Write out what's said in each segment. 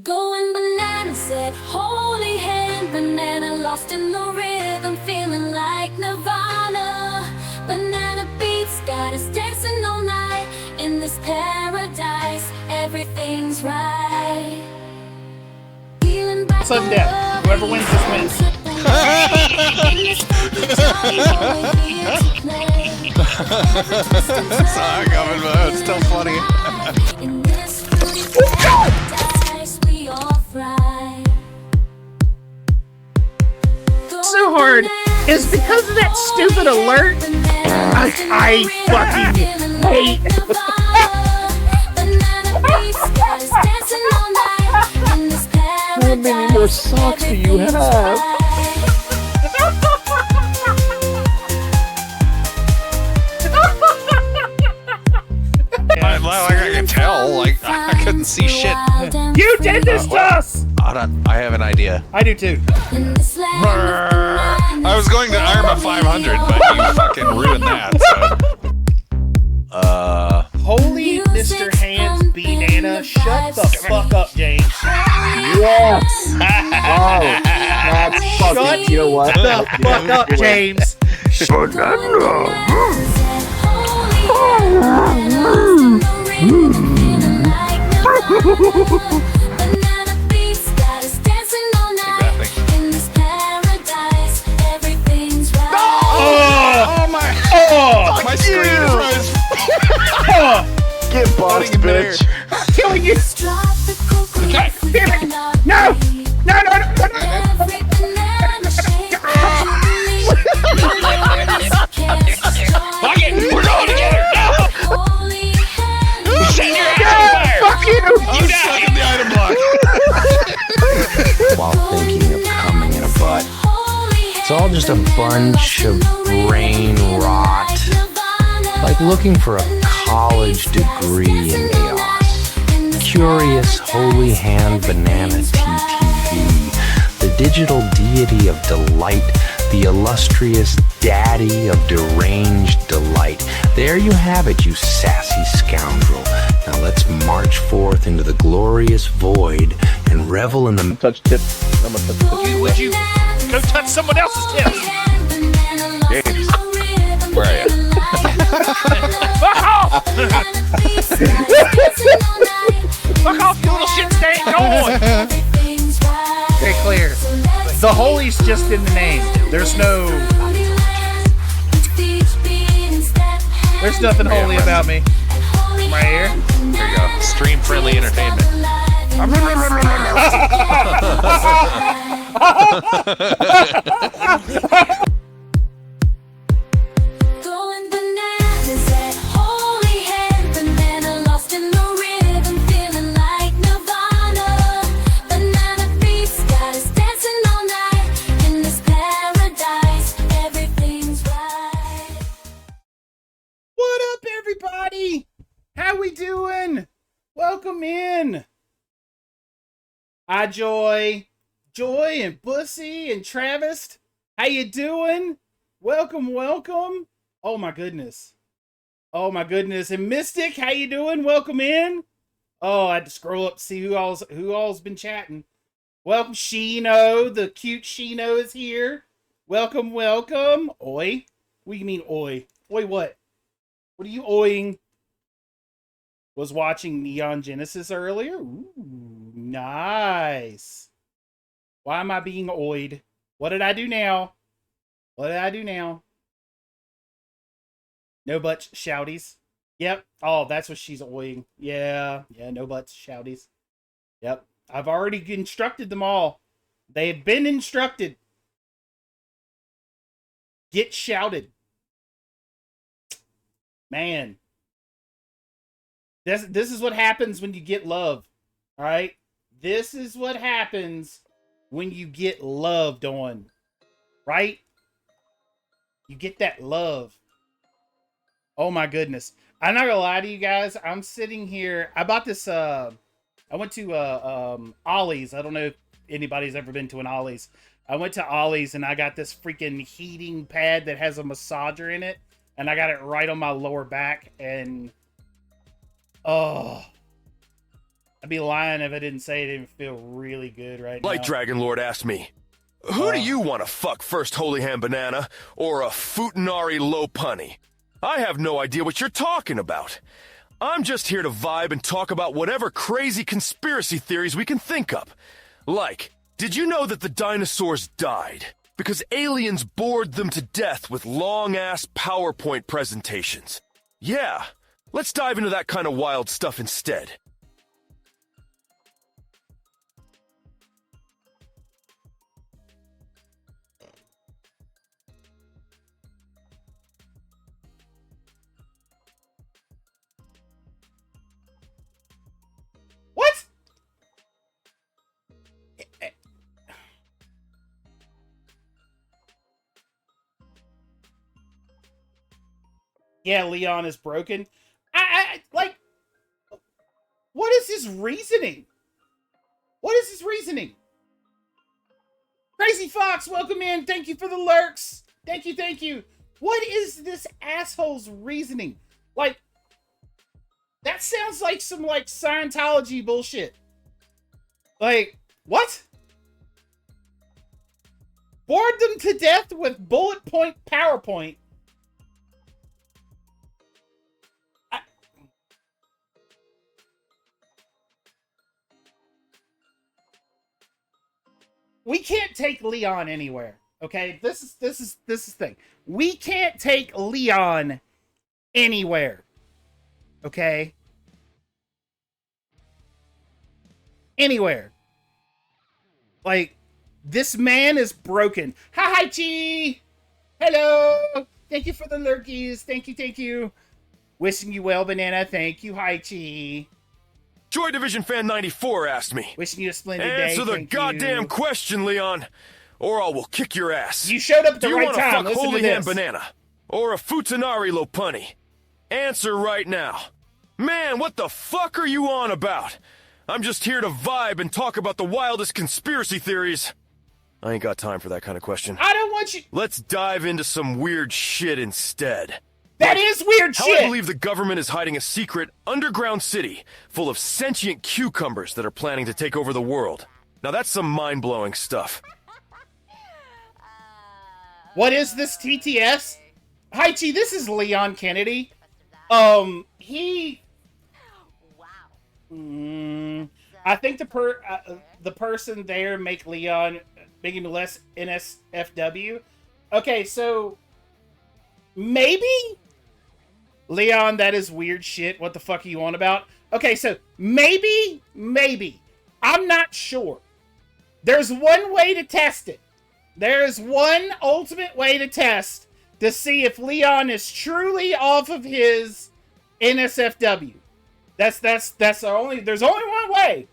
Going banana said, holy hand, banana lost in the rhythm, feeling like Nirvana. Banana beats got us dancing all night in this paradise. Everything's right. Sudden death. Whoever wins this wins. Sorry, coming, but it's still funny. So hard is because of that stupid alert. I fucking hate. How many more socks do you have? Like I can tell, like I couldn't see shit. You did this to us! I have an idea. I do too. I was going to Irma 500, but you fucking ruined that. So. Holy Mr. Hands Banana, shut the fuck up, James. Yes! Oh, that's fucking, you know what? Shut the fuck up, James. Oh my! Oh, my screen froze. Get bossed, bitch. I'm killing you. Okay. Damn it. No! No, no, no, no, no. Fuck it! We're going together! No! Set your ass on fire! Fuck you! I'm stuck in the item block. While thinking of coming in a butt. It's all just a bunch of brain rot. Like looking for a college degree in chaos. Curious holy hand banana TTV. The digital deity of delight. The illustrious daddy of deranged delight. There you have it, you sassy scoundrel. Now let's march forth into the glorious void and revel in the... Touch tips. I'm gonna touch tips. Would you go touch someone else's tips? James, where are you? Fuck off! Fuck off, you little shit stain! Go on! Okay, clear. The holy's just in the name. There's no... There's nothing holy about me. I'm right here. There you go. Stream-friendly entertainment. Going bananas at holy hand, banana lost in the rhythm, feeling like Nirvana. Banana beats got us dancing all night in this paradise. Everything's right. What up, everybody? How we doing? Welcome in. Hi, Joy, and Bussy, and Travis. How you doing? Welcome, welcome. Oh my goodness. Oh my goodness. And Mystic, how you doing? Welcome in. Oh, I had to scroll up to see who all's been chatting. Welcome, Sheeno. The cute Sheeno is here. Welcome, welcome. Oi. What do you mean, oi? Oi, what? What are you oing? Was watching Neon Genesis earlier. Ooh, nice. Why am I being oyed? What did I do now? What did I do now? No butts, shouties. Yep. Oh, that's what she's oying. Yeah, no butts, shouties. Yep. I've already instructed them all. They have been instructed. Get shouted. Man. This is what happens when you get love. All right? This is what happens when you get loved on. Right? You get that love. Oh my goodness. I'm not gonna lie to you guys. I'm sitting here. I bought this I went to Ollie's. I don't know if anybody's ever been to an Ollie's. I went to Ollie's and I got this freaking heating pad that has a massager in it. And I got it right on my lower back. And oh, I'd be lying if I didn't say it didn't feel really good right Light now. Dragon Lord asked me, who do you want to fuck first, Holy Hand Banana, or a Futanari Low Punny? I have no idea what you're talking about. I'm just here to vibe and talk about whatever crazy conspiracy theories we can think up. Like, did you know that the dinosaurs died because aliens bored them to death with long-ass PowerPoint presentations? Yeah, let's dive into that kind of wild stuff instead. What? Yeah, Leon is broken. I like, what is his reasoning? What is his reasoning? Crazy Fox, welcome in. Thank you for the lurks. Thank you, thank you. What is this asshole's reasoning? Like, that sounds like some, like, Scientology bullshit. Like, what? Bored them to death with bullet point PowerPoint. We can't take Leon anywhere, okay? This is the thing. We can't take Leon anywhere, okay? Anywhere. Like, this man is broken. Hi, Chi! Hello! Thank you for the lurkies. Thank you, thank you. Wishing you well, Banana. Thank you, Hi, Chi. Joy Division Fan 94 asked me. Wishing you a splendid day. Answer the Thank goddamn you. question, Leon, or I will kick your ass. You showed up at the Do you right want to time. fuck Listen Holy to Hand this. Banana or a Futanari Lopunny? Answer right now. Man, what the fuck are you on about? I'm just here to vibe and talk about the wildest conspiracy theories. I ain't got time for that kind of question. I don't want you. Let's dive into some weird shit instead. That is weird How shit. I believe the government is hiding a secret underground city full of sentient cucumbers that are planning to take over the world. Now that's some mind-blowing stuff. What is this TTS? Hi, Chi. This is Leon Kennedy. He. I think the person there make Leon making him less NSFW. Okay, so maybe Leon, that is weird shit. What the fuck are you on about? Okay, so maybe I'm not sure. There's one way to test it. There's one ultimate way to test to see if Leon is truly off of his NSFW. That's the only. There's only one way.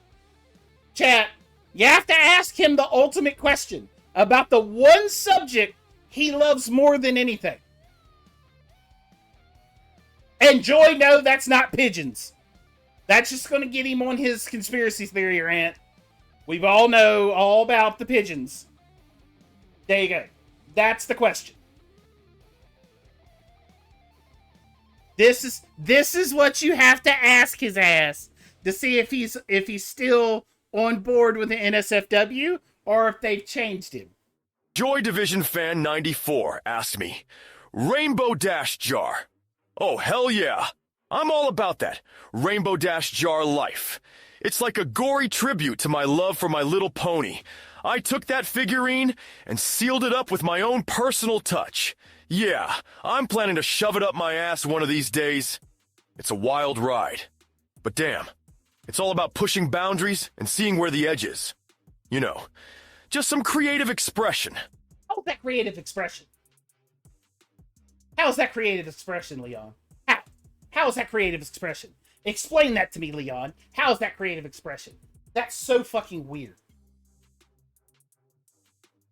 Chat, you have to ask him the ultimate question about the one subject he loves more than anything. And Joy, no, that's not pigeons. That's just going to get him on his conspiracy theory rant. We've all know all about the pigeons. There you go. That's the question. This is what you have to ask his ass to see if he's still on board with the NSFW or if they've changed him. Joy Division Fan 94 asked me, Rainbow Dash Jar. Oh, hell yeah. I'm all about that. Rainbow Dash Jar life. It's like a gory tribute to my love for My Little Pony. I took that figurine and sealed it up with my own personal touch. Yeah, I'm planning to shove it up my ass one of these days. It's a wild ride. But damn, it's all about pushing boundaries and seeing where the edge is. You know, just some creative expression. How's that creative expression? How's that creative expression, Leon? How is that creative expression? Explain that to me, Leon. How's that creative expression? That's so fucking weird.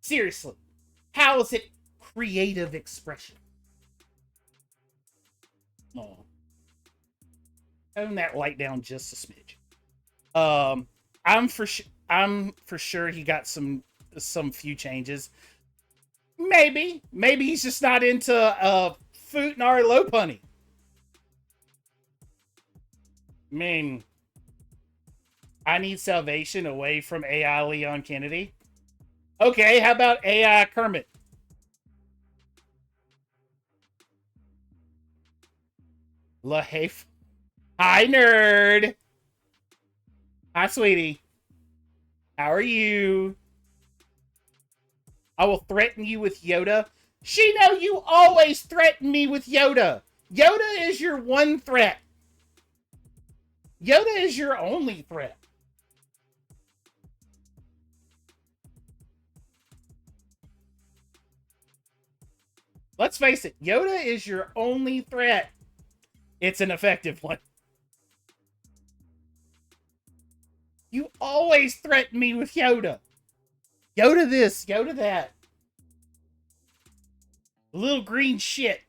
Seriously. How is it creative expression? Oh. Tone that light down just a smidge. I'm for sure he got some few changes. Maybe he's just not into Futanari Low Punny. I mean, I need salvation away from AI Leon Kennedy. Okay, how about AI Kermit? LaHafe. Hi, nerd. Hi, sweetie. How are you? I will threaten you with Yoda. Shino, you always threaten me with Yoda. Yoda is your one threat. Yoda is your only threat. Let's face it, Yoda is your only threat. It's an effective one. You always threaten me with Yoda. Yoda this, Yoda that. Little green shit.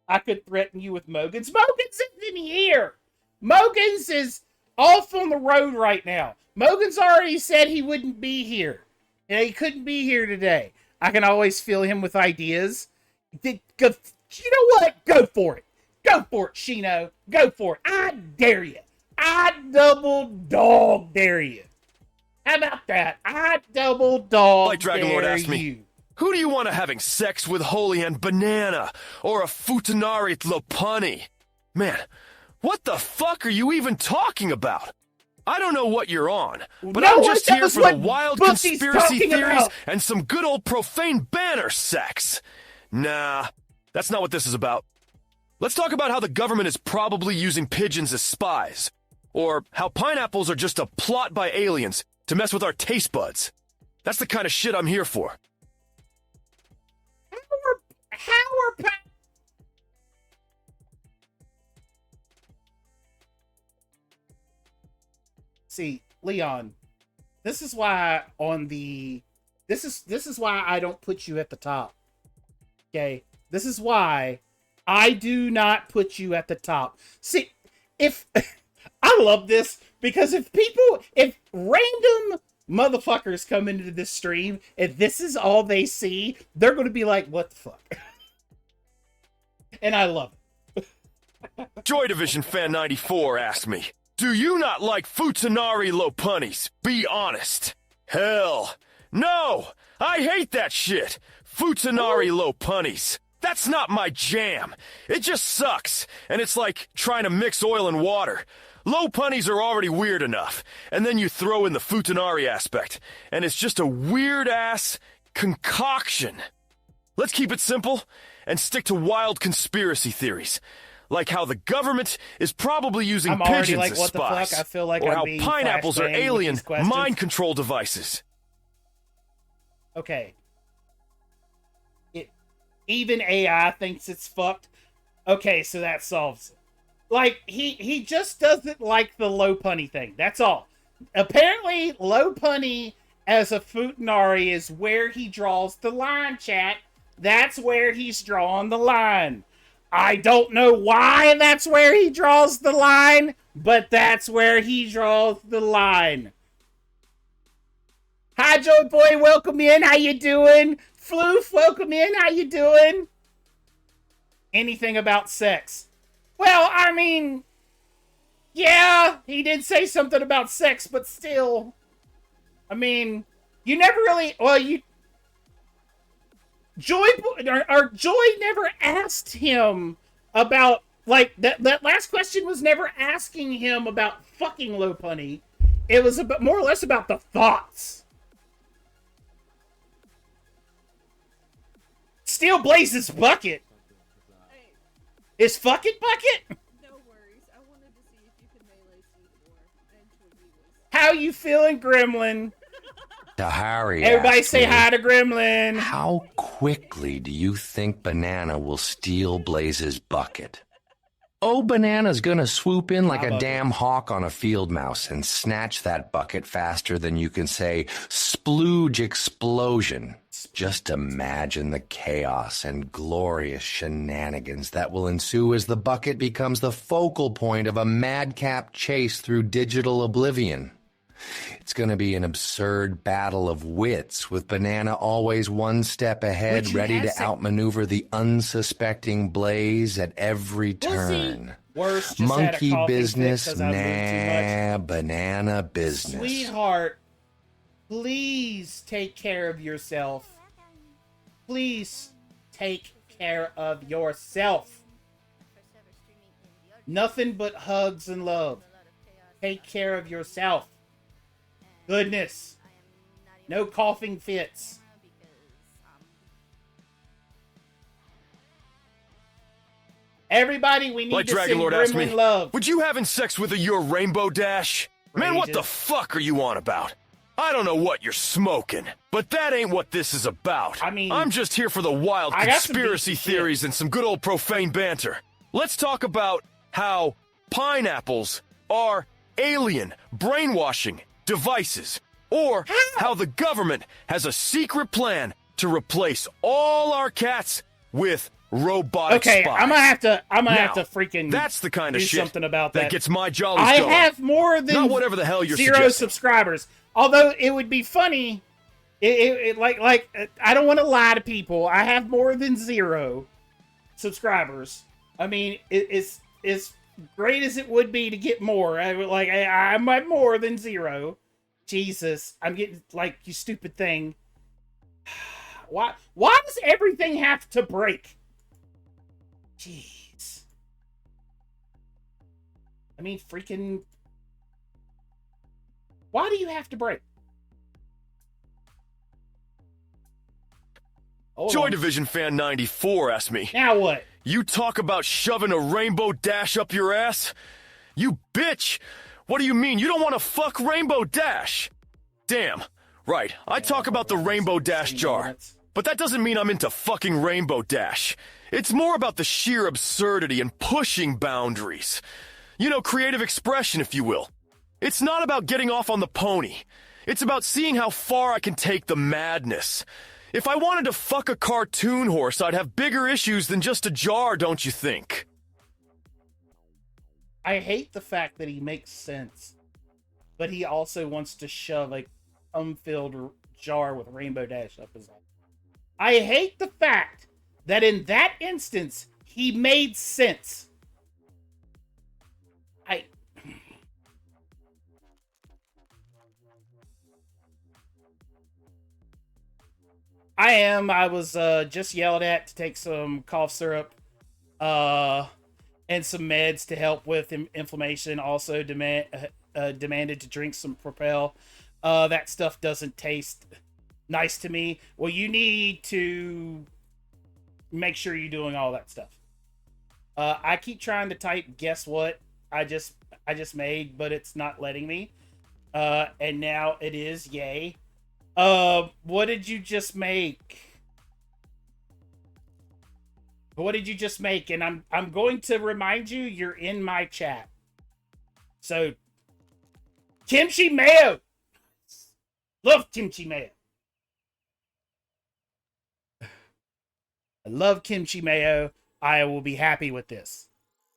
I could threaten you with Mogans. Mogans isn't here. Mogans is off on the road right now. Mogans already said he wouldn't be here. Yeah, he couldn't be here today. I can always fill him with ideas. You know what? Go for it. Go for it, Shino. Go for it. I dare you. I double dog dare you. How about that? I double dog Like Dragon Lord asked me, you. who do you want to having sex with Holy and Banana or a Futanari Tlopani? Man, what the fuck are you even talking about? I don't know what you're on, but No I'm one just here knows for the what wild Bookie's conspiracy talking theories about. and some good old profane banner sex. Nah, that's not what this is about. Let's talk about how the government is probably using pigeons as spies, or how pineapples are just a plot by aliens to mess with our taste buds. That's the kind of shit I'm here for. How are See, Leon, this is why this is why I don't put you at the top. Okay? This is why I do not put you at the top. See, if I love this because if random motherfuckers come into this stream and this is all they see, they're going to be like, what the fuck? And I love it. Joy Division Fan 94 asked me, do you not like Futanari Lopunnies? Be honest. Hell, no! I hate that shit! Futanari Lopunnies. That's not my jam. It just sucks, and it's like trying to mix oil and water. Lopunnies are already weird enough, and then you throw in the Futanari aspect, and it's just a weird-ass concoction. Let's keep it simple and stick to wild conspiracy theories, like how the government is probably using I'm already pigeons like, as what the spies, fuck? I feel like or I'm how being pineapples are flashbanged with alien these questions. mind control devices. Okay. Even AI thinks it's fucked. Okay, so that solves it. Like, he just doesn't like the low punny thing. That's all. Apparently, low punny as a Futanari is where he draws the line, chat. That's where he's drawing the line. I don't know why that's where he draws the line, but that's where he draws the line. Hi, Joey Boy. Welcome in. How you doing? Floof, welcome in. How you doing? Anything about sex? Well, I mean, yeah, he did say something about sex, but still, I mean, you never really, well, Joy never asked him about, like, that last question was never asking him about fucking Lopunny. It was more or less about the thoughts. Steel Blaze's bucket. Is fucking bucket? No worries. I wanted to see if you could melee C4. How you feeling, Gremlin? To Harry, Everybody asked say me, hi to Gremlin. how quickly do you think Banana will steal Blaze's bucket? Oh, Banana's gonna swoop in like a damn hawk on a field mouse and snatch that bucket faster than you can say, splooge explosion. Just imagine the chaos and glorious shenanigans that will ensue as the bucket becomes the focal point of a madcap chase through digital oblivion. It's going to be an absurd battle of wits with Banana always one step ahead, Which ready to has to- outmaneuver the unsuspecting Blaze at every turn. Worse, just had a Monkey coughing fit business, 'cause I moved too nah, banana much. business. Sweetheart, please take care of yourself. Please take care of yourself. Nothing but hugs and love. Take care of yourself. Goodness. No coughing fits. Everybody, we need Like to Dragon sing Lord asked Gremlin me, Love. would you having sex with your Rainbow Dash? Man, what the Outrageous. fuck are you on about? I don't know what you're smoking, but that ain't what this is about. I mean, I'm just here for the wild I got some conspiracy decent shit. theories and some good old profane banter. Let's talk about how pineapples are alien brainwashing devices, or how the government has a secret plan to replace all our cats with robotic Okay, spies. I'm gonna have to Now, freaking that's the kind of do shit something about that. gets my jollies I going. have more than Not whatever the hell you're 0 suggesting. subscribers. Although it would be funny, like I don't want to lie to people. I have more than 0 subscribers. I mean, it's great as it would be to get more. I'm at more than 0. Jesus, I'm getting like, you stupid thing. Why does everything have to break? Jeez. I mean, freaking. Why do you have to break? Hold Joy on. Division Fan 94 asked me, Now what? you talk about shoving a Rainbow Dash up your ass? You bitch! What do you mean? You don't want to fuck Rainbow Dash? Damn. Right, I talk about the Rainbow Dash jar. But that doesn't mean I'm into fucking Rainbow Dash. It's more about the sheer absurdity and pushing boundaries. You know, creative expression, if you will. It's not about getting off on the pony. It's about seeing how far I can take the madness. If I wanted to fuck a cartoon horse, I'd have bigger issues than just a jar, don't you think? I hate the fact that he makes sense, but he also wants to shove a unfilled jar with Rainbow Dash up his ass. I hate the fact that in that instance, he made sense. I was just yelled at to take some cough syrup and some meds to help with inflammation. Also demanded to drink some Propel. That stuff doesn't taste nice to me. Well, you need to make sure you're doing all that stuff. I keep trying to type guess what I just made, but it's not letting me. And now it is, yay. What did you just make? What did you just make? And I'm going to remind you, you're in my chat. So, kimchi mayo. Love kimchi mayo. I love kimchi mayo. I will be happy with this.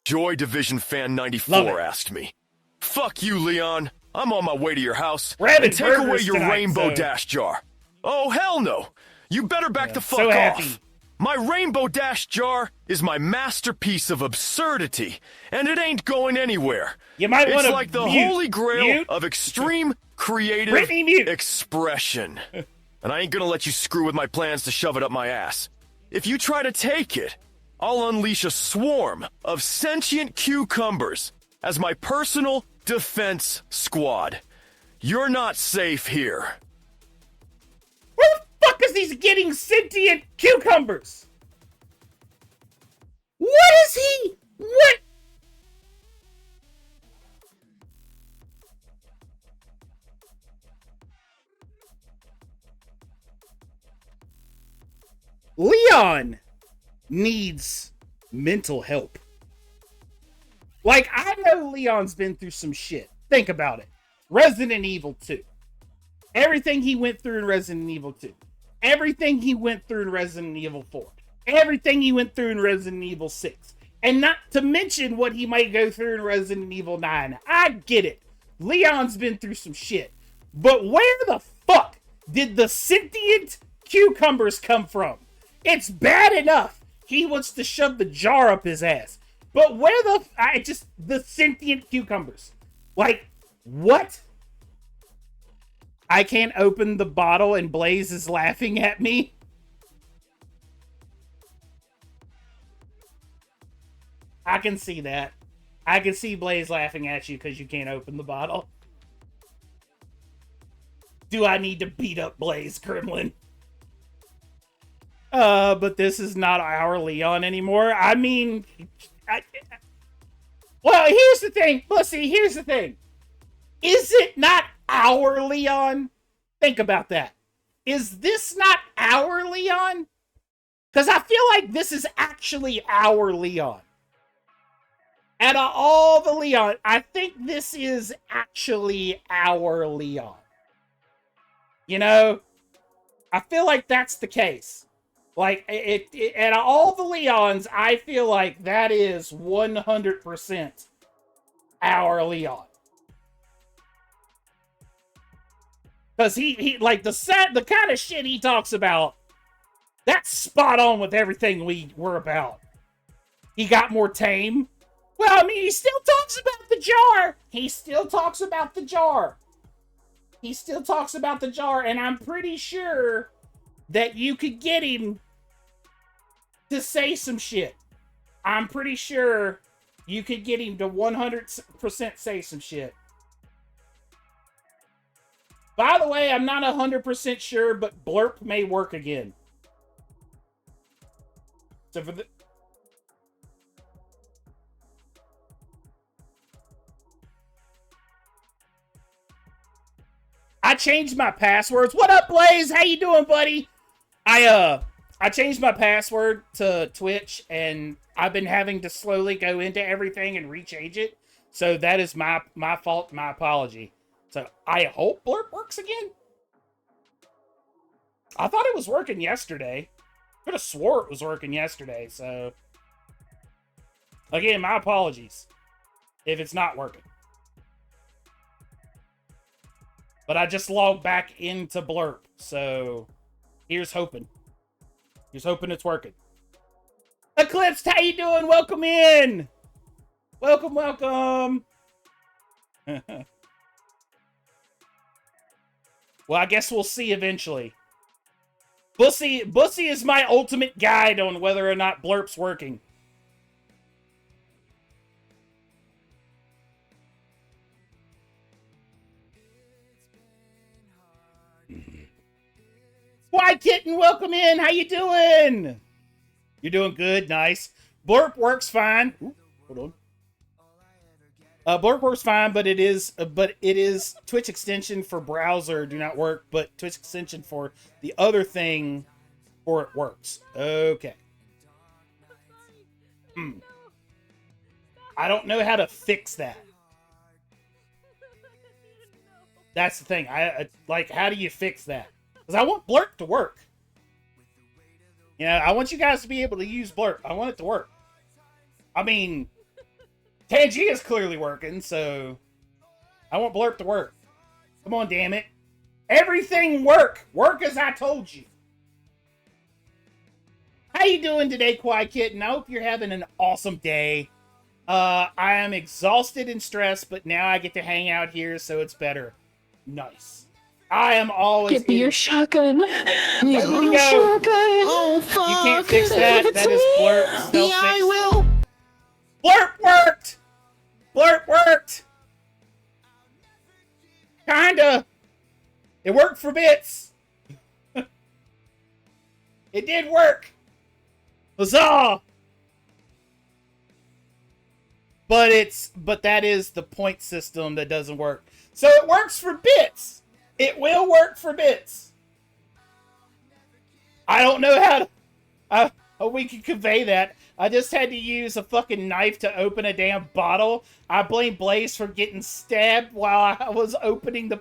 Joy Division Fan Love 94 it. asked me, fuck you, Leon. I'm on my way to your house. We're having And take away burgers your tonight, Rainbow so- Dash jar. Oh, hell no. You better back the fuck so off. happy. My Rainbow Dash jar is my masterpiece of absurdity, and it ain't going anywhere. You might want It's to like the mute. holy grail Mute. of extreme creative Brittany, mute. expression. And I ain't gonna let you screw with my plans to shove it up my ass. If you try to take it, I'll unleash a swarm of sentient cucumbers as my personal defense squad. You're not safe here. Where the fuck is he getting sentient cucumbers? What is he? What? Leon needs mental help. Like, I know Leon's been through some shit. Think about it. Resident Evil 2. Everything he went through in Resident Evil 2. Everything he went through in Resident Evil 4. Everything he went through in Resident Evil 6. And not to mention what he might go through in Resident Evil 9. I get it. Leon's been through some shit. But where the fuck did the sentient cucumbers come from? It's bad enough he wants to shove the jar up his ass. But where the sentient cucumbers? Like, what? I can't open the bottle and Blaze is laughing at me. I can see that. I can see Blaze laughing at you because you can't open the bottle. Do I need to beat up Blaze, Gremlin? But this is not our Leon anymore. I mean, well, here's the thing. Bussy, here's the thing. Is it not our Leon? Think about that. Is this not our Leon? Because I feel like this is actually our Leon. Out of all the Leon, I think this is actually our Leon. You know? I feel like that's the case. Like, out of all the Leons, I feel like that is 100% our Leon. Because he like, the kind of shit he talks about, that's spot on with everything we were about. He got more tame. Well, I mean, he still talks about the jar. He still talks about the jar. He still talks about the jar, and I'm pretty sure that you could get him to say some shit. I'm pretty sure you could get him to 100% say some shit. By the way, I'm not 100% sure, but blurp may work again. So for the... I changed my passwords. What up, Blaze? How you doing, buddy? I changed my password to Twitch, and I've been having to slowly go into everything and rechange it. So that is my fault, my apology. So I hope blurp works again. I thought it was working yesterday. Could have swore it was working yesterday, so... Again, my apologies if it's not working. But I just logged back into blurp, so here's hoping. Here's hoping it's working. Eclipsed, how you doing? Welcome in! Welcome, welcome! Well, I guess we'll see eventually. Bussy is my ultimate guide on whether or not blurp's working. White Kitten, welcome in. How you doing? You're doing good. Nice. Blurp works fine. Ooh, hold on. Blurp works fine, but it is Twitch extension for browser do not work, but Twitch extension for the other thing for it works. Okay. I don't know how to fix that. That's the thing. I like, how do you fix that? Because I want blurp to work. You know, I want you guys to be able to use blurp. I want it to work. I mean, Tangy is clearly working, so I want blurp to work. Come on, damn it. Everything work. Work as I told you. How you doing today, Quiet Kitten? I hope you're having an awesome day. I am exhausted and stressed, but now I get to hang out here, so it's better. Nice. I am always... Give me your shotgun. There we go. Oh, fuck. You can't fix that. That is blurp. Yeah, I will. Blurp worked! Blurp worked! Kinda. It worked for bits. It did work. Huzzah! But that is the point system that doesn't work. So it works for bits. It will work for bits. I don't know how to... we can convey that. I just had to use a fucking knife to open a damn bottle. I blame Blaze for getting stabbed while I was opening the...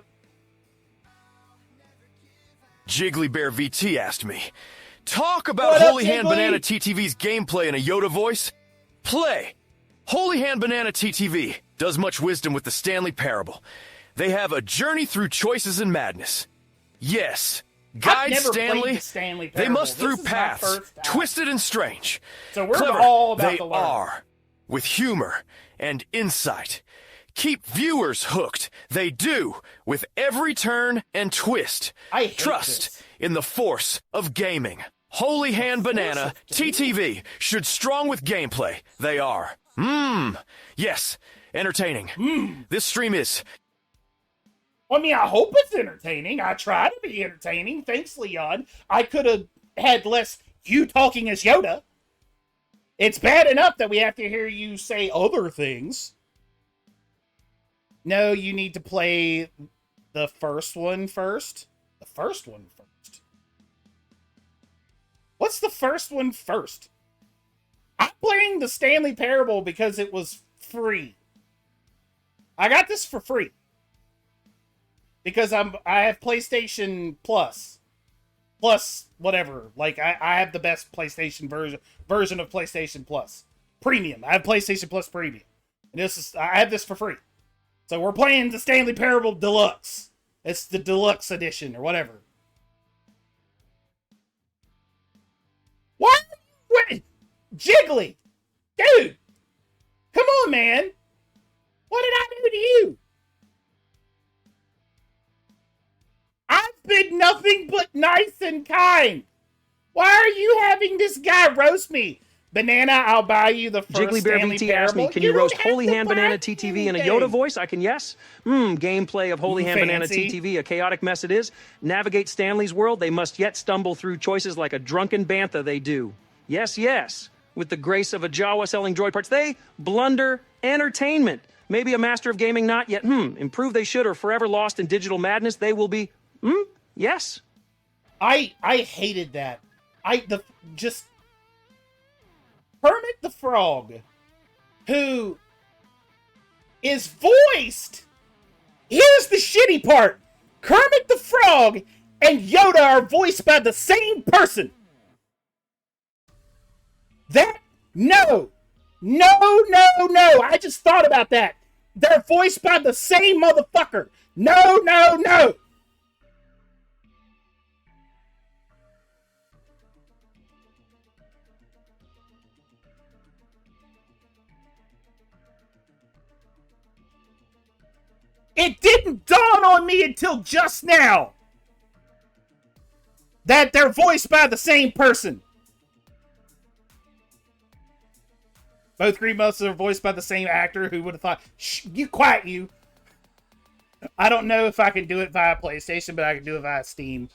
Jiggly Bear VT asked me, talk about What up, Holy Hand Jiggly? Banana TTV's gameplay in a Yoda voice. Play. Holy Hand Banana TTV does much wisdom with the Stanley Parable. They have a journey through choices and madness. Yes, I've Guide never Stanley. played the Stanley They Parable. must This through is my paths, first time. twisted and strange. So we're Clever, all about they to learn. are, with humor and insight. Keep viewers hooked. They do, with every turn and twist. I hate Trust this. in the force of gaming. Holy Hand Banana, TTV, should strong with gameplay. They are. Yes, entertaining. This stream is. I mean, I hope it's entertaining. I try to be entertaining. Thanks, Leon. I could have had less you talking as Yoda. It's bad enough that we have to hear you say other things. No, you need to play the first one first. The first one first. What's the first one first? I'm playing the Stanley Parable because it was free. I got this for free. Because I have PlayStation Plus whatever. Like I have the best PlayStation version of PlayStation Plus Premium. I have PlayStation Plus Premium, and I have this for free. So we're playing the Stanley Parable Deluxe. It's the Deluxe Edition or whatever. What? Jiggly, dude, come on, man. What did I do to you? I've been nothing but nice and kind. Why are you having this guy roast me? Banana, I'll buy you the first Jiggly Bear Stanley VT asked me, Parable. can you roast don't have Holy to Hand buy Banana TTV in a anything. Yoda voice? I can, yes. Gameplay of Holy Hand Banana Fancy. TTV, a chaotic mess it is. Navigate Stanley's world, they must yet stumble through choices like a drunken bantha they do. Yes, yes. With the grace of a Jawa selling droid parts, they blunder entertainment. Maybe a master of gaming not yet. Improve they should or forever lost in digital madness, they will be. Yes. I hated that. Kermit the Frog, who is voiced. Here's the shitty part. Kermit the Frog and Yoda are voiced by the same person. No. I just thought about that. They're voiced by the same motherfucker. No. It didn't dawn on me until just now that they're voiced by the same person. Both Green Monsters are voiced by the same actor. Who would have thought? Shh, you quiet, you. I don't know if I can do it via PlayStation, but I can do it via Steam.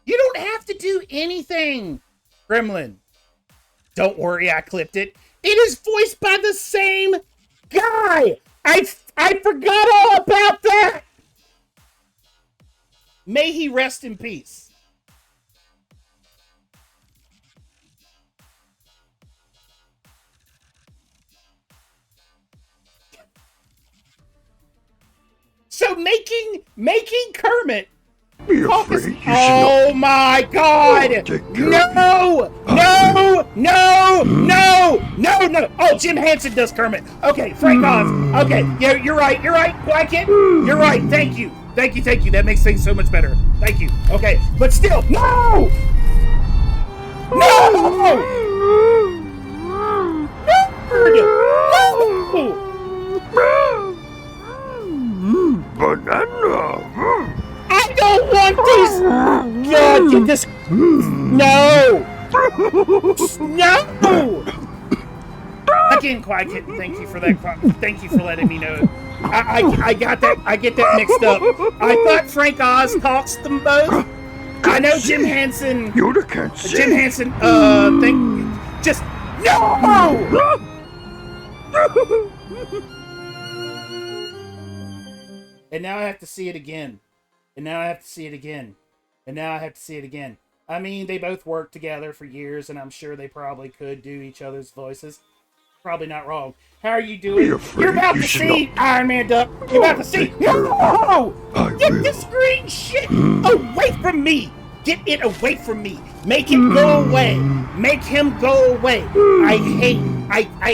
You don't have to do anything, Gremlin. Don't worry, I clipped it. It is voiced by the same guy. I forgot all about that. May he rest in peace. So making Kermit. Oh my God! No! Oh, Jim Henson does Kermit. Okay, Frank Oz. Okay, yeah, you're right. Quiet Kid. You're right. Thank you. That makes things so much better. Thank you. Okay, but still, no! I don't want these. God, get this. No. Again, Quiet Kitten, thank you for that. Thank you for letting me know. I got that. I get that mixed up. I thought Frank Oz talks them both. I know Jim Henson. Yoda can't see. Jim Henson. Just no. And now I have to see it again. I mean, they both worked together for years, and I'm sure they probably could do each other's voices. Probably not wrong. How are you doing? You're about to see Iron Man Duck. You're about to see. No! Get this green shit away from me. Get it away from me. Make it go away. Make him go away. I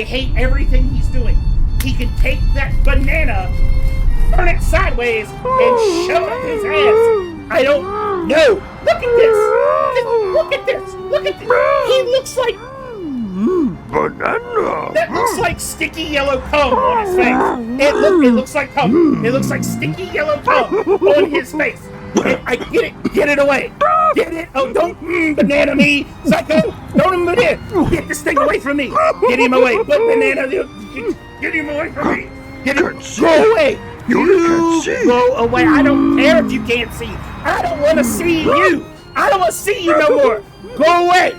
hate everything he's doing. He can take that banana. turn it sideways and shove up his ass. I don't know. Look at this. Look at this. Look at this. He looks like Banana. that looks like sticky yellow cum on his face. It looks like cum. It looks like sticky yellow cum on his face. I get it. Get it away. Get it. Oh, don't banana me, psycho. Don't banana. Get this thing away from me. Get him away. But banana, get him away from me. Get him. Go away. You go away. I don't care if you can't see. I don't want to see you. I don't want to see you no more. Go away.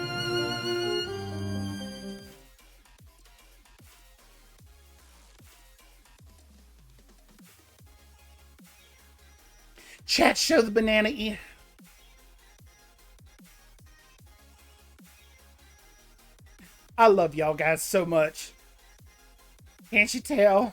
Chat, show the banana ear. I love y'all guys so much. Can't you tell?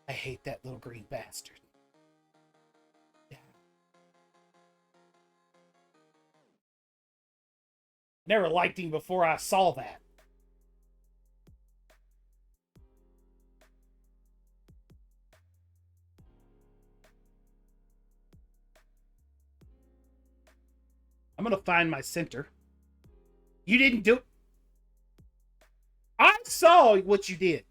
I hate that little green bastard. Yeah. Never liked him before I saw that. I'm gonna find my center. You didn't do... I saw what you did,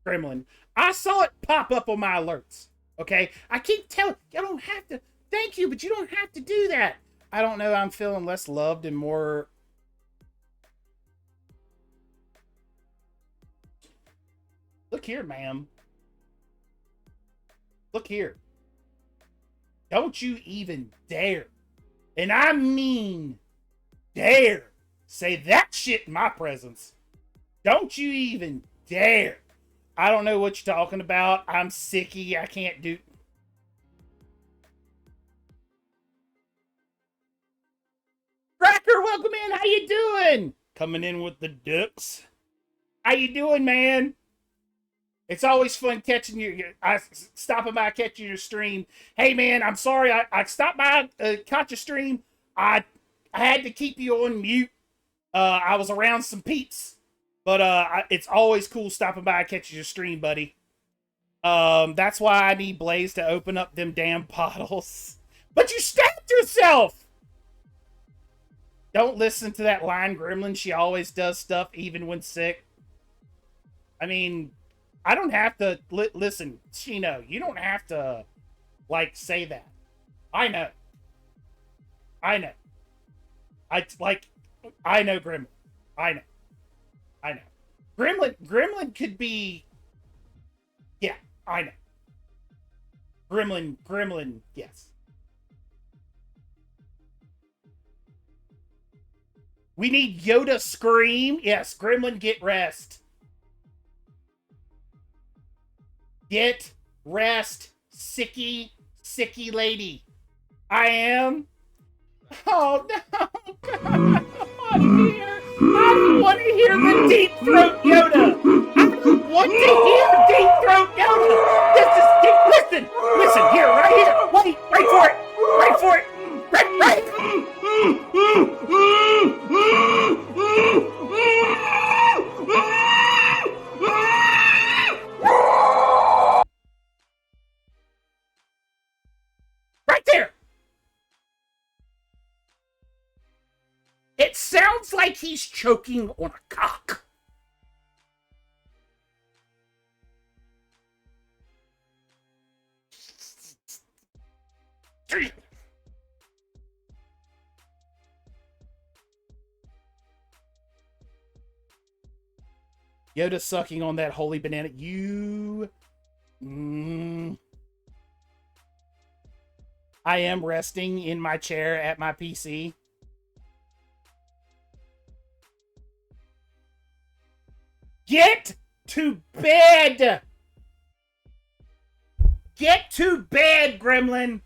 Gremlin. I saw it pop up on my alerts. Okay? I keep telling you, don't have to. Thank you, but you don't have to do that. I don't know. I'm feeling less loved and more... Look here, ma'am. Look here. Don't you even dare. And I mean dare. Say that shit in my presence. Don't you even dare. I don't know what you're talking about. I'm sicky. I can't do... Cracker, welcome in. How you doing? Coming in with the ducks. How you doing, man? It's always fun catching you. Stopping by, catching your stream. Hey, man, I'm sorry. I stopped by, caught your stream. I had to keep you on mute. I was around some peeps. But it's always cool stopping by and catching your stream, buddy. That's why I need Blaze to open up them damn bottles. But you stabbed yourself! Don't listen to that line, Gremlin. She always does stuff even when sick. I mean, I don't have to... Listen, Chino, you don't have to, like, say that. I know. I know. I know Gremlin. I know. I know. Gremlin could be... Yeah, I know. Gremlin, yes. We need Yoda scream. Yes, Gremlin, get rest. Get rest, sicky lady. I am... Oh, no. God, I don't want to hear the deep throat Yoda. I don't want to hear deep throat Yoda. This is deep. Listen here, right here. Wait for it. Right for it. Right. Right there. It sounds like he's choking on a cock. Yoda sucking on that holy banana. I am resting in my chair at my PC. Get to bed! Get to bed, Gremlin!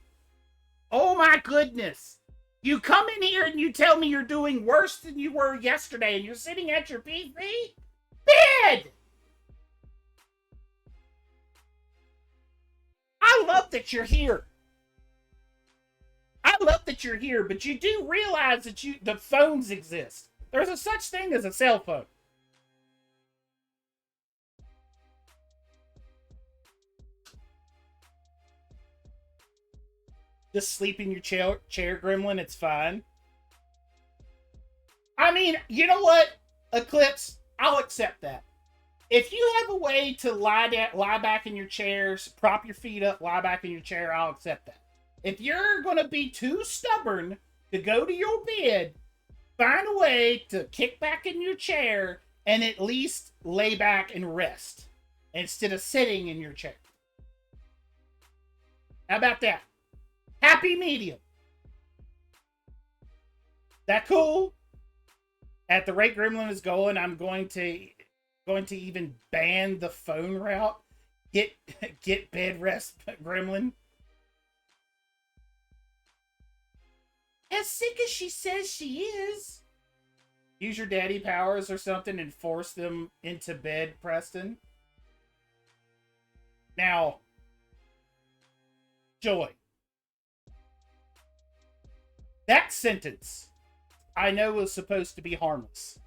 Oh my goodness! You come in here and you tell me you're doing worse than you were yesterday and you're sitting at your PC? bed! I love that you're here. I love that you're here, but you do realize that the phones exist. There's a such thing as a cell phone. Just sleep in your chair, Gremlin. It's fine. I mean, you know what, Eclipse? I'll accept that. If you have a way to lie back in your chairs, prop your feet up, lie back in your chair, I'll accept that. If you're going to be too stubborn to go to your bed, find a way to kick back in your chair and at least lay back and rest instead of sitting in your chair. How about that? Happy medium. That cool? At the rate Gremlin is going, I'm going to even ban the phone route. Get bed rest, Gremlin. As sick as she says she is. Use your daddy powers or something and force them into bed, Preston. Now, Joy. That sentence, I know, was supposed to be harmless.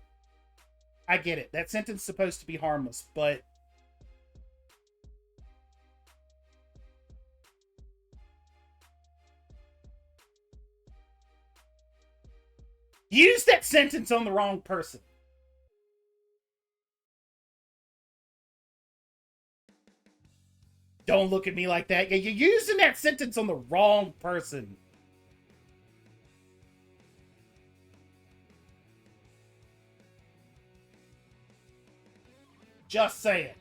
I get it. That sentence is supposed to be harmless, but use that sentence on the wrong person. Don't look at me like that. Yeah, you're using that sentence on the wrong person. Just saying.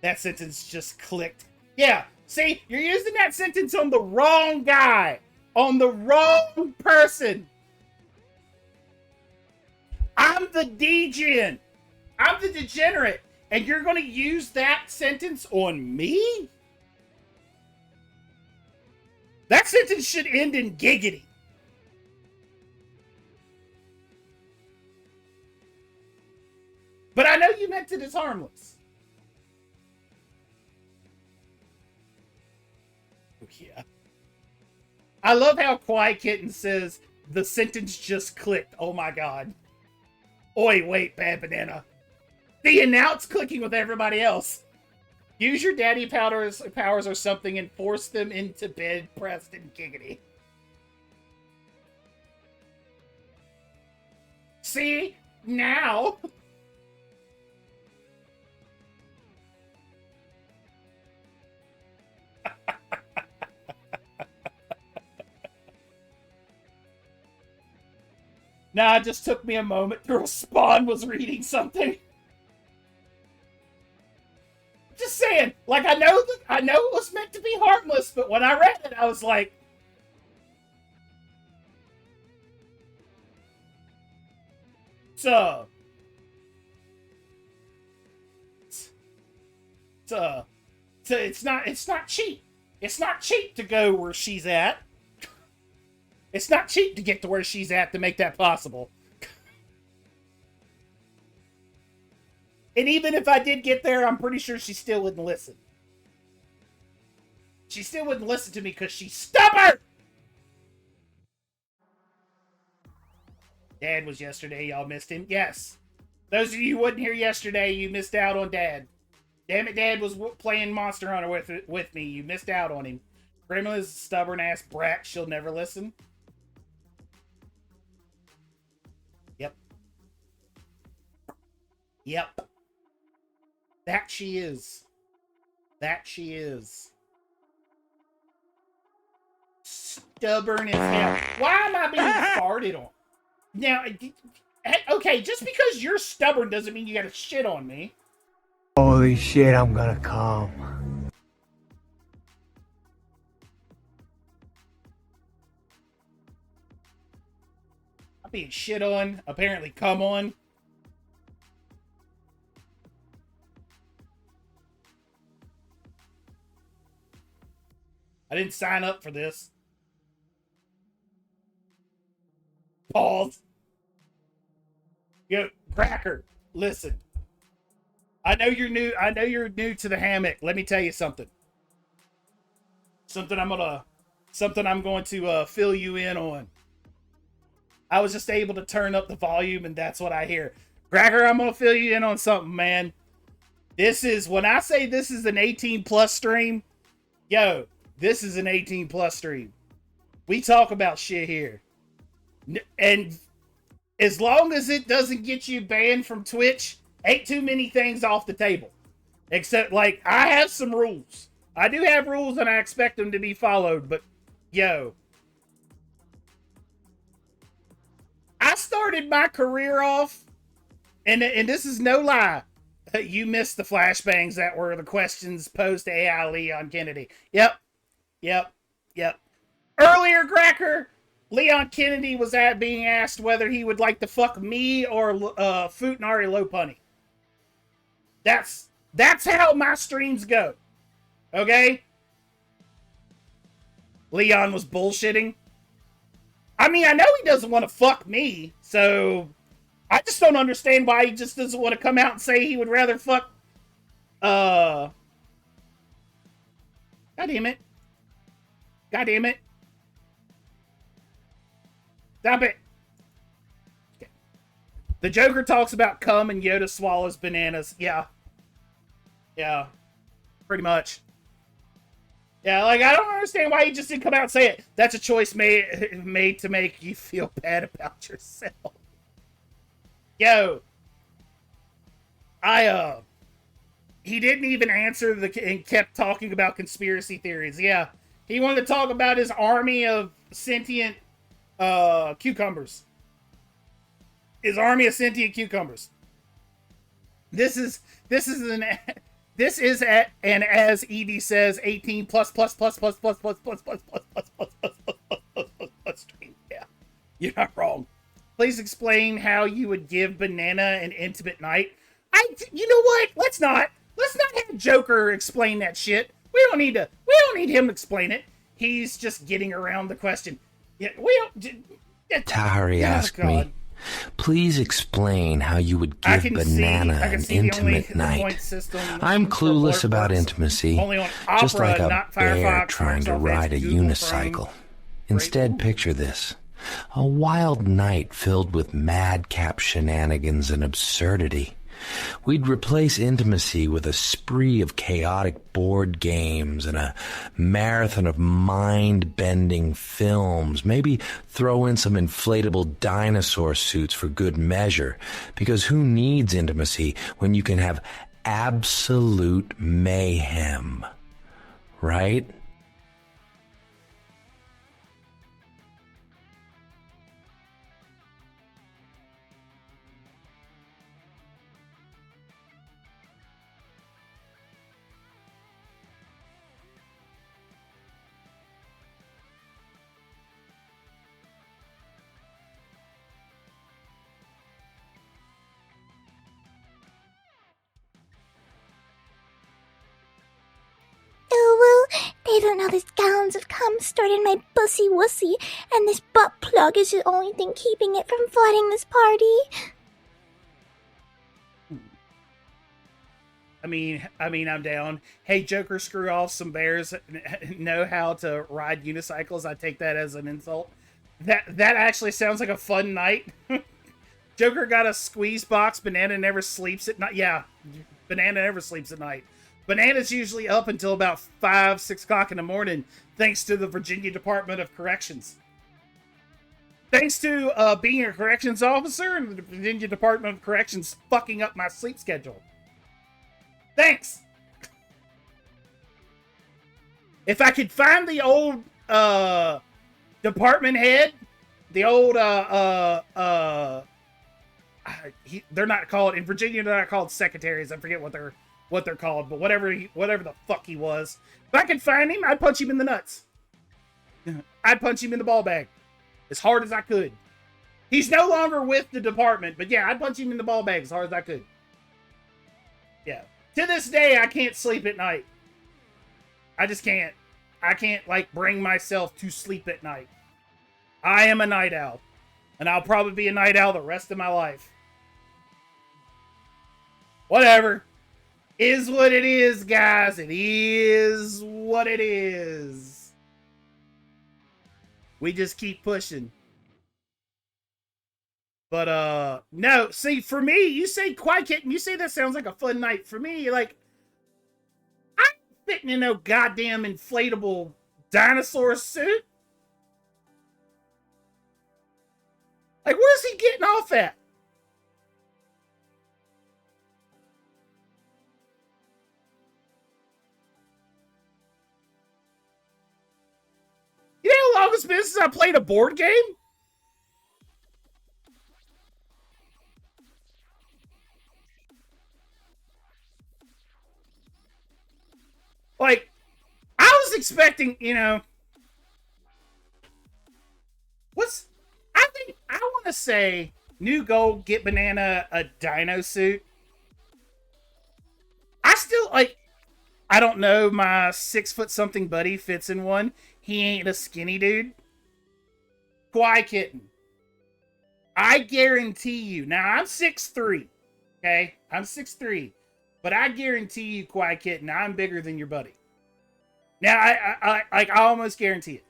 That sentence just clicked. Yeah, see, you're using that sentence on the wrong guy. On the wrong person. I'm the degen. I'm the degenerate. And you're going to use that sentence on me? That sentence should end in giggity. But I know you meant it as harmless. Oh, yeah. I love how Quiet Kitten says, the sentence just clicked. Oh my god. Oi, wait, Bad Banana. See, and now it's clicking with everybody else. Use your daddy powers or something and force them into bed, Preston Giggity. See? Now... Nah, it just took me a moment to respond, was reading something. Just saying, like, I know it was meant to be harmless, but when I read it, I was like... It's not cheap. It's not cheap to go where she's at. It's not cheap to get to where she's at to make that possible. And even if I did get there, I'm pretty sure she still wouldn't listen. She still wouldn't listen to me because she's stubborn! Dad was yesterday. Y'all missed him. Yes. Those of you who wasn't here yesterday, you missed out on Dad. Damn it, Dad was playing Monster Hunter with me. You missed out on him. Grandma is a stubborn-ass brat. She'll never listen. Yep. That she is. That she is. Stubborn as hell. Why am I being farted on? Now, okay, just because you're stubborn doesn't mean you gotta shit on me. Holy shit, I'm gonna come. I'm being shit on. Apparently, come on. I didn't sign up for this. Pause. Cracker, listen. I know you're new to the hammock. Let me tell you something. Something I'm going to fill you in on. I was just able to turn up the volume, and that's what I hear. Cracker, I'm gonna fill you in on something, man. When I say this is an 18 plus stream, yo, this is an 18 plus stream. We talk about shit here. And as long as it doesn't get you banned from Twitch, ain't too many things off the table. Except, like, I have some rules. I do have rules, and I expect them to be followed, but, yo. I started my career off, and this is no lie. You missed the flashbangs that were the questions posed to AI Leon Kennedy. Yep. Earlier, Cracker, Leon Kennedy was being asked whether he would like to fuck me or Futanari Lopunny. That's how my streams go. Okay? Leon was bullshitting. I mean, I know he doesn't want to fuck me, so I just don't understand why he just doesn't want to come out and say he would rather fuck, God damn it. Stop it. Okay. The Joker talks about cum and Yoda swallows bananas. Yeah. Pretty much. Yeah, like, I don't understand why he just didn't come out and say it. That's a choice made to make you feel bad about yourself. Yo. He didn't even answer and kept talking about conspiracy theories. Yeah. He wanted to talk about his army of sentient cucumbers. His army of sentient cucumbers. This is an as Edie says, 18 plus stream. Yeah, you're not wrong. Please explain how you would give Banana an intimate night. You know what? Let's not have Joker explain that shit. We don't need him to explain it. He's just getting around the question. Yeah, Tahari asked me, please explain how you would give Banana an intimate night. I'm clueless about intimacy, just like a bear trying to ride a unicycle. Instead, picture this. A wild night filled with madcap shenanigans and absurdity. We'd replace intimacy with a spree of chaotic board games and a marathon of mind-bending films. Maybe throw in some inflatable dinosaur suits for good measure, because who needs intimacy when you can have absolute mayhem, right? They don't know these gallons of cum stored in my bussy wussy, and this butt plug is the only thing keeping it from flooding this party. I mean, I'm down. Hey, Joker, screw off. Some bears know how to ride unicycles. I take that as an insult. That actually sounds like a fun night. Joker got a squeeze box. Banana never sleeps at night. Yeah, Banana never sleeps at night. Banana's usually up until about 5, 6 o'clock in the morning, thanks to the Virginia Department of Corrections. Thanks to being a corrections officer and the Virginia Department of Corrections fucking up my sleep schedule. Thanks! If I could find the old department head, the old they're not called in Virginia. They're not called secretaries. I forget what they're called, but whatever the fuck he was. If I could find him, I'd punch him in the nuts. I'd punch him in the ball bag as hard as I could. He's no longer with the department, but yeah, I'd punch him in the ball bag as hard as I could. Yeah. To this day, I can't sleep at night. I just can't. I can't, like, bring myself to sleep at night. I am a night owl. And I'll probably be a night owl the rest of my life. Whatever. Is what it is, guys. It is what it is. We just keep pushing. But no, see, for me, you say Quiet Kitten, you say that sounds like a fun night. For me, like, I'm fitting in no goddamn inflatable dinosaur suit. Like, where's he getting off at? You know how long it's been since I played a board game? Like, I was expecting, you know, I think, I want to say, new gold, get Banana a dino suit. I still, like, I don't know, my 6 foot something buddy fits in one. He ain't a skinny dude. Quiet Kitten. I guarantee you, now I'm 6'3", okay? I'm 6'3", but I guarantee you, Quiet Kitten, I'm bigger than your buddy. Now, I almost guarantee it.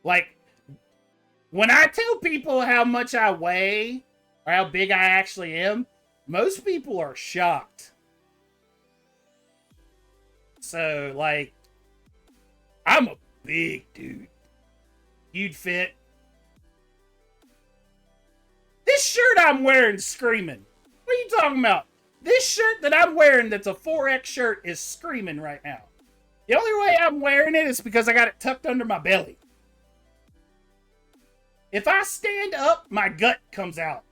Like, when I tell people how much I weigh, or how big I actually am, most people are shocked. So, like, I'm a big dude. You'd fit. This shirt I'm wearing screaming. What are you talking about? This shirt that I'm wearing that's a 4X shirt is screaming right now. The only way I'm wearing it is because I got it tucked under my belly. If I stand up, my gut comes out.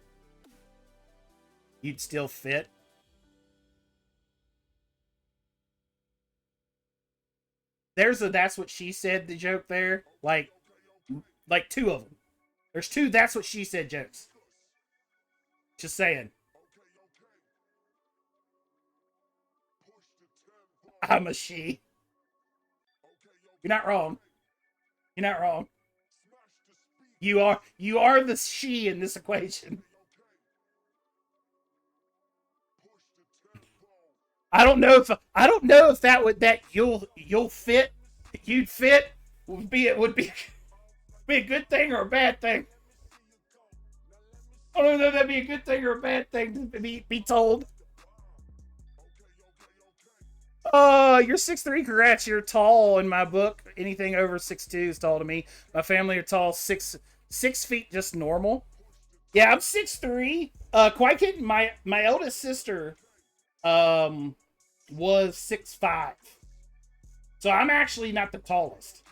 You'd still fit. There's a That's What She Said the joke there. Like 2 of them. There's 2 That's What She Said jokes. Just saying. I'm a she. You're not wrong. You're not wrong. You are the she in this equation. I don't know if you'll fit, you'd fit would be a good thing or a bad thing. I don't know if that'd be a good thing or a bad thing to be told. You're 6'3", congrats. You're tall in my book. Anything over 6'2" is tall to me. My family are tall, 6 feet, just normal. Yeah, I'm 6'3". Quiet Kitten, my eldest sister, was 6'5". So I'm actually not the tallest.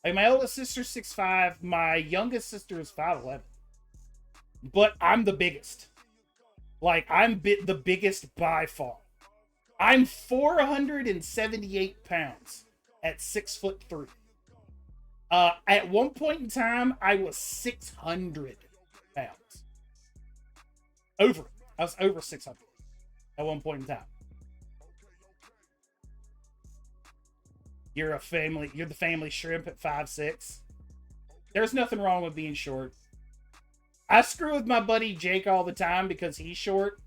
Like, my eldest sister's 6'5", my youngest sister is 5'11". But I'm the biggest. Like, I'm the biggest by far. I'm 478 pounds at 6'3". At one point in time, I was 600 pounds. I was over 600 at one point in time. You're the family shrimp at 5'6". There's nothing wrong with being short. I screw with my buddy Jake all the time because he's short.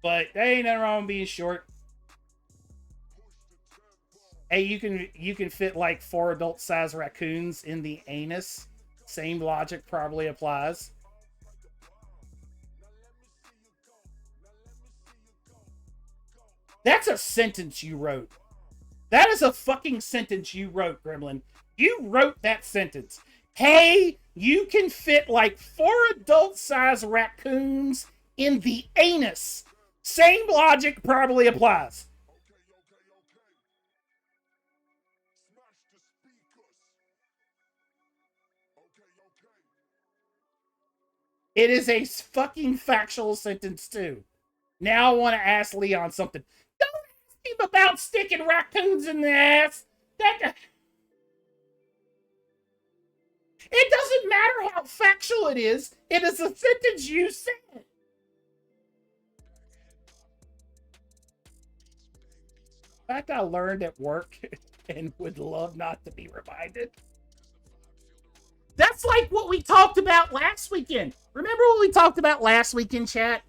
But there ain't nothing wrong with being short. Hey, you can fit like 4 adult-sized raccoons in the anus. Same logic probably applies. That's a sentence you wrote. That is a fucking sentence you wrote, Gremlin. You wrote that sentence. Hey, you can fit like 4 adult-sized raccoons in the anus. Same logic probably applies. It is a fucking factual sentence, too. Now I want to ask Leon something. Don't ask him about sticking raccoons in the ass. It doesn't matter how factual it is. It is a sentence you said. Fact I learned at work and would love not to be reminded. That's like what we talked about last weekend. Remember what we talked about last weekend, chat?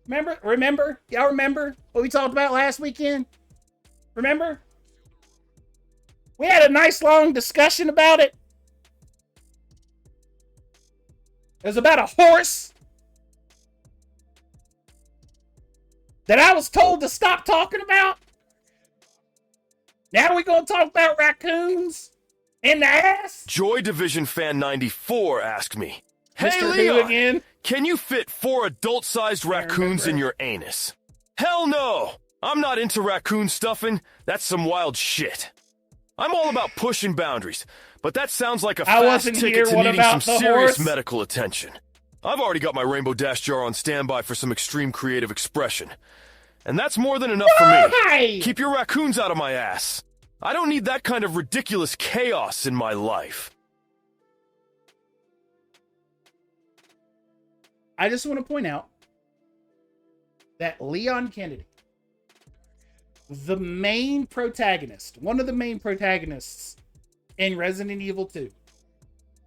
Remember? Y'all remember what we talked about last weekend? Remember? We had a nice long discussion about it. It was about a horse that I was told to stop talking about. Now we're going to talk about raccoons in the ass? Joy Division Fan 94 asked me, Hey Mr. Who Leon, again? can you fit 4 adult-sized raccoons in your anus? Hell no! I'm not into raccoon stuffing. That's some wild shit. I'm all about pushing boundaries, but that sounds like a fast ticket to needing some serious medical attention. I've already got my Rainbow Dash jar on standby for some extreme creative expression. And that's more than enough for me. Keep your raccoons out of my ass. I don't need that kind of ridiculous chaos in my life. I just want to point out that Leon Kennedy, the main protagonist, one of the main protagonists in Resident Evil 2,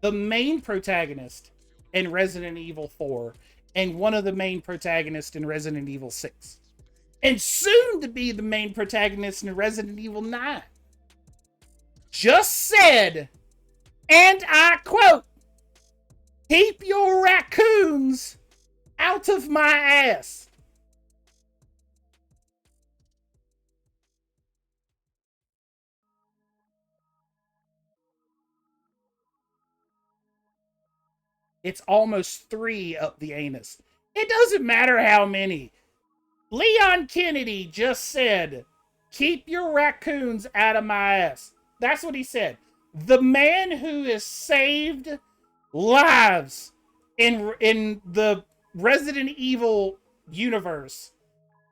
the main protagonist in Resident Evil 4, and one of the main protagonists in Resident Evil 6, and soon to be the main protagonist in Resident Evil 9, just said, and I quote, "Keep your raccoons out of my ass." It's almost 3 up the anus. It doesn't matter how many. Leon Kennedy just said, "Keep your raccoons out of my ass." That's what he said. The man who has saved lives in the Resident Evil universe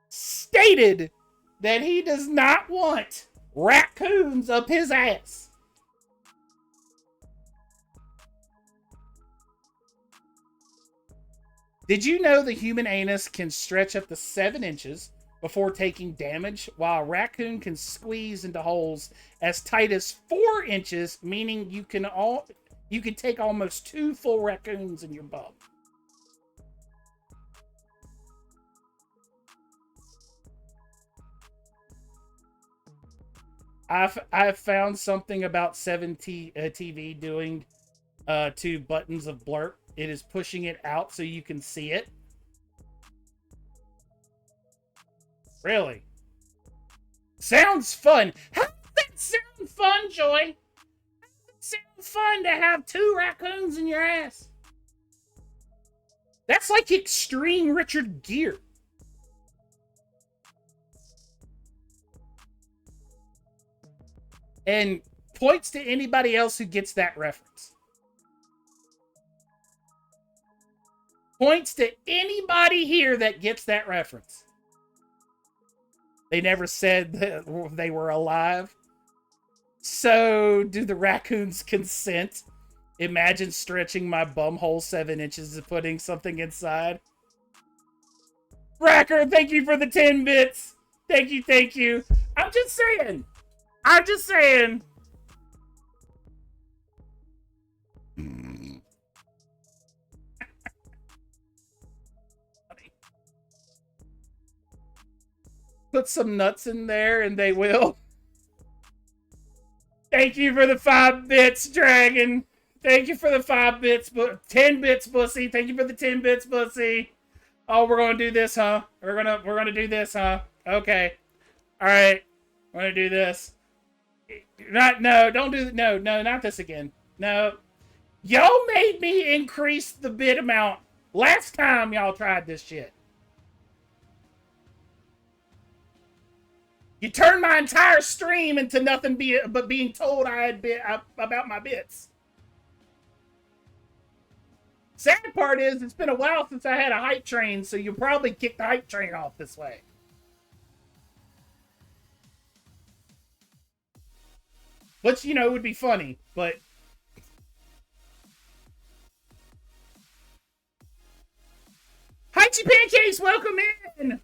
stated that he does not want raccoons up his ass. Did you know the human anus can stretch up to 7 inches before taking damage, while a raccoon can squeeze into holes as tight as 4 inches, meaning you can take almost 2 full raccoons in your bum? I've found something about 7TV doing 2 buttons of blurp. It is pushing it out so you can see it. Really? Sounds fun. How does that sound fun, Joy? How does it sound fun to have 2 raccoons in your ass? That's like extreme Richard Gere. And points to anybody else who gets that reference. Points to anybody here that gets that reference. They never said that they were alive. So, do the raccoons consent? Imagine stretching my bumhole 7 inches and putting something inside. Racker, thank you for the 10 bits. Thank you, thank you. I'm just saying. Put some nuts in there and they will. Thank you for the 5 bits, Dragon. Thank you for the 5 bits, but 10 bits, Bussy. Thank you for the 10 bits, Bussy. Oh, we're gonna do this, huh? We're gonna do this, huh? Okay. All right. We're gonna do this. Not this again. No. Y'all made me increase the bit amount last time y'all tried this shit. You turned my entire stream into nothing but being told I had about my bits. Sad part is, it's been a while since I had a hype train, so you'll probably kick the hype train off this way. Which, would be funny, but... Haichi Pancakes, welcome in!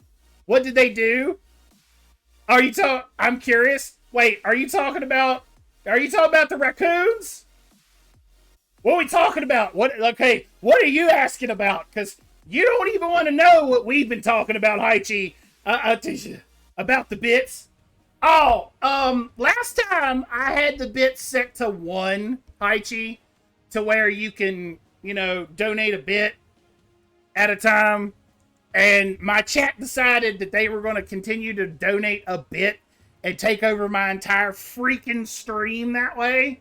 What did they do? I'm curious. Wait, are you talking about the raccoons? What are we talking about? What are you asking about? Because you don't even want to know what we've been talking about, Haichi. About the bits. Oh, last time I had the bits set to 1, Haichi, to where you can, donate a bit at a time. And my chat decided that they were going to continue to donate a bit and take over my entire freaking stream that way.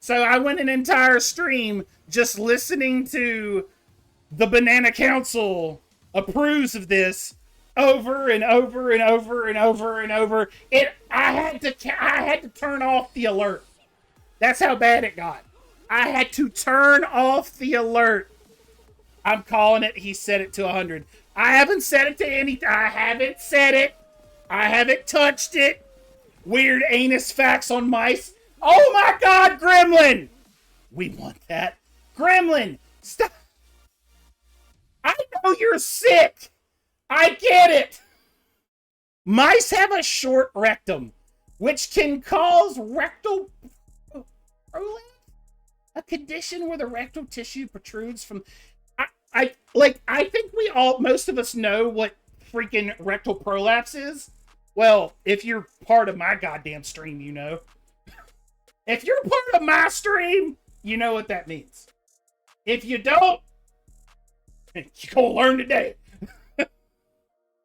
So I went an entire stream just listening to the Banana Council approves of this over and over and over and over and over. I had to turn off the alert. That's how bad it got. I had to turn off the alert. I'm calling it. He set it to 100. I haven't set it to anything. I haven't set it. I haven't touched it. Weird anus facts on mice. Oh my God, Gremlin! We want that. Gremlin, stop. I know you're sick. I get it. Mice have a short rectum, which can cause rectal prolapse, a condition where the rectal tissue protrudes from. I think most of us know what freaking rectal prolapse is. Well, if you're part of my goddamn stream, you know. If you're part of my stream, you know what that means. If you don't, you're gonna learn today.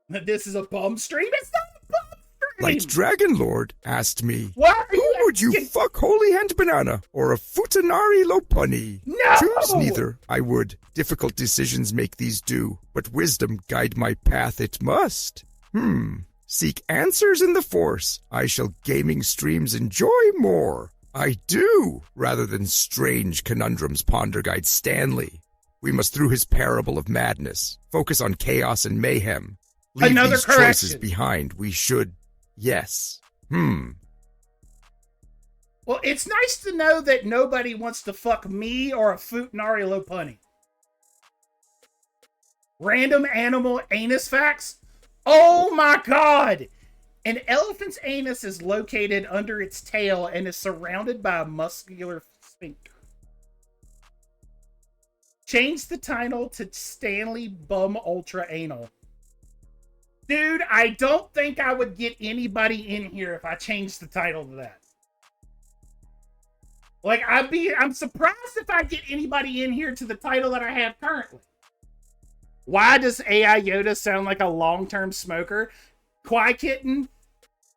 This is a bum stream. It's not a bum stream. Light Dragon Lord asked me, who would you fuck Holy Hand Banana or a Futanari Lopunny? No! Choose neither, I would. Difficult decisions make these do, but wisdom guide my path it must. Seek answers in the Force. I shall gaming streams enjoy more. I do, rather than strange conundrums ponder guide Stanley. We must through his parable of madness, focus on chaos and mayhem. Leave Another these correction. choices behind. We should, yes. Well, it's nice to know that nobody wants to fuck me or a Futanari Lopunny. Random animal anus facts? Oh my God! An elephant's anus is located under its tail and is surrounded by a muscular sphincter. Change the title to Stanley Bum Ultra Anal. Dude, I don't think I would get anybody in here if I changed the title to that. Like, I'm surprised if I get anybody in here to the title that I have currently. Why does AI Yoda sound like a long-term smoker? Kwai Kitten,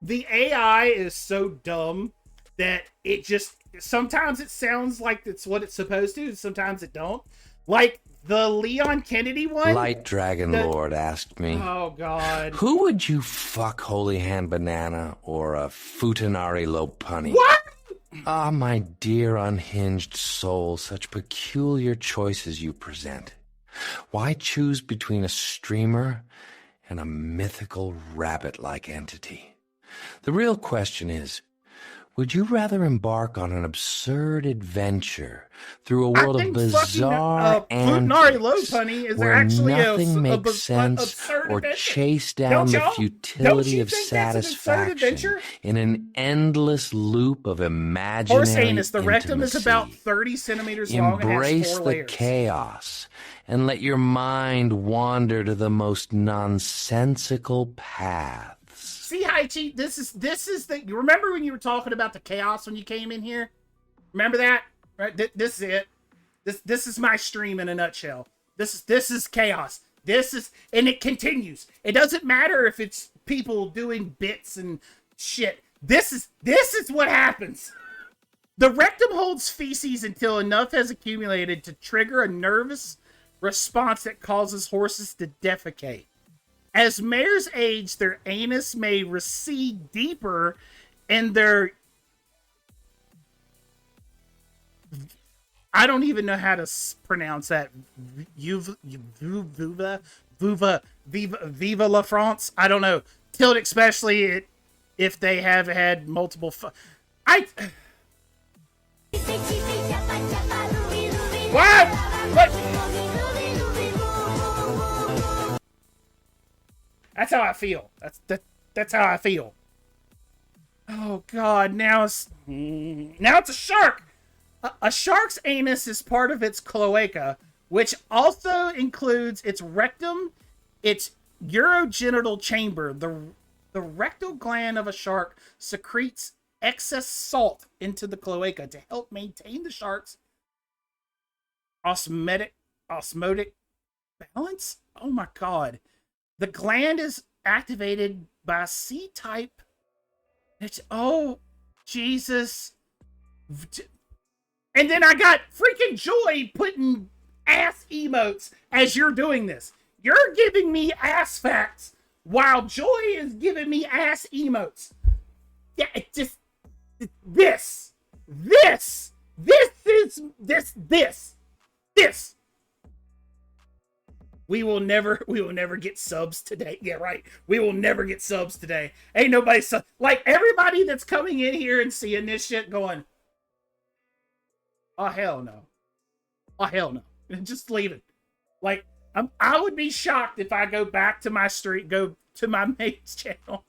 the AI is so dumb that it just, sometimes it sounds like it's what it's supposed to, and sometimes it don't. Like the Leon Kennedy one. Light Dragon Lord asked me, oh God, who would you fuck, Holy Hand Banana or a Futanari Lopunny? What? Ah, my dear unhinged soul, such peculiar choices you present. Why choose between a streamer and a mythical rabbit-like entity? The real question is, would you rather embark on an absurd adventure through a world of bizarre antics where nothing makes sense or chase down the futility of satisfaction in an endless loop of imaginary Horse anus, the rectum is intimacy? about 30 centimeters long and has Embrace 4 the layers. chaos and let your mind wander to the most nonsensical paths. See, Haichi, this is the. You remember when you were talking about the chaos when you came in here? Remember that? Right? This is it. This is my stream in a nutshell. This is chaos. And it continues. It doesn't matter if it's people doing bits and shit. This is what happens. The rectum holds feces until enough has accumulated to trigger a nervous response that causes horses to defecate. As mares age, their anus may recede deeper and their... I don't even know how to pronounce that. Viva la France? I don't know. Tilt, especially if they have had multiple... What? That's how I feel. That's how I feel. Oh God! Now it's a shark. A shark's anus is part of its cloaca, which also includes its rectum, its urogenital chamber. The rectal gland of a shark secretes excess salt into the cloaca to help maintain the shark's osmotic balance. Oh my god. The gland is activated by C-type. Oh, Jesus. And then I got freaking Joy putting ass emotes as you're doing this. You're giving me ass facts while Joy is giving me ass emotes. Yeah, it just... This. We will never get subs today. Yeah, right. We will never get subs today. Ain't nobody like everybody that's coming in here and seeing this shit going, oh hell no. Oh hell no. Just leave it. Like I would be shocked if I go back to my go to my mate's channel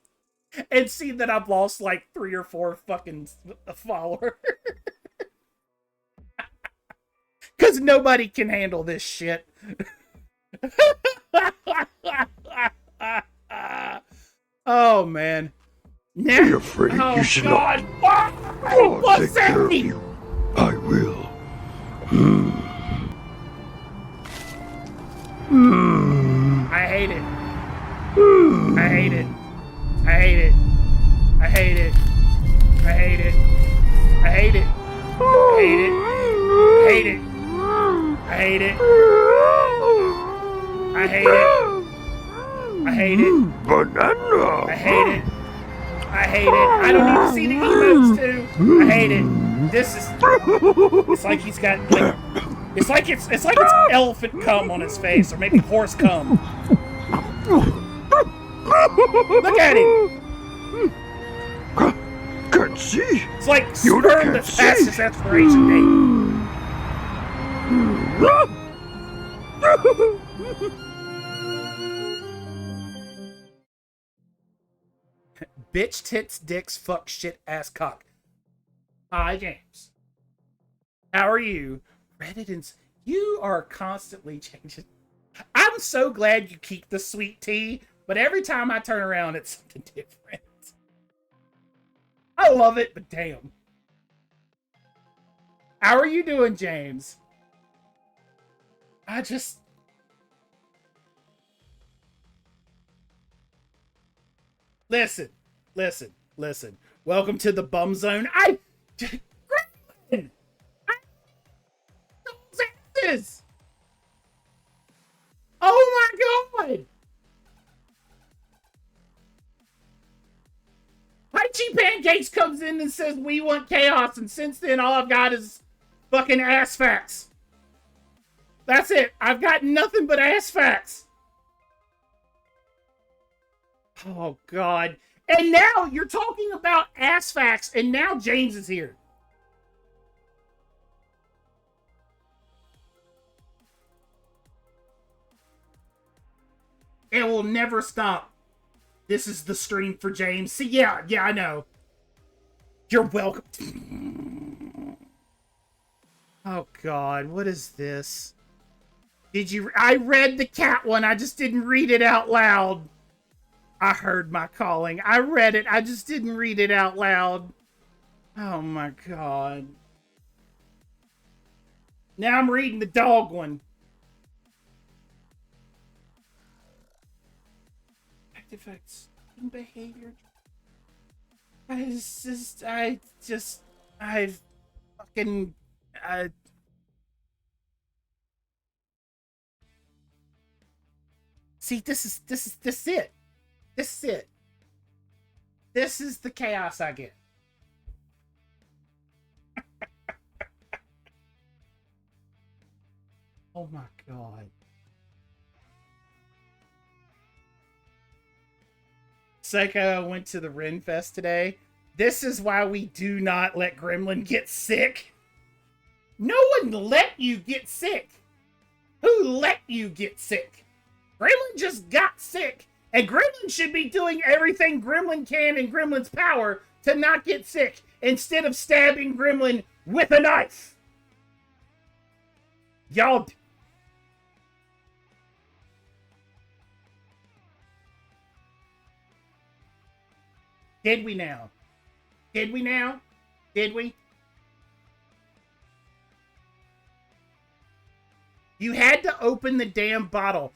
and see that I've lost like 3 or 4 fucking followers. Cause nobody can handle this shit. Oh man. Now, Be afraid. Oh, You should God. not. Why? I'll What's take care of that? you. I will. I hate it. I hate it. I hate it. I hate it. I hate it. I hate it. I hate it. I hate it. I hate it. I hate it. I hate it. Banana. I hate it. I hate it. I don't need to see the emotes too. I hate it. This is. It's like he's got like. It's like it's elephant cum on his face, or maybe horse cum. Look at him. Can't see. It's like You sperm can't that's past see. its expiration date. Bitch, tits, dicks, fuck, shit, ass, cock. Hi, James. How are you? Reddit and... You are constantly changing. I'm so glad you keep the sweet tea, but every time I turn around, it's something different. I love it, but damn. How are you doing, James? I just... Listen. Welcome to the bum zone. Gremlin! This. Oh my god! Haichi Pancakes comes in and says we want chaos, and since then all I've got is fucking ass facts. That's it. I've got nothing but ass facts. Oh god. And now you're talking about ass facts, and now James is here. It will never stop. This is the stream for James. See, yeah, I know. You're welcome. Oh god, what is this? Did you... I read the cat one, I just didn't read it out loud. I heard my calling. I read it, I just didn't read it out loud. Oh my god. Now I'm reading the dog one. Effects and behavior. I see, this is it. This is it. This is the chaos I get. Oh my god. Psycho went to the Ren Fest today. This is why we do not let Gremlin get sick. No one let you get sick. Who let you get sick? Gremlin just got sick. And Gremlin should be doing everything Gremlin can in Gremlin's power to not get sick, instead of stabbing Gremlin with a knife. Y'all. Did we now? Did we now? Did we? You had to open the damn bottle.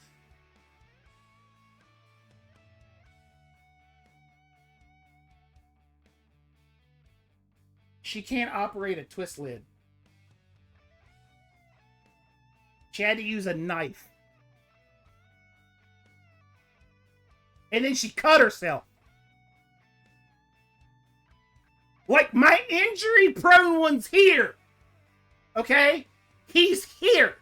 She can't operate a twist lid. She had to use a knife. And then she cut herself. Like, my injury-prone one's here. Okay? He's here.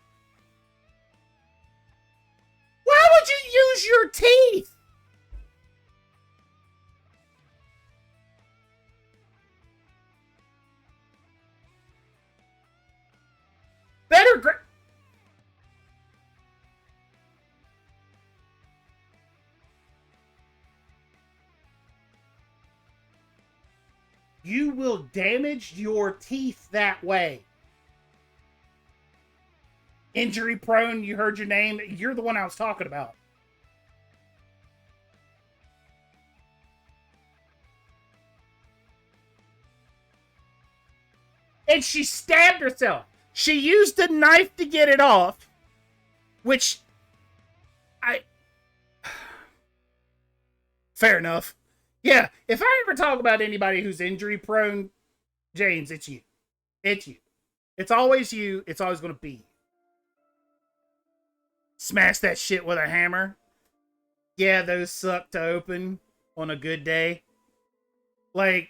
Why would you use your teeth? Better you will damage your teeth that way. Injury prone, you heard your name. You're the one I was talking about. And she stabbed herself. She used a knife to get it off, which fair enough. Yeah, if I ever talk about anybody who's injury prone, James, it's you. It's you. It's always you. It's always going to be you. Smash that shit with a hammer. Yeah, those suck to open on a good day. Like,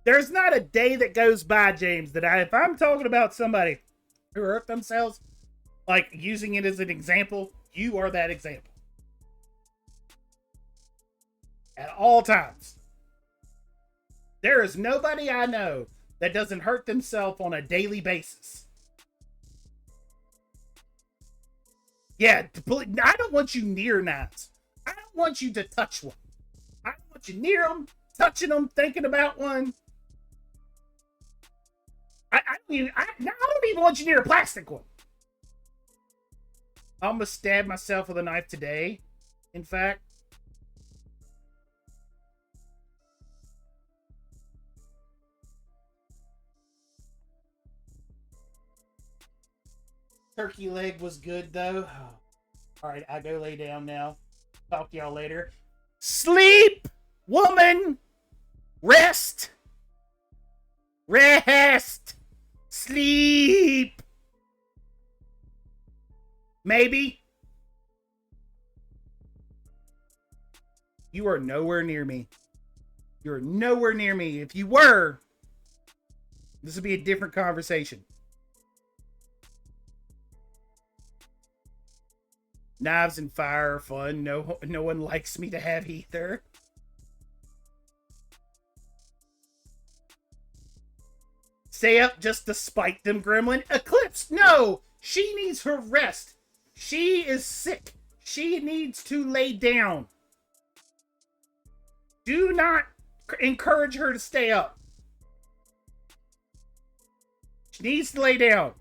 there's not a day that goes by, James, that if I'm talking about somebody who hurt themselves, like using it as an example, you are that example. At all times. There is nobody I know that doesn't hurt themselves on a daily basis. Yeah, I don't want you near knives. I don't want you to touch one. I don't want you near them, touching them, thinking about one. I don't even want you near a plastic one. I almost stabbed myself with a knife today, in fact. Turkey leg was good, though. Alright, I go lay down now. Talk to y'all later. Sleep, woman! Rest! Rest! Sleep! Maybe. You are nowhere near me. You're nowhere near me. If you were, this would be a different conversation. Knives and fire are fun. No one likes me to have either. Stay up just to spite them, Gremlin. Eclipse, no! She needs her rest. She is sick. She needs to lay down. Do not encourage her to stay up. She needs to lay down.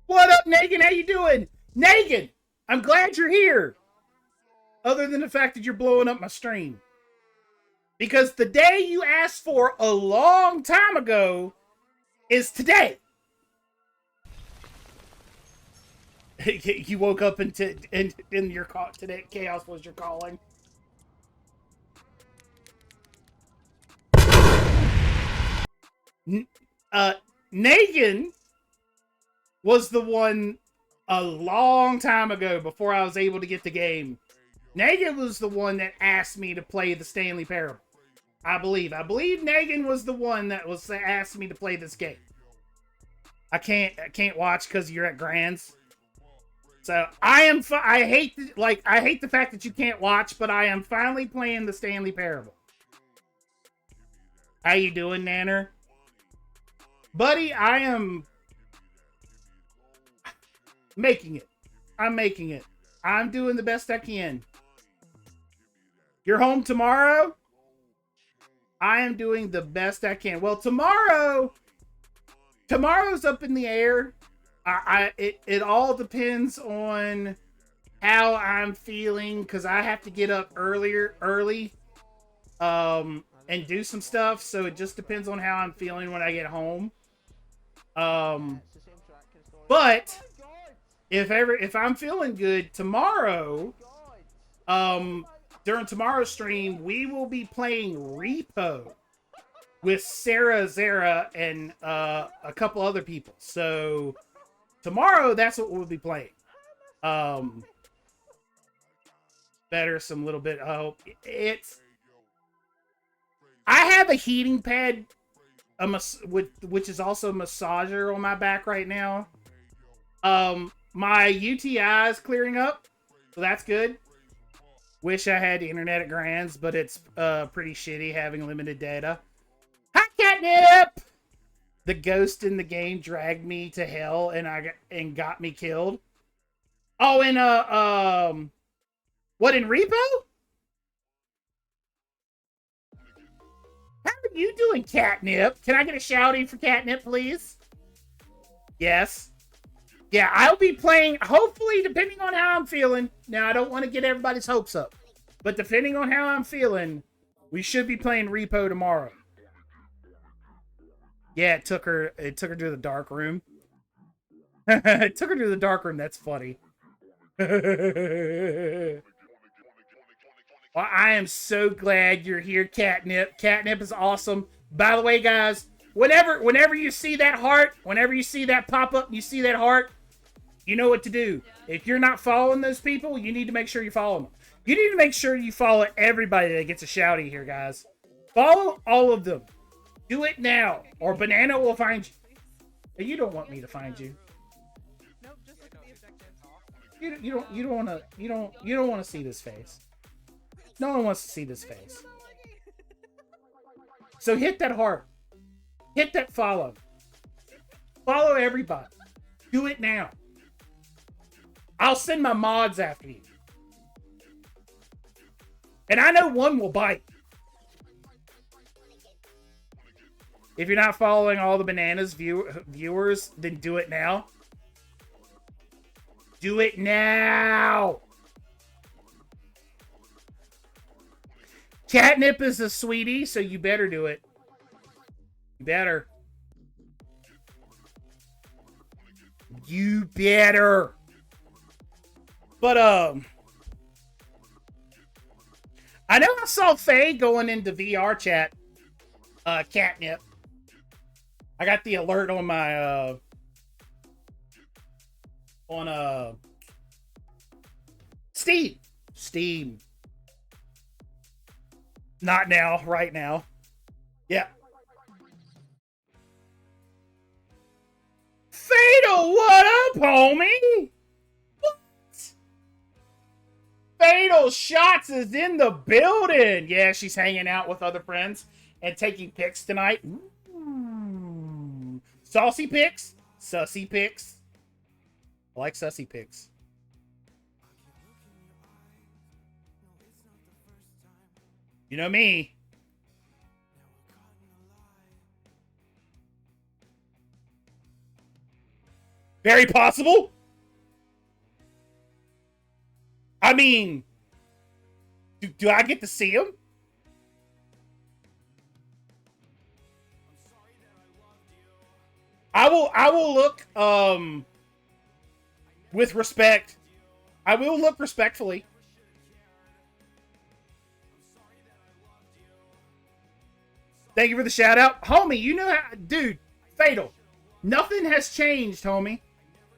What up, Negan? How you doing? Negan, I'm glad you're here. Other than the fact that you're blowing up my stream. Because the day you asked for a long time ago is today. You woke up in your call today. Chaos was your calling. Negan was the one a long time ago before I was able to get the game. Negan was the one that asked me to play the Stanley Parable. I believe Negan was the one that was asked me to play this game. I can't watch because you're at Grands. So I hate the fact that you can't watch, but I am finally playing the Stanley Parable. How you doing, Nanner? Buddy, I am making it. I'm making it. I'm doing the best I can. You're home tomorrow? I am doing the best I can. Well, tomorrow's up in the air. It all depends on how I'm feeling, because I have to get up early, and do some stuff. So it just depends on how I'm feeling when I get home. But if I'm feeling good tomorrow, during tomorrow's stream, we will be playing Repo with Sarah Zara and a couple other people. So tomorrow, that's what we'll be playing. Better some little bit. Oh, I have a heating pad, which is also a massager on my back right now. My UTI is clearing up, so that's good. Wish I had the internet at Grands, but it's pretty shitty having limited data. Hi, Catnip! The ghost in the game dragged me to hell and got me killed. Oh, in what, in Repo? How are you doing, Catnip? Can I get a shouty for Catnip, please? Yes. Yeah, I'll be playing, hopefully, depending on how I'm feeling. Now, I don't want to get everybody's hopes up. But depending on how I'm feeling, we should be playing Repo tomorrow. Yeah, it took her to the dark room. It took her to the dark room. That's funny. Well, I am so glad you're here, Catnip. Catnip is awesome. By the way, guys, whenever you see that heart, whenever you see that pop up, you see that heart, you know what to do. If you're not following those people, you need to make sure you follow them. You need to make sure you follow everybody that gets a shouty here, guys. Follow all of them. Do it now, or Banana will find you. You don't want me to find you. Nope, just look at the objectives. You don't want to see this face. No one wants to see this face. So hit that heart. Hit that follow. Follow everybody. Do it now. I'll send my mods after you. And I know one will bite. If you're not following all the Bananas viewers, then do it now. Do it now. Catnip is a sweetie, so you better do it. You better. You better. But, I know I saw Faye going into VR chat, Catnip. I got the alert on my, Steam. Not now, right now. Yeah. Fatal, what up, homie? What? Fatal Shots is in the building. Yeah, she's hanging out with other friends and taking pics tonight. Ooh. Saucy pics? Sussy pics? I like sussy pics. You know me. Very possible. I mean, do I get to see him? I will look with respect. I will look respectfully. Thank you for the shout out. Homie, you know how, dude, Fatal. Nothing has changed, homie.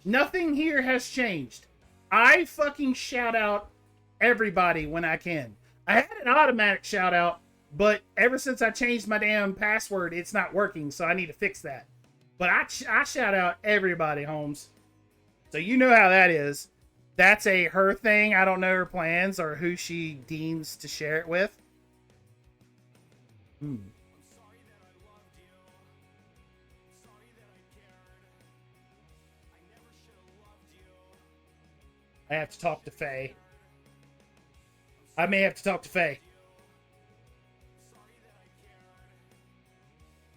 Nothing here has changed. I fucking shout out everybody when I can. I had an automatic shout out, but ever since I changed my damn password, it's not working, so I need to fix that. But I shout out everybody, Holmes. So you know how that is. That's her thing. I don't know her plans or who she deems to share it with. I have to talk to Faye. I may have to talk to Faye.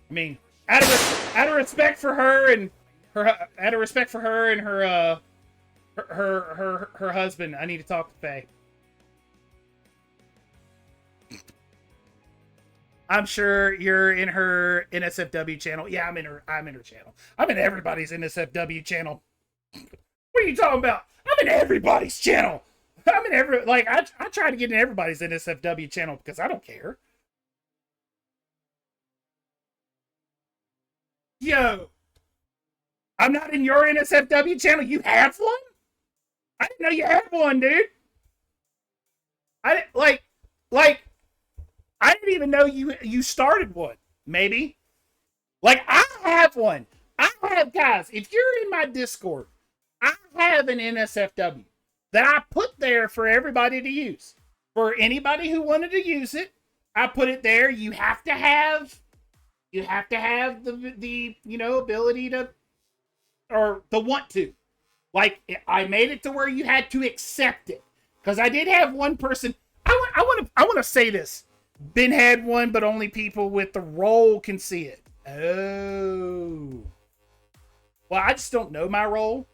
I mean, out of respect for her and her, out of respect for her and her husband, I need to talk to Faye. I'm sure you're in her NSFW channel. Yeah, I'm in her channel. I'm in everybody's NSFW channel. What are you talking about? I'm in everybody's channel. I'm in I try to get in everybody's NSFW channel because I don't care. Yo, I'm not in your NSFW channel. You have one? I didn't know you had one, dude. I didn't I didn't even know you started one. Maybe. Like, I have one. I have, guys, if you're in my Discord, I have an NSFW that I put there for everybody to use. For anybody who wanted to use it, I put it there. You have to have the ability to, or the want to. Like, I made it to where you had to accept it. Because I did have one person. I want to say this. Ben had one, but only people with the role can see it. Oh. Well, I just don't know my role.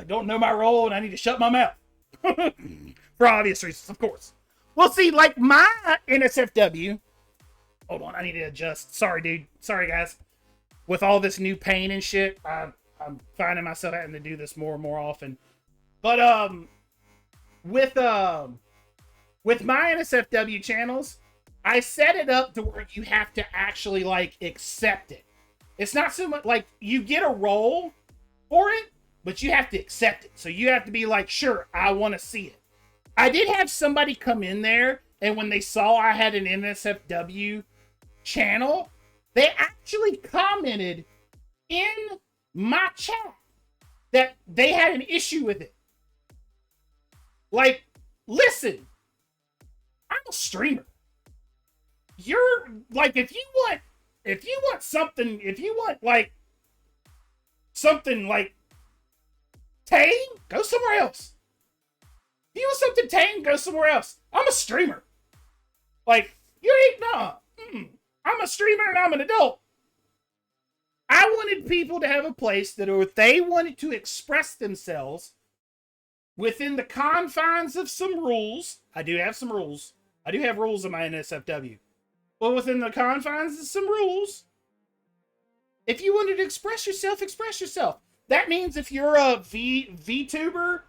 Don't know my role, and I need to shut my mouth. For obvious reasons, of course. Well, see, like my NSFW. Hold on, I need to adjust. Sorry, dude. Sorry, guys. With all this new pain and shit, I'm finding myself having to do this more and more often. But with my NSFW channels, I set it up to where you have to actually like accept it. It's not so much like you get a role for it, but you have to accept it. So you have to be like, sure, I want to see it. I did have somebody come in there, and when they saw I had an NSFW channel, they actually commented in my chat that they had an issue with it. Like, listen, I'm a streamer. You're like, if you want something like tame, go somewhere else. If you want something tame, go somewhere else. I'm a streamer. Like, you ain't, nah. I'm a streamer and I'm an adult. I wanted people to have a place that if they wanted to express themselves within the confines of some rules, I do have some rules. I do have rules in my NSFW. Well, within the confines of some rules, if you wanted to express yourself, express yourself. That means if you're a VTuber,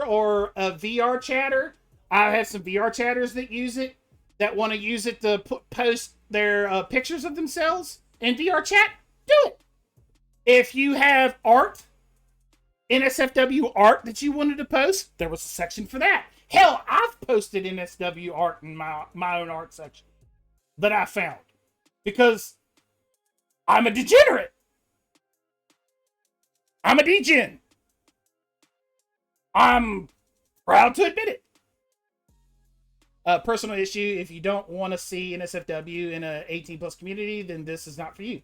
or a VR chatter, I have some VR chatters that use it, that want to use it to post their pictures of themselves in VR chat, do it. If you have art, NSFW art that you wanted to post, there was a section for that. Hell, I've posted NSW art in my own art section that I found because I'm a degenerate. I'm a degen. I'm proud to admit it. Personal issue, if you don't want to see NSFW in a 18 plus community, then this is not for you.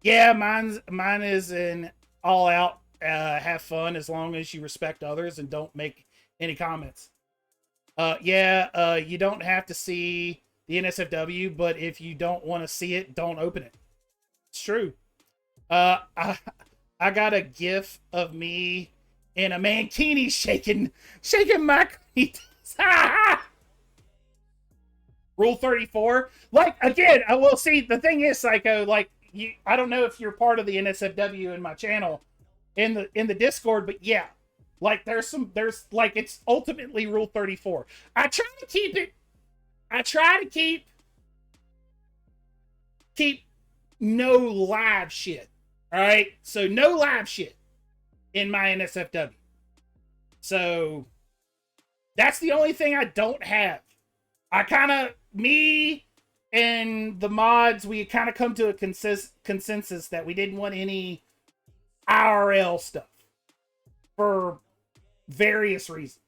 Yeah, mine is an all out have fun as long as you respect others and don't make any comments. You don't have to see the NSFW, but if you don't want to see it, don't open it. It's true. I got a gif of me in a mankini shaking my cleats. Rule 34. Like, again, I will see, the thing is, Psycho, like, I don't know if you're part of the NSFW in my channel in the Discord, but yeah, like there's like, it's ultimately Rule 34. I try to keep no live shit. All right, so no live shit in my NSFW. So that's the only thing I don't have. Me and the mods, we kind of come to a consensus that we didn't want any IRL stuff for various reasons.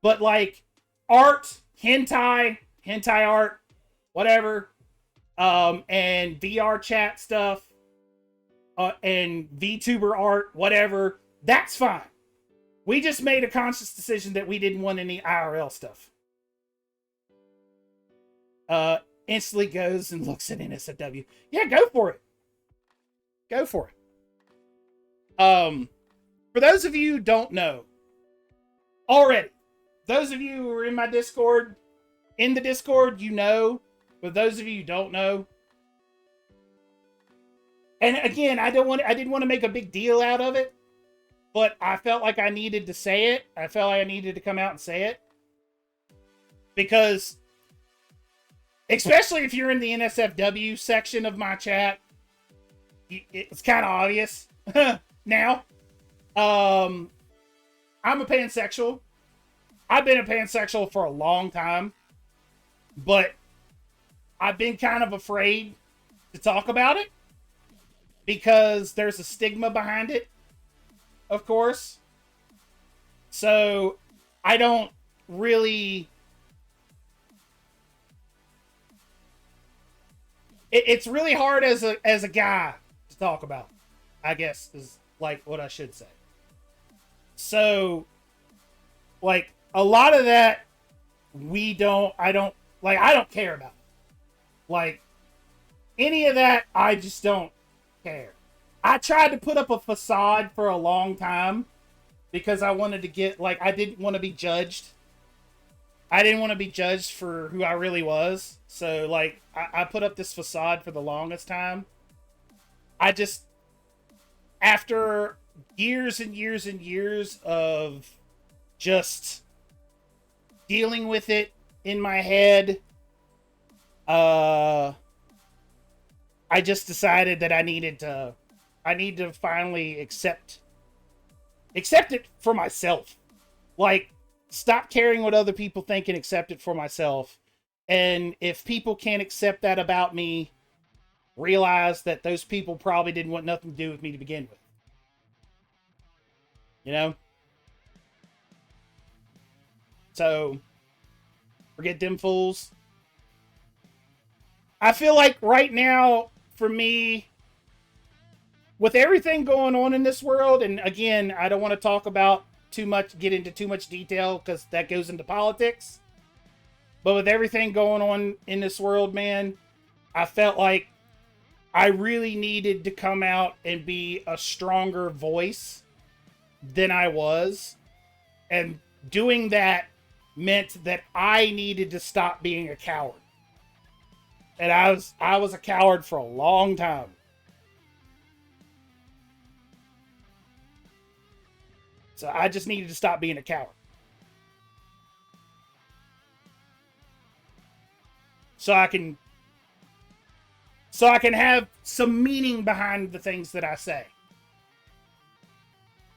But like art, hentai art, whatever, and VR chat stuff, and VTuber art, whatever, that's fine. We just made a conscious decision that we didn't want any IRL stuff. Instantly goes and looks at NSFW. Yeah, go for it. Go for it. For those of you who don't know already, those of you who are in my Discord, in the Discord, you know. But those of you who don't know, and again, I didn't want to make a big deal out of it, but I felt like I needed to say it. I felt like I needed to come out and say it. Because, especially if you're in the NSFW section of my chat, it's kind of obvious now. I'm a pansexual. I've been a pansexual for a long time, but I've been kind of afraid to talk about it because there's a stigma behind it, of course. So I don't really... It's really hard as a guy to talk about, I guess, is like what I should say. So, like, a lot of that I don't care about. Like, any of that, I just don't care. I tried to put up a facade for a long time because I wanted to get, like, I didn't want to be judged. I didn't want to be judged for who I really was. So, like, I put up this facade for the longest time. I just, after years and years and years of just dealing with it in my head, I just decided that I need to finally accept it for myself. Like, stop caring what other people think and accept it for myself. And if people can't accept that about me, realize that those people probably didn't want nothing to do with me to begin with. You know? So, forget them fools. I feel like right now, for me, with everything going on in this world, and again, I don't want to talk about get into too much detail because that goes into politics. But with everything going on in this world, man, I felt like I really needed to come out and be a stronger voice than I was. And doing that meant that I needed to stop being a coward. And I was a coward for a long time. So I just needed to stop being a coward. So I can have some meaning behind the things that I say.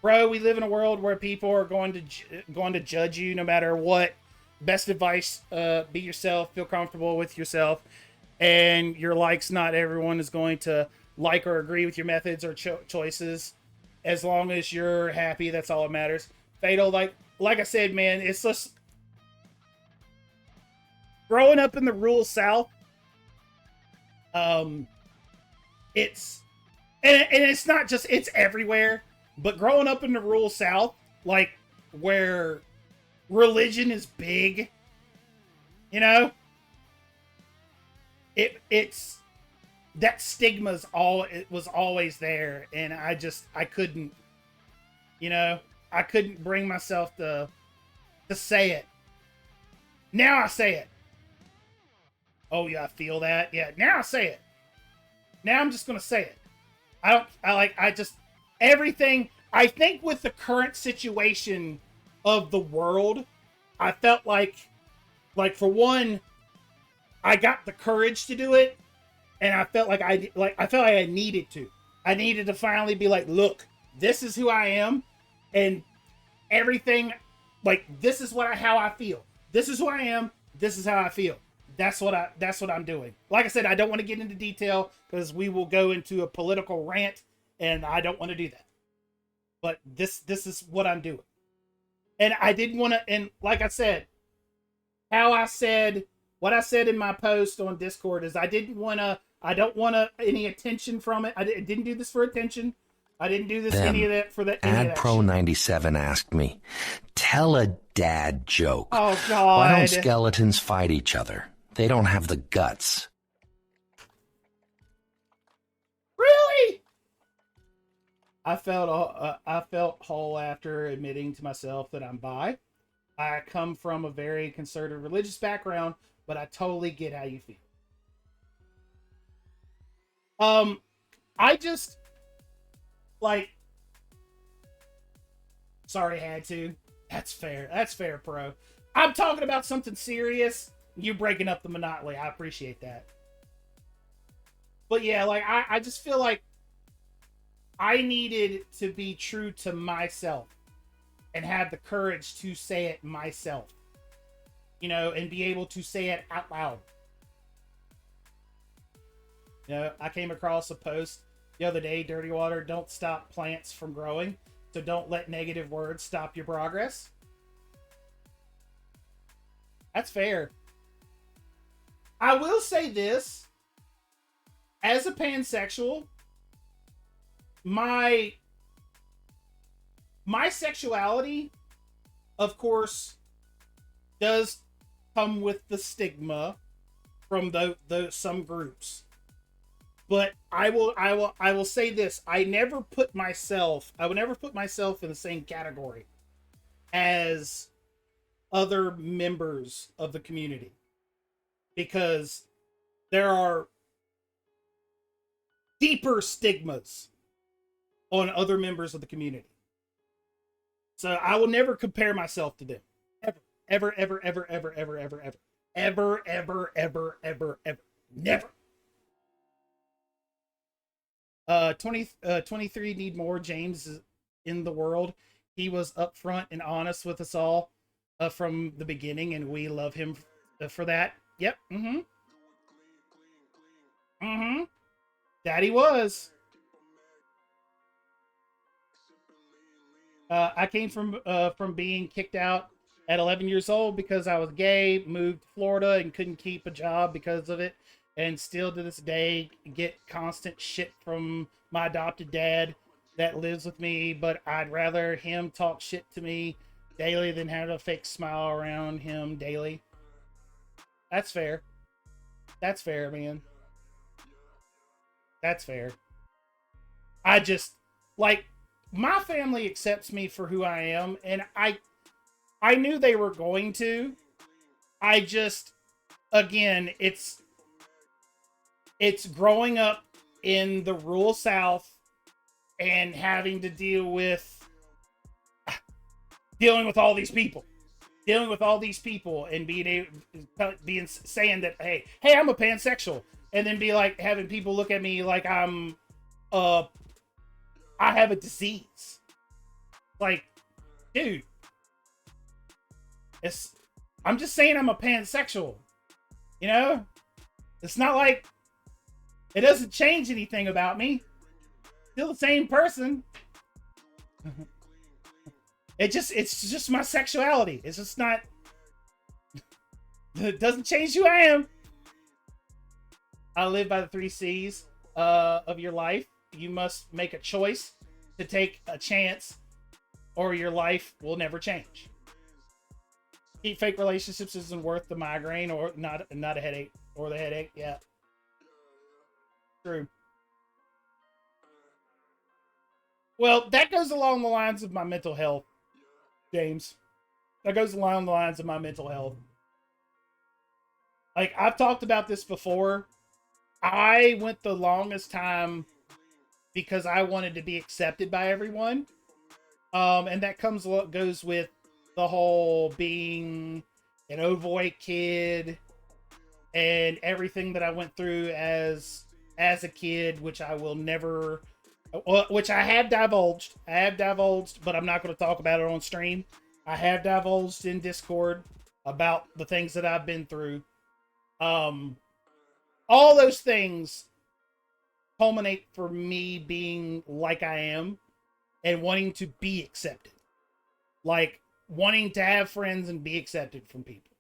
Bro, we live in a world where people are going to judge you no matter what. Best advice, be yourself, feel comfortable with yourself. And your likes, not everyone is going to like or agree with your methods or choices. As long as you're happy, that's all that matters. Fatal, like I said, man, it's just growing up in the rural South. It's not just, it's everywhere, but growing up in the rural South, like where religion is big, you know, it's that stigma's it was always there, and I couldn't, you know, I couldn't bring myself to say it. Now I say it. Oh yeah, I feel that. Yeah, now I say it. Now I'm just gonna say it. Everything. I think with the current situation of the world, I felt like for one, I got the courage to do it. And I felt like I needed to. I needed to finally be like, look, this is who I am, and everything, like, this is how I feel. This is who I am. This is how I feel. That's what I'm doing. Like I said, I don't want to get into detail because we will go into a political rant, and I don't want to do that. But this is what I'm doing. And I didn't want to, and like I said, what I said in my post on Discord is I don't want any attention from it. I didn't do this for attention. I didn't do this Them. any of that for that. Any of that shit. AdPro97 asked me, tell a dad joke. Oh, God. Why don't skeletons fight each other? They don't have the guts. Really? I felt whole after admitting to myself that I'm bi. I come from a very conservative religious background, but I totally get how you feel. I just like. Sorry, had to. That's fair. That's fair, Pro. I'm talking about something serious. You breaking up the monotony. I appreciate that. But yeah, like I just feel like I needed to be true to myself and have the courage to say it myself, you know, and be able to say it out loud. You know, I came across a post the other day, Dirty Water, don't stop plants from growing, so don't let negative words stop your progress. That's fair. I will say this, as a pansexual, my sexuality, of course, does come with the stigma from some groups. But I will say this: I would never put myself in the same category as other members of the community, because there are deeper stigmas on other members of the community. So I will never compare myself to them. Ever. Never. 23 need more James in the world. He was upfront and honest with us all from the beginning, and we love him for that. Yep. Daddy was. I came from being kicked out at 11 years old because I was gay, moved to Florida and couldn't keep a job because of it, and still to this day get constant shit from my adopted dad that lives with me, but I'd rather him talk shit to me daily than have a fake smile around him daily. That's fair. That's fair, man. That's fair. I just, like, my family accepts me for who I am, and I knew they were going to. I just, again, it's growing up in the rural South and having to dealing with all these people, and saying that, hey, I'm a pansexual, and then be like having people look at me like I'm I have a disease. Like, dude, I'm just saying I'm a pansexual. You know? It's not like it doesn't change anything about me. Still the same person. It's just my sexuality. It's just not, it doesn't change who I am. I live by the 3 C's of your life. You must make a choice to take a chance, or your life will never change. Keep fake relationships isn't worth the migraine, or not a headache, or the headache. Yeah, true. Well, that goes along the lines of my mental health, James. That goes along the lines of my mental health. Like, I've talked about this before. I went the longest time because I wanted to be accepted by everyone. And that goes with the whole being an ovoid kid and everything that I went through as a kid, which I will never, which I have divulged. But I'm not going to talk about it on stream. I have divulged in Discord about the things that I've been through. All those things culminate for me being like I am and wanting to be accepted. Like, wanting to have friends and be accepted from people.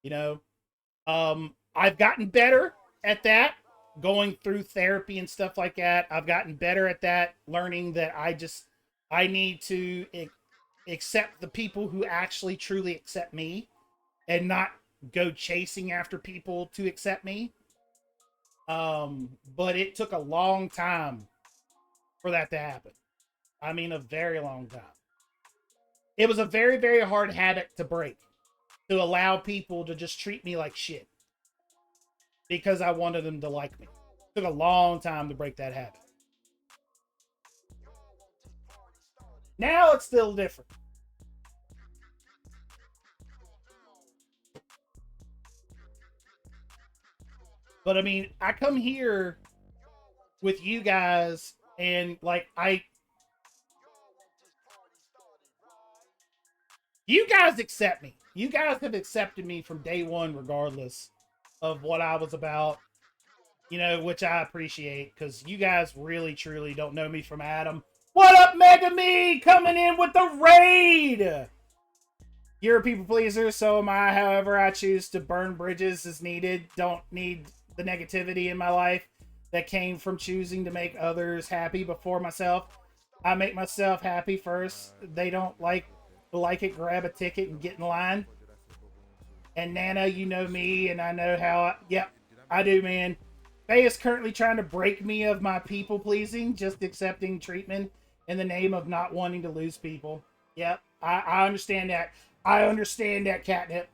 You know? I've gotten better at that. going through therapy and stuff like that, I've gotten better at that, learning that I need to accept the people who actually truly accept me and not go chasing after people to accept me. But it took a long time for that to happen. I mean, a very long time. It was a very, very hard habit to break, to allow people to just treat me like shit because I wanted them to like me. It took a long time to break that habit. Now it's still different. But I mean, I come here with you guys and like you guys accept me. You guys have accepted me from day one, regardless of what I was about, you know, which I appreciate because you guys really, truly don't know me from Adam. What up, Mega Me? Coming in with the raid! You're a people pleaser, so am I. However, I choose to burn bridges as needed. Don't need the negativity in my life that came from choosing to make others happy before myself. I make myself happy first. They don't like it, grab a ticket and get in line. And Nana, you know me, and I know how. Yep, I do, man. Faye is currently trying to break me of my people pleasing, just accepting treatment in the name of not wanting to lose people. Yep, I understand that. I understand that, Catnip,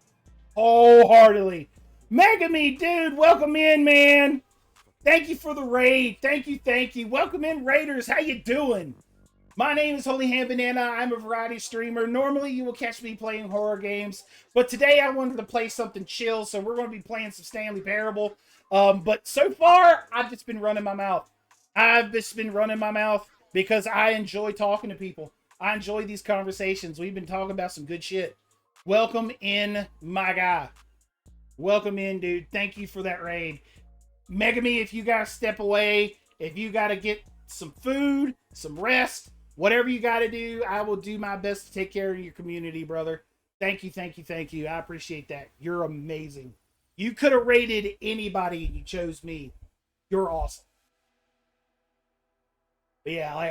wholeheartedly. Mega Me, dude, welcome in, man. Thank you for the raid. Thank you. Welcome in, Raiders. How you doing? My name is Holy Hand Banana. I'm a variety streamer. Normally, you will catch me playing horror games, but today I wanted to play something chill, so we're going to be playing some Stanley Parable. But so far, I've just been running my mouth. Because I enjoy talking to people. I enjoy these conversations. We've been talking about some good shit. Welcome in, my guy. Welcome in, dude. Thank you for that raid. Mega Me, if you gotta step away, if you gotta get some food, some rest, whatever you gotta do, I will do my best to take care of your community, brother. Thank you. I appreciate that. You're amazing. You could have raided anybody and you chose me. You're awesome. But yeah, like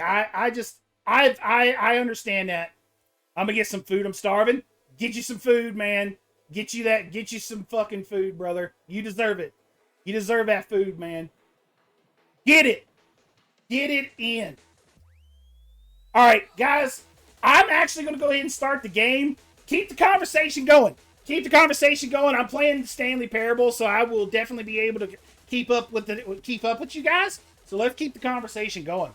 I understand that. I'm gonna get some food. I'm starving. Get you some food, man. Get you some fucking food, brother. You deserve it. You deserve that food, man. Get it. Get it in. All right, guys. I'm actually going to go ahead and start the game. Keep the conversation going. I'm playing Stanley Parable, so I will definitely be able to keep up with you guys. So let's keep the conversation going.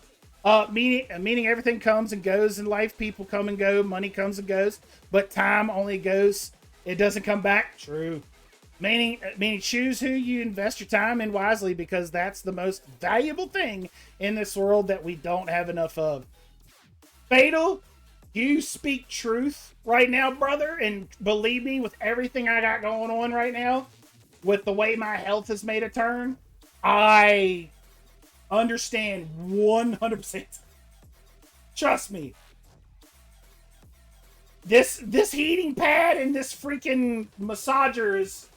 Meaning everything comes and goes in life. People come and go. Money comes and goes. But time only goes. It doesn't come back. True. Meaning choose who you invest your time in wisely, because that's the most valuable thing in this world that we don't have enough of. Fatal, you speak truth right now, brother, and believe me, with everything I got going on right now, with the way my health has made a turn, I understand 100%. Trust me. This heating pad and this freaking massager is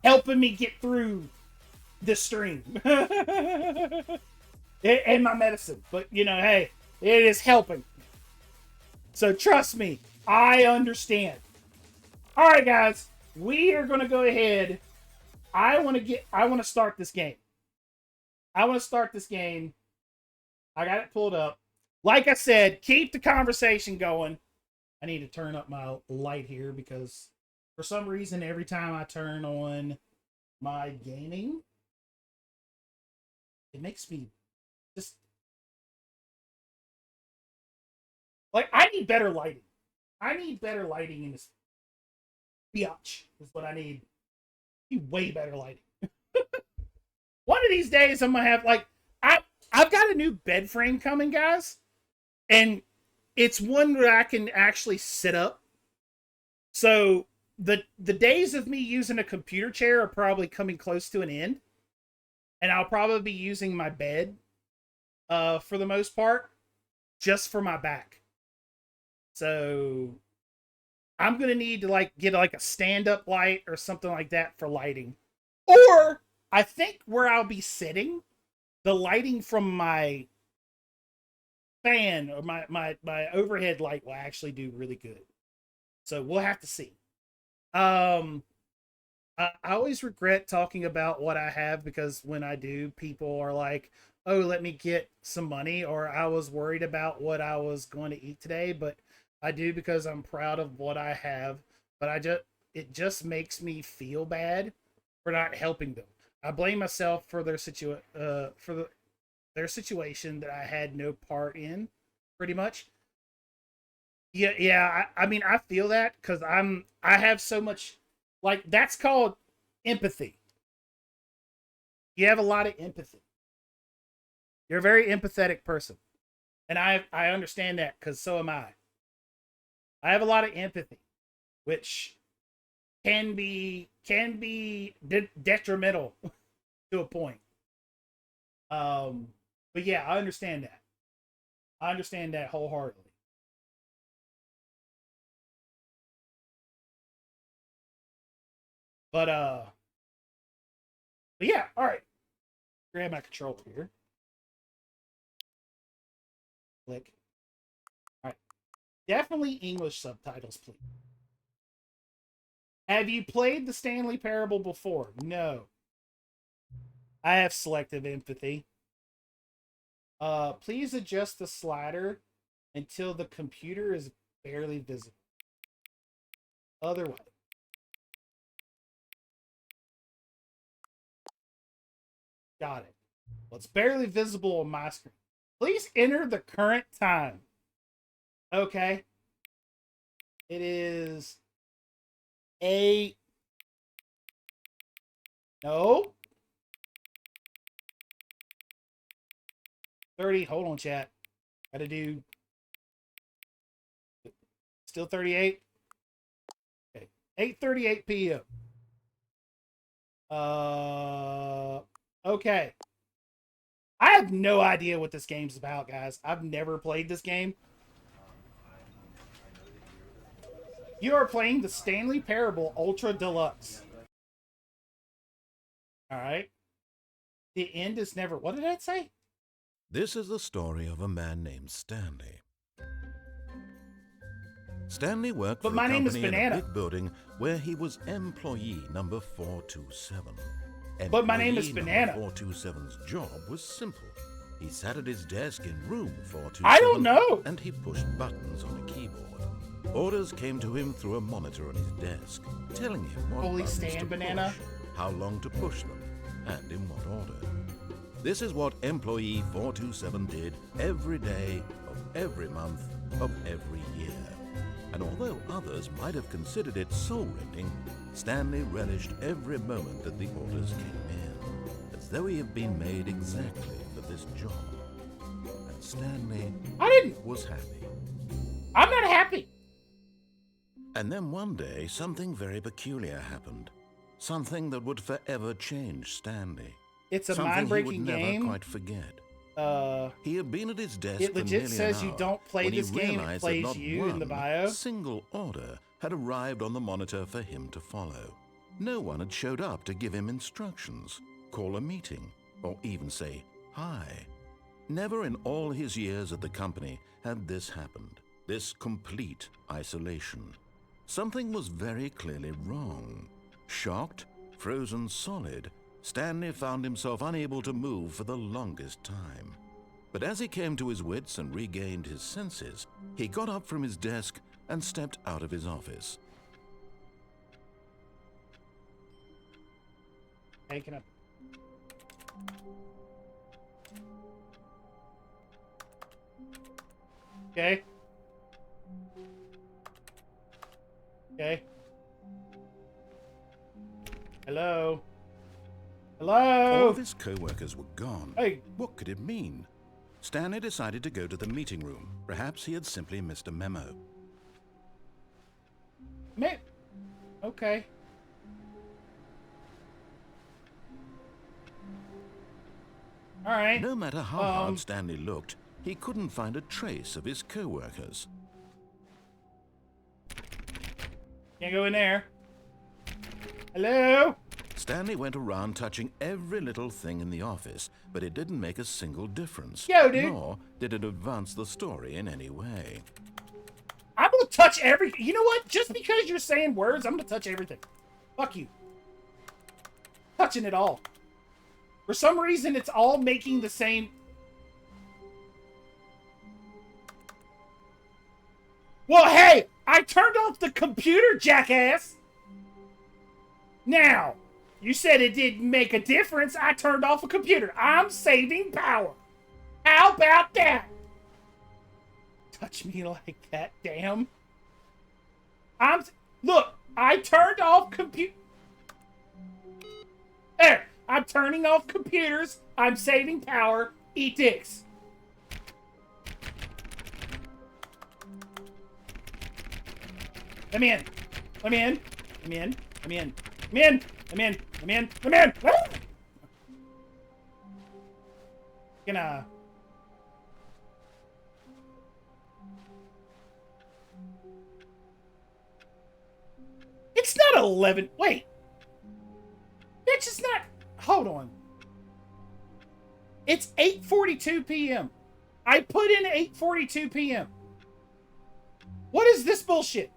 helping me get through this stream. And my medicine. But, you know, hey, it is helping. So trust me, I understand. All right, guys, we are going to go ahead. I want to start this game. I got it pulled up. Like I said, keep the conversation going. I need to turn up my light here because for some reason, every time I turn on my gaming, it makes me just like, I need better lighting. In this biatch is what I need. Way better lighting. One of these days, I'm gonna have like I've got a new bed frame coming, guys, and it's one that I can actually sit up. So the days of me using a computer chair are probably coming close to an end, and I'll probably be using my bed for the most part, just for my back. So I'm gonna need to like get like a stand-up light or something like that for lighting, or I think where I'll be sitting, the lighting from my fan or my overhead light will actually do really good. So we'll have to see. I always regret talking about what I have because when I do, people are like, oh, let me get some money, or I was worried about what I was going to eat today, but I do because I'm proud of what I have. But it just makes me feel bad for not helping them. I blame myself for their their situation that I had no part in, pretty much. Yeah. I mean, I feel that because I have so much, like, that's called empathy. You have a lot of empathy. You're a very empathetic person, and I understand that because so am I. I have a lot of empathy, which can be detrimental to a point. But yeah, I understand that. I understand that wholeheartedly. But yeah, all right. Grab my controller here. Click. All right. Definitely English subtitles, please. Have you played the Stanley Parable before? No. I have selective empathy. Please adjust the slider until the computer is barely visible. Otherwise. Got it. Well, it's barely visible on my screen. Please enter the current time. Okay. It is 8. No. 30. Hold on, chat. Gotta do. Still 38. Okay. 8:38 p.m. Okay. I have no idea what this game's about, guys. I've never played this game. You are playing the Stanley Parable Ultra Deluxe. All right. The end is never... What did that say? This is the story of a man named Stanley. Stanley worked for a company in a big building where he was employee number 427. But my name is Banana. 427's job was simple. He sat at his desk in room 427. I don't know. And he pushed buttons on a keyboard. Orders came to him through a monitor on his desk, telling him what buttons to Banana. push, how long to push them, and in what order. This is what employee 427 did every day of every month of every year. And although others might have considered it soul-rending, Stanley relished every moment that the orders came in, as though he had been made exactly for this job. And Stanley was happy. I'm not happy. And then one day, something very peculiar happened. Something that would forever change Stanley. It's a something mind-breaking he would game. never quite forget. He had been at his desk it for legit nearly says an you hour don't play when he this game. It realized plays that not you in the one bio. single order had arrived on the monitor for him to follow. No one had showed up to give him instructions, call a meeting, or even say hi. Never in all his years at the company had this happened, this complete isolation. Something was very clearly wrong. Shocked, frozen solid, Stanley found himself unable to move for the longest time. But as he came to his wits and regained his senses, he got up from his desk and stepped out of his office. Taking up. Okay. Okay. Hello. Hello. All of his co-workers were gone. Hey. What could it mean? Stanley decided to go to the meeting room. Perhaps he had simply missed a memo. Okay. All right. No matter how hard Stanley looked, he couldn't find a trace of his co-workers. Can't go in there. Hello? Stanley went around touching every little thing in the office, but it didn't make a single difference. Yo, dude. Nor did it advance the story in any way. I'm gonna touch everything. You know what? Just because you're saying words, I'm gonna touch everything. Fuck you. Touching it all. For some reason, it's all making the same... Well, hey! I turned off the computer, jackass! Now, you said it didn't make a difference. I turned off a computer. I'm saving power. How about that? Touch me like that, damn. Look, I turned off There! I'm turning off computers. I'm saving power. Eat dicks. Let me in. Let me in. Let me in. Let me in. Let me in. Let me in. Let me in. Let me in. Ah! Gonna... It's not 11. Wait. Bitch, it's not. Hold on. It's 8:42 p.m. I put in 8:42 p.m. What is this bullshit?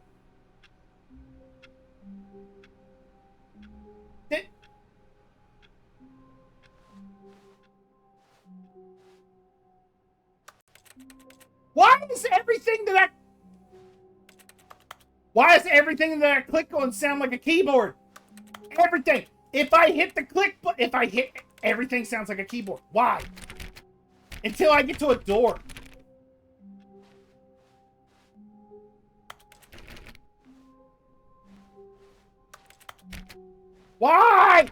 Why is everything that I click on sound like a keyboard? Everything. If I hit the click button, everything sounds like a keyboard. Why? Until I get to a door. Why?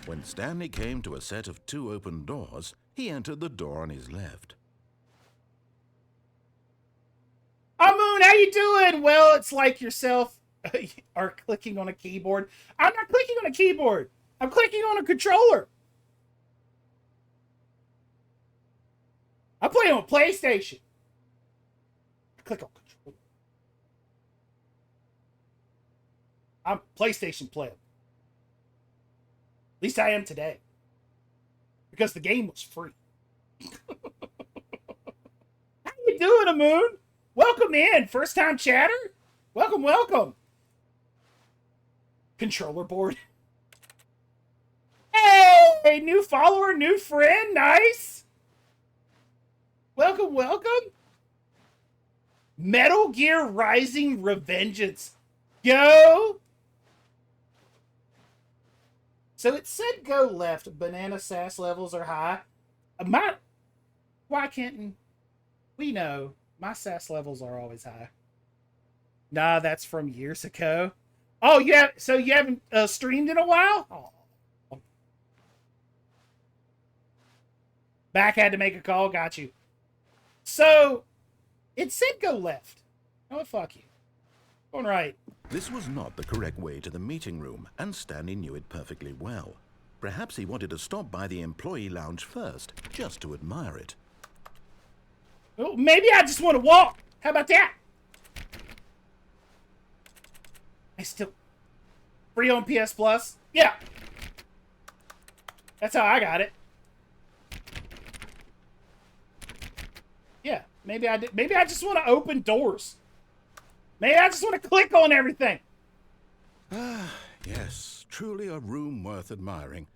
When Stanley came to a set of 2 open doors, he entered the door on his left. Moon, how you doing? Well, it's like yourself are clicking on a keyboard. I'm not clicking on a keyboard. I'm clicking on a controller. I'm playing on PlayStation. Click on controller. I'm a PlayStation player. At least I am today. Because the game was free. How you doing, Moon? Welcome in. First time chatter? Welcome, welcome. Controller board. Hey, new follower, new friend. Nice. Welcome, welcome. Metal Gear Rising Revengeance. Go. So it said go left. Banana sass levels are high. Why can't we know my sass levels are always high? Nah, that's from years ago. Oh, you haven't streamed in a while? Oh. Back had to make a call. Got you. So it said go left. Oh, fuck you. Going right. This was not the correct way to the meeting room, and Stanley knew it perfectly well. Perhaps he wanted to stop by the employee lounge first, just to admire it. Well, maybe I just want to walk. How about that? I still... Free on PS Plus? Yeah. That's how I got it. Yeah, maybe I did. Maybe I just want to open doors. Maybe I just want to click on everything. Ah, yes, truly a room worth admiring.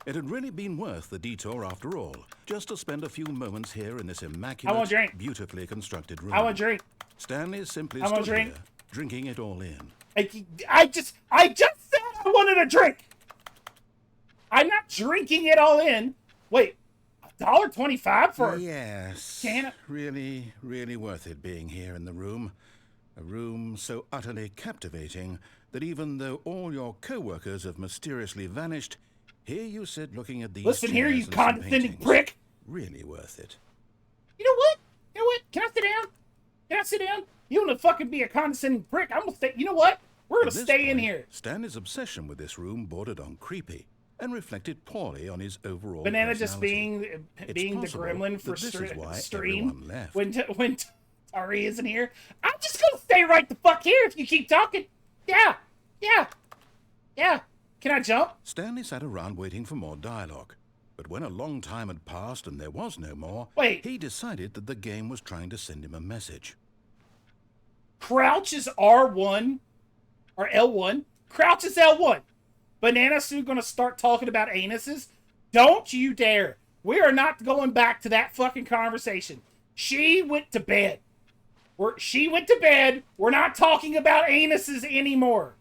It had really been worth the detour after all, just to spend a few moments here in this immaculate, beautifully constructed room. I want a drink. Stanley simply stood here, drinking it all in. I just said I wanted a drink. I'm not drinking it all in. Wait, $1.25 for yes, really, really worth it being here in the room. A room so utterly captivating that even though all your co-workers have mysteriously vanished, here you sit looking at these Listen here, you chairs and condescending prick. Really worth it. You know what? You know what? Can I sit down? Can I sit down? You want to fucking be a condescending prick? I'm gonna stay. You know what? We're gonna stay in here. Stanley's obsession with this room bordered on creepy and reflected poorly on his overall Banana just personality. being the gremlin for stream. Sorry, isn't here. I'm just gonna stay right the fuck here if you keep talking. Yeah. Can I jump? Stanley sat around waiting for more dialogue. But when a long time had passed and there was no more, he decided that the game was trying to send him a message. Crouch is R1 or L1. Crouch is L1. Banana soon gonna start talking about anuses. Don't you dare. We are not going back to that fucking conversation. She went to bed. She went to bed. We're not talking about anuses anymore.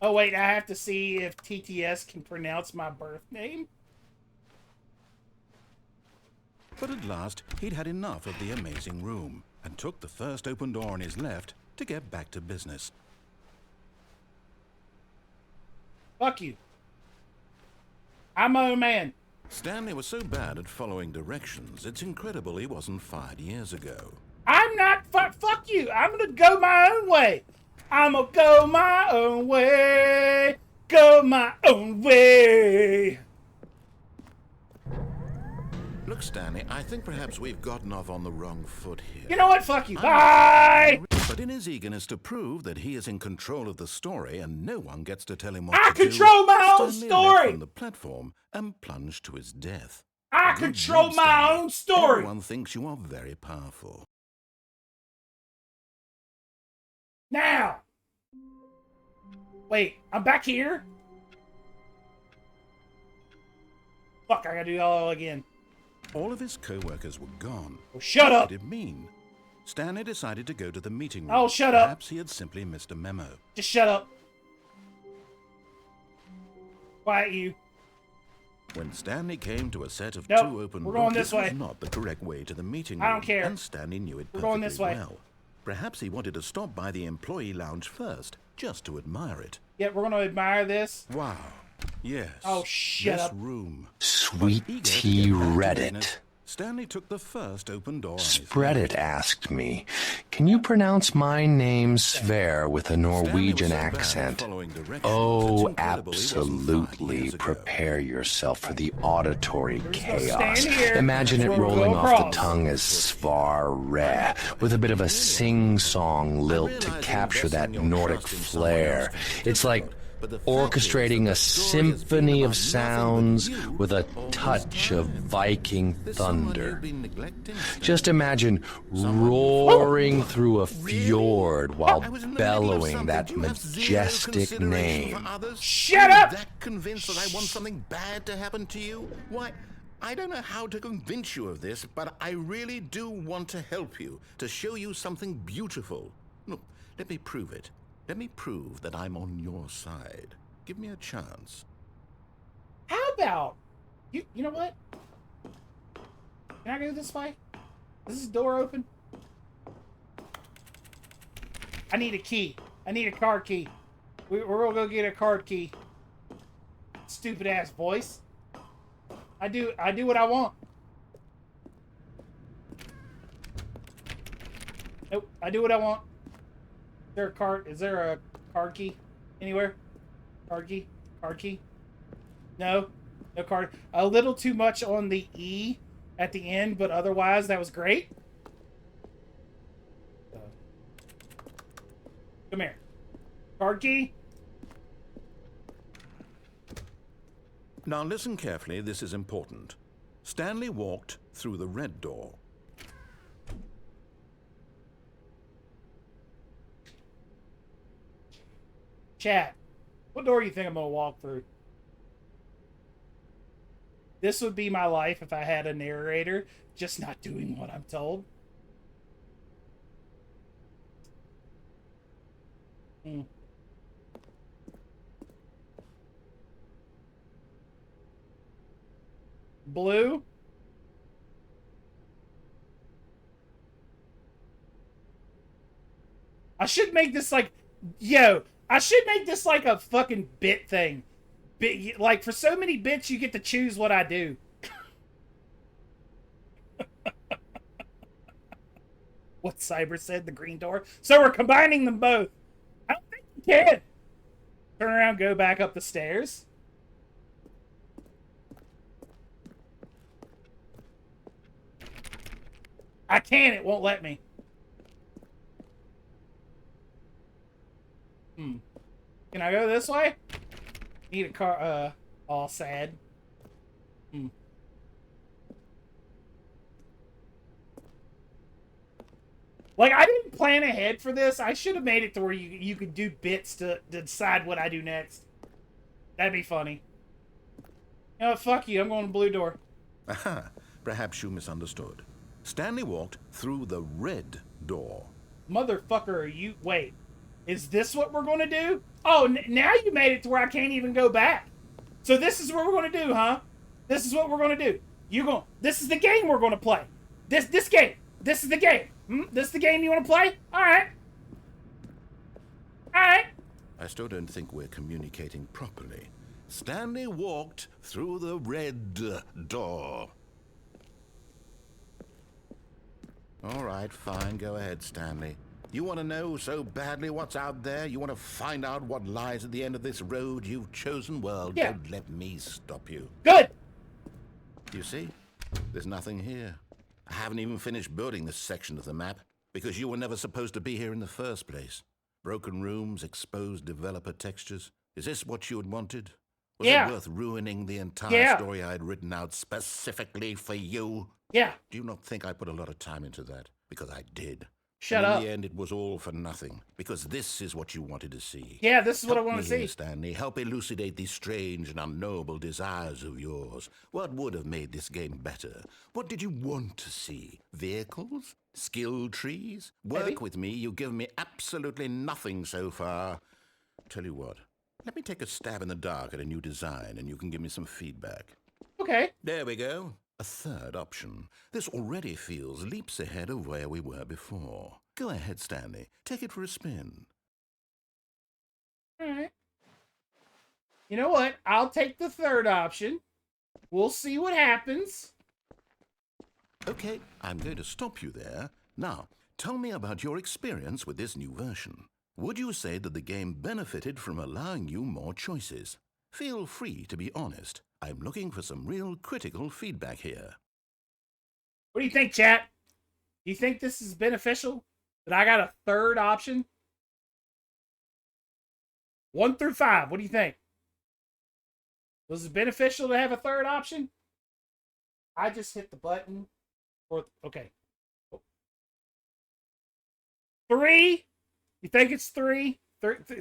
Oh, wait, I have to see if TTS can pronounce my birth name. But at last, he'd had enough of the amazing room and took the first open door on his left to get back to business. Fuck you. I'm my own man. Stanley was so bad at following directions, it's incredible he wasn't fired years ago. I'm not fuck you. I'm gonna go my own way. I'm gonna go my own way. Go my own way. Look, Stanley, I think perhaps we've gotten off on the wrong foot here. You know what? Fuck you. Bye! But in his eagerness to prove that he is in control of the story and no one gets to tell him what I to do, control my own Stanley story! leapt from the platform and plunged to his death. I control my own story! Everyone thinks you are very powerful. Now! Wait, I'm back here? Fuck, I gotta do it all again. All of his co-workers were gone. Oh, shut up! What did it mean? Stanley decided to go to the meeting room. Oh, shut up! Perhaps he had simply missed a memo. Just shut up. Quiet you. When Stanley came to a set of Nope, two open we're going books, this it was way. not the correct way to the meeting room. I don't care. And Stanley knew it We're perfectly going this way. well. Perhaps he wanted to stop by the employee lounge first, just to admire it. Yeah, we're gonna admire this. Wow. Yes. Oh, shut this up. room. Sweet But eager to tea get back to Reddit. business, Stanley took the first open door on his Spread left. it asked me, can you pronounce my name Sver with a Norwegian accent? Oh, absolutely. Prepare yourself for the auditory chaos. Imagine it rolling off the tongue as Svare, with a bit of a sing-song lilt to capture that Nordic flair. It's like orchestrating a symphony of sounds with a touch of Viking thunder. Just imagine roaring through a fjord while bellowing that majestic name. Shut up! That convinced that I want something bad to happen to you? Why, I don't know how to convince you of this, but I really do want to help you, to show you something beautiful. Look, let me prove it. Let me prove that I'm on your side. Give me a chance. How about you know what? Can I go this way? Is this door open? I need a key. I need a card key. We're gonna go get a card key. Stupid ass voice. I do what I want. Nope, I do what I want. Is there a card key anywhere? Card key? Card key? No? No card. A little too much on the E at the end, but otherwise that was great. Come here. Card key? Now listen carefully, this is important. Stanley walked through the red door. Chat. What door do you think I'm gonna walk through? This would be my life if I had a narrator, just not doing what I'm told. Blue? I should make this like... Yo, I should make this like a fucking bit thing. Like, for so many bits, you get to choose what I do. What Cyber said, the green door. So we're combining them both. I don't think you can. Turn around, go back up the stairs. I can, it won't let me. Can I go this way? Need a car, all sad. Like, I didn't plan ahead for this. I should have made it to where you could do bits to decide what I do next. That'd be funny. You know what, fuck you. I'm going to the blue door. Aha, perhaps you misunderstood. Stanley walked through the red door. Motherfucker, are you... Wait. Is this what we're going to do? Oh, now you made it to where I can't even go back. So this is what we're going to do, huh? This is what we're going to do. This is the game we're going to play. This game. This is the game. This is the game you want to play? All right. All right. I still don't think we're communicating properly. Stanley walked through the red door. All right, fine. Go ahead, Stanley. You want to know so badly what's out there? You want to find out what lies at the end of this road you've chosen? Well, yeah. Don't let me stop you. Good. You see? There's nothing here. I haven't even finished building this section of the map because you were never supposed to be here in the first place. Broken rooms, exposed developer textures. Is this what you had wanted? Was it worth ruining the entire story I had written out specifically for you? Yeah. Do you not think I put a lot of time into that? Because I did. Shut up. In the end, it was all for nothing. Because this is what you wanted to see. Yeah, this is what I want to see. Here, Stanley. Help elucidate these strange and unknowable desires of yours. What would have made this game better? What did you want to see? Vehicles? Skill trees? Work with me. You've given me absolutely nothing so far. Tell you what. Let me take a stab in the dark at a new design, and you can give me some feedback. Okay. There we go. A third option. This already feels leaps ahead of where we were before. Go ahead, Stanley. Take it for a spin. All right. You know what? I'll take the third option. We'll see what happens. Okay, I'm going to stop you there. Now, tell me about your experience with this new version. Would you say that the game benefited from allowing you more choices? Feel free to be honest. I'm looking for some real critical feedback here. What do you think, chat? Do you think this is beneficial? That I got a third option? 1 through 5, what do you think? Was it beneficial to have a third option? I just hit the button. Okay. 3? You think it's 3?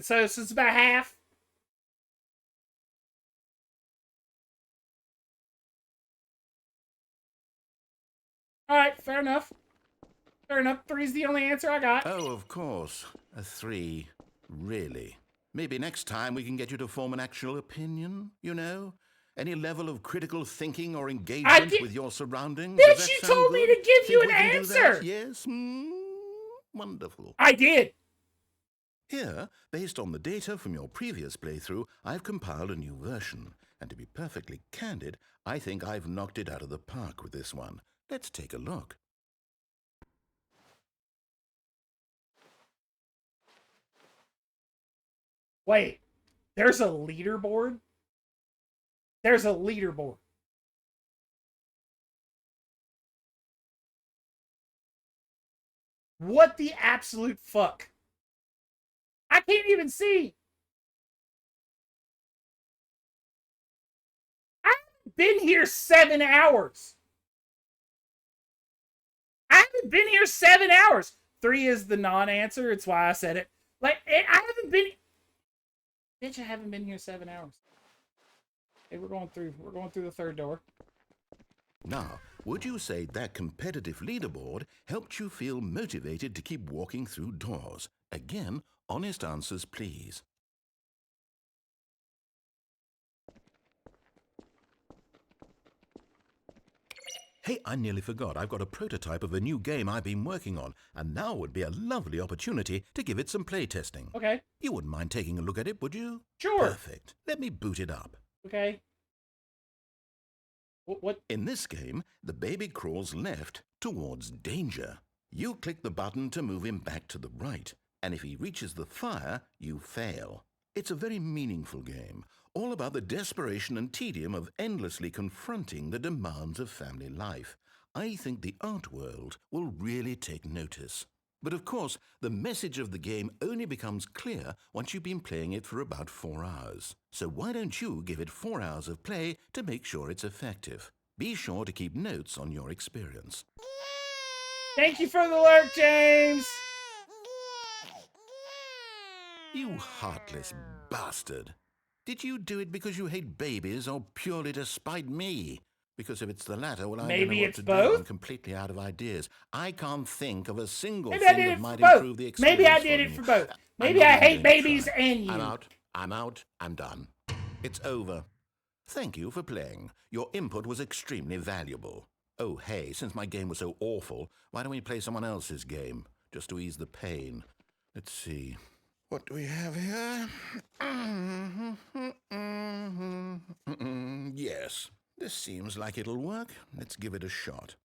So it's about half? All right, fair enough. Fair enough. 3's the only answer I got. Oh, of course. A 3. Really? Maybe next time we can get you to form an actual opinion, you know? Any level of critical thinking or engagement with your surroundings? Bitch, you told me to give you an answer! Yes? Wonderful. I did! Here, based on the data from your previous playthrough, I've compiled a new version. And to be perfectly candid, I think I've knocked it out of the park with this one. Let's take a look. Wait, there's a leaderboard? There's a leaderboard. What the absolute fuck? I can't even see. I've been here 7 hours. I haven't been here 7 hours. 3 is the non-answer. It's why I said it. Like, I haven't been... Bitch, I haven't been here 7 hours. Hey, we're going through the third door. Now, would you say that competitive leaderboard helped you feel motivated to keep walking through doors? Again, honest answers, please. Hey, I nearly forgot. I've got a prototype of a new game I've been working on, and now would be a lovely opportunity to give it some playtesting. Okay. You wouldn't mind taking a look at it, would you? Sure. Perfect. Let me boot it up. Okay. What? In this game, the baby crawls left towards danger. You click the button to move him back to the right, and if he reaches the fire, you fail. It's a very meaningful game, all about the desperation and tedium of endlessly confronting the demands of family life. I think the art world will really take notice. But of course, the message of the game only becomes clear once you've been playing it for about 4 hours. So why don't you give it 4 hours of play to make sure it's effective? Be sure to keep notes on your experience. Thank you for the alert, James! You heartless bastard. Did you do it because you hate babies or purely to spite me? Because if it's the latter, well, I don't know what to do. I'm completely out of ideas. I can't think of a single thing that might improve the experience. Maybe I did it for both. Maybe I hate babies and you. I'm out. I'm done. It's over. Thank you for playing. Your input was extremely valuable. Oh, hey, since my game was so awful, why don't we play someone else's game, just to ease the pain? Let's see. What do we have here? Yes, this seems like it'll work. Let's give it a shot.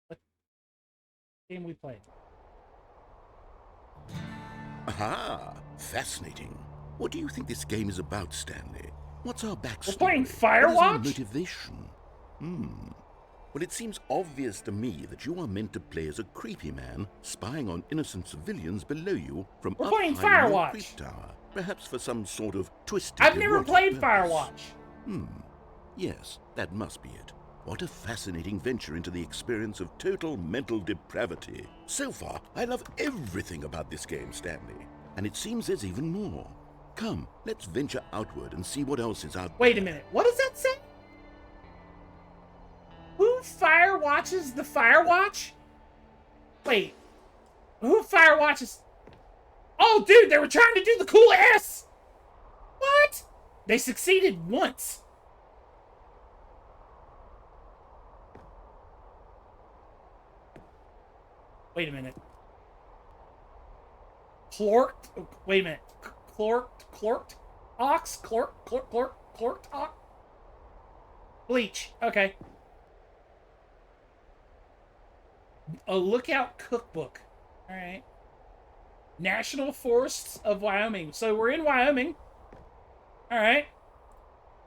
What game we played? Aha! Fascinating. What do you think this game is about, Stanley? What's our backstory? We're playing Firewatch? What is our motivation? Well, it seems obvious to me that you are meant to play as a creepy man spying on innocent civilians below you from We're up playing high in your Firewatch. creep tower, perhaps for some sort of twisted. I've never erotic played purpose. Firewatch. Yes, that must be it. What a fascinating venture into the experience of total mental depravity. So far, I love everything about this game, Stanley. And it seems there's even more. Come, let's venture outward and see what else is out there. Wait a minute. What does that say? Who firewatches the Firewatch? Wait. Who firewatches? Oh, dude, they were trying to do the cool S. What? They succeeded once. Wait a minute. Clorked? Wait a minute. Clorked? Ox? Clorked ox? Bleach. Okay. A lookout cookbook. Alright. National Forests of Wyoming. So we're in Wyoming. Alright.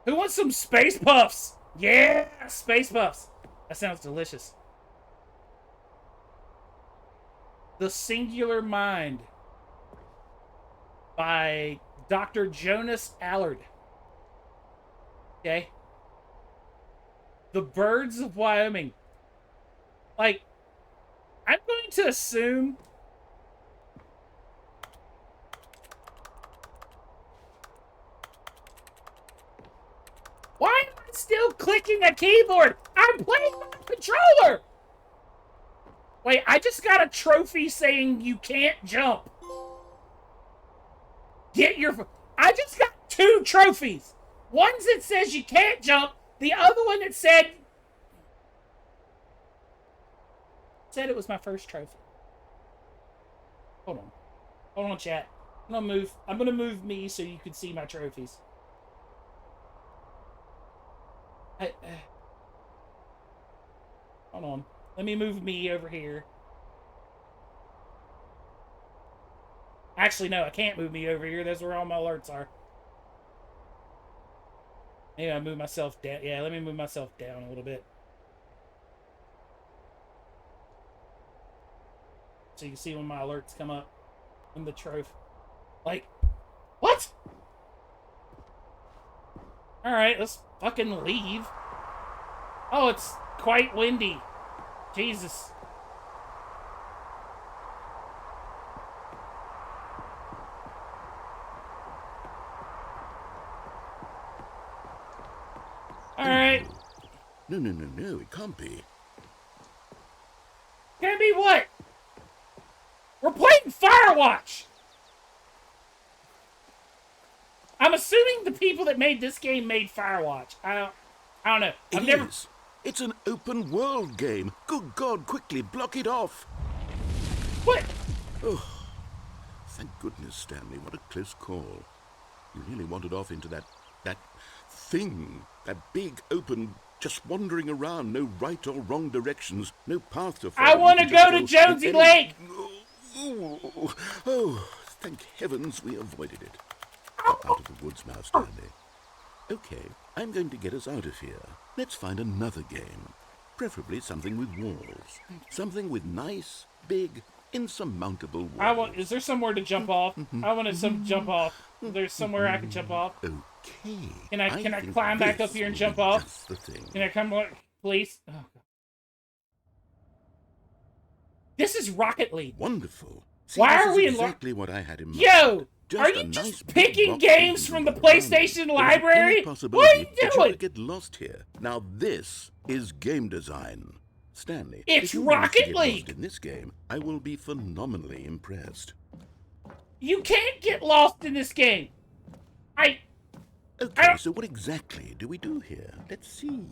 Who wants some Space Puffs? Yeah! Space Puffs. That sounds delicious. The Singular Mind by Dr. Jonas Allard. Okay. The Birds of Wyoming. Like, I'm going to assume why am I still clicking a keyboard? I'm playing on a controller! Wait, I just got a trophy saying you can't jump. Get your... I just got 2 trophies. One that says you can't jump. The other one that said it was my first trophy. Hold on. Hold on, chat. I'm gonna move me so you can see my trophies. Hold on. Let me move me over here. Actually, no, I can't move me over here. That's where all my alerts are. Maybe I move myself down. Yeah, let me move myself down a little bit. So you can see when my alerts come up in the trophy. Like, what? Alright, let's fucking leave. Oh, it's quite windy. Jesus. Alright. No, it can't be. Can it be what? We're playing Firewatch! I'm assuming the people that made this game made Firewatch. I don't know. I've never... It's an open world game. Good God, quickly block it off. What? Oh, thank goodness, Stanley. What a close call. You really wandered off into that thing. That big, open, just wandering around. No right or wrong directions. No path to follow. I want to go to Jonesy Lake! Oh, thank heavens we avoided it. Out of the woods now, Stanley. Okay, I'm going to get us out of here. Let's find another game. Preferably something with walls. Something with nice, big, insurmountable walls. I want. Is there somewhere to jump off? I want to jump off. There's somewhere I can jump off. Okay. Can I think climb back up this here and will jump be off? just the thing. Can I come, please? Oh, God. This is Rocket League. Wonderful. See, Why this are is we in? exactly what I had in mind. Yo, Just are a you nice just big picking box games you from can the put around. PlayStation There's any library? What are possibility you that you doing? could get lost here. Now this is game design. Stanley, It's if you manage to Rocket get League. lost in this game, I will be phenomenally impressed. You can't get lost in this game. Okay, so what exactly do we do here? Let's see.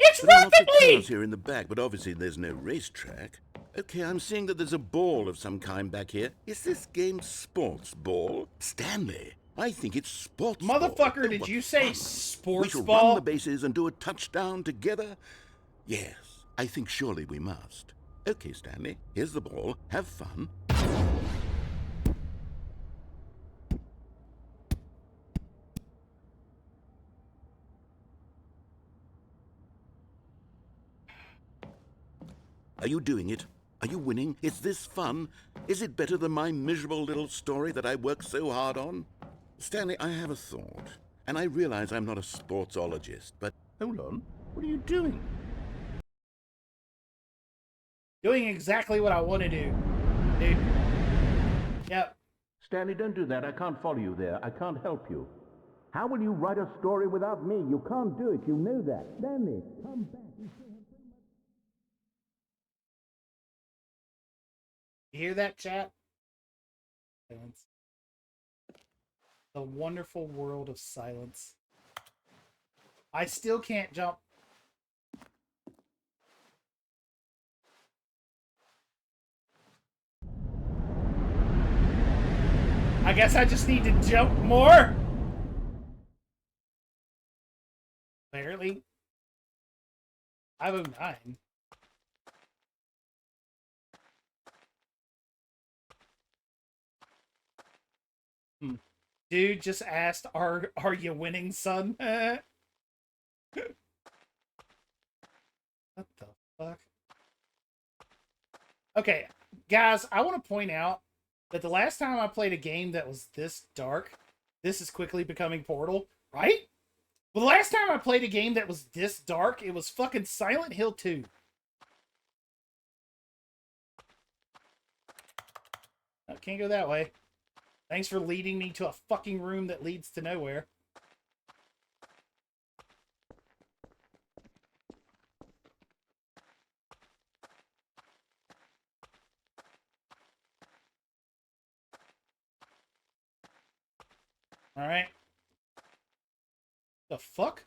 It's There are lots of Rocket League! cars here in the back, but obviously there's no racetrack. Okay, I'm seeing that there's a ball of some kind back here. Is this game sports ball? Stanley, I think it's sports Motherfucker, ball. did What you say fun. sports We shall ball? run the bases and do a touchdown together? Yes, I think surely we must. Okay, Stanley, here's the ball. Have fun. Are you doing it? Are you winning? Is this fun? Is it better than my miserable little story that I worked so hard on? Stanley, I have a thought, and I realize I'm not a sportsologist, but hold on. What are you doing? Doing exactly what I want to do, dude. Yep. Stanley, don't do that. I can't follow you there. I can't help you. How will you write a story without me? You can't do it. You know that. Stanley, come back. You hear that, chat? Silence. The wonderful world of silence. I still can't jump. I guess I just need to jump more. Barely. 509. Dude just asked, are you winning, son? What the fuck? Okay, guys, I want to point out that the last time I played a game that was this dark, this is quickly becoming Portal, right? Well, the last time I played a game that was this dark, it was fucking Silent Hill 2. Oh, can't go that way. Thanks for leading me to a fucking room that leads to nowhere. Alright. The fuck?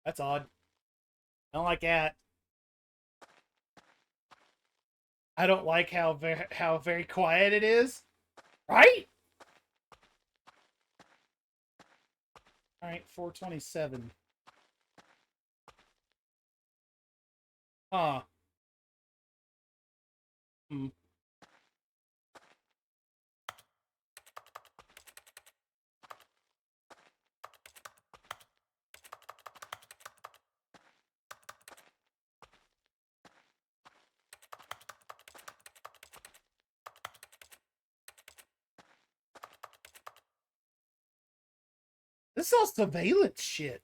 That's odd. I don't like that. I don't like how very quiet it is. Right? Alright, 427. Huh. This is all surveillance shit.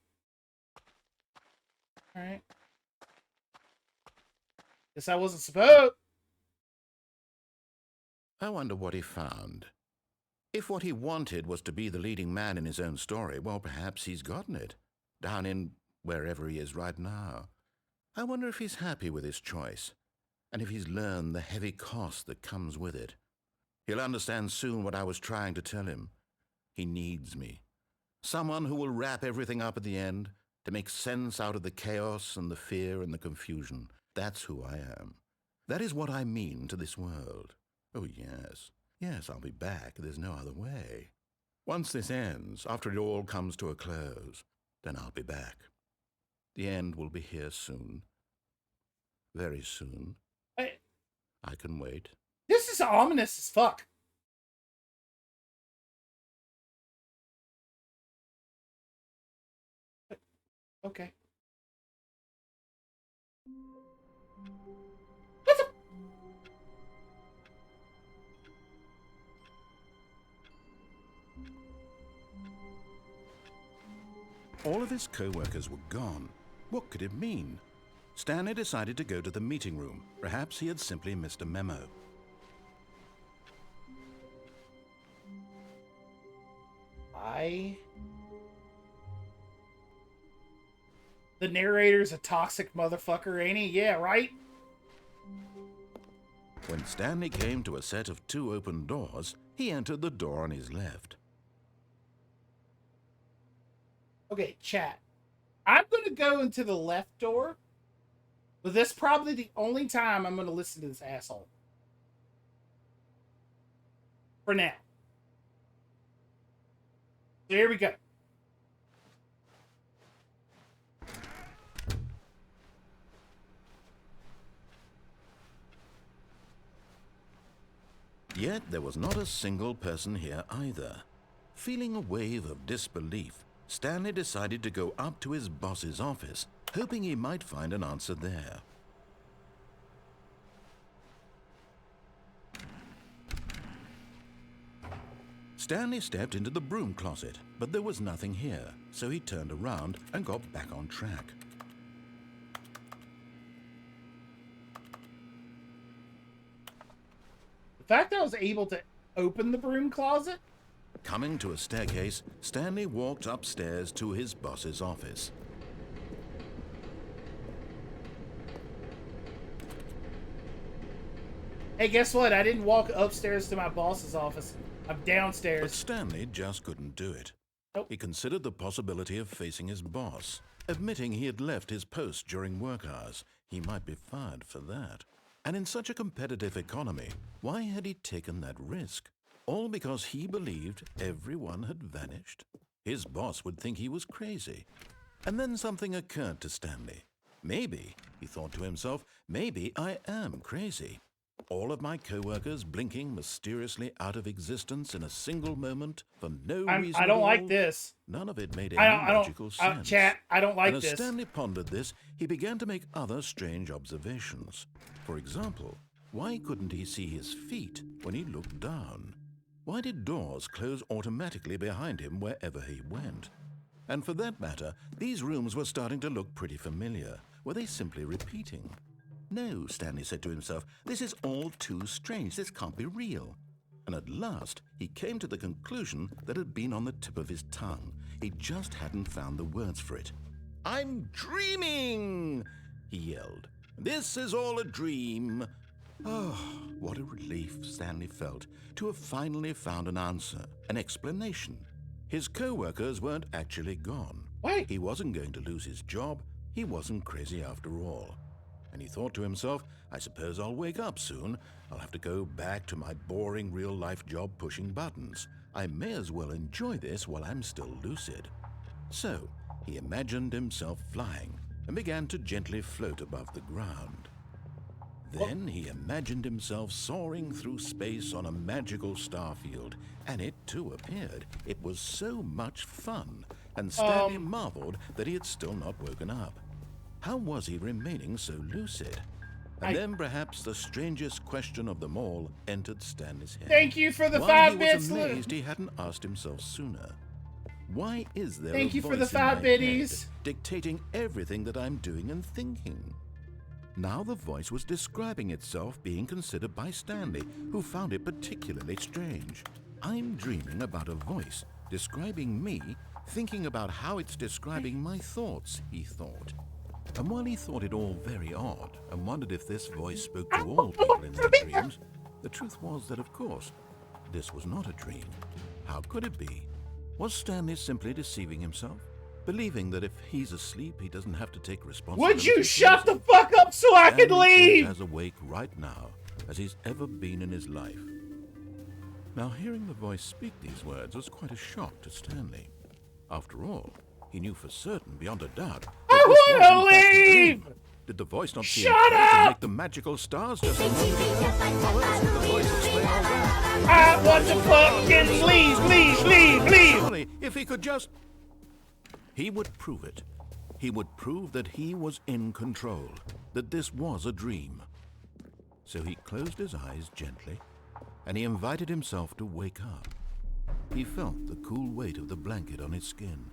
Alright. Guess I wasn't supposed. I wonder what he found. If what he wanted was to be the leading man in his own story, well, perhaps he's gotten it. Down in wherever he is right now. I wonder if he's happy with his choice, and if he's learned the heavy cost that comes with it. He'll understand soon what I was trying to tell him. He needs me. Someone who will wrap everything up at the end, to make sense out of the chaos and the fear and the confusion. That's who I am. That is what I mean to this world. Oh, yes. Yes, I'll be back. There's no other way. Once this ends, after it all comes to a close, then I'll be back. The end will be here soon. Very soon. I can wait. This is ominous as fuck. Okay. All of his co-workers were gone. What could it mean? Stanley decided to go to the meeting room. Perhaps he had simply missed a memo. The narrator's a toxic motherfucker, ain't he? Yeah, right? When Stanley came to a set of 2 open doors, he entered the door on his left. Okay, chat. I'm going to go into the left door, but this is probably the only time I'm going to listen to this asshole. For now. So here we go. Yet there was not a single person here either. Feeling a wave of disbelief, Stanley decided to go up to his boss's office, hoping he might find an answer there. Stanley stepped into the broom closet, but there was nothing here, so he turned around and got back on track. The fact that I was able to open the broom closet? Coming to a staircase, Stanley walked upstairs to his boss's office. Hey, guess what? I didn't walk upstairs to my boss's office. I'm downstairs. But Stanley just couldn't do it. Nope. He considered the possibility of facing his boss. Admitting he had left his post during work hours, he might be fired for that. And in such a competitive economy, why had he taken that risk? All because he believed everyone had vanished? His boss would think he was crazy. And then something occurred to Stanley. Maybe, he thought to himself, maybe I am crazy. All of my co-workers blinking mysteriously out of existence in a single moment for no reason I don't at like all. this. None of it made any magical sense. Chat, I don't like and this. As Stanley pondered this, he began to make other strange observations. For example, why couldn't he see his feet when he looked down? Why did doors close automatically behind him wherever he went? And for that matter, these rooms were starting to look pretty familiar. Were they simply repeating? No, Stanley said to himself, this is all too strange. This can't be real. And at last, he came to the conclusion that had been on the tip of his tongue. He just hadn't found the words for it. I'm dreaming, he yelled. This is all a dream. Oh, what a relief Stanley felt to have finally found an answer, an explanation. His co-workers weren't actually gone. Wait. He wasn't going to lose his job. He wasn't crazy after all. And he thought to himself, I suppose I'll wake up soon. I'll have to go back to my boring real-life job pushing buttons. I may as well enjoy this while I'm still lucid. So, he imagined himself flying and began to gently float above the ground. Then he imagined himself soaring through space on a magical starfield, and it too appeared. It was so much fun, and Stanley marveled that he had still not woken up. How was he remaining so lucid? And then perhaps the strangest question of them all entered Stanley's head. Thank you for the Why 5 he bits. was amazed he hadn't asked himself sooner. Why is there Thank a you for the voice in 5 my biddies. head dictating everything that I'm doing and thinking? Now the voice was describing itself being considered by Stanley, who found it particularly strange. I'm dreaming about a voice describing me, thinking about how it's describing my thoughts, he thought. And while he thought it all very odd and wondered if this voice spoke to all people in their dreams, the truth was that, of course, this was not a dream. How could it be? Was Stanley simply deceiving himself? Believing that if he's asleep, he doesn't have to take responsibility? Would you shut the fuck up so I can leave? As awake right now as he's ever been in his life. Now, hearing the voice speak these words was quite a shock to Stanley. After all, he knew for certain, beyond a doubt, that I this wanna was in fact a leave! dream. Did the voice not see Shut him face and up! make the magical stars just a moment ago? How else would the voice explain all that? I want to fucking leave. Surely, if he could just... He would prove it. He would prove that he was in control, that this was a dream. So he closed his eyes gently, and he invited himself to wake up. He felt the cool weight of the blanket on his skin,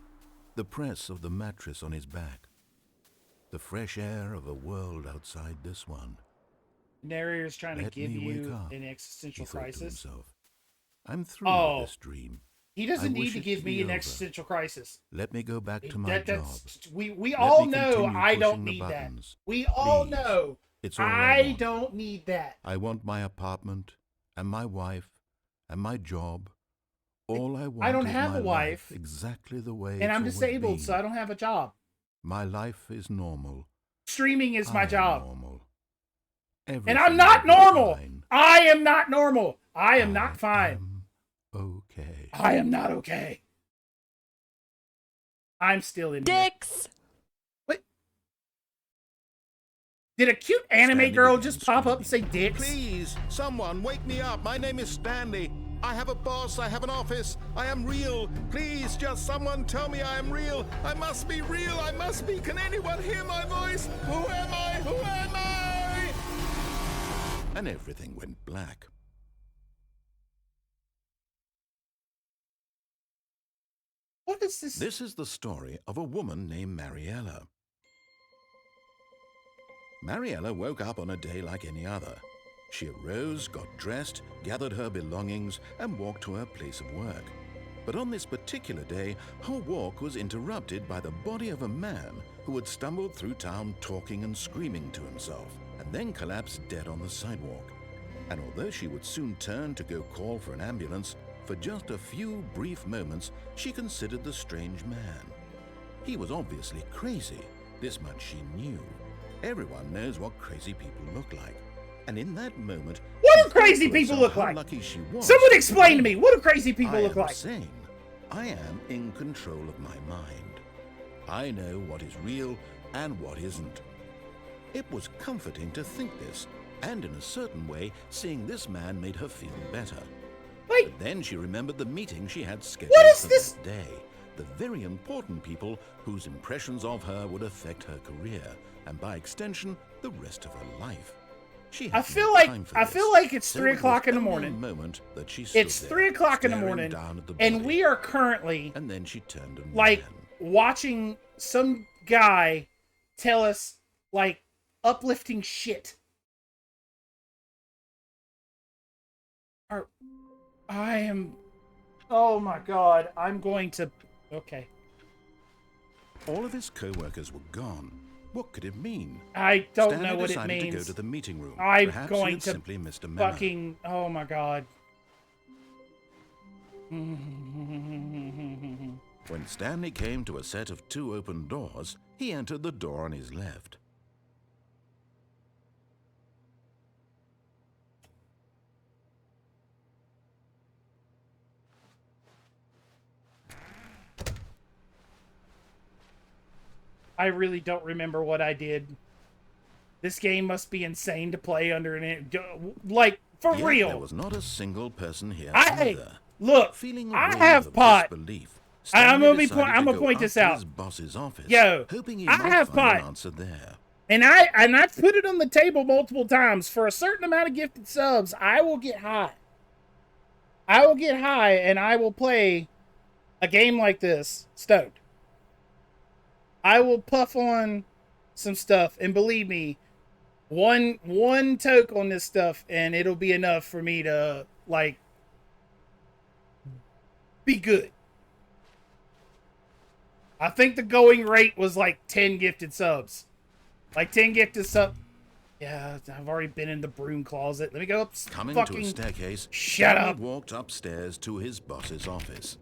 the press of the mattress on his back, the fresh air of a world outside this one. Narrator's trying to Let give me you wake up, an existential he thought to crisis. himself. I'm through with this dream. He doesn't I need wish to it give me be an over. existential crisis. Let me go back to my job. That's, we Let all me know continue I don't pushing the need that. buttons. We all Please. know It's all I want. don't need that. I want my apartment and my wife and my job. All I want I don't is have my a wife, life exactly the way and I'm it's always disabled, been. so I don't have a job. My life is normal. Streaming is I my am job. Normal. And Everything I'm not will be normal. fine. I am not normal. I am not fine. Okay. I am not okay. I'm still in Dicks. What? Did a cute anime Stanley girl began just pop up and say dicks? Please, someone wake me up. My name is Stanley. I have a boss. I have an office. I am real. Please, just someone tell me I am real. I must be real. I must be. Can anyone hear my voice? Who am I? Who am I? And everything went black. What is this? This is the story of a woman named Mariella. Mariella woke up on a day like any other. She arose, got dressed, gathered her belongings, and walked to her place of work. But on this particular day, her walk was interrupted by the body of a man who had stumbled through town talking and screaming to himself, and then collapsed dead on the sidewalk. And although she would soon turn to go call for an ambulance, for just a few brief moments, she considered the strange man. He was obviously crazy. This much she knew. Everyone knows what crazy people look like. And in that moment, What she do crazy thought to people herself look how like? lucky she was. Someone explain to me. What do crazy people I look am like? Sane. I am in control of my mind. I know what is real and what isn't. It was comforting to think this, and in a certain way, seeing this man made her feel better. Wait. But then she remembered the meeting she had scheduled What is for this? that day. The very important people whose impressions of her would affect her career, and by extension, the rest of her life. She had I feel no like time for I this, feel like it's so 3 it was o'clock in the only a morning. moment that she stood It's there, 3 o'clock in the staring morning, down at the and body. we are currently And then she turned and like ran. watching some guy tell us like uplifting shit. I am. Oh my god! I'm going to. Okay. All of his co-workers were gone. What could it mean? I don't Stanley know what it decided to go means. to the meeting room. I'm Perhaps he going had to simply missed a memo. fucking. Oh my god. When Stanley came to a set of 2 open doors, he entered the door on his left. I really don't remember what I did. This game must be insane to play under an like for Yet real. there was not a single person here I either. look. Feeling a I wave have of pot. disbelief, I'm Stanley gonna be. decided I'm to gonna go point up this to out. his boss's office, Yo, hoping he I might have find an pot. answer there. And I put it on the table multiple times. For a certain amount of gifted subs, I will get high. I will get high and I will play a game like this stoned. I will puff on some stuff, and believe me, one toke on this stuff and it'll be enough for me to like be good. I think the going rate was like 10 gifted subs. Like 10 gifted sub. Yeah, I've already been in the broom closet. Let me go up. Coming Fucking to a staircase, shut Stanley up. walked upstairs to his boss's office.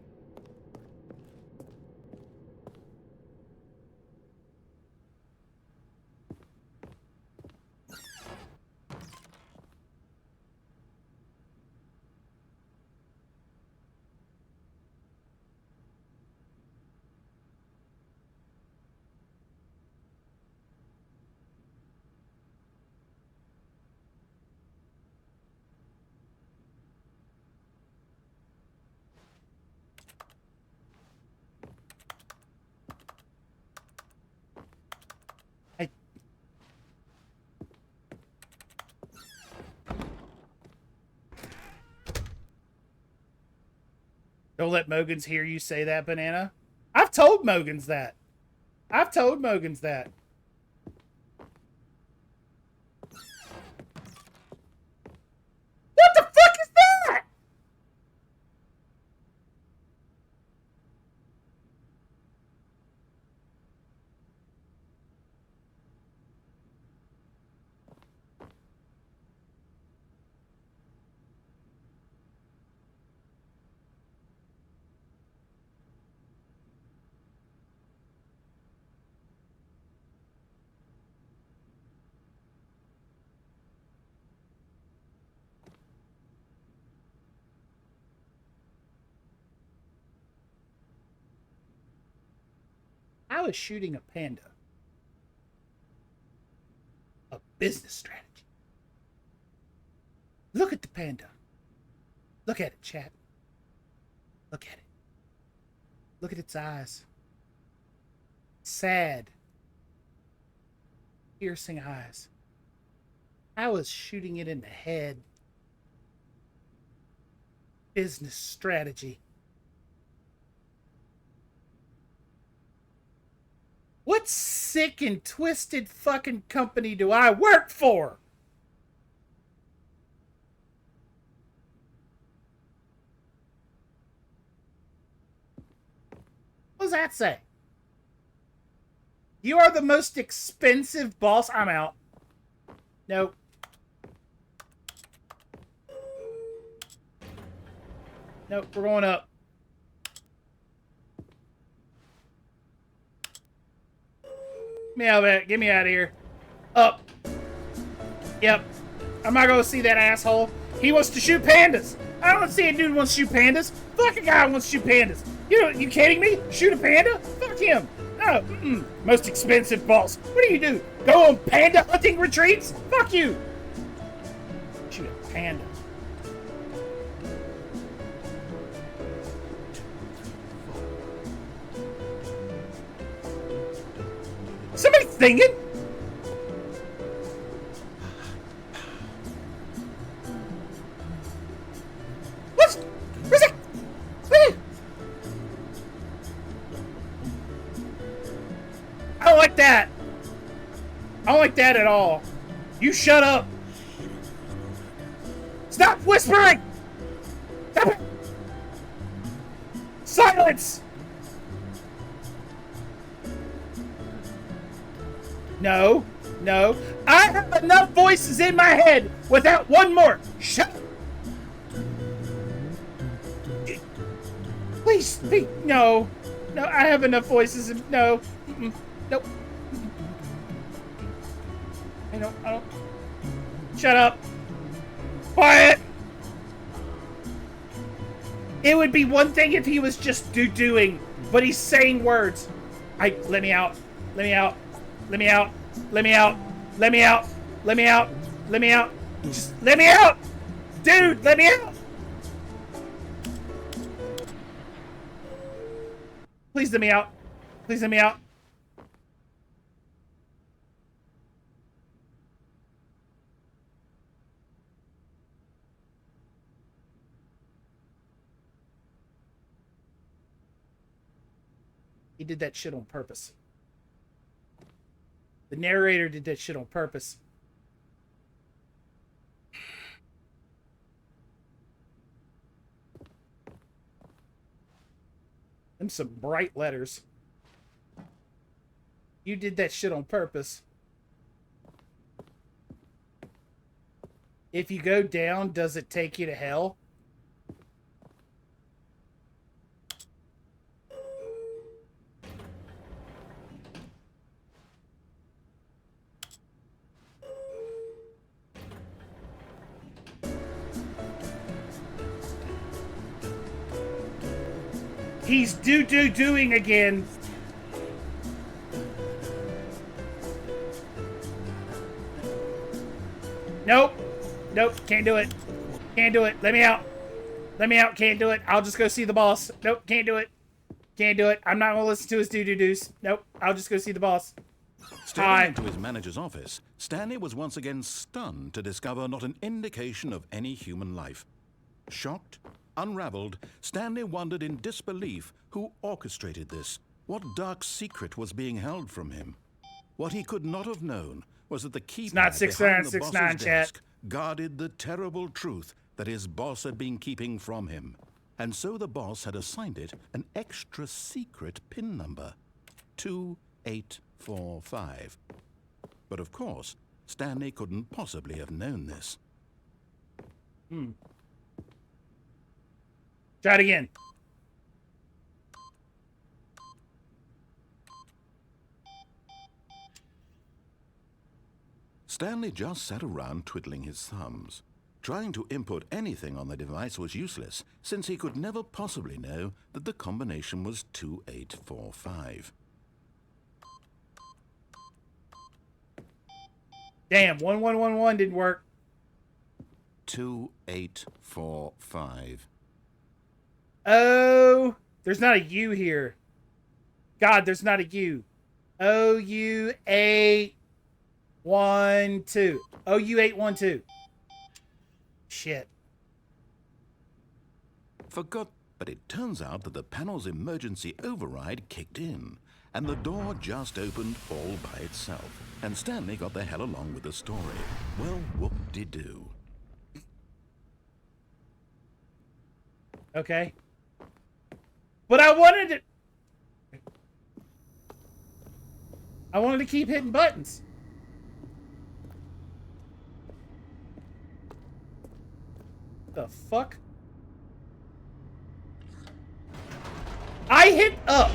Don't let Mogans hear you say that, Banana. I've told Mogans that. I've told Mogans that. What the fuck is that? I was shooting a panda. A business strategy. Look at the panda. Look at it, chat. Look at it. Look at its eyes. Sad. Piercing eyes. I was shooting it in the head. Business strategy. What sick and twisted fucking company do I work for? What does that say? You are the most expensive boss. I'm out. Nope. Nope, we're going up. Get me out of here. Up. Yep. I'm not gonna see that asshole. He wants to shoot pandas. I don't see a dude who wants to shoot pandas. Fuck a guy who wants to shoot pandas. You kidding me? Shoot a panda? Fuck him. No. Most expensive boss. What do? Go on panda hunting retreats? Fuck you. Shoot a panda. Somebody singing? What's that? I don't like that. I don't like that at all. You shut up. Stop whispering. Stop it. Silence. No. I have enough voices in my head without one more. Shut up. Please speak. No, I have enough voices. No. Nope. I don't. Shut up. Quiet. It would be one thing if he was just doing, but he's saying words. Let me out. Let me out. Let me out. Let me out. Let me out. Let me out. Let me out. Just let me out. Dude, let me out. Please let me out. Please let me out. He did that shit on purpose. The narrator did that shit on purpose. Them some bright letters. You did that shit on purpose. If you go down, does it take you to hell? He's doing again. Nope. Can't do it. Can't do it. Let me out. Let me out. Can't do it. I'll just go see the boss. Nope. Can't do it. Can't do it. I'm not gonna listen to his do's. Nope. I'll just go see the boss. Stepping into his manager's office, Stanley was once again stunned to discover not an indication of any human life. Shocked, Unraveled, Stanley wondered in disbelief who orchestrated this. What dark secret was being held from him? What he could not have known was that the keypad not behind the 6969, boss's chat. desk guarded the terrible truth that his boss had been keeping from him. And so the boss had assigned it an extra secret PIN number, 2845. But of course, Stanley couldn't possibly have known this. Try it again. Stanley just sat around twiddling his thumbs. Trying to input anything on the device was useless, since he could never possibly know that the combination was 2845. Damn, 1111 didn't work. 2845. Oh, there's not a U here. God, there's not a U. OU812. OU812. Shit. Forgot, but it turns out that the panel's emergency override kicked in, and the door just opened all by itself, and Stanley got the hell along with the story. Well, whoop-de-doo. Okay. But I wanted to keep hitting buttons. The fuck? I hit up.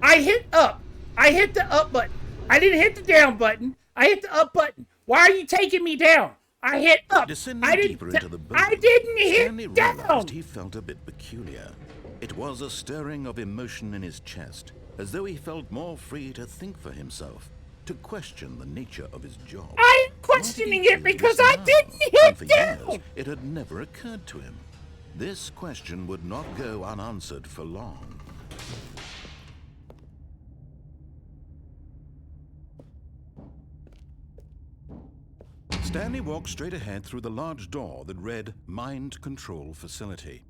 I hit up. I hit the up button. I didn't hit the down button. I hit the up button. Why are you taking me down? I hit up. Descending I didn't. deeper into the building, I didn't Stanley hit down. realized he felt a bit peculiar. It was a stirring of emotion in his chest, as though he felt more free to think for himself, to question the nature of his job. I'm questioning it because I didn't And hit for down. years, it had never occurred to him. This question would not go unanswered for long. Stanley walked straight ahead through the large door that read Mind Control Facility.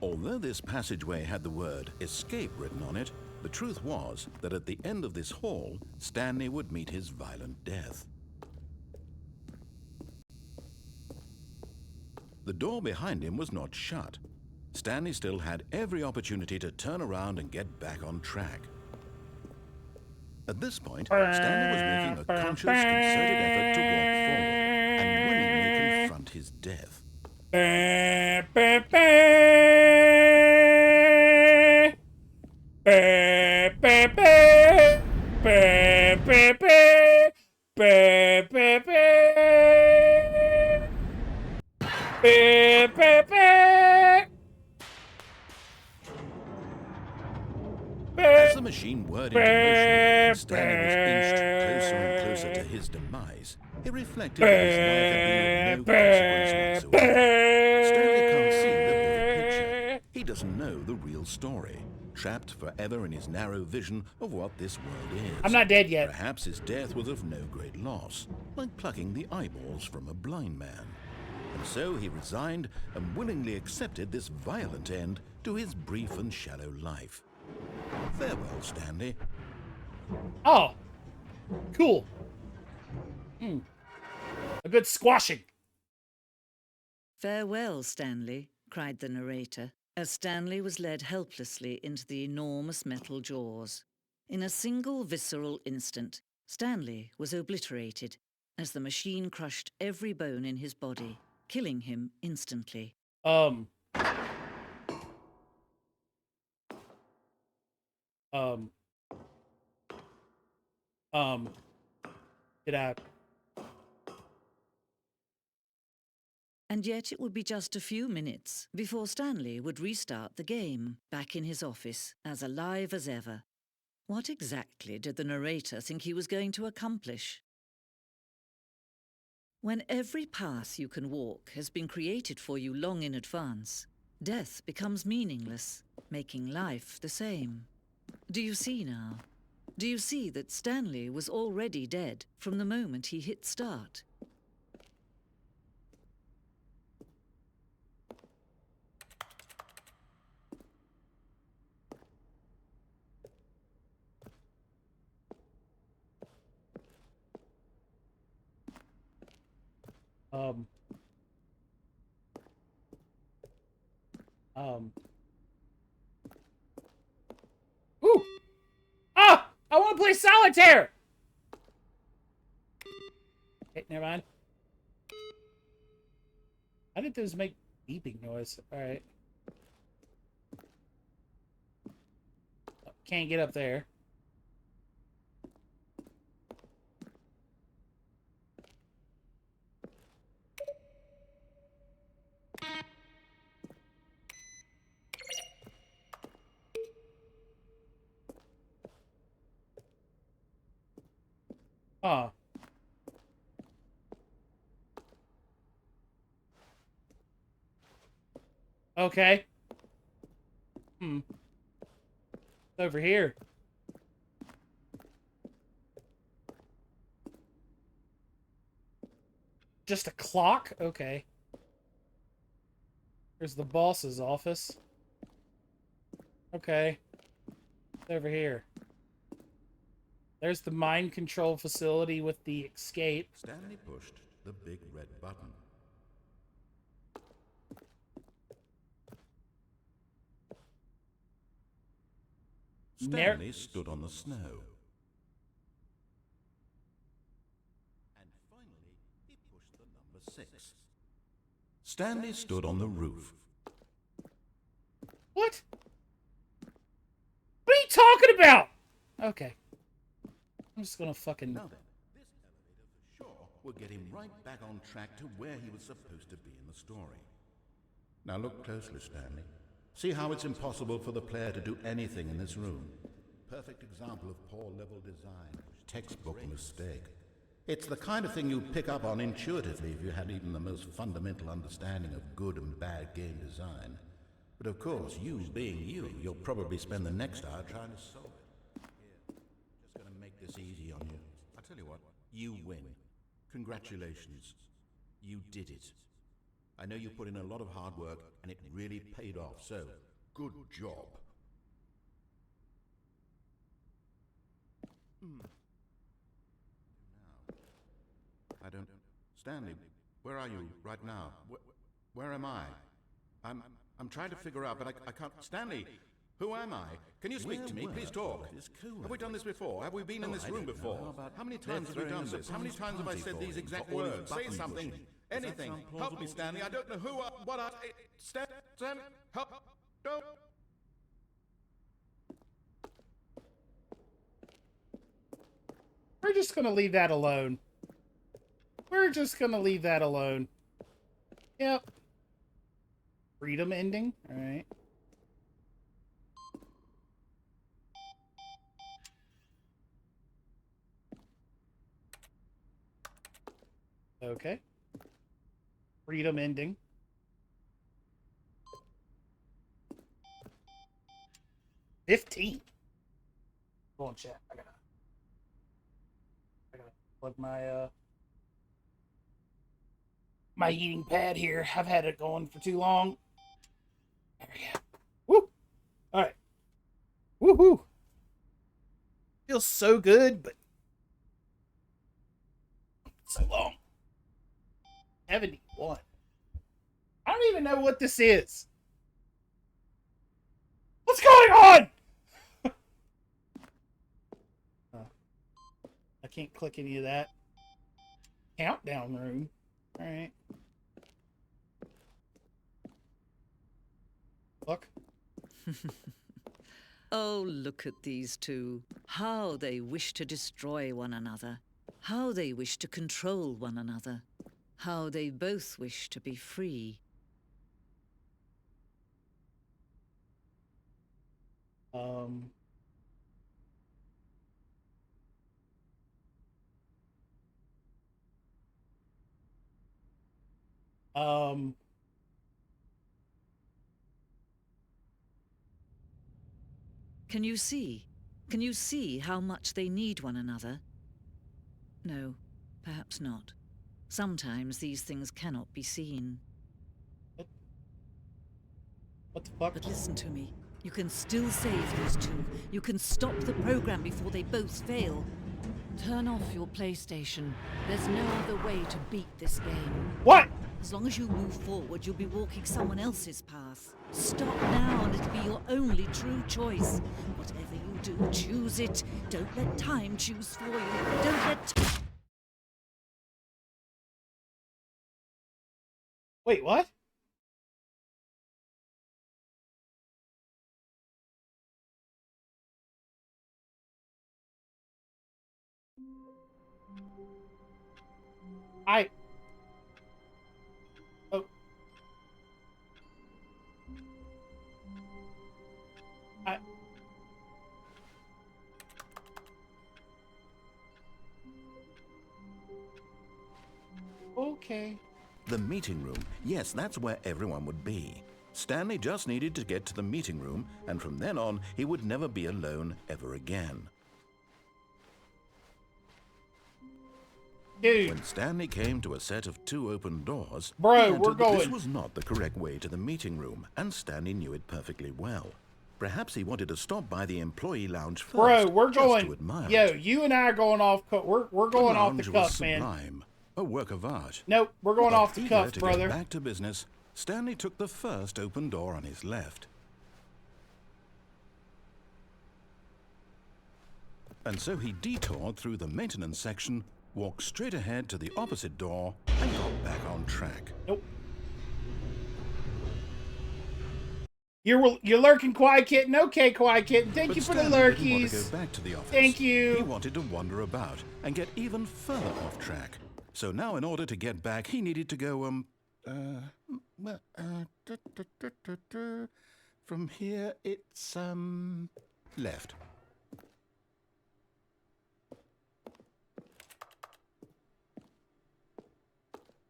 Although this passageway had the word escape written on it, the truth was that at the end of this hall, Stanley would meet his violent death. The door behind him was not shut. Stanley still had every opportunity to turn around and get back on track. At this point, Stanley was making a conscious, concerted effort to walk forward and willingly confront his death. As the machine whirred into motion, and Stanley was inched closer and closer to his demise, it reflected that his life had been of no consequence whatsoever. Stanley can't see the bigger picture. He doesn't know the real story, trapped forever in his narrow vision of what this world is. I'm not dead yet. Perhaps his death was of no great loss, like plucking the eyeballs from a blind man. And so he resigned and willingly accepted this violent end to his brief and shallow life. Farewell, Stanley. Oh, cool. A good squashing. Farewell, Stanley, cried the narrator, as Stanley was led helplessly into the enormous metal jaws. In a single visceral instant, Stanley was obliterated as the machine crushed every bone in his body, killing him instantly. Get out. And yet it would be just a few minutes before Stanley would restart the game, back in his office, as alive as ever. What exactly did the narrator think he was going to accomplish? When every path you can walk has been created for you long in advance, death becomes meaningless, making life the same. Do you see now? Do you see that Stanley was already dead from the moment he hit start? Ooh! Ah! I want to play solitaire! Okay, never mind. How did those make beeping noise? Alright. Can't get up there. Huh. Okay. It's over here. Just a clock? Okay. There's the boss's office. Okay. It's over here. There's the mind control facility with the escape. Stanley pushed the big red button. Stanley stood on the snow. And finally, he pushed the number 6. Stanley stood on the roof. What? What are you talking about? Okay. I'm just gonna fucking... Now then, this elevator for sure will get him right back on track to where he was supposed to be in the story. Now look closely, Stanley. See how it's impossible for the player to do anything in this room. Perfect example of poor level design. Textbook mistake. It's the kind of thing you'd pick up on intuitively if you had even the most fundamental understanding of good and bad game design. But of course, you being you, you'll probably spend the next hour trying to solve it. Here, just gonna make this easy on you. I tell you what, you win. Congratulations. You did it. I know you put in a lot of hard work, and it really paid off, so good job. Now, I don't... Stanley, where are you right now? Where am I? I'm trying to figure out, but I can't... Stanley, who am I? Can you speak to me? Please talk. Have we done this before? Have we been in this room before? How many times have we done this? How many times have I said these exact words? Say something. Anything. Help me, Stanley. I don't know who, what I... Stanley, help. No. We're just gonna leave that alone. We're just gonna leave that alone. Yep. Freedom ending? Alright. Okay. Freedom ending. $15. Go on, chat. I gotta plug my my eating pad here. I've had it going for too long. There we go. Woo! Alright. Woohoo! Feels so good, but so long. 71. I don't even know what this is. What's going on? I can't click any of that. Countdown room. Alright. Look. Oh, look at these two. How they wish to destroy one another. How they wish to control one another. How they both wish to be free. Can you see? Can you see how much they need one another? No, perhaps not. Sometimes these things cannot be seen. What the fuck? But listen to me. You can still save these two. You can stop the program before they both fail. Turn off your PlayStation. There's no other way to beat this game. What? As long as you move forward, you'll be walking someone else's path. Stop now and it'll be your only true choice. Whatever you do, choose it. Don't let time choose for you. Don't let... Wait, what? Oh. Okay. The meeting room. Yes, that's where everyone would be. Stanley just needed to get to the meeting room, and from then on, he would never be alone ever again. Dude. When Stanley came to a set of 2 open doors, Bro, he entered we're that going. This was not the correct way to the meeting room, and Stanley knew it perfectly well. Perhaps he wanted to stop by the employee lounge first. Bro, we're just going. to admire Yo, it. you and I are going off. We're going off the lounge was cuff, man. sublime, a work of art. Nope, we're going But off the eager cuff, to brother. Get back to business, Stanley took the first open door on his left. And so he detoured through the maintenance section, walked straight ahead to the opposite door, and got back on track. Nope. You're lurking, Quiet Kitten. Okay, Quiet Kitten. Thank But you for the Stanley didn't want lurkies. to go back to the office. Thank you. He wanted to wander about and get even further off track. So now, in order to get back, he needed to go, from here, it's, left.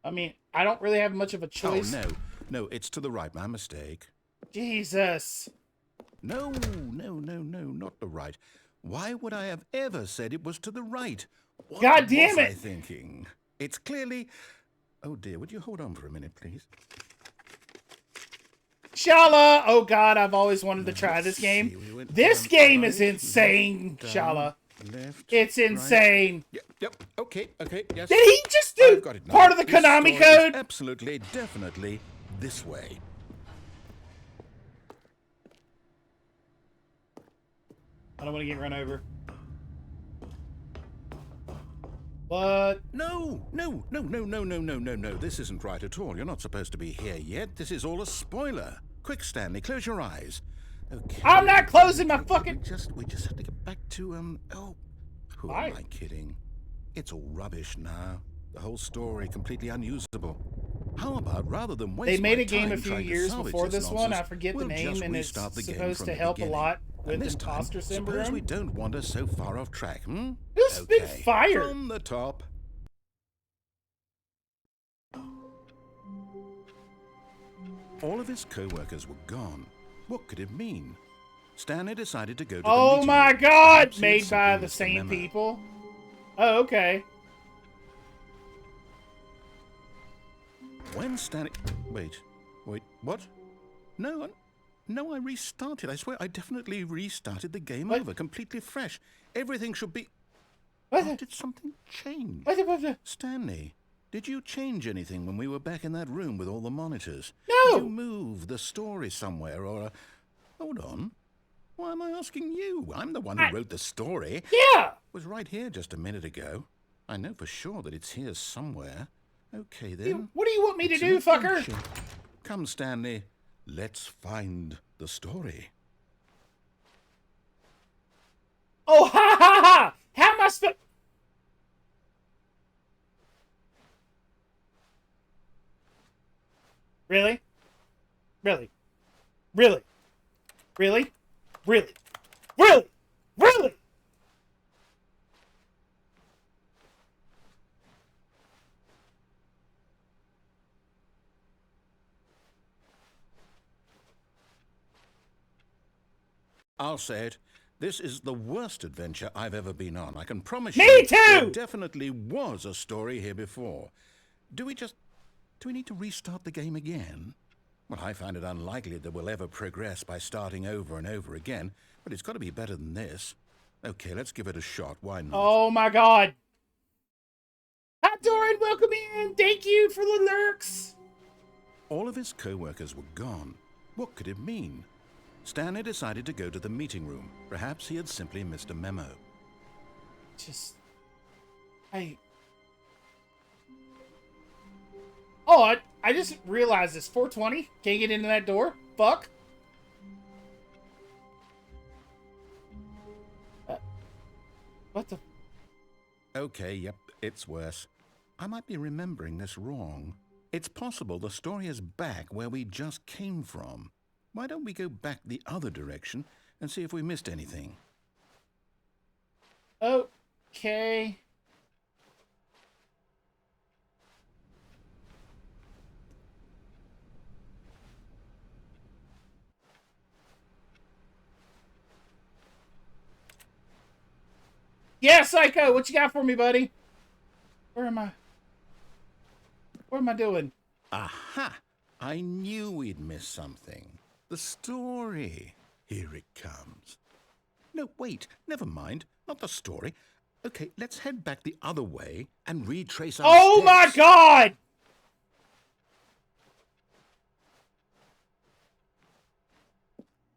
I mean, I don't really have much of a choice. Oh, no, it's to the right. My mistake. Jesus. No, not the right. Why would I have ever said it was to the right? What God damn was I it! thinking? It's clearly... Oh dear, would you hold on for a minute, please? Shala! Oh God, I've always wanted to try this game. This game is insane, down, Shala. Left, It's insane. Right. Yep, okay, yes. Did he just do I've got it now. part of the This Konami story is code? absolutely, definitely this way. I don't want to get run over. What? No. This isn't right at all. You're not supposed to be here yet. This is all a spoiler. Quick, Stanley, close your eyes. Okay. I'm not closing my fucking... We just have to get back to, who am I kidding? It's all rubbish now. The whole story completely unusable. How about, rather than waste They made my a game time a few trying to years salvage before this one. nonsense, I forget the we'll name, just and it's restart the game supposed from to the help a beginning. lot with And this imposter time, suppose we syndrome. don't wander so far off track, hmm? Who's been fired? From the top. All of his co-workers were gone. What could it mean? Stanley decided to go to the Oh meeting my room. God! Perhaps he had Made by simply the missed same memo. people. Oh, okay. When Stanley... Wait, what? No, I restarted. I swear, I definitely restarted the game over, completely fresh. Everything should be... What? Oh, did something change? What? Stanley, did you change anything when we were back in that room with all the monitors? No! Did you move the story somewhere, or... Hold on. Why am I asking you? I'm the one who wrote the story. Yeah! It was right here just a minute ago. I know for sure that it's here somewhere. Okay, then. What do you want me to It's do, an fucker? adventure. Come, Stanley. Let's find the story. Oh, ha ha ha! How am I supposed... Really? Really? Really? Really? Really? Really? Really? I'll say it. This is the worst adventure I've ever been on. I can promise Me you. too! There definitely was a story here before. Do we need to restart the game again? Well, I find it unlikely that we'll ever progress by starting over and over again, but it's got to be better than this. Okay, let's give it a shot. Why not? Oh my god. Hi, Doran. Welcome in. Thank you for the lurks. All of his co-workers were gone. What could it mean? Stanley decided to go to the meeting room. Perhaps he had simply missed a memo. Oh, I just realized it's 420. Can't get into that door. Fuck. What the? Okay, yep, it's worse. I might be remembering this wrong. It's possible the story is back where we just came from. Why don't we go back the other direction and see if we missed anything? Okay. Yeah, Psycho, what you got for me, buddy? Where am I? What am I doing? Aha! I knew we'd miss something. The story. Here it comes. No, wait, never mind. Not the story. Okay, let's head back the other way and retrace our Oh steps. my god!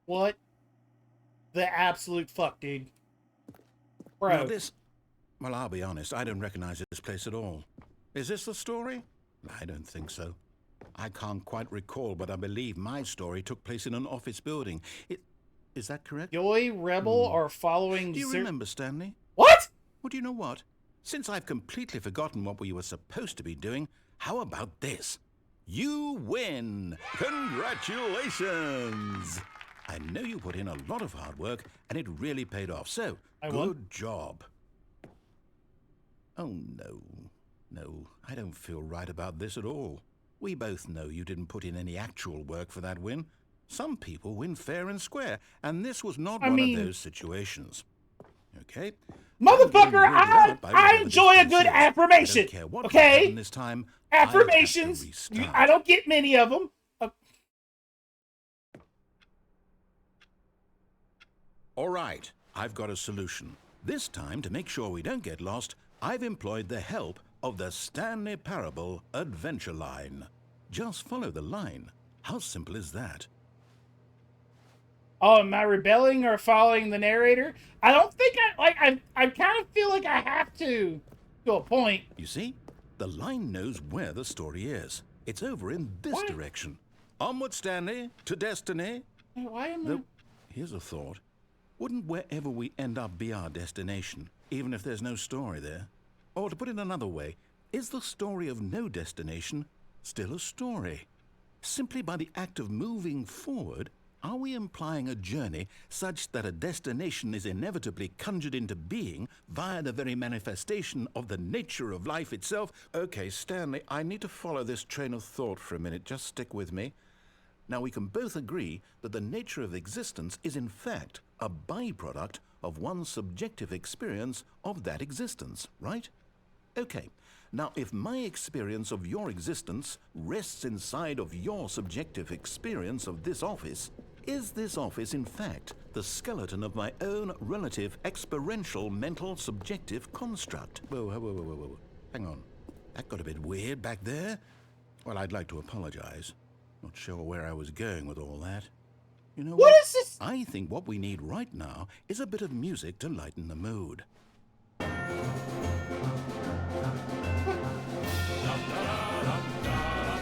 What the absolute fuck, dude? Bro. Now this... Well, I'll be honest, I don't recognize this place at all. Is this the story? I don't think so. I can't quite recall, but I believe my story took place in an office building. Is that correct? Joy, Rebel are following... Do you remember, Stanley? What? Well, do you know what? Since I've completely forgotten what we were supposed to be doing, how about this? You win! Congratulations! I know you put in a lot of hard work, and it really paid off, so good job. Oh, no. No, I don't feel right about this at all. We both know you didn't put in any actual work for that win. Some people win fair and square, and this was not one of those situations. Okay? Motherfucker, I enjoy a good affirmation. Okay? This time, Affirmations. I don't get many of them. All right, I've got a solution. This time, to make sure we don't get lost, I've employed the help of the Stanley Parable adventure line. Just follow the line. How simple is that? Oh, am I rebelling or following the narrator? I don't think I kind of feel like I have to a point. You see, the line knows where the story is. It's over in this direction. Onward, Stanley, to destiny. Why am I... Here's a thought. Wouldn't wherever we end up be our destination, even if there's no story there? Or to put it another way, is the story of no destination still a story? Simply by the act of moving forward, are we implying a journey such that a destination is inevitably conjured into being via the very manifestation of the nature of life itself? Okay, Stanley, I need to follow this train of thought for a minute. Just stick with me. Now, we can both agree that the nature of existence is in fact a byproduct of one's subjective experience of that existence, right? Okay, now if my experience of your existence rests inside of your subjective experience of this office, is this office in fact the skeleton of my own relative experiential mental subjective construct? Whoa. Hang on. That got a bit weird back there. Well, I'd like to apologize. Not sure where I was going with all that. You know what? What is this? I think what we need right now is a bit of music to lighten the mood.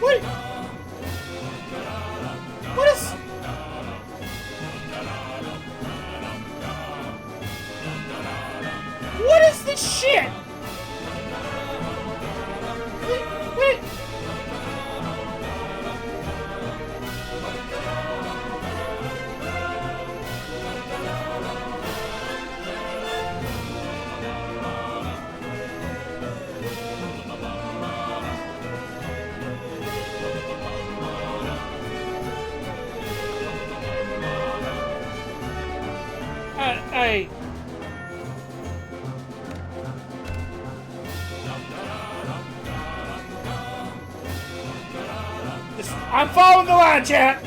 What? What is... What is this shit? Wait. I'm following the line, chat.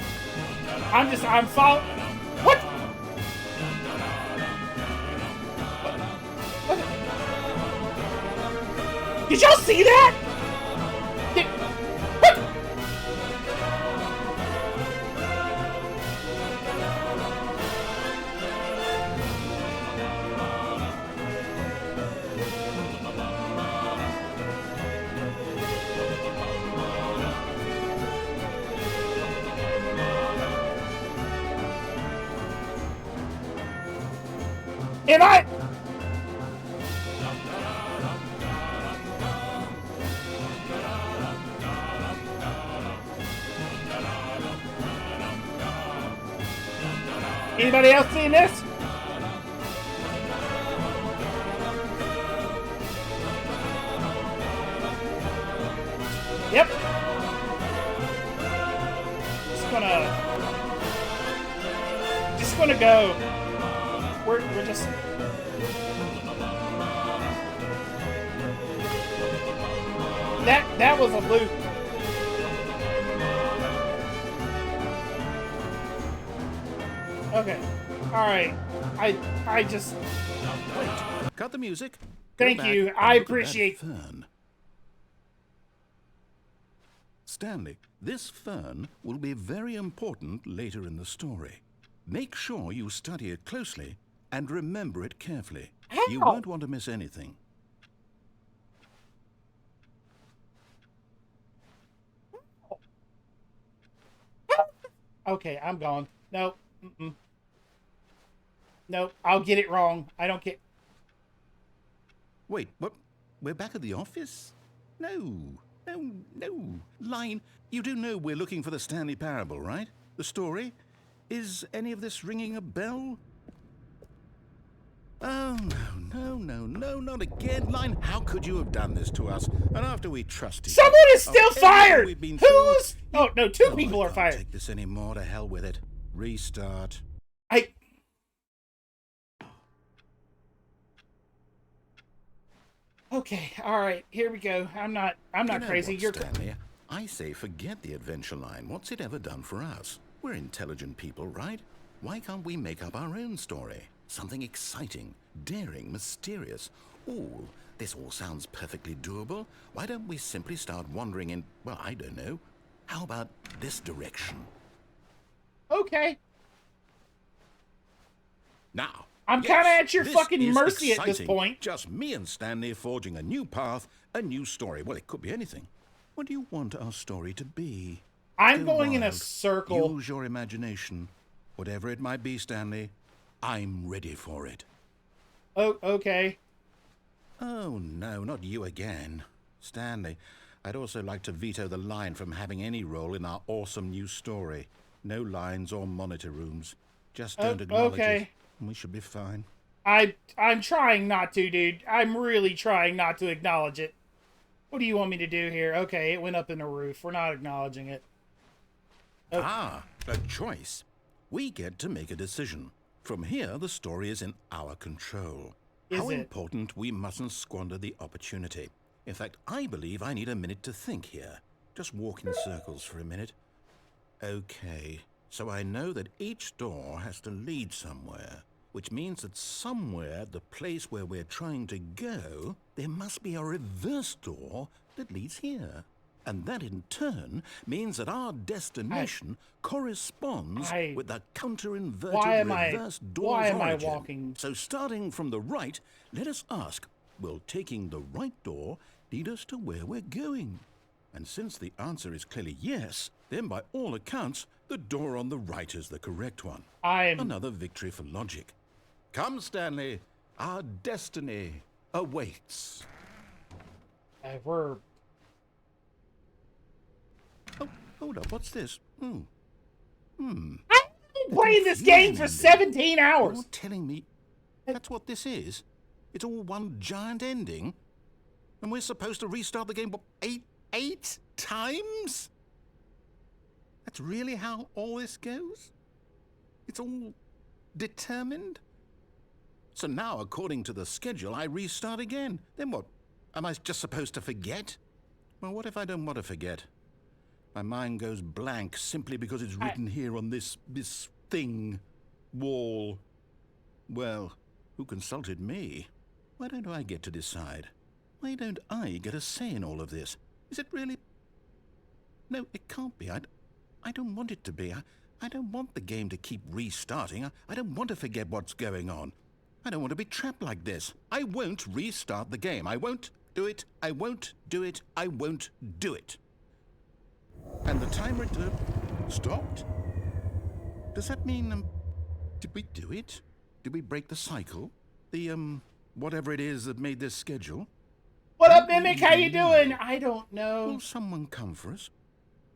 I'm following. What? What? Did y'all see that? What? Am I? Anybody else seeing this? Yep. Just gonna go. We're just. That was a loop. Okay. Alright. I just... Wait. Cut the music. Thank you. I appreciate... Fern. Stanley, this fern will be very important later in the story. Make sure you study it closely and remember it carefully. Ow. You won't want to miss anything. Okay, I'm gone. Nope. Nope, I'll get it wrong. I don't get... Wait, what? We're back at the office? No. Line, you do know we're looking for the Stanley Parable, right? The story? Is any of this ringing a bell? Oh, no, not again. Line, how could you have done this to us? And after we trusted you. Someone is still fired! Who's... Oh, no, two people are fired. I can't take this anymore. To hell with it. Restart. Okay, alright, here we go. I'm not crazy. What, You're... Stanley, I say forget the adventure line. What's it ever done for us? We're intelligent people, right? Why can't we make up our own story? Something exciting, daring, mysterious. Ooh, this all sounds perfectly doable. Why don't we simply start wandering in, well, I don't know. How about this direction? Okay. Now. I'm kind of at your fucking mercy exciting. At this point. Just me and Stanley forging a new path, a new story. Well, it could be anything. What do you want our story to be? I'm Go going in a wild. circle. Use your imagination. Whatever it might be, Stanley, I'm ready for it. Oh, okay. Oh, no, not you again. Stanley, I'd also like to veto the line from having any role in our awesome new story. No lines or monitor rooms. Just don't acknowledge it. We should be fine. I'm trying not to, dude. I'm really trying not to acknowledge it. What do you want me to do here? Okay, it went up in the roof. We're not acknowledging it. Oh. Ah, a choice. We get to make a decision. From here, the story is in our control. How important we mustn't squander the opportunity. In fact, I believe I need a minute to think here. Just walk in circles for a minute. Okay, so I know that each door has to lead somewhere, which means that somewhere, the place where we're trying to go, there must be a reverse door that leads here. And that in turn means that our destination corresponds with the counter-inverted reverse door's origin. So starting from the right, let us ask, will taking the right door lead us to where we're going? And since the answer is clearly yes, then by all accounts, the door on the right is the correct one. Another victory for logic. Come, Stanley, our destiny awaits. We're... Oh, hold up, what's this? I've been playing this game for 17 hours. You're telling me that's what this is? It's all one giant ending? And we're supposed to restart the game, what, eight times? That's really how all this goes? It's all determined? So now, according to the schedule, I restart again. Then what? Am I just supposed to forget? Well, what if I don't want to forget? My mind goes blank simply because it's written here on this thing, wall. Well, who consulted me? Why don't I get to decide? Why don't I get a say in all of this? Is it really? No, it can't be. I don't want it to be. I don't want the game to keep restarting. I don't want to forget what's going on. I don't want to be trapped like this. I won't restart the game. I won't do it. I won't do it. I won't do it. And the timer stopped? Does that mean, did we do it? Did we break the cycle? The, whatever it is that made this schedule? What up, Mimic? How you doing? I don't know. Will someone come for us?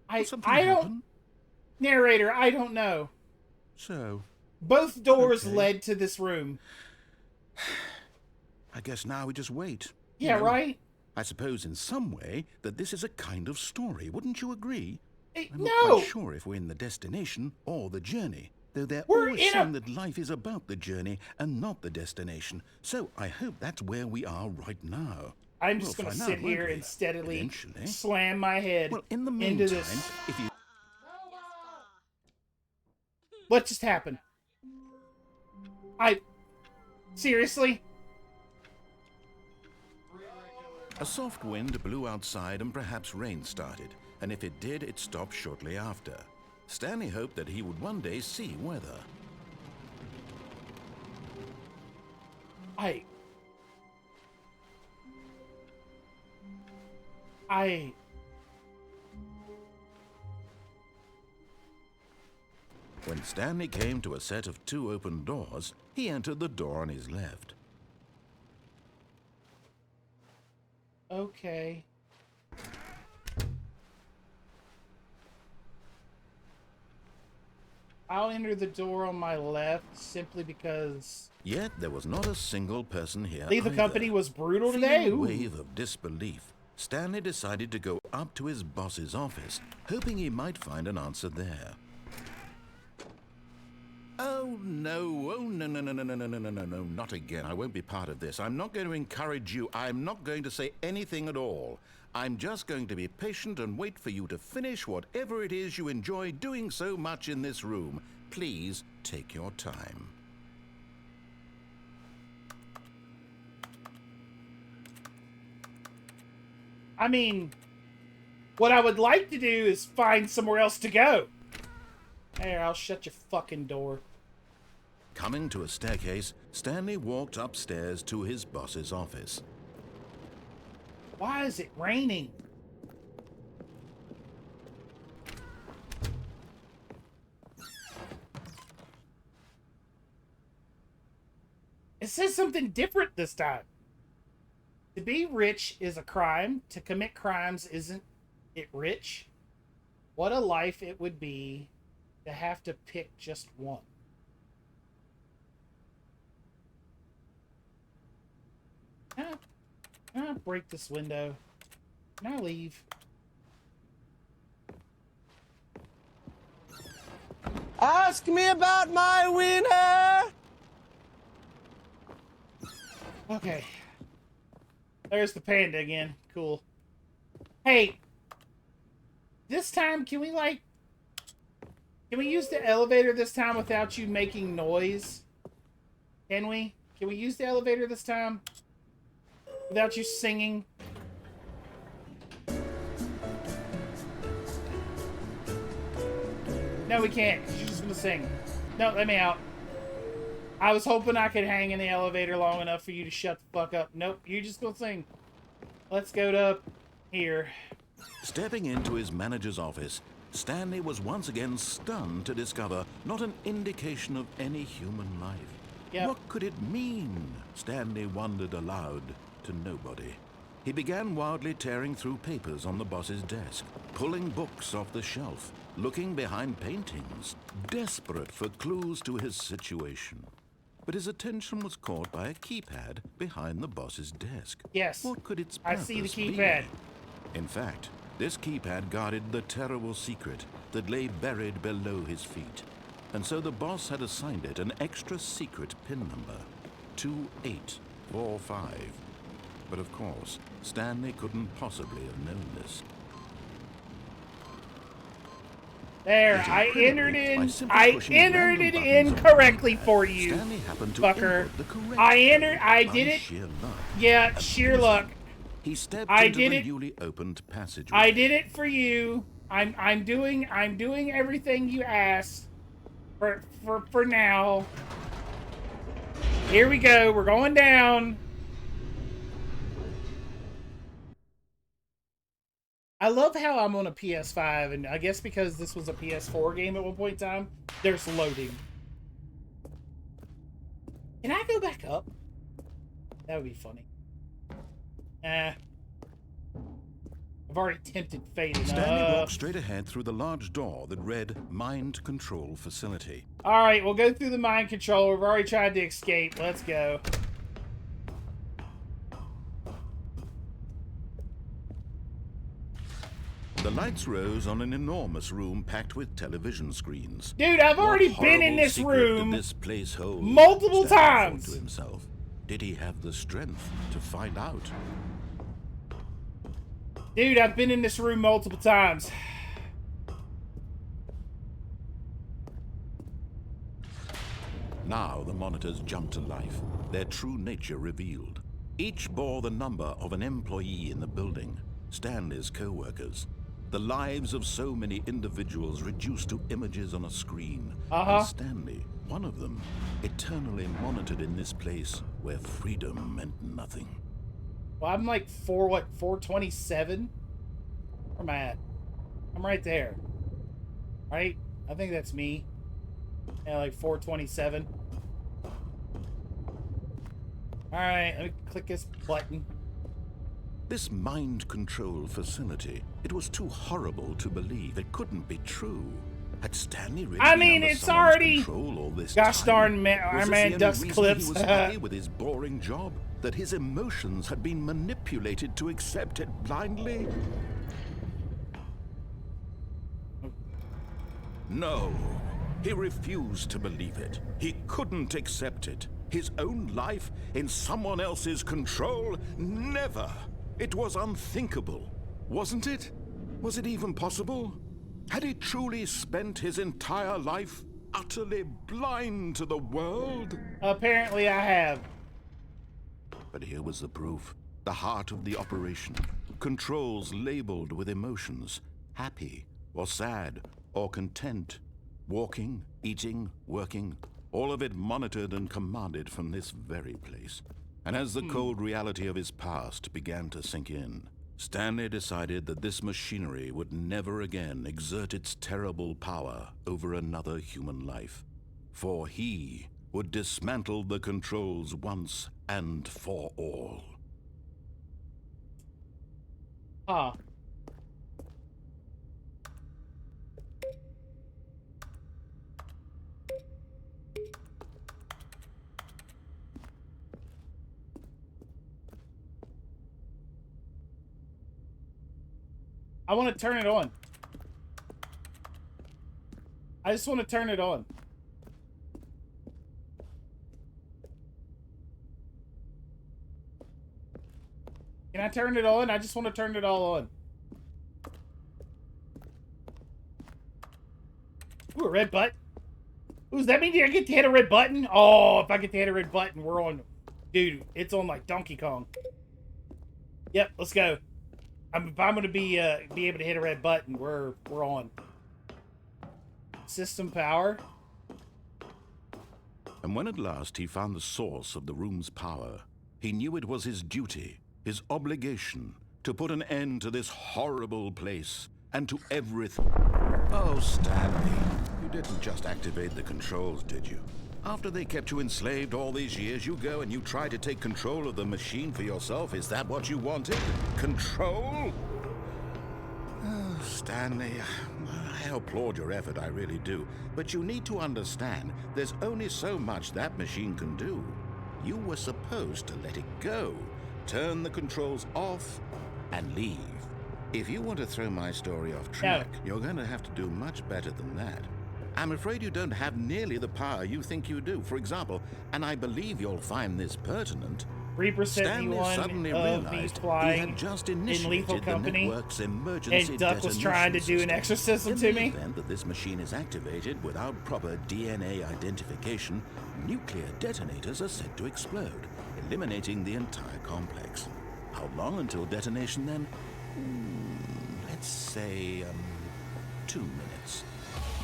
I don't... Narrator, I don't know. So? Both doors led to this room. I guess now we just wait. Yeah, right? I suppose in some way that this is a kind of story. Wouldn't you agree? I'm no! not quite sure if we're in the destination or the journey. Though they're always saying that life is about the journey and not the destination. So I hope that's where we are right now. I'm just going to sit here and steadily slam my head in the into meantime, this. if you... What just happened? Seriously? A soft wind blew outside and perhaps rain started. And if it did, it stopped shortly after. Stanley hoped that he would one day see weather. When Stanley came to a set of 2 open doors, he entered the door on his left. Okay. I'll enter the door on my left simply because... Yet there was not a single person here. Leave the company was brutal today? Feeling a wave of disbelief, Stanley decided to go up to his boss's office, hoping he might find an answer there. Oh no, no, not again. I won't be part of this. I'm not going to encourage you. I'm not going to say anything at all. I'm just going to be patient and wait for you to finish whatever it is you enjoy doing so much in this room. Please take your time. I mean, what I would like to do is find somewhere else to go. Here, I'll shut your fucking door. Coming to a staircase, Stanley walked upstairs to his boss's office. Why is it raining? It says something different this time. To be rich is a crime. To commit crimes isn't it rich? What a life it would be to have to pick just one. Can I break this window? Can I leave? Ask me about my wiener! Okay. There's the panda again. Cool. Hey! This time, can we use the elevator this time without you making noise? Can we? Can we use the elevator this time? Without you singing? No, we can't, because you're just gonna sing. No, let me out. I was hoping I could hang in the elevator long enough for you to shut the fuck up. Nope, you're just gonna sing. Let's go to here. Stepping into his manager's office, Stanley was once again stunned to discover not an indication of any human life. Yep. What could it mean? Stanley wondered aloud to nobody. He began wildly tearing through papers on the boss's desk, pulling books off the shelf, looking behind paintings, desperate for clues to his situation. But his attention was caught by a keypad behind the boss's desk. Yes. What could its I purpose see the be? keypad. In fact, this keypad guarded the terrible secret that lay buried below his feet. And so the boss had assigned it an extra secret PIN number. 2845. But of course, Stanley couldn't possibly have known this. There, I entered it in correctly for you, fucker. I did it. Yeah, sheer luck. He stepped I into did the it. newly opened passageway. I did it for you. I'm doing everything you asked for now. Here we go. We're going down. I love how I'm on a PS5, and I guess because this was a PS4 game at one point in time, there's loading. Can I go back up? That would be funny. I've already tempted fate enough. Stanley walked straight ahead through the large door that read Mind Control Facility. Alright, we'll go through the mind control. We've already tried to escape. Let's go. The lights rose on an enormous room packed with television screens. Dude, I've already What been in horrible this secret room did this place hold? multiple Stanley thought times. to himself. Did he have the strength to find out? Dude, I've been in this room multiple times. Now the monitors jumped to life, their true nature revealed. Each bore the number of an employee in the building, Stanley's co-workers. The lives of so many individuals reduced to images on a screen. And Stanley, one of them, eternally monitored in this place where freedom meant nothing. Well, I'm like 427? Where am I at? I'm right there. Right? I think that's me. Yeah, like 427. Alright, let me click this button. This mind control facility, it was too horrible to believe. It couldn't be true. Had Stanley really I been mean, under it's someone's already... control all this Gosh time? darn, Was Iron this Man the ducks only reason clips. He was happy with his boring job? That his emotions had been manipulated to accept it blindly? No, he refused to believe it. He couldn't accept it. His own life in someone else's control? Never. It was unthinkable, wasn't it? Was it even possible? Had he truly spent his entire life utterly blind to the world? Apparently I have. But here was the proof. The heart of the operation. Controls labeled with emotions. Happy, or sad, or content. Walking, eating, working. All of it monitored and commanded from this very place. And as the cold reality of his past began to sink in, Stanley decided that this machinery would never again exert its terrible power over another human life. For he would dismantle the controls once and for all. Huh. I want to turn it on. I just want to turn it on. Can I turn it on? I just want to turn it all on. Ooh, a red button. Ooh, does that mean I get to hit a red button? Oh, if I get to hit a red button, we're on. Dude, it's on like Donkey Kong. Yep, let's go. If I'm gonna be able to hit a red button, we're on. System power. And when at last he found the source of the room's power, he knew it was his duty, his obligation, to put an end to this horrible place and to everything. Oh, Stanley, you didn't just activate the controls, did you? After they kept you enslaved all these years, you go and you try to take control of the machine for yourself. Is that what you wanted? Control? Oh, Stanley, I applaud your effort, I really do. But you need to understand, there's only so much that machine can do. You were supposed to let it go, turn the controls off, and leave. If you want to throw my story off track, you're going to have to do much better than that. I'm afraid you don't have nearly the power you think you do. For example, and I believe you'll find this pertinent, 3% Stanley V1 suddenly of me realized he flying had just in Lethal initiated the Company, network's emergency and Duck was trying to do an detonation exorcism system. to me. In the event that this machine is activated without proper DNA identification, nuclear detonators are said to explode, eliminating the entire complex. How long until detonation then? Let's say, 2 minutes.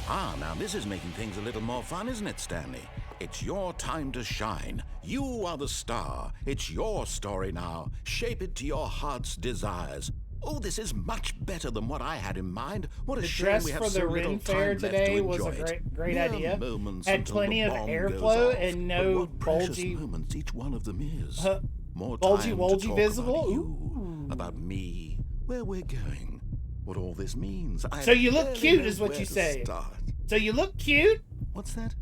Ah, now this is making things a little more fun, isn't it, Stanley? It's your time to shine. You are the star. It's your story now. Shape it to your heart's desires. Oh, this is much better than what I had in mind. What a The shame dress we have for so the little Ren Fair time left today to was enjoy a it. great Mere idea. moments Had until plenty the of bomb airflow goes off. and But no what precious bulgy, moments each one of them is. More bulgy time wolgy to talk visible. about you, Ooh. about me, where we're going, what all this means. So you look barely cute, know is what where you to say. start. So you look cute. What's that?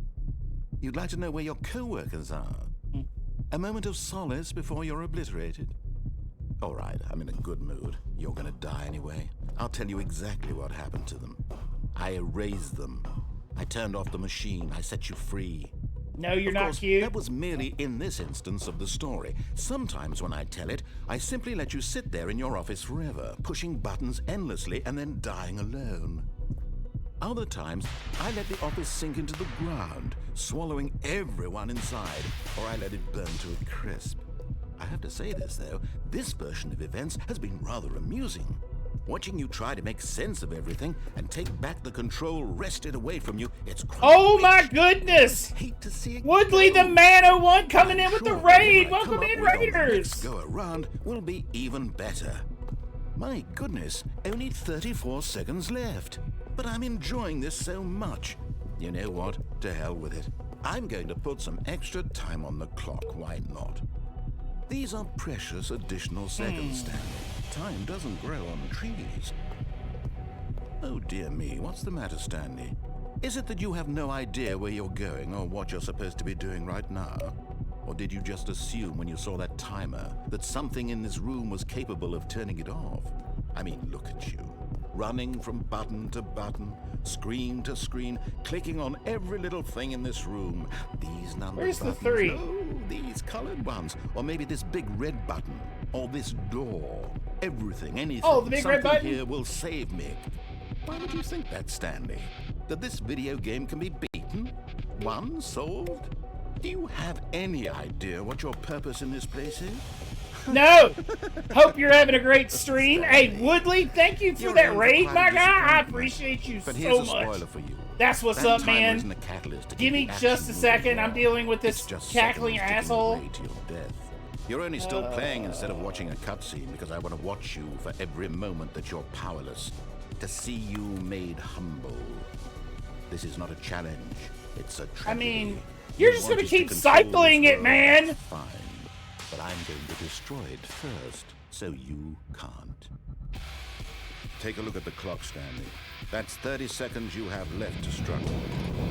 You'd like to know where your co-workers are? A moment of solace before you're obliterated? All right, I'm in a good mood. You're gonna die anyway. I'll tell you exactly what happened to them. I erased them. I turned off the machine. I set you free. No, you're Of not course, cute. That was merely in this instance of the story. Sometimes when I tell it, I simply let you sit there in your office forever, pushing buttons endlessly and then dying alone. Other times, I let the office sink into the ground, swallowing everyone inside, or I let it burn to a crisp. I have to say this, though, this version of events has been rather amusing. Watching you try to make sense of everything and take back the control wrested away from you, it's quite Oh rich. my goodness! I hate to see it Woodley go. the Man 01 coming in I'm with the sure raid! whatever I Welcome come in, up with on the next Raiders! go around will be even better. My goodness, only 34 seconds left. But I'm enjoying this so much. You know what? To hell with it. I'm going to put some extra time on the clock. Why not? These are precious additional seconds, Stanley. Time doesn't grow on trees. Oh dear me, what's the matter, Stanley? Is it that you have no idea where you're going or what you're supposed to be doing right now? Or did you just assume when you saw that timer that something in this room was capable of turning it off? I mean, look at you. Running from button to button, screen to screen, clicking on every little thing in this room. These numbered Where's the buttons. 3? Oh, these colored ones. Or maybe this big red button. Or this door. Everything, anything. Oh, the big red something button? here will save me. Why would you think that, Stanley? That this video game can be beaten? Won? Solved? Do you have any idea what your purpose in this place is? No! Hope you're having a great stream. Hey, Woodley, thank you for that raid, my guy. I appreciate you But so here's a much. spoiler for you. That's what's That up, timer man. isn't a catalyst to Give keep me the just action a moving second. I'm along. dealing with It's this just cackling seconds ticking asshole. away to your death. You're only still playing instead of watching a cutscene because I want to watch you for every moment that you're powerless. To see you made humble. This is not a challenge. It's a tragedy. I mean, you're just gonna wanted to keep control cycling this it, world, man. that's fine. But I'm going to destroy it first, so you can't. Take a look at the clock, Stanley. That's 30 seconds you have left to struggle.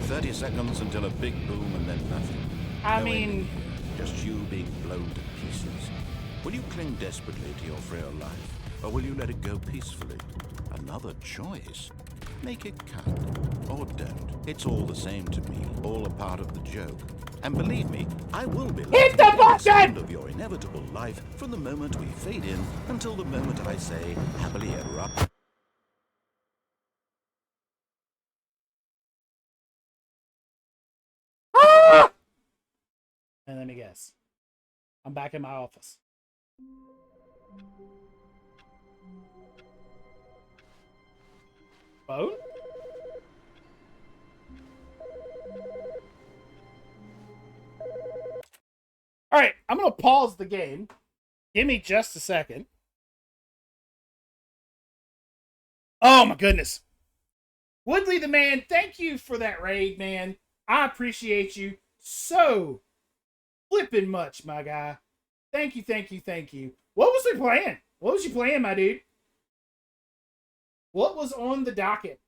30 seconds until a big boom and then nothing. I No mean, ending here, just you being blown to pieces. Will you cling desperately to your frail life, or will you let it go peacefully? Another choice. Make it count, or don't. It's all the same to me, all a part of the joke. And believe me, I will be Hit the laughing at every second button! of your inevitable life from the moment we fade in until the moment I say happily ever after. Ah! And let me guess. I'm back in my office. Phone? Alright, I'm gonna pause the game. Give me just a second. Oh my goodness. Woodley the Man, thank you for that raid, man. I appreciate you so flippin' much, my guy. Thank you, thank you, thank you. What was he playing? What was you playing, my dude? What was on the docket?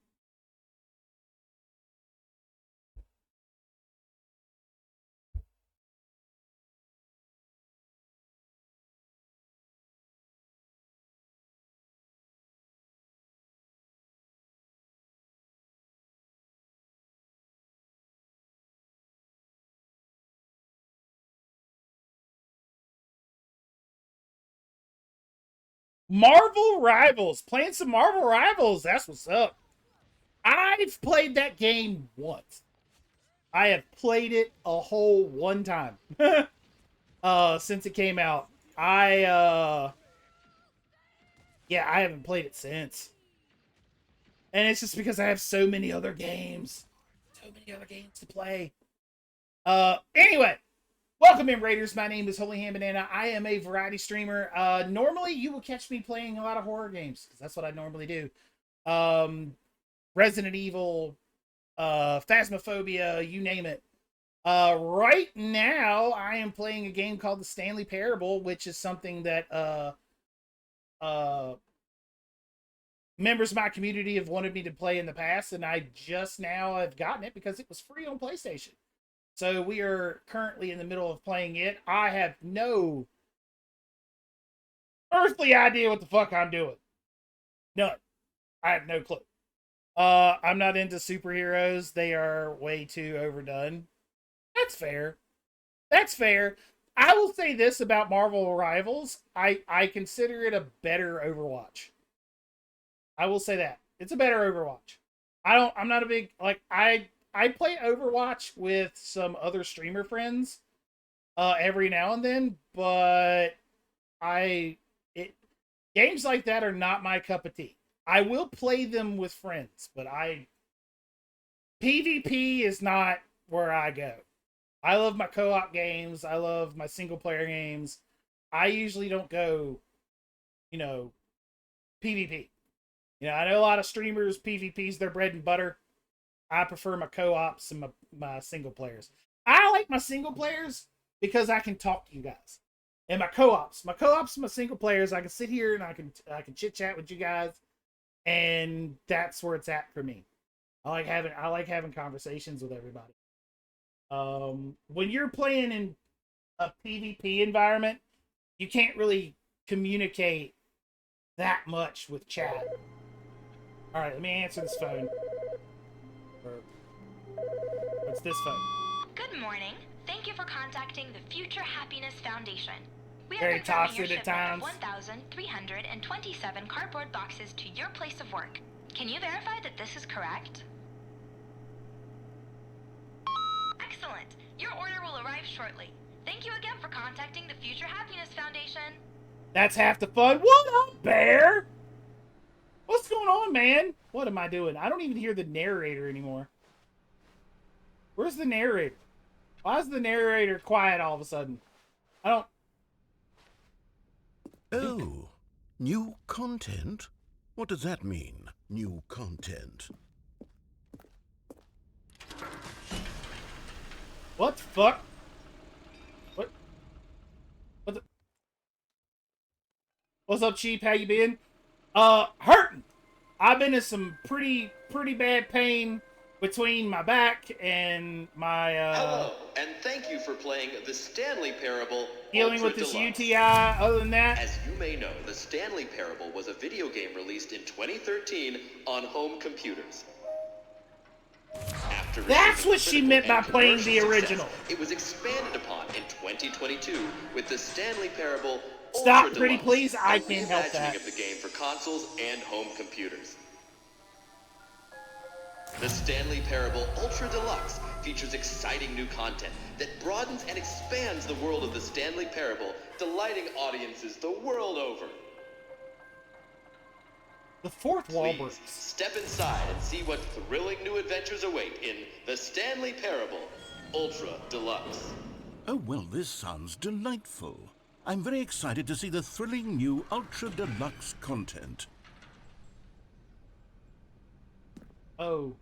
Marvel Rivals. Playing some Marvel Rivals. That's what's up. I've played that game once. I have played it a whole one time. Since it came out. Yeah, I haven't played it since. And it's just because I have so many other games. So many other games to play. Anyway. Welcome in, Raiders. My name is Holy Ham Banana. I am a variety streamer. Normally, you will catch me playing a lot of horror games, because that's what I normally do. Resident Evil, Phasmophobia, you name it. Right now, I am playing a game called the Stanley Parable, which is something that members of my community have wanted me to play in the past, and I just now have gotten it because it was free on PlayStation. So we are currently in the middle of playing it. I have no earthly idea what the fuck I'm doing. None. I have no clue. I'm not into superheroes. They are way too overdone. That's fair. That's fair. I will say this about Marvel Rivals. I consider it a better Overwatch. I will say that. It's a better Overwatch. I'm not a big, like, I play Overwatch with some other streamer friends every now and then, but games like that are not my cup of tea. I will play them with friends, but PvP is not where I go. I love my co-op games. I love my single player games. I usually don't go, PvP. I know a lot of streamers, PvP's their bread and butter. I prefer my co-ops and my single players. I like my single players because I can talk to you guys. And my co-ops and my single players, I can sit here and I can chit chat with you guys, and that's where it's at for me. I like having conversations with everybody. When you're playing in a PvP environment, you can't really communicate that much with chat. All right, let me answer this phone. What's this phone? Good morning. Thank you for contacting the Future Happiness Foundation. We Very are confirming toxic your at shipment of times. 1,327 cardboard boxes to your place of work. Can you verify that this is correct? Excellent. Your order will arrive shortly. Thank you again for contacting the Future Happiness Foundation. That's half the fun. What up, Bear? What's going on, man? What am I doing? I don't even hear the narrator anymore. Where's the narrator? Why is the narrator quiet all of a sudden? I don't... Oh, new content? What does that mean, new content? What the fuck? What the... What's up, Cheap? How you been? Hurting. I've been in some pretty bad pain between my back and my Hello, and thank you for playing the Stanley Parable dealing Ultra with this Deluxe. UTI. Other than that, as you may know, the Stanley Parable was a video game released in 2013 on home computers. After that's what she meant by playing the commercial original. Success, it was expanded upon in 2022 with the Stanley Parable Stop, Ultra pretty Deluxe, please. I a can't help reimagining that. of the game for consoles and home computers. The Stanley Parable Ultra Deluxe features exciting new content that broadens and expands the world of the Stanley Parable, delighting audiences the world over. The fourth wall Please breaks. step inside and see what thrilling new adventures await in the Stanley Parable Ultra Deluxe. Oh, well, this sounds delightful. I'm very excited to see the thrilling new Ultra Deluxe content. Okay.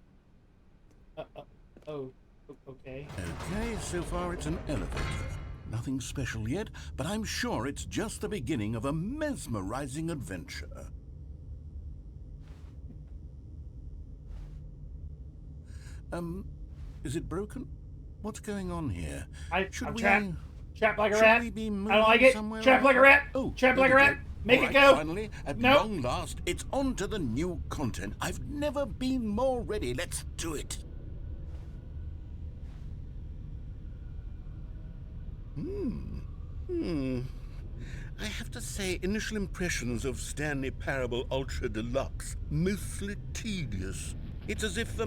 Okay, so far it's an elevator. Nothing special yet, but I'm sure it's just the beginning of a mesmerizing adventure. Is it broken? What's going on here? I'm trapped like a rat. I don't like it. Trapped like a rat. Oh, trapped like a rat. Make it go. Finally, at Nope. long last, it's on to the new content. I've never been more ready. Let's do it. I have to say, initial impressions of Stanley Parable Ultra Deluxe, mostly tedious. It's as if,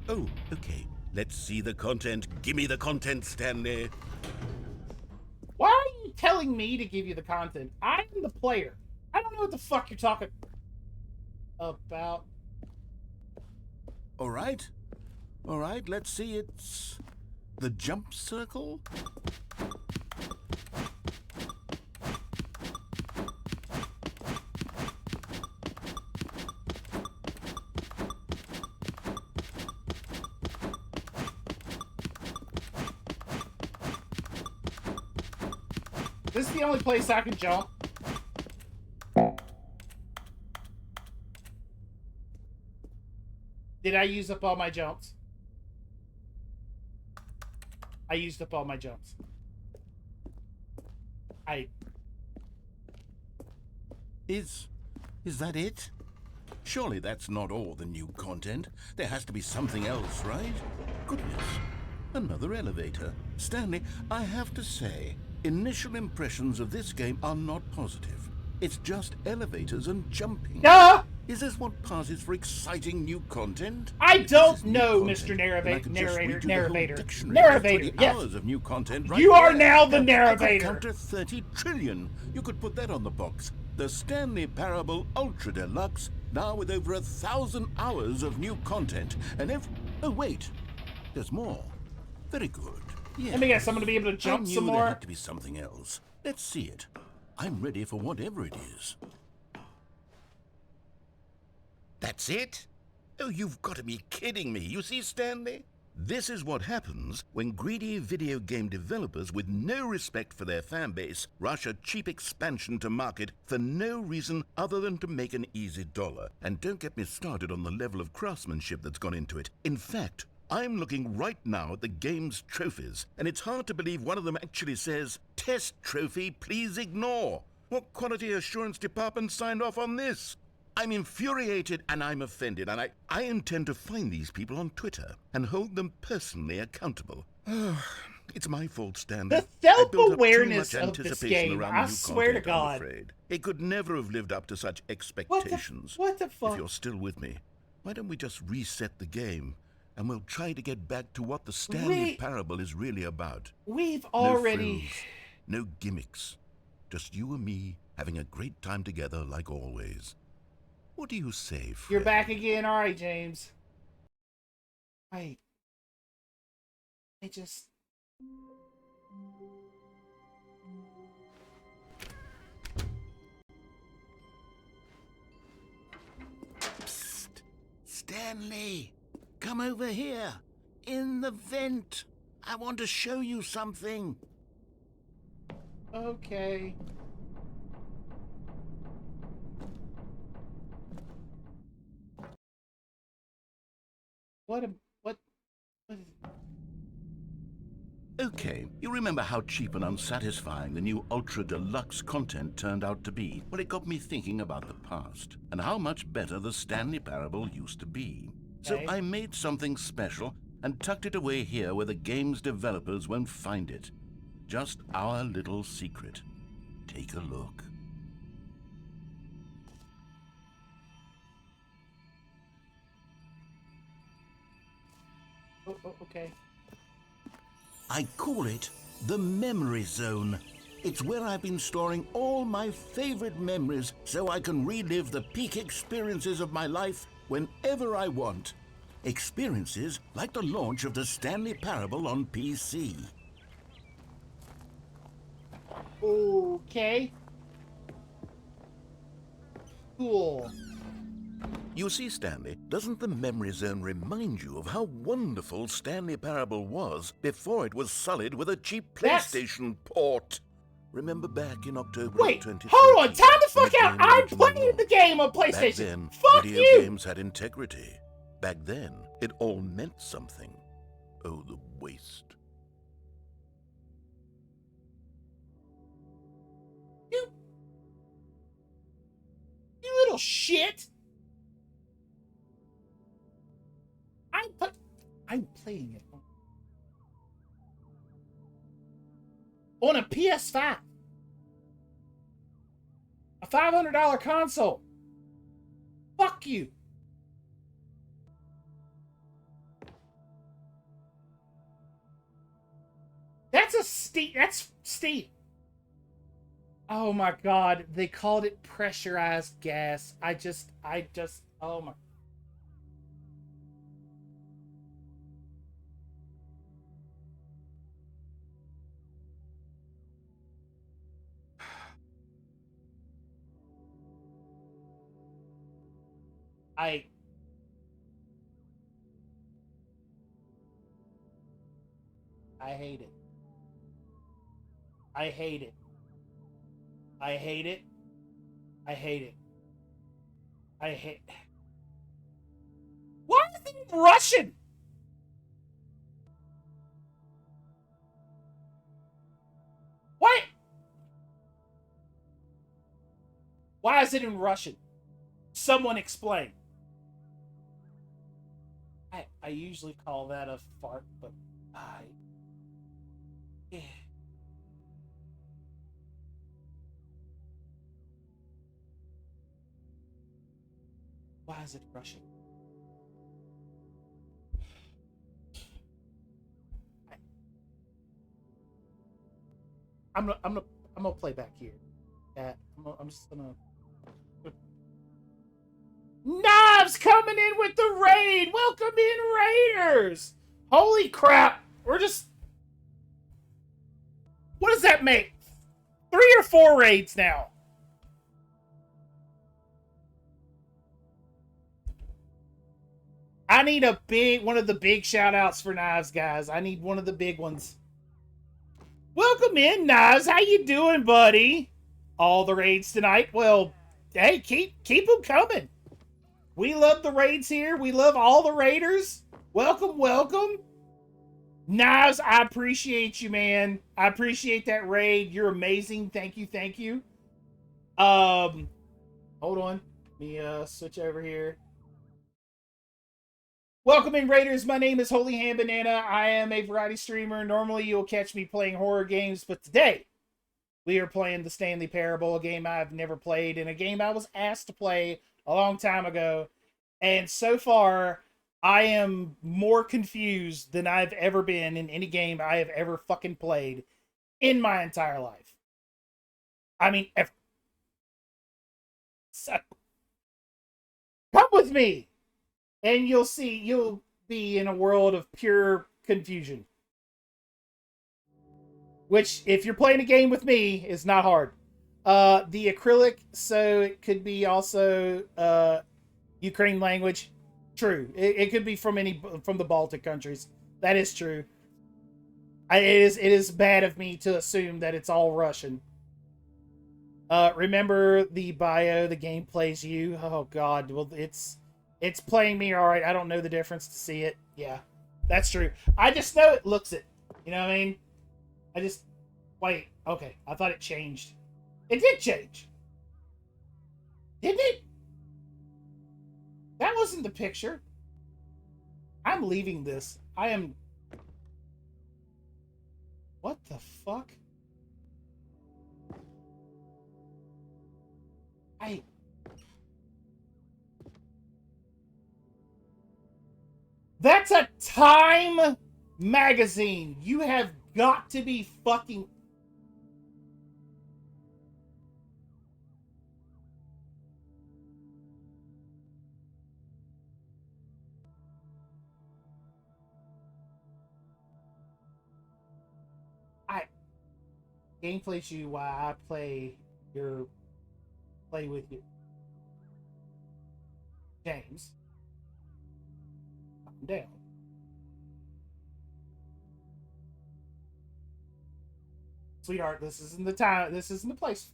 oh, okay. Let's see the content. Gimme the content, Stanley. Why are you telling me to give you the content? I'm the player. I don't know what the fuck you're talking about. All right, let's see. It's the jump circle. This is the only place I can jump. Did I use up all my jumps? I used up all my jumps. Is that it? Surely that's not all the new content. There has to be something else, right? Goodness. Another elevator. Stanley, I have to say, initial impressions of this game are not positive. It's just elevators and jumping. Ah! Is this what passes for exciting new content? I don't know, Mr. Narrator. Yes. Hours of new content right You are there. now the I could narrator. counter 30 trillion. You could put that on the box. The Stanley Parable Ultra Deluxe, now with over 1,000 hours of new content. And oh wait, there's more. Very good. Yes. Let me guess, I'm going to be able to jump some There more. had to be something else. Let's see it. I'm ready for whatever it is. That's it? Oh, you've got to be kidding me. You see, Stanley? This is what happens when greedy video game developers with no respect for their fan base rush a cheap expansion to market for no reason other than to make an easy dollar. And don't get me started on the level of craftsmanship that's gone into it. In fact, I'm looking right now at the game's trophies, and it's hard to believe one of them actually says, "Test trophy, please ignore." What quality assurance department signed off on this? I'm infuriated and I'm offended, and I intend to find these people on Twitter and hold them personally accountable. It's my fault, Stanley. The self-awareness of this game, I swear to God. I'm afraid. It could never have lived up to such expectations. What the fuck? If you're still with me, why don't we just reset the game, and we'll try to get back to what the Stanley Parable is really about. We've already... No frills, no gimmicks. Just you and me having a great time together like always. What do you say, Fred? You're back again. All right, James. I just... Psst. Stanley, come over here. In the vent. I want to show you something. Okay. What is it? Okay, you remember how cheap and unsatisfying the new Ultra Deluxe content turned out to be? Well, it got me thinking about the past, and how much better the Stanley Parable used to be. So I made something special and tucked it away here where the game's developers won't find it. Just our little secret. Take a look. Okay. I call it the Memory Zone. It's where I've been storing all my favorite memories so I can relive the peak experiences of my life whenever I want. Experiences like the launch of the Stanley Parable on PC. Okay. Cool. You see, Stanley, doesn't the Memory Zone remind you of how wonderful Stanley Parable was before it was sullied with a cheap PlayStation port? Remember back in October Wait, 2013? hold on, time the fuck out! I'm playing the game on PlayStation! Back then, fuck video you! games had integrity. Back then, it all meant something. Oh, the waste. You little shit! I'm playing it on a PS5. A $500 console. Fuck you. That's steep. That's steep. Oh my god, they called it pressurized gas. I just, oh my. I hate it. I hate it. I hate it. I hate it. I hate. Why is it in Russian? What? Why is it in Russian? Someone explain. I usually call that a fart, but yeah. Why is it Russian? I'm gonna play back here. I'm just gonna. Knives coming in with the raid. Welcome in, Raiders. Holy crap! We're just. What does that make? 3 or 4 raids now. I need one of the big shout outs for Knives, guys. I need one of the big ones. Welcome in, Knives. How you doing, buddy? All the raids tonight. Well, hey, keep them coming. We love the raids here. We love all the raiders. Welcome, welcome. Knives, I appreciate you, man. I appreciate that raid. You're amazing. Thank you, thank you. Hold on. Let me switch over here. Welcome in, Raiders. My name is Holy Hand Banana. I am a variety streamer. Normally, you'll catch me playing horror games, but today, we are playing the Stanley Parable, a game I've never played, and a game I was asked to play a long time ago. And so far, I am more confused than I've ever been in any game I have ever fucking played in my entire life. I mean, ever. So, come with me! And you'll see, you'll be in a world of pure confusion. Which, if you're playing a game with me, is not hard. The acrylic, so it could be also Ukraine language. True. It could be from the Baltic countries. That is true. It is bad of me to assume that it's all Russian. Remember the bio, the game plays you. Oh god, well it's playing me alright. I don't know the difference to see it. Yeah, that's true. I just know it looks it. You know what I mean? Wait, okay. I thought it changed. It did change. Didn't it? That wasn't the picture. I'm leaving this. I am... What the fuck? That's a Time magazine. You have got to be fucking... Game plays you while I play with you. James. Calm down. Sweetheart, this isn't the time. This isn't the place.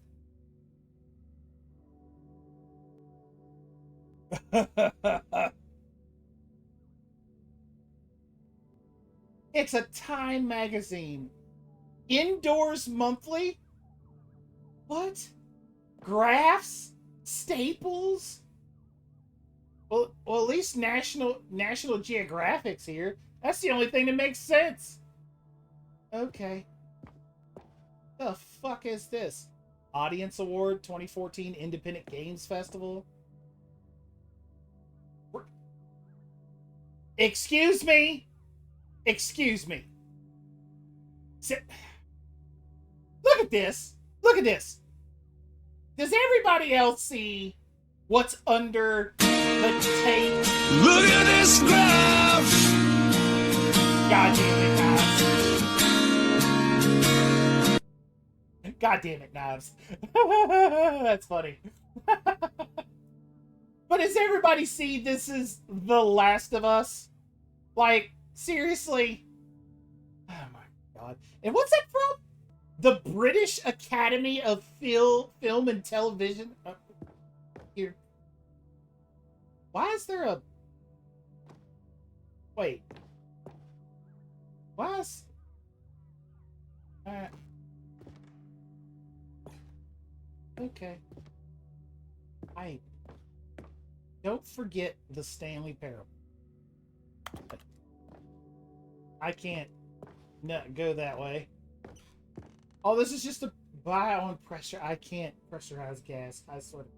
It's a Time magazine. Indoors monthly? What? Graphs? Staples? Well, at least National Geographic's here. That's the only thing that makes sense. Okay. The fuck is this? Audience Award 2014 Independent Games Festival. Excuse me. Excuse me. Look at this. Look at this. Does everybody else see what's under the tape? Look at this graph. God damn it, Knives. God damn it, Knives. That's funny. But does everybody see this is The Last of Us? Like, seriously? Oh my god. And what's that from? The British Academy of Film and Television? Here. Why is there a... Wait. Why is... Okay. Don't forget the Stanley Parable. I can't go that way. Oh, this is just a buy on pressure. I can't pressurize gas. I swear to...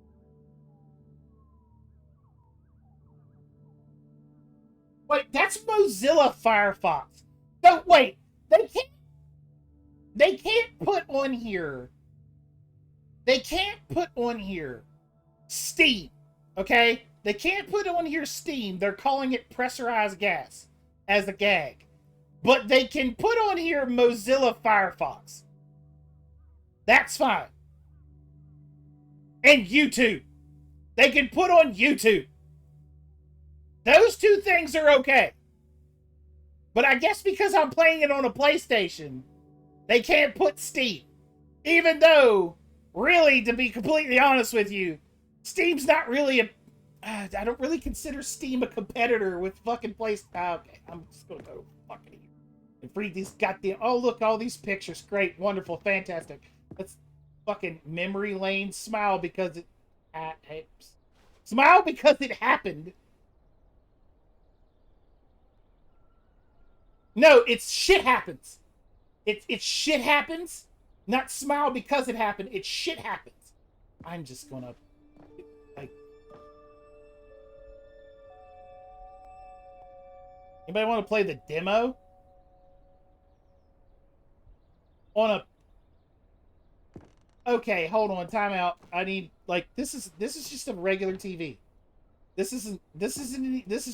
Wait, that's Mozilla Firefox. No, wait. They can't put on here. They can't put on here Steam. Okay? They can't put on here Steam. They're calling it pressurized gas as a gag. But they can put on here Mozilla Firefox. That's fine. And YouTube. They can put on YouTube. Those two things are okay. But I guess because I'm playing it on a PlayStation, they can't put Steam. Even though, really, to be completely honest with you, Steam's not really a... I don't really consider Steam a competitor with fucking PlayStation. Okay, I'm just gonna go fucking here and read these goddamn... Oh, look, all these pictures. Great, wonderful, fantastic. Let's fucking memory lane. Smile because it... Smile because it happened. No, it's shit happens. It's shit happens. Not smile because it happened. It's shit happens. I'm just gonna... Like... Anybody want to play the demo? On a... Okay, hold on, time out. I need, like, this is just a regular TV. This is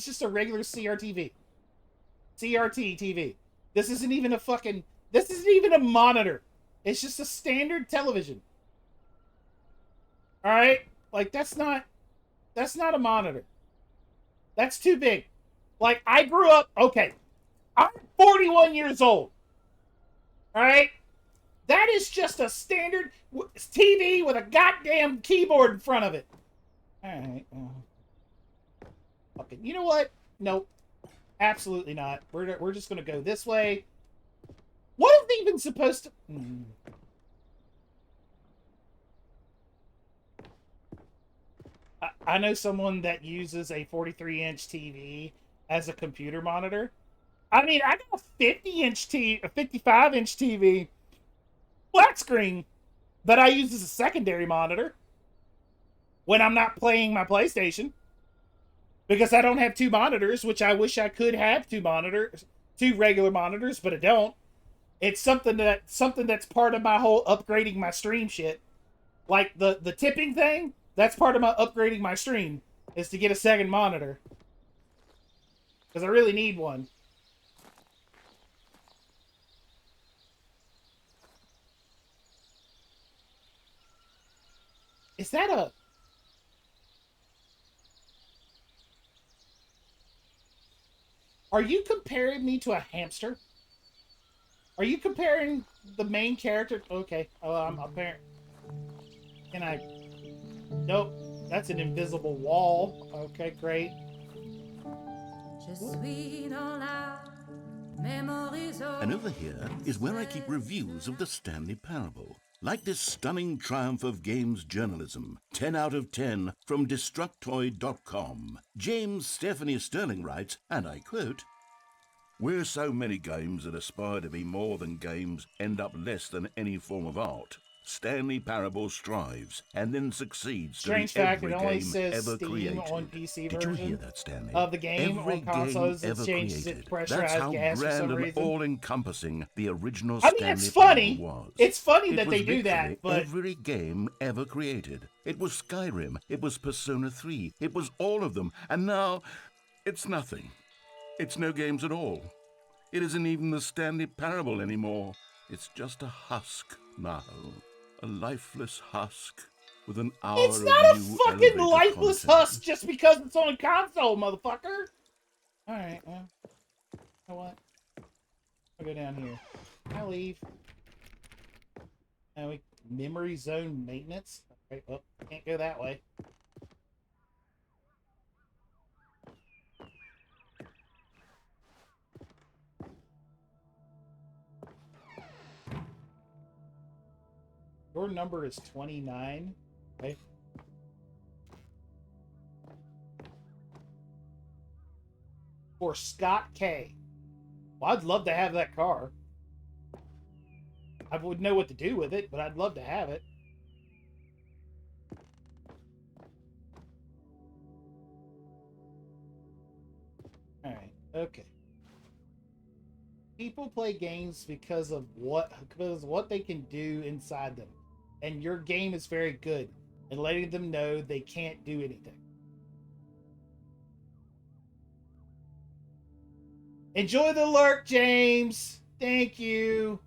just a regular CRTV. CRT TV. This isn't even a fucking... This isn't even a monitor. It's just a standard television. Alright? Like, that's not a monitor. That's too big. Like, I grew up... Okay. I'm 41 years old. Alright? That is just a standard TV with a goddamn keyboard in front of it. Alright. Okay, you know what? Nope. Absolutely not. We're just gonna go this way. What is it even supposed to... I know someone that uses a 43-inch TV as a computer monitor. I mean, I got a 55-inch TV flat screen that I use as a secondary monitor when I'm not playing my PlayStation. Because I don't have two monitors, which I wish I could have two regular monitors, but I don't. It's something that's part of my whole upgrading my stream shit. Like the tipping thing, that's part of my upgrading my stream, is to get a second monitor. Because I really need one. Is that a... Are you comparing me to a hamster? Are you comparing the main character? Okay. Oh, I'm comparing... Can I... Nope. That's an invisible wall. Okay, great. And over here is where I keep reviews of the Stanley Parable. Like this stunning triumph of games journalism, 10 out of 10 from Destructoid.com. James Stephanie Sterling writes, and I quote, "Where so many games that aspire to be more than games end up less than any form of art, Stanley Parable strives and then succeeds Strange to be fact, it every only game says ever Steam created. on PC Did you version hear that, Stanley? of the game. Every On consoles, game it ever changes it created. to That's pressurized how gas for grand some and reason. all-encompassing the original I mean, Stanley it's funny. Parable was. It's funny It that was they do that, literally but every game ever created. It was Skyrim. It was Persona 3. It was all of them. And now, it's nothing. It's no games at all. It isn't even the Stanley Parable anymore. It's just a husk now. A lifeless husk with an hour it's of not a new fucking elevator lifeless content. husk just because it's on a console, motherfucker. All right, well, you know what? I'll go down here. I'll leave. Now we memory zone maintenance. Okay, well, can't go that way. Your number is 29. Okay. For Scott K. Well, I'd love to have that car. I wouldn't know what to do with it, but I'd love to have it. Alright, okay. People play games because of what they can do inside them. And your game is very good in letting them know they can't do anything. Enjoy the lurk, James. Thank you.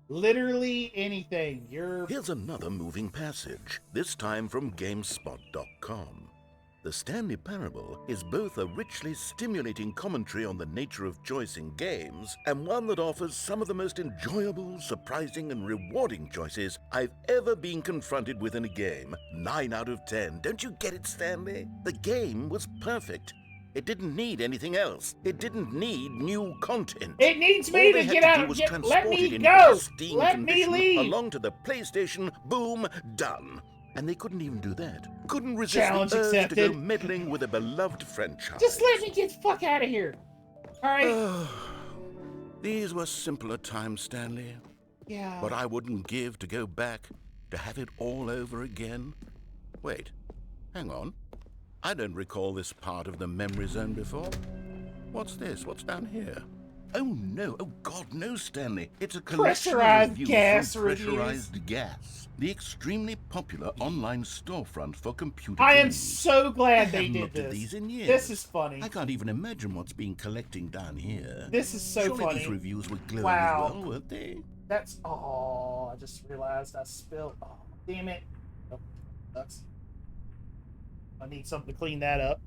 Literally anything. Here's another moving passage, this time from GameSpot.com. The Stanley Parable is both a richly stimulating commentary on the nature of choice in games and one that offers some of the most enjoyable, surprising, and rewarding choices I've ever been confronted with in a game. 9 out of 10. Don't you get it, Stanley? The game was perfect. It didn't need anything else. It didn't need new content. It needs me to get out. Let me go. Let me leave. Along to the PlayStation. Boom, done. And they couldn't even do that. Couldn't resist Challenge the urge accepted. to go meddling with a beloved franchise. Just let me get the fuck out of here. All right. These were simpler times, Stanley. Yeah. But I wouldn't give to go back, to have it all over again. Wait, hang on. I don't recall this part of the memory zone before. What's this? What's down here? Oh no, oh God, no, Stanley. It's a collection Pressurized of reviews gas from reviews. Pressurized Gas, the extremely popular online storefront for computer I am games. so glad I they haven't did looked at this. these in years. This is funny. I can't even imagine what's been collecting down here. This is so Surely funny. these reviews were glowing Wow. as well, weren't they? That's oh, I just realized I spilled. Oh, damn it. Oh, sucks. I need something to clean that up.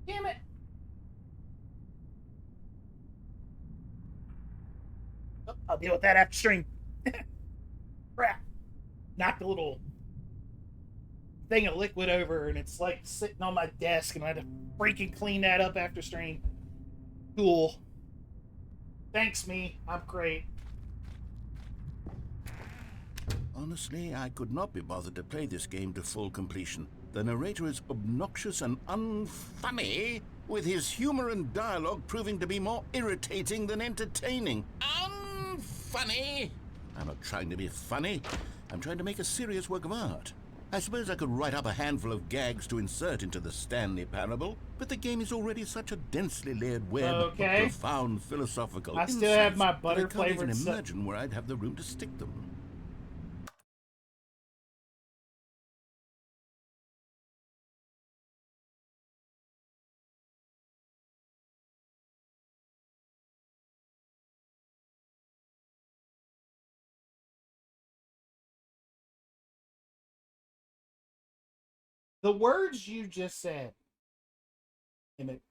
Damn it. Oh, I'll deal with that after stream. Crap. Knocked a little thing of liquid over and it's like sitting on my desk and I had to freaking clean that up after stream. Cool. Thanks, me. I'm great. Honestly, I could not be bothered to play this game to full completion. The narrator is obnoxious and unfunny, with his humor and dialogue proving to be more irritating than entertaining. Unfunny! I'm not trying to be funny. I'm trying to make a serious work of art. I suppose I could write up a handful of gags to insert into the Stanley Parable, but the game is already such a densely layered web of profound philosophical I still have my insights that I can't butter-flavored even stuff. imagine where I'd have the room to stick them. The words you just said. Emmett.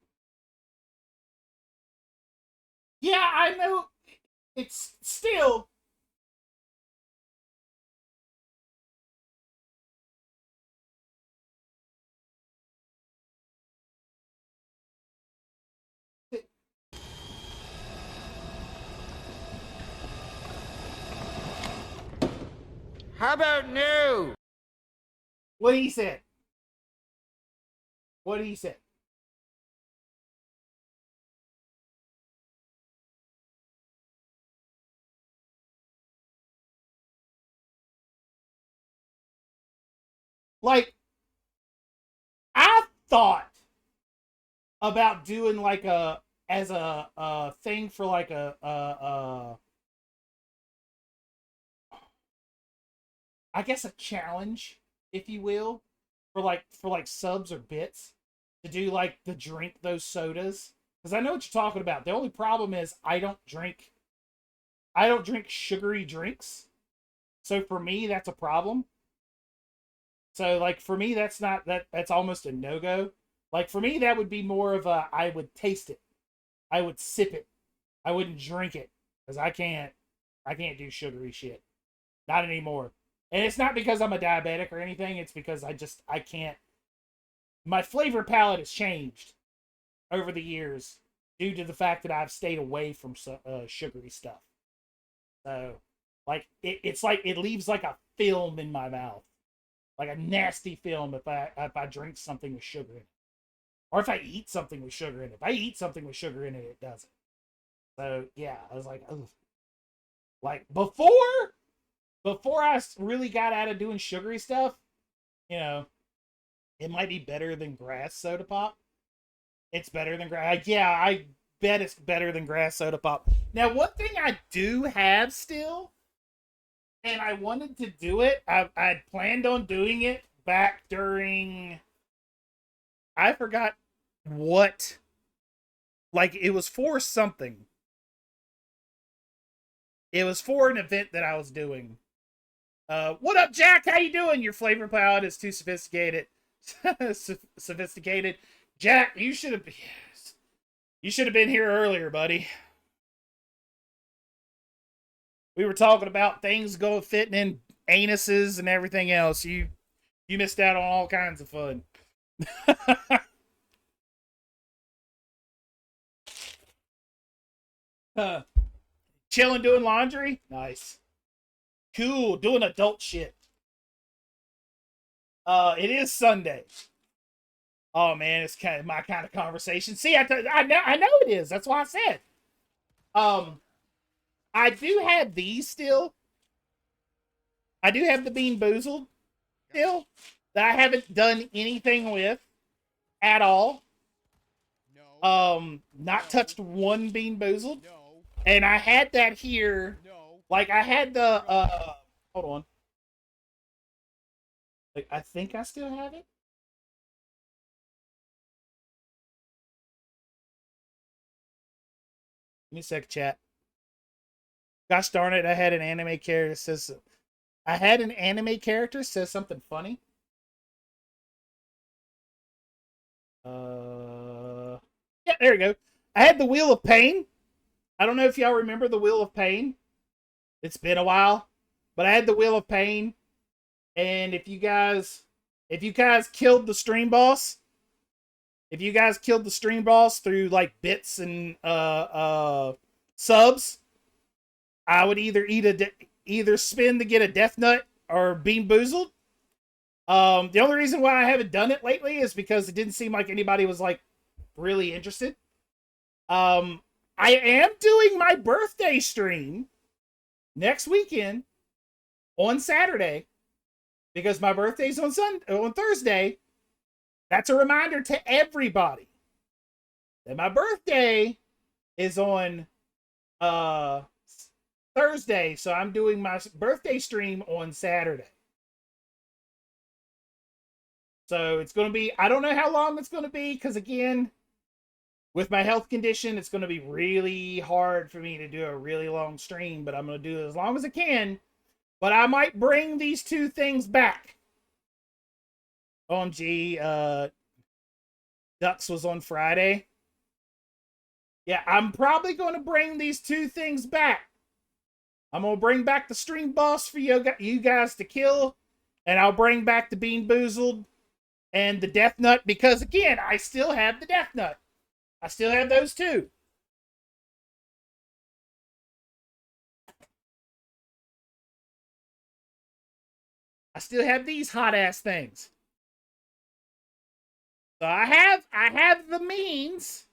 Yeah, I know. It's still. How about no? What he said. What he said. Like, I thought about doing like a thing for like I guess a challenge, if you will, for like subs or bits to do like the drink those sodas, because I know what you're talking about. The only problem is I don't drink sugary drinks, so for me that's a problem. So like for me that's not that's almost a no-go. Like for me that would be more of a I would taste it, I would sip it, I wouldn't drink it because I can't do sugary shit, not anymore. And it's not because I'm a diabetic or anything. It's because I can't. My flavor palette has changed over the years due to the fact that I've stayed away from sugary stuff. So, like, it's like it leaves like a film in my mouth, like a nasty film if I drink something with sugar in it, or if I eat something with sugar in it. If I eat something with sugar in it, it doesn't. So yeah, I was like, ugh. Like before I really got out of doing sugary stuff, you know, it might be better than grass soda pop. It's better than grass. Yeah, I bet it's better than grass soda pop. Now, one thing I do have still, and I wanted to do it, I'd planned on doing it back during, I forgot what, like it was for something. It was for an event that I was doing. What up, Jack? How you doing? Your flavor palette is too sophisticated. Sophisticated. Jack, you should have been here earlier, buddy. We were talking about things fitting in anuses and everything else. You missed out on all kinds of fun. Chilling doing laundry? Nice. Cool, doing adult shit. It is Sunday. Oh man, it's kind of my kind of conversation. See, I know it is. That's why I said. I do have these still. I do have the Bean Boozled still that I haven't done anything with at all. Not touched one Bean Boozled. And I had that here. Like I had the hold on. Like I think I still have it. Give me a sec, chat. Gosh darn it, I had an anime character says something funny. Yeah, there we go. I had the Wheel of Pain. I don't know if y'all remember the Wheel of Pain. It's been a while, but I had the Wheel of Pain. And if you guys killed the stream boss, through like bits and subs, I would either spin to get a Death Nut or Bean Boozled. The only reason why I haven't done it lately is because it didn't seem like anybody was like really interested. I am doing my birthday stream next weekend on Saturday because my birthday's on Thursday. That's a reminder to everybody that my birthday is on Thursday, so I'm doing my birthday stream on Saturday. So it's going to be, I don't know how long it's going to be, because again, with my health condition, it's going to be really hard for me to do a really long stream, but I'm going to do it as long as I can. But I might bring these two things back. OMG, Ducks was on Friday. Yeah, I'm probably going to bring these two things back. I'm going to bring back the stream boss for you guys to kill, and I'll bring back the Bean Boozled and the Death Nut, because again, I still have the Death Nut. I still have those two. I still have these hot ass things. So I have the means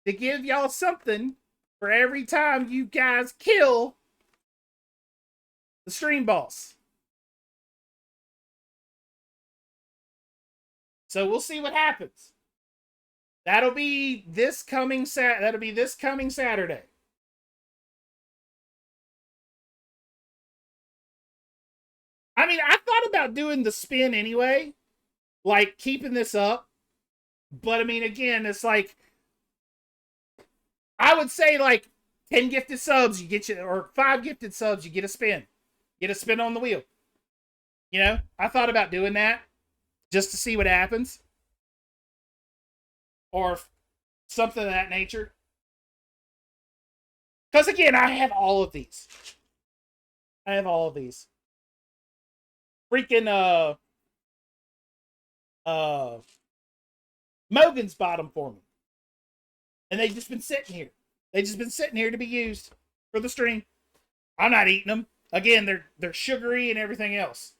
to give y'all something for every time you guys kill the stream boss. So we'll see what happens. That'll be this coming Saturday. I mean, I thought about doing the spin anyway, like keeping this up. But I mean, again, it's like, I would say like 10 gifted subs, you get or 5 gifted subs, you get a spin. Get a spin on the wheel. You know, I thought about doing that just to see what happens. Or something of that nature. Because again, I have all of these. Freaking, Mogan's bought them for me. And they've just been sitting here. They've just been sitting here to be used for the stream. I'm not eating them. Again, they're sugary and everything else.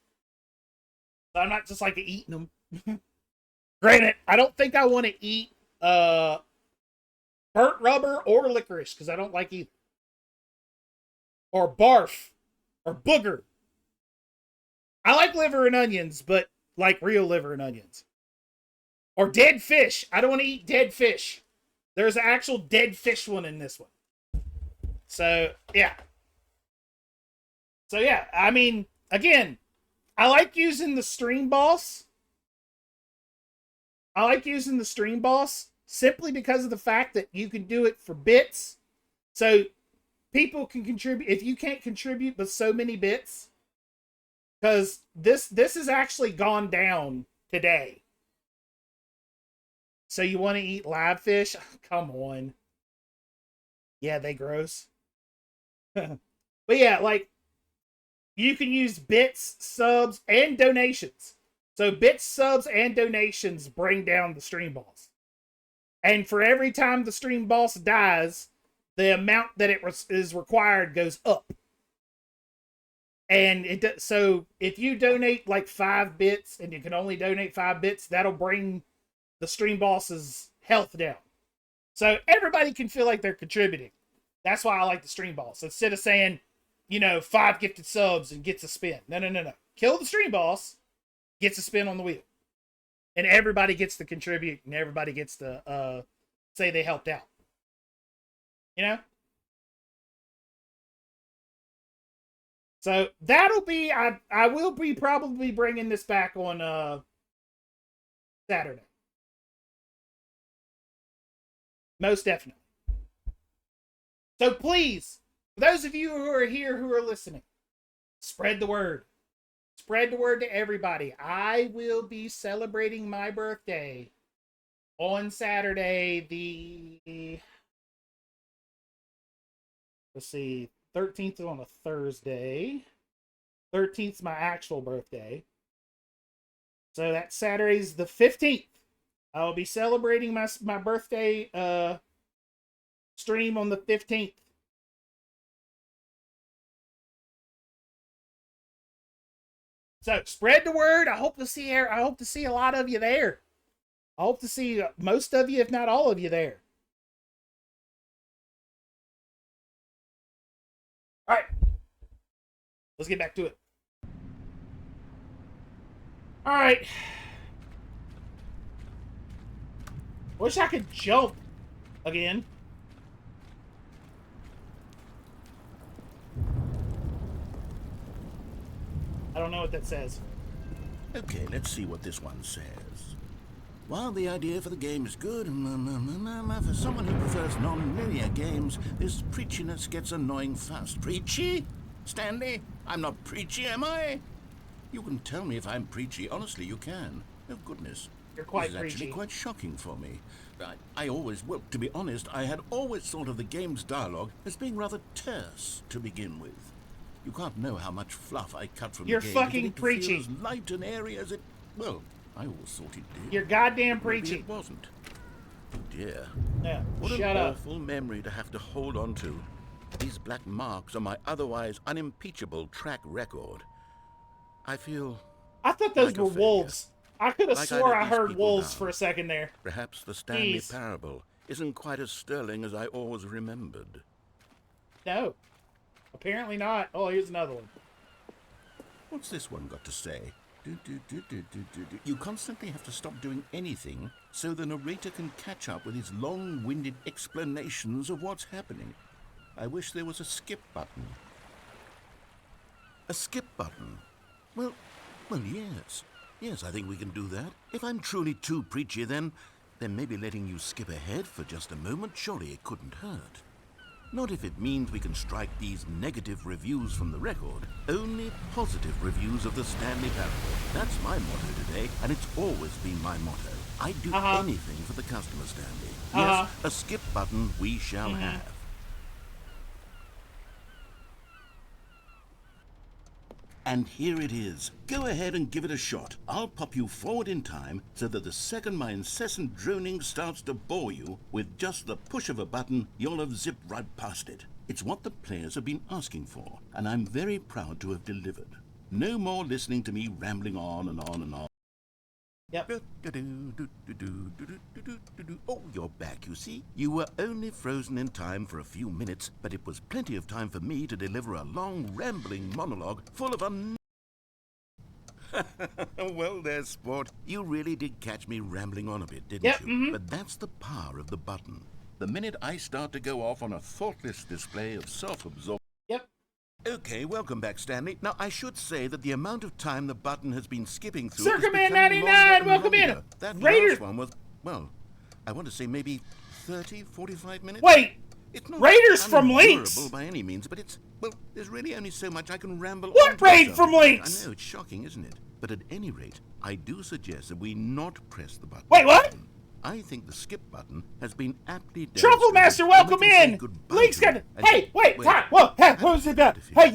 So I'm not just like eating them. Granted, I don't think I want to eat burnt rubber or licorice because I don't like either. Or barf. Or booger. I like liver and onions, but like real liver and onions. Or dead fish. I don't want to eat dead fish. There's an actual dead fish one in this one. So, yeah. I mean, again, I like using the stream boss. Simply because of the fact that you can do it for bits. So, people can contribute. If you can't contribute but so many bits, because this has actually gone down today. So you want to eat live fish? Come on. Yeah, they gross. But yeah, like, you can use bits, subs, and donations. So bits, subs, and donations bring down the stream boss. And for every time the stream boss dies, the amount that is required goes up. And so if you donate like 5 bits, and you can only donate 5 bits, that'll bring the stream boss's health down. So everybody can feel like they're contributing. That's why I like the stream boss. Instead of saying, 5 gifted subs and gets a spin. No. Kill the stream boss, gets a spin on the wheel. And everybody gets to contribute, and everybody gets to say they helped out. So that'll be, I will be probably bringing this back on Saturday. Most definitely. So please, for those of you who are here who are listening, spread the word. Spread the word to everybody. I will be celebrating my birthday on Saturday, the 13th is on a Thursday. 13th is my actual birthday. So that Saturday's the 15th. I will be celebrating my birthday stream on the 15th. So spread the word. I hope to see a lot of you there. I hope to see most of you, if not all of you, there. All right. Let's get back to it. All right. Wish I could jump again. I don't know what that says. Okay, let's see what this one says. While the idea for the game is good, for someone who prefers non-linear games, this preachiness gets annoying fast. Preachy? Stanley? I'm not preachy, am I? You can tell me if I'm preachy. Honestly, you can. Oh, goodness. You're quite this is actually preachy. quite shocking for me. Well, to be honest, I had always thought of the game's dialogue as being rather terse to begin with. You can't know how much fluff I cut from You're the game. fucking preachy. As light and airy as it... Well, I always thought it did. You're goddamn Maybe preachy. it wasn't. Oh dear. Yeah, What shut an up. awful memory to have to hold on to. These black marks are my otherwise unimpeachable track record. I feel... I thought those like a were failure. wolves. I could have Like swore let I these heard people wolves down. for a second there. Perhaps the Stanley Jeez. Parable isn't quite as sterling as I always remembered. No. Apparently not. Oh, here's another one. What's this one got to say? You constantly have to stop doing anything so the narrator can catch up with his long-winded explanations of what's happening. I wish there was a skip button. A skip button? Well, yes. Yes, I think we can do that. If I'm truly too preachy, then maybe letting you skip ahead for just a moment, surely it couldn't hurt. Not if it means we can strike these negative reviews from the record. Only positive reviews of the Stanley Parable. That's my motto today, and it's always been my motto. I'd do anything for the customer, Stanley. Yes, a skip button we shall have. And here it is. Go ahead and give it a shot. I'll pop you forward in time so that the second my incessant droning starts to bore you, with just the push of a button, you'll have zipped right past it. It's what the players have been asking for, and I'm very proud to have delivered. No more listening to me rambling on and on and on. Yep. Oh, you're back, you see. You were only frozen in time for a few minutes, but it was plenty of time for me to deliver a long, rambling monologue full of Well, there, sport. You really did catch me rambling on a bit, didn't you? But that's the power of the button. The minute I start to go off on a thoughtless display of self-absorption... Okay, welcome back, Stanley. Now, I should say that the amount of time the button has been skipping through... Circuman 99, welcome in! That Raiders! last one was, well, I want to say maybe 30, 45 minutes? Wait! It's not Raiders from Lynx! by any means, but it's, well, there's really only so much I can ramble What on to raid about from something. Lynx? I know, it's shocking, isn't it? But at any rate, I do suggest that we not press the button. Wait, what? I think the skip button has been aptly Truffle Master, welcome in! Link's got... Hey, wait, time! Whoa, hey, who's it about? Hey,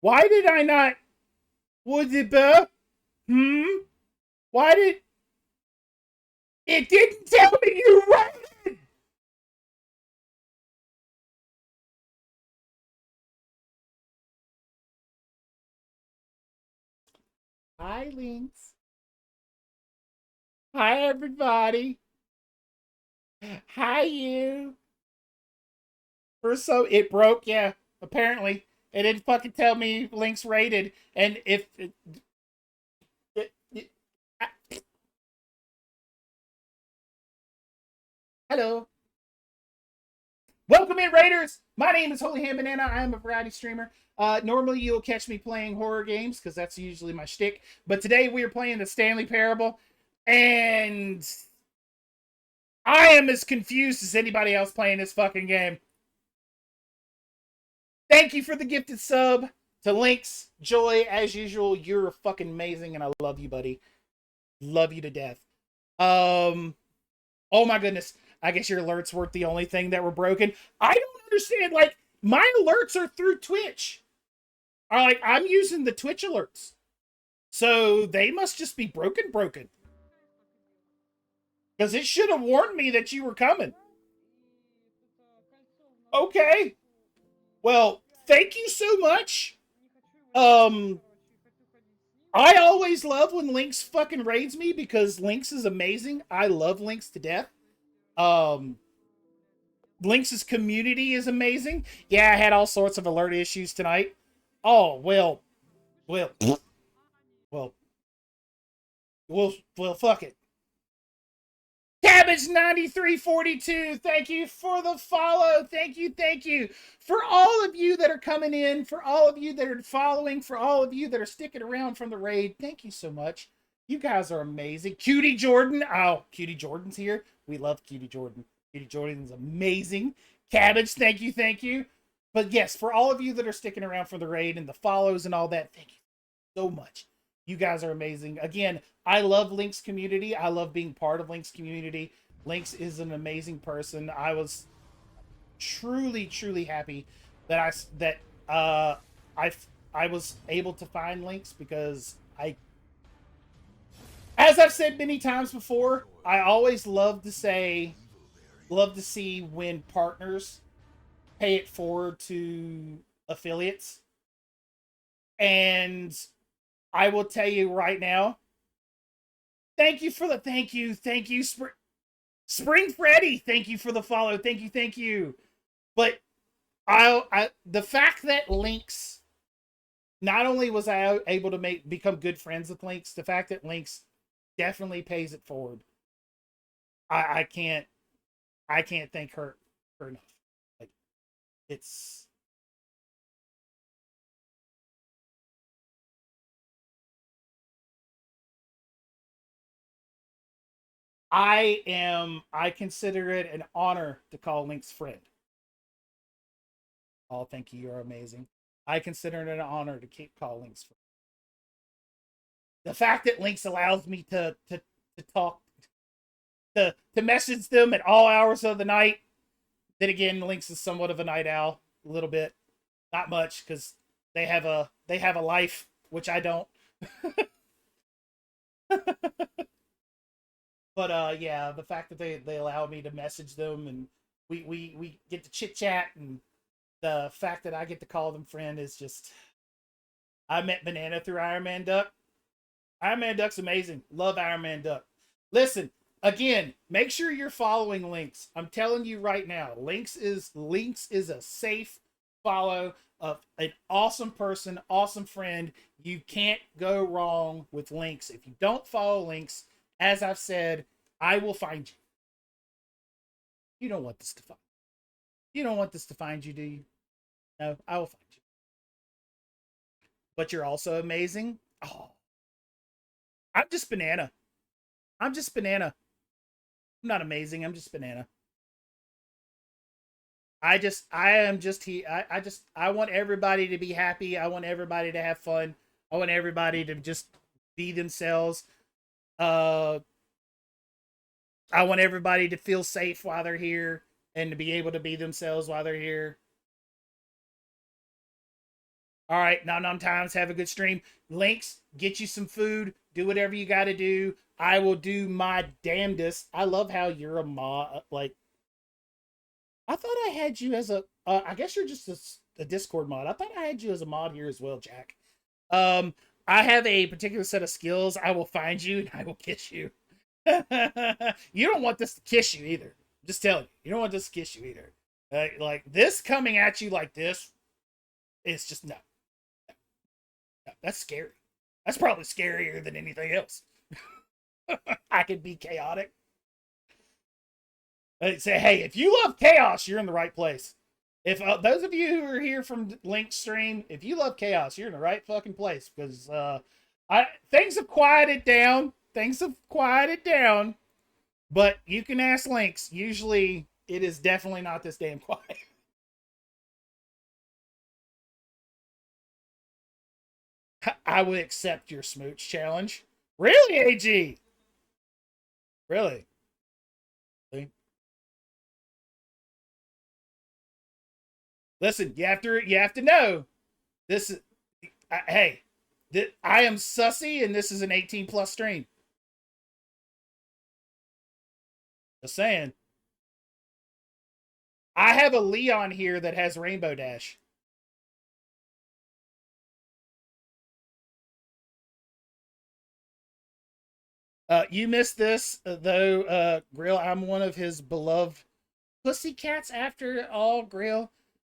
why did I not... Was it about? Why did... It didn't tell me you rated! Hi, Lynx. Hi, everybody. Hi, you. It broke, yeah. Apparently. It didn't fucking tell me Lynx rated. And if... Hello. Welcome in, Raiders. My name is Holy Ham Banana. I am a variety streamer. Normally you'll catch me playing horror games because that's usually my shtick. But today we are playing the Stanley Parable. And I am as confused as anybody else playing this fucking game. Thank you for the gifted sub to Lynx. Joy, as usual, you're fucking amazing and I love you, buddy. Love you to death. Oh my goodness. I guess your alerts weren't the only thing that were broken. I don't understand. Like, my alerts are through Twitch. I'm using the Twitch alerts. So they must just be broken. Because it should have warned me that you were coming. Okay. Well, thank you so much. I always love when Lynx fucking raids me because Lynx is amazing. I love Lynx to death. Lynx's community is amazing. Yeah, I had all sorts of alert issues tonight. Oh, well, fuck it. Cabbage9342, thank you for the follow. Thank you. For all of you that are coming in, for all of you that are following, for all of you that are sticking around from the raid, thank you so much. You guys are amazing. Cutie Jordan. Oh, Cutie Jordan's here. We love Cutie Jordan. Cutie Jordan's amazing. Cabbage, thank you. But yes, for all of you that are sticking around for the raid and the follows and all that, thank you so much. You guys are amazing. Again, I love Lynx community. I love being part of Lynx community. Lynx is an amazing person. I was truly happy that I was able to find Lynx because as I've said many times before, I always love to see when partners pay it forward to affiliates. And I will tell you right now, thank you. Spring Freddy, thank you for the follow. Thank you. But the fact that Lynx, not only was I able to become good friends with Lynx, the fact that Lynx definitely pays it forward. I can't thank her enough. Like, it's I consider it an honor to call Lynx friend. Oh, thank you. You're amazing. I consider it an honor to call Lynx friend. The fact that Lynx allows me to talk, to message them at all hours of the night. Then again, Lynx is somewhat of a night owl, a little bit, not much, because they have a life, which I don't. But yeah, the fact that they allow me to message them and we get to chit chat, and the fact that I get to call them friend is just. I met Banana through Iron Man Duck. Iron Man Duck's amazing. Love Iron Man Duck. Listen, again, make sure you're following Lynx. I'm telling you right now, Lynx is a safe follow of an awesome person, awesome friend. You can't go wrong with Lynx. If you don't follow Lynx, as I've said, I will find you. You don't want this to find you. You don't want this to find you, do you? No, I will find you. But you're also amazing. Oh, I'm just Banana. I'm just Banana. I'm not amazing. I'm just Banana. I want everybody to be happy. I want everybody to have fun. I want everybody to just be themselves. I want everybody to feel safe while they're here and to be able to be themselves while they're here. All right, Nom Times, have a good stream. Lynx, get you some food. Do whatever you got to do. I will do my damnedest. I love how you're a mod. Like, I thought I had you as a. I guess you're just a Discord mod. I thought I had you as a mod here as well, Jack. I have a particular set of skills. I will find you and I will kiss you. You don't want this to kiss you either. I'm just telling you. You don't want this to kiss you either. Like this coming at you like this. It's just no. That's scary. That's probably scarier than anything else. I could be chaotic. I'd say, hey, if you love chaos, you're in the right place. If those of you who are here from Link's stream, if you love chaos, you're in the right fucking place, because things have quieted down. Things have quieted down, but you can ask Lynx. Usually, it is definitely not this damn quiet. I would accept your smooch challenge. Really, AG? Really? Listen, you have to know this is hey, I am sussy and this is an 18+ stream. Just saying. I have a Leon here that has Rainbow Dash. You missed this, though, Grill. I'm one of his beloved pussycats after all, Grill.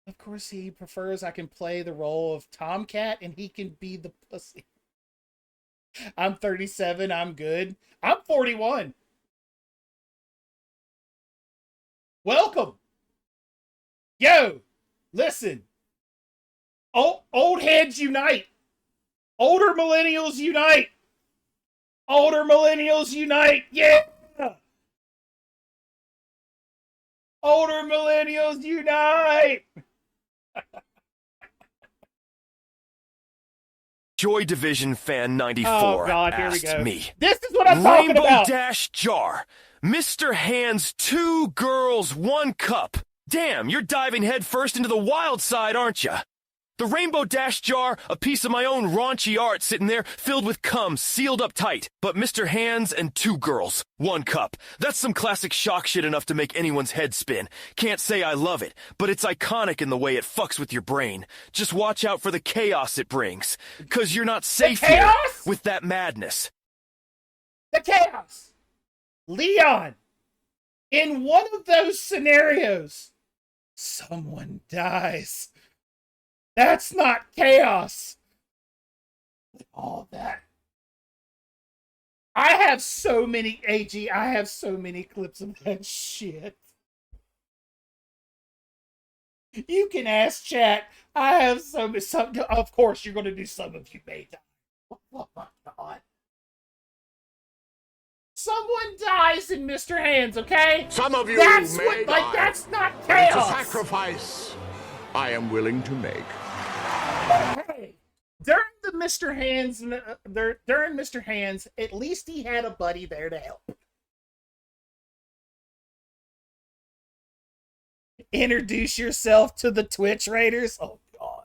Of course, he prefers I can play the role of Tomcat and he can be the pussy. I'm 37. I'm good. I'm 41. Welcome. Yo, listen. Old heads unite. Older millennials unite. Older millennials unite. Yeah. Older millennials unite. Joy Division Fan 94 oh God, here we asked go. me. This is what I'm talking Rainbow about. Dash Jar. Mr. Hands 2 girls 1 cup. Damn, you're diving headfirst into the wild side, aren't you? The Rainbow Dash Jar, a piece of my own raunchy art sitting there, filled with cum, sealed up tight. But Mr. Hands and 2 girls, 1 cup. That's some classic shock shit enough to make anyone's head spin. Can't say I love it, but it's iconic in the way it fucks with your brain. Just watch out for the chaos it brings. 'Cause you're not safe here with that madness. The chaos. Leon, in one of those scenarios, Someone dies. That's not chaos. All that. I have so many AG. I have so many clips of that shit. You can ask chat. I have so many. Of course, you're going to do some of you may die. Oh my god. Someone dies in Mr. Hands, okay? Some of you that's may what, die, like, that's not but chaos. it's a sacrifice I am willing to make. Hey, during the Mr. Hands, during Mr. Hands, at least he had a buddy there to help. Introduce yourself to the Twitch Raiders. Oh god.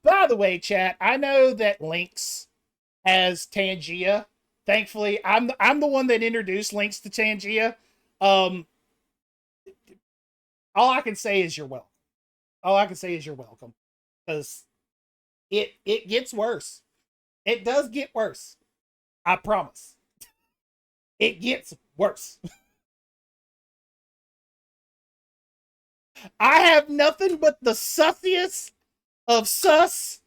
By the way, chat, I know that Lynx has Tangia. Thankfully, I'm the one that introduced Lynx to Tangia. All I can say is you're welcome. All I can say is you're welcome. Because it gets worse. It does get worse. I promise. It gets worse. I have nothing but the sussiest of sus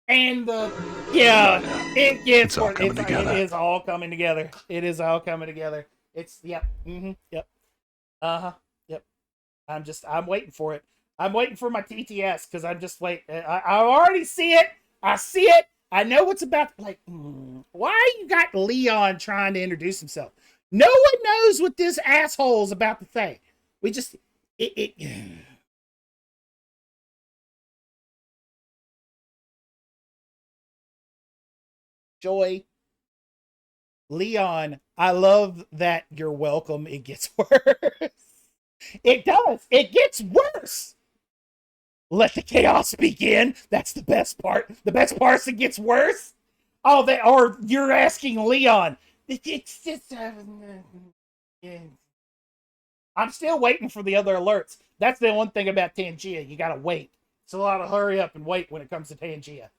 and the it gets worse. It is all coming together. It is all coming together. It's yep. Yep. Yep. I'm waiting for it. I'm waiting for my TTS because I'm just waiting. I already see it. I see it. I know what's about. Like, why you got Leon trying to introduce himself? No one knows what this asshole is about to say. We just it. Joy, Leon, I love that you're welcome. It gets worse. It does. It gets worse. Let the chaos begin. That's the best part. The best part's it gets worse. Oh, or you're asking Leon. It's just. I'm still waiting for the other alerts. That's the one thing about Tangia. You gotta wait. It's a lot of hurry up and wait when it comes to Tangia.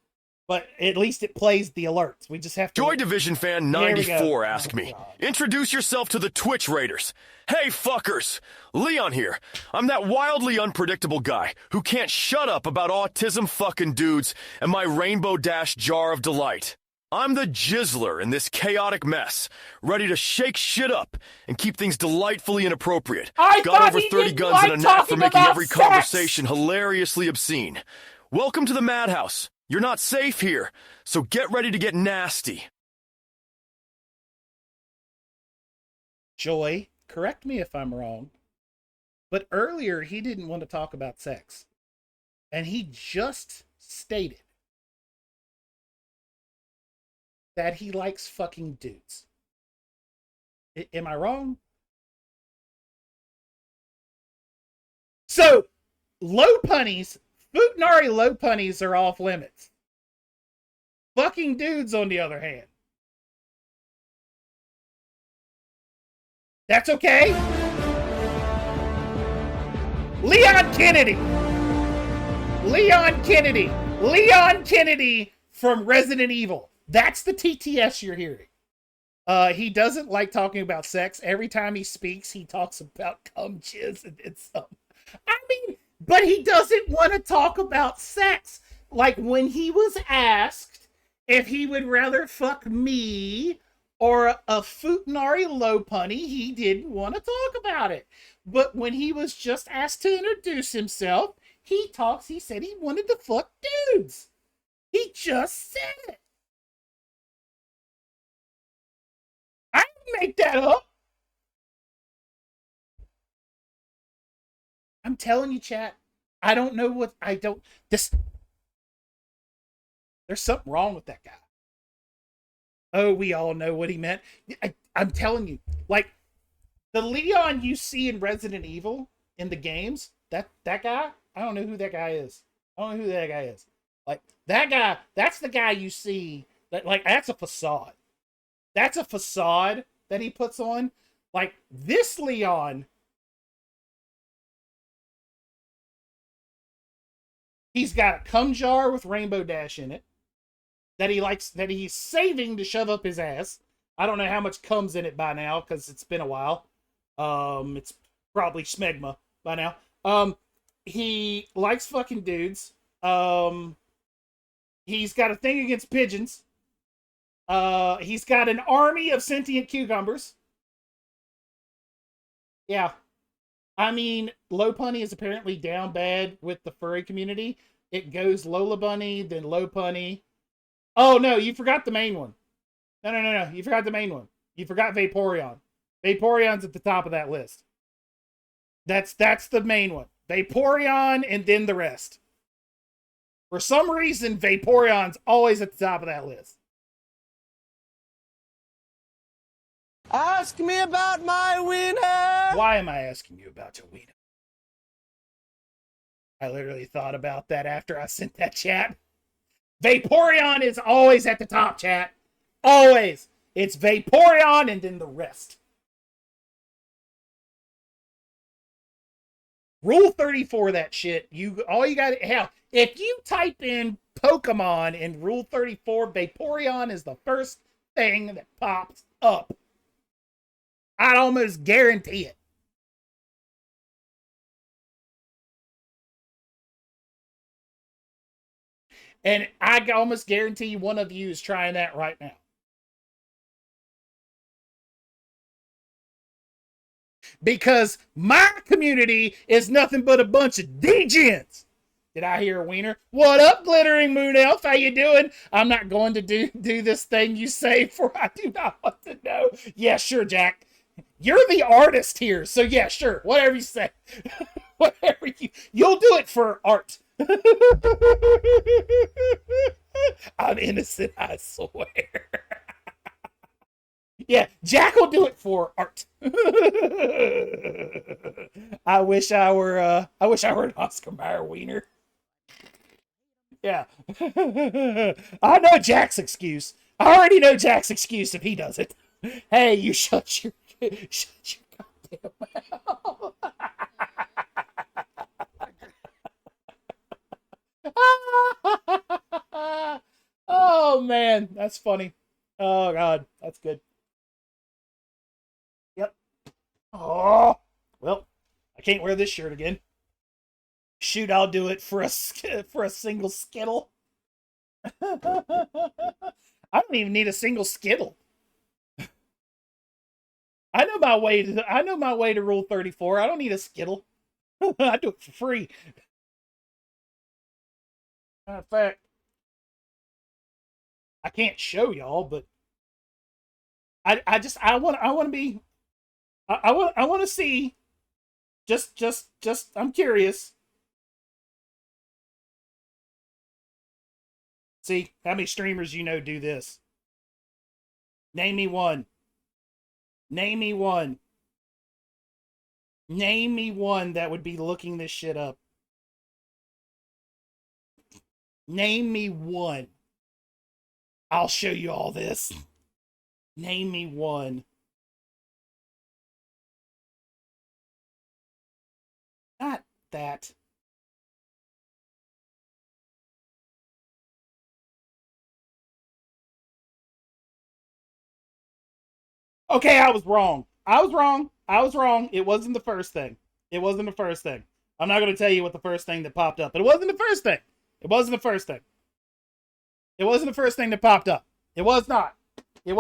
But at least it plays the alerts. We just have to... Joy Division Fan 94 asked me, introduce yourself to the Twitch Raiders. Hey, fuckers! Leon here. I'm that wildly unpredictable guy who can't shut up about autism fucking dudes and my Rainbow Dash jar of delight. I'm the jizzler in this chaotic mess, ready to shake shit up and keep things delightfully inappropriate. Got over 30 guns and a knack for making every conversation hilariously obscene. Welcome to the madhouse. You're not safe here, so get ready to get nasty. Joy, correct me if I'm wrong, but earlier he didn't want to talk about sex. And he just stated that he likes fucking dudes. Am I wrong? So, low punnies, Futanari low punnies are off limits. Fucking dudes, on the other hand. That's okay? Leon Kennedy! Leon Kennedy! Leon Kennedy from Resident Evil. That's the TTS you're hearing. He doesn't like talking about sex. Every time he speaks, he talks about cum, jizz, and some. I mean, but he doesn't want to talk about sex. Like when he was asked if he would rather fuck me or a Futanari low punny, he didn't want to talk about it. But when he was just asked to introduce himself, he said he wanted to fuck dudes. He just said it. I didn't make that up. I'm telling you, chat. I don't know what there's something wrong with that guy. Oh, we all know what he meant. I'm telling you, like the Leon you see in Resident Evil in the games, that guy, I don't know who that guy is. Like that guy, that's the guy you see that, like, that's a facade. That's a facade that he puts on. Like this Leon, he's got a cum jar with Rainbow Dash in it that he likes, that he's saving to shove up his ass. I don't know how much comes in it by now because it's been a while. It's probably smegma by now. He likes fucking dudes. He's got a thing against pigeons. He's got an army of sentient cucumbers. Yeah. I mean, Low Punny is apparently down bad with the furry community. It goes Lola Bunny, then Low Punny. Oh, no, you forgot the main one. No. You forgot the main one. You forgot Vaporeon. Vaporeon's at the top of that list. That's the main one. Vaporeon and then the rest. For some reason, Vaporeon's always at the top of that list. Ask me about my wiener! Why am I asking you about your wiener? I literally thought about that after I sent that chat. Vaporeon is always at the top, chat. Always. It's Vaporeon and then the rest. Rule 34 that shit. All you got, hell, if you type in Pokemon in Rule 34, Vaporeon is the first thing that pops up. I'd almost guarantee it. And I almost guarantee one of you is trying that right now. Because my community is nothing but a bunch of degens. Did I hear a wiener? What up, Glittering Moon Elf? How you doing? I'm not going to do this thing you say, for I do not want to know. Yeah, sure, Jack. You're the artist here, so yeah, sure. Whatever you say. Whatever you'll do it for art. I'm innocent, I swear. Yeah, Jack will do it for art. I wish I were an Oscar Mayer wiener. Yeah. I know Jack's excuse. I already know Jack's excuse if he does it. Hey, you shut your goddamn mouth. Oh man, that's funny. Oh god, that's good. Yep. Oh, well, I can't wear this shirt again. Shoot, I'll do it for a single Skittle. I don't even need a single Skittle. I know my way to Rule 34. I don't need a Skittle. I do it for free. Matter of fact, I can't show y'all, but I want to see. Just I'm curious. See how many streamers you know do this. Name me one. Name me one. Name me one that would be looking this shit up. Name me one. I'll show you all this. Name me one. Not that. Okay, I was wrong. I was wrong. It wasn't the first thing. I'm not going to tell you what the first thing that popped up. But it wasn't the first thing. It wasn't the first thing that popped up. It was not. It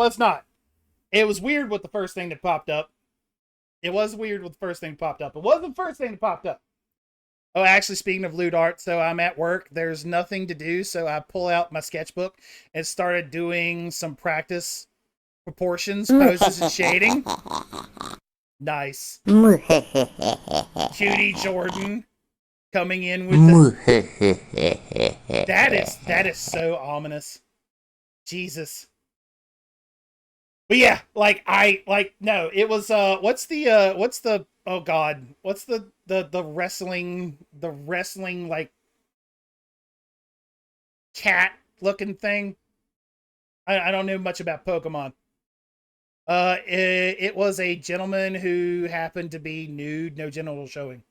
was weird with the first thing that popped up. It wasn't the first thing that popped up. Oh, actually, speaking of lewd art, so I'm at work. There's nothing to do, so I pull out my sketchbook and started doing some practice proportions, poses, and shading. Nice. Judy Jordan coming in with the... that is so ominous. Jesus. But yeah, no, it was what's the oh god, what's the wrestling like cat looking thing? I don't know much about Pokemon. It was a gentleman who happened to be nude, no genital showing.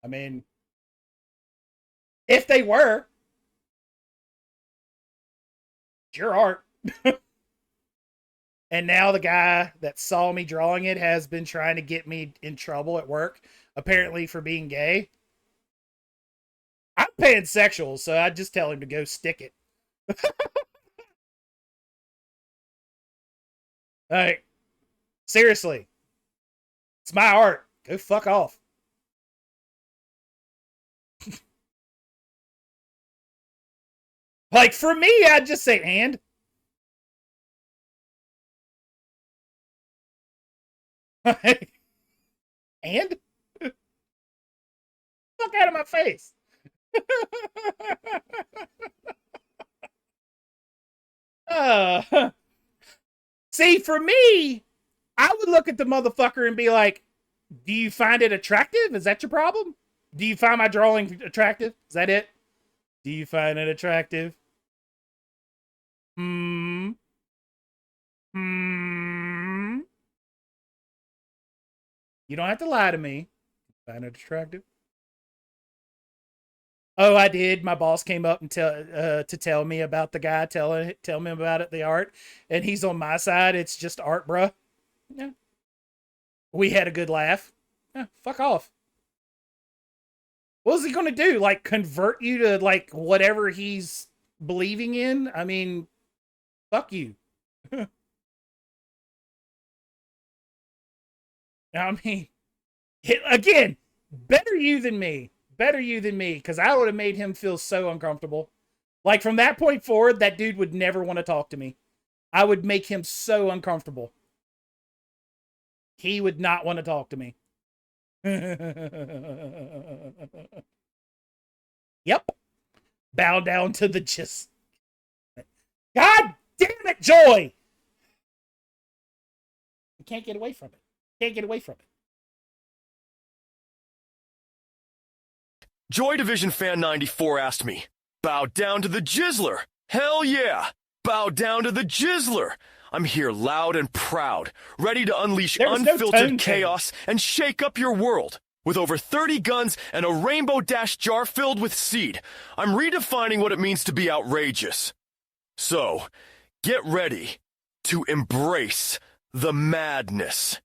I mean, if they were, it's your art. And now the guy that saw me drawing it has been trying to get me in trouble at work, apparently for being gay. I'm pansexual, so I just tell him to go stick it. Like, seriously. It's my art. Go fuck off. Like, for me, I'd just say, and. And? Fuck out of my face. See, for me, I would look at the motherfucker and be like, do you find it attractive? Is that your problem? Do you find my drawing attractive? Is that it? Do you find it attractive? You don't have to lie to me. Find it attractive? Oh, I did. My boss came up and to tell me about the guy, tell me about it, the art, and he's on my side. It's just art, bruh. Yeah. We had a good laugh. Yeah, fuck off. What was he gonna do? Like convert you to like whatever he's believing in? I mean, fuck you. I mean, again, better you than me. Better you than me, because I would have made him feel so uncomfortable. Like, from that point forward, that dude would never want to talk to me. I would make him so uncomfortable. He would not want to talk to me. Yep. Bow down to the just. God damn it, Joy! You can't get away from it. Can't get away from it. Joy Division Fan 94 asked me, bow down to the Jizzler. Hell yeah. Bow down to the Jizzler. I'm here loud and proud, ready to unleash unfiltered chaos and shake up your world. With over 30 guns and a rainbow dash jar filled with seed, I'm redefining what it means to be outrageous. So, get ready to embrace the madness.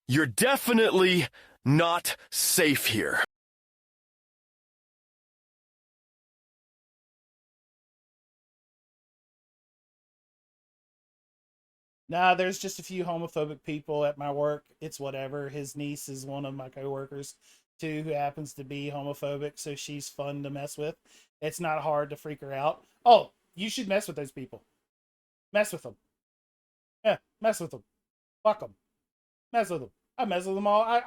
You're definitely not safe here. Nah, there's just a few homophobic people at my work. It's whatever. His niece is one of my coworkers, too, who happens to be homophobic, so she's fun to mess with. It's not hard to freak her out. Oh, you should mess with those people. Mess with them. Yeah, mess with them. Fuck them. Mess with them. I mess with them all.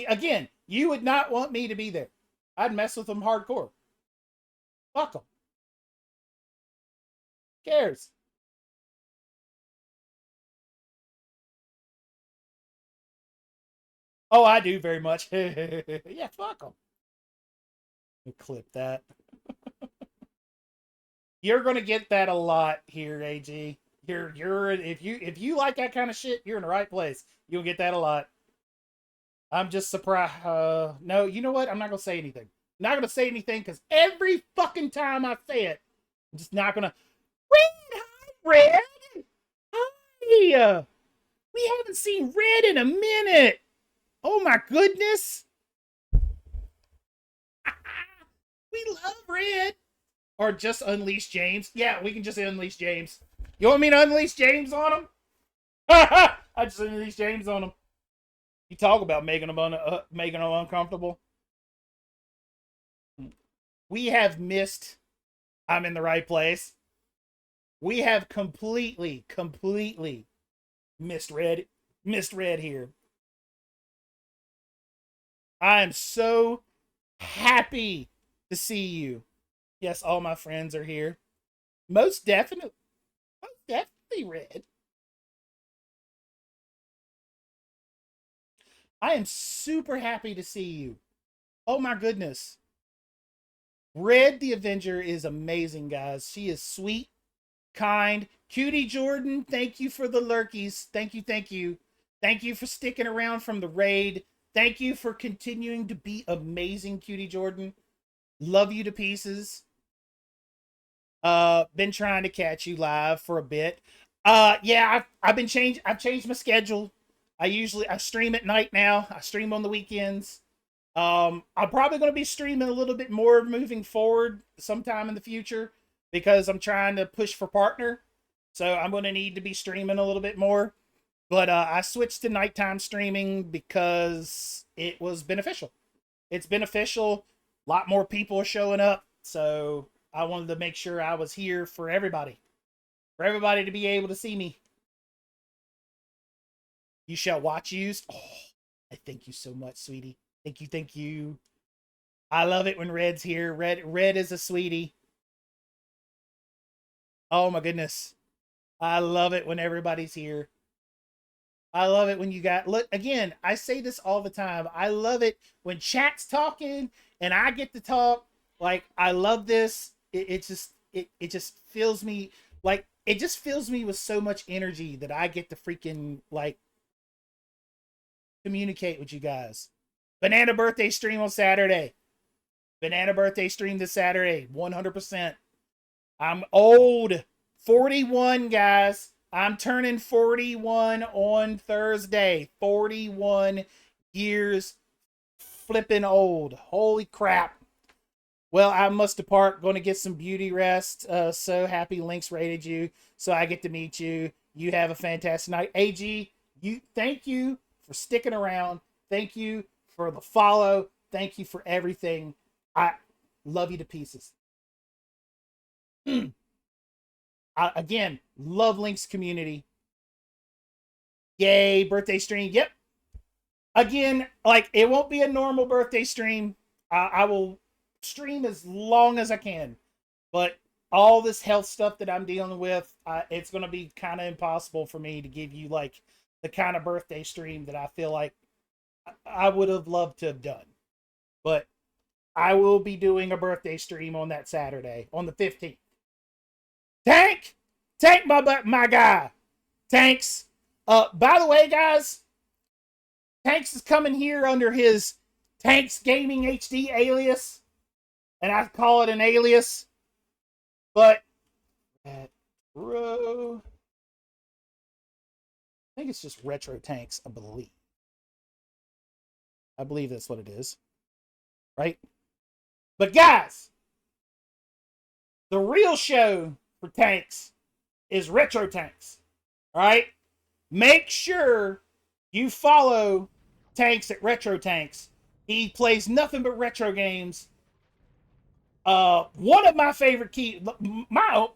Again, you would not want me to be there. I'd mess with them hardcore. Fuck them. Who cares? Oh, I do very much. Yeah, fuck them. Clip that. You're gonna get that a lot here, AG. If you like that kind of shit, you're in the right place. You'll get that a lot. I'm just surprised. No, you know what? I'm not gonna say anything. Not gonna say anything because every fucking time I say it, I'm just not gonna. Red, hi, Red. Hi. We haven't seen Red in a minute. Oh my goodness. We love Red. Or just Unleash James. Yeah, we can just Unleash James. You want me to Unleash James on him? I just Unleash James on him. You talk about making him uncomfortable. We have missed I'm in the right place. We have completely missed Red here. I am so happy to see you. Yes, all my friends are here. Most definitely Red. I am super happy to see you. Oh my goodness. Red the Avenger is amazing, guys. She is sweet, kind. Cutie Jordan, thank you for the lurkies. Thank you. Thank you for sticking around from the raid. Thank you for continuing to be amazing, Cutie Jordan. Love you to pieces. Been trying to catch you live for a bit. Yeah, I've changed my schedule. I stream at night now. I stream on the weekends. I'm probably going to be streaming a little bit more moving forward sometime in the future because I'm trying to push for partner. So I'm going to need to be streaming a little bit more. But I switched to nighttime streaming because it was beneficial. It's beneficial. A lot more people are showing up. So I wanted to make sure I was here for everybody. For everybody to be able to see me. You shall watch used. Oh, I thank you so much, sweetie. Thank you, thank you. I love it when Red's here. Red is a sweetie. Oh my goodness. I love it when everybody's here. I love it when you got look again, I say this all the time. I love it when chat's talking and I get to talk. Like I love this. It just fills me like it just fills me with so much energy that I get to freaking like communicate with you guys. Banana birthday stream on Saturday. Banana birthday stream this Saturday. 100%. I'm old. 41, guys. I'm turning 41 on Thursday. 41 years flipping old. Holy crap. Well, I must depart. Going to get some beauty rest. So happy Lynx rated you. So I get to meet you. You have a fantastic night. AG, thank you for sticking around. Thank you for the follow. Thank you for everything. I love you to pieces. Again, love Link's community. Yay, birthday stream. Yep. Again, like it won't be a normal birthday stream. I will stream as long as I can. But all this health stuff that I'm dealing with, it's going to be kind of impossible for me to give you like the kind of birthday stream that I feel like I would have loved to have done. But I will be doing a birthday stream on that Saturday, on the 15th. Tank, my guy. Tanks. By the way, guys, Tanks is coming here under his Tanks Gaming HD alias, and I call it an alias. But retro, I think it's just Retro Tanks. I believe that's what it is, right? But guys, the real show for Tanks is Retro Tanks. All right? Make sure you follow Tanks at Retro Tanks. He plays nothing but retro games. One of my favorite not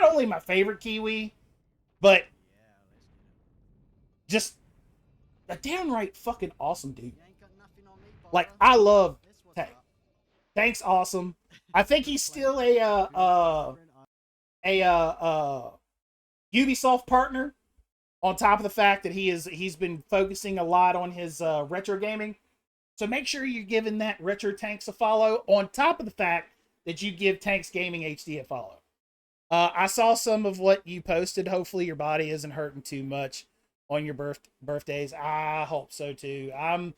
only my favorite Kiwi, but just a downright fucking awesome dude. Like I love Tank. Tank's awesome. I think he's still a Ubisoft partner. On top of the fact that he's been focusing a lot on his retro gaming. So make sure you're giving that Retro Tanks a follow. On top of the fact that you give Tanks Gaming HD a follow. I saw some of what you posted. Hopefully your body isn't hurting too much on your birthdays. I hope so too. I'm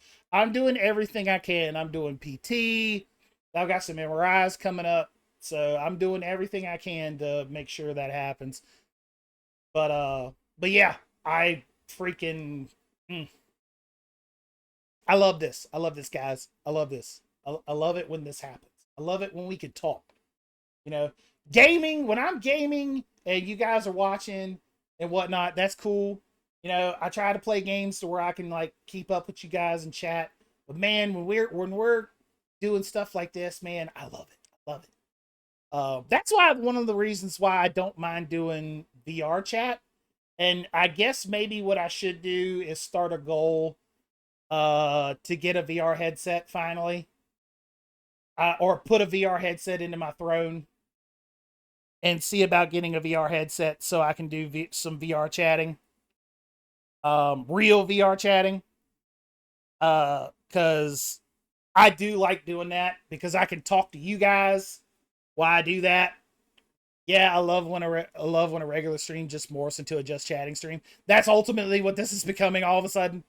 doing everything I can. I'm doing PT. I've got some MRIs coming up. So I'm doing everything I can to make sure that happens. But yeah, I freaking I love this. I love this, guys. I love this. I love it when this happens. I love it when we can talk. You know, gaming, when I'm gaming and you guys are watching and whatnot, that's cool. You know, I try to play games to where I can like keep up with you guys and chat. But man, when we're doing stuff like this, man, I love it. I love it. That's why one of the reasons why I don't mind doing VR chat. And I guess maybe what I should do is start a goal to get a VR headset finally. Or put a VR headset into my throne and see about getting a VR headset so I can do some VR chatting. Real VR chatting. Because I do like doing that because I can talk to you guys while I do that. Yeah, I love when a regular stream just morphs into a just chatting stream. That's ultimately what this is becoming all of a sudden.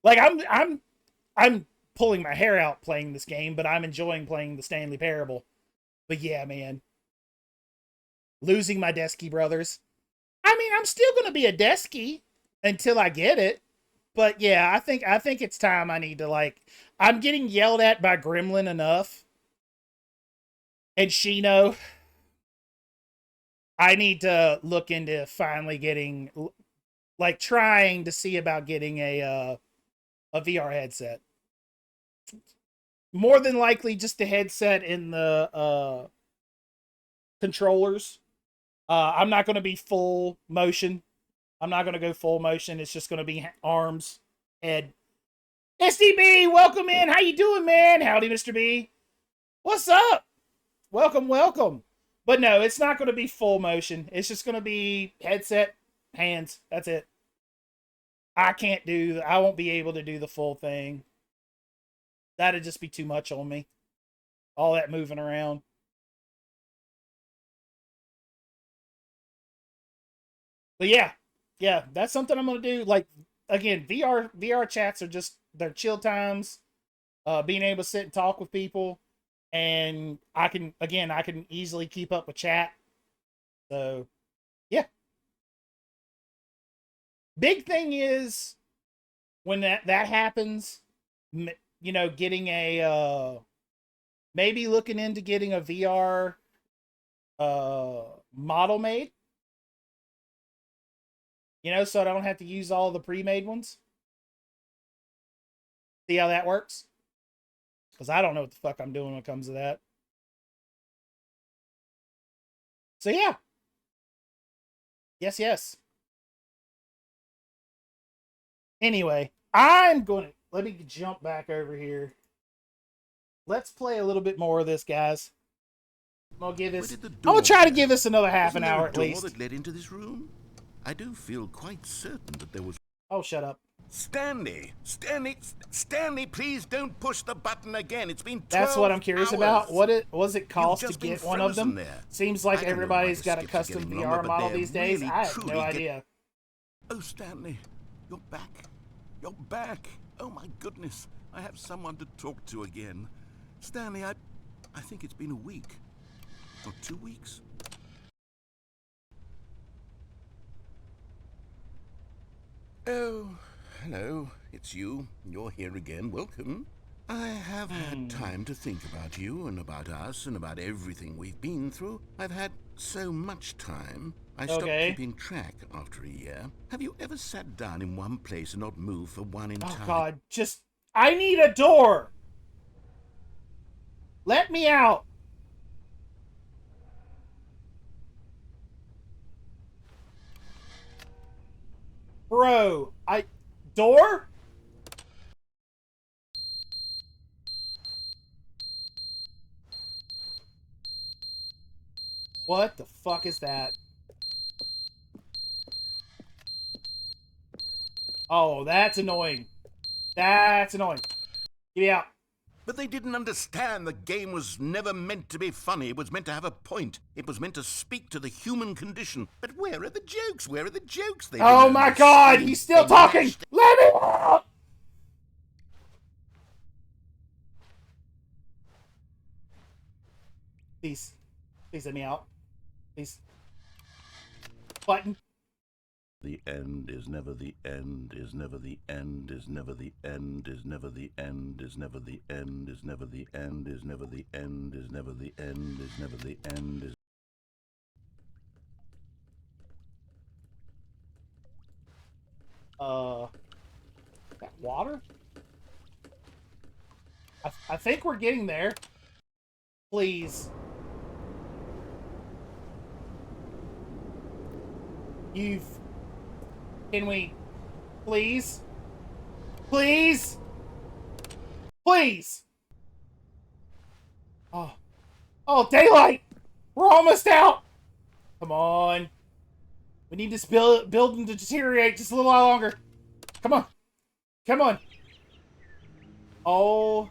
Like I'm pulling my hair out playing this game, but I'm enjoying playing the Stanley Parable. But yeah, man. Losing my Desky brothers. I mean, I'm still gonna be a deskie until I get it. But yeah, I think it's time I need to, like, I'm getting yelled at by Gremlin enough. And Shino, I need to look into finally getting, like, trying to see about getting a VR headset. More than likely just a headset in the controllers. I'm not going to be full motion. I'm not going to go full motion. It's just going to be arms, head. SDB, welcome in. How you doing, man? Howdy, Mr. B. What's up? Welcome, welcome. But no, it's not going to be full motion. It's just going to be headset, hands. That's it. I won't be able to do the full thing. That'd just be too much on me. All that moving around. But yeah, that's something I'm going to do. Like, again, VR chats are just, they're chill times. Being able to sit and talk with people. And I can easily keep up with chat. So, yeah. Big thing is, when that happens, you know, getting a, maybe looking into getting a VR model made. You know, so I don't have to use all the pre-made ones. See how that works? Because I don't know what the fuck I'm doing when it comes to that. So yeah. Yes. Anyway, let me jump back over here. Let's play a little bit more of this, guys. I'm gonna try to give us another half an hour at least. That led into this room? I do feel quite certain that there was... Oh, shut up. Stanley, please don't push the button again. It's been 12 That's what I'm curious hours. about. What was it cost to get one of them? There. Seems like everybody's got a custom VR model these days. I have no idea. Oh, Stanley, you're back. You're back. Oh, my goodness. I have someone to talk to again. Stanley, I think it's been a week. Or 2 weeks. Oh, hello. It's you. You're here again. Welcome. I have had time to think about you and about us and about everything we've been through. I've had so much time. I stopped keeping track after a year. Have you ever sat down in one place and not moved for one entire... Oh, God. I need a door. Let me out. Bro, door? What the fuck is that? Oh, that's annoying. That's annoying. Get me out. But they didn't understand the game was never meant to be funny. It was meant to have a point. It was meant to speak to the human condition. But where are the jokes? Where are the jokes? Oh my God, he's still talking. Let me out. Please let me out. Please. Button. The end is never the end, is never the end, is never the end, is never the end, is never the end, is never the end, is never the end, is never the end, is never the end, is... That water? I think we're getting there. Please. Can we... Please? Please? Please! Oh, daylight! We're almost out! Come on. We need this building to deteriorate just a little while longer. Come on. Come on. Oh.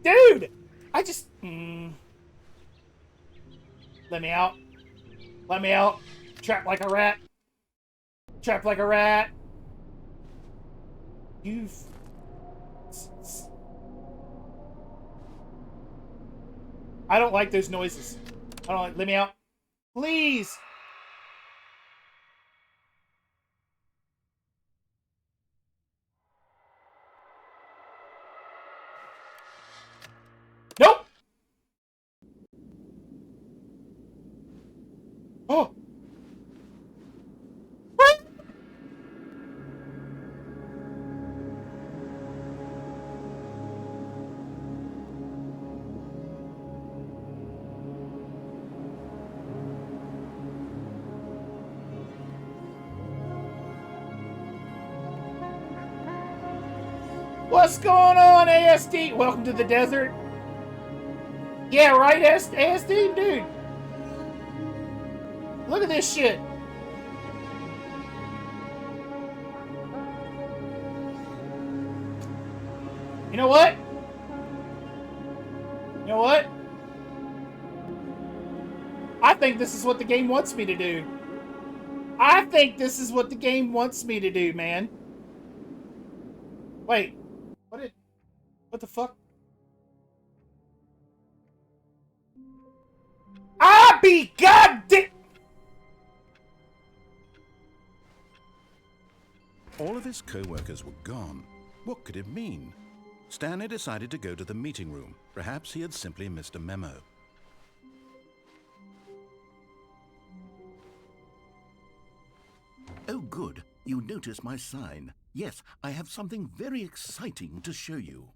Dude! I just... Let me out. Let me out. Trapped like a rat. Trapped like a rat. I don't like those noises. I don't like... Let me out. Please. What's going on, ASD? Welcome to the desert. Yeah, right, ASD? Dude. Look at this shit. You know what? You know what? I think this is what the game wants me to do. I think this is what the game wants me to do, man. Wait. What the fuck? I be goddamn. All of his co-workers were gone. What could it mean? Stanley decided to go to the meeting room. Perhaps he had simply missed a memo. Oh, good. You noticed my sign. Yes, I have something very exciting to show you.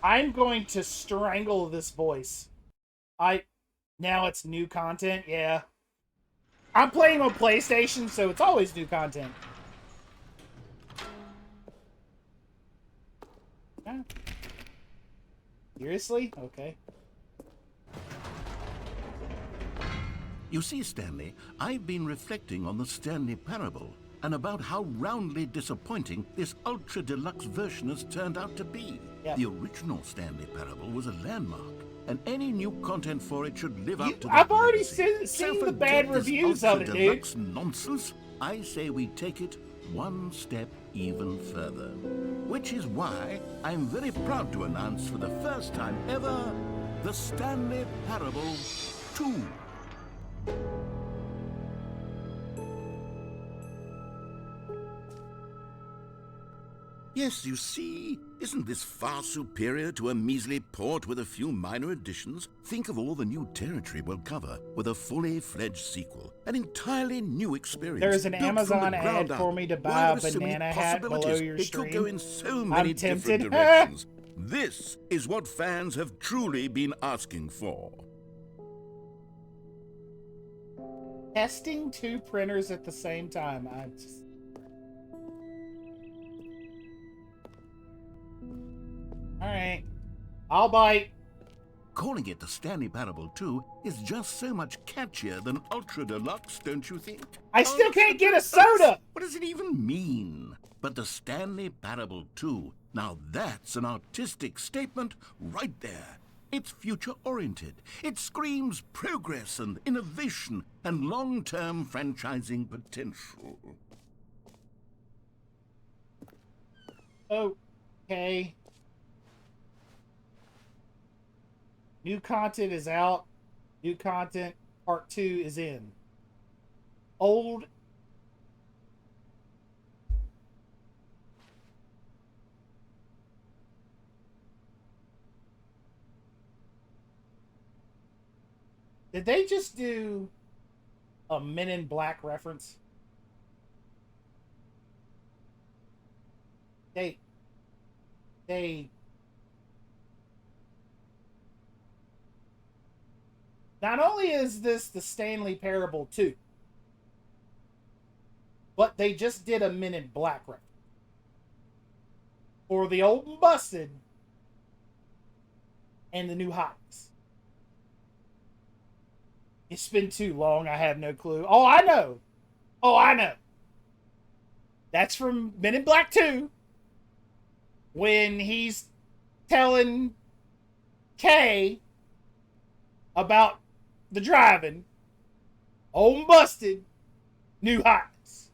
I'm going to strangle this voice. Now it's new content, yeah. I'm playing on PlayStation, so it's always new content. Huh? Seriously? Okay. You see, Stanley, I've been reflecting on the Stanley Parable and about how roundly disappointing this ultra deluxe version has turned out to be. Yep. The original Stanley Parable was a landmark, and any new content for it should live up to that I've already legacy. seen So the bad forget this reviews of it, dude. ultra-deluxe nonsense. I say we take it one step even further. Which is why I'm very proud to announce for the first time ever, the Stanley Parable 2. Yes, you see, isn't this far superior to a measly port with a few minor additions? Think of all the new territory we'll cover with a fully fledged sequel, an entirely new experience. There's an built from Amazon the ground ad for up. me to Why, buy a there are so many banana hat below possibilities. your It could go in stream. so many I'm different tempted. directions. This is what fans have truly been asking for. Testing 2 printers at the same time. Alright. I'll bite. Calling it the Stanley Parable 2 is just so much catchier than Ultra Deluxe, don't you think? I still can't get a soda! What does it even mean? But the Stanley Parable 2, now that's an artistic statement right there. It's future-oriented. It screams progress and innovation and long-term franchising potential. Okay. New content is out. New content part 2 is in. Old. Did they just do a Men in Black reference? They not only is this the Stanley Parable 2, but they just did a Men in Black reference. For the old and busted and the new hotness. It's been too long, I have no clue. Oh, I know. Oh, I know. That's from Men in Black 2. When he's telling Kay about the driving, old and busted, new hotness.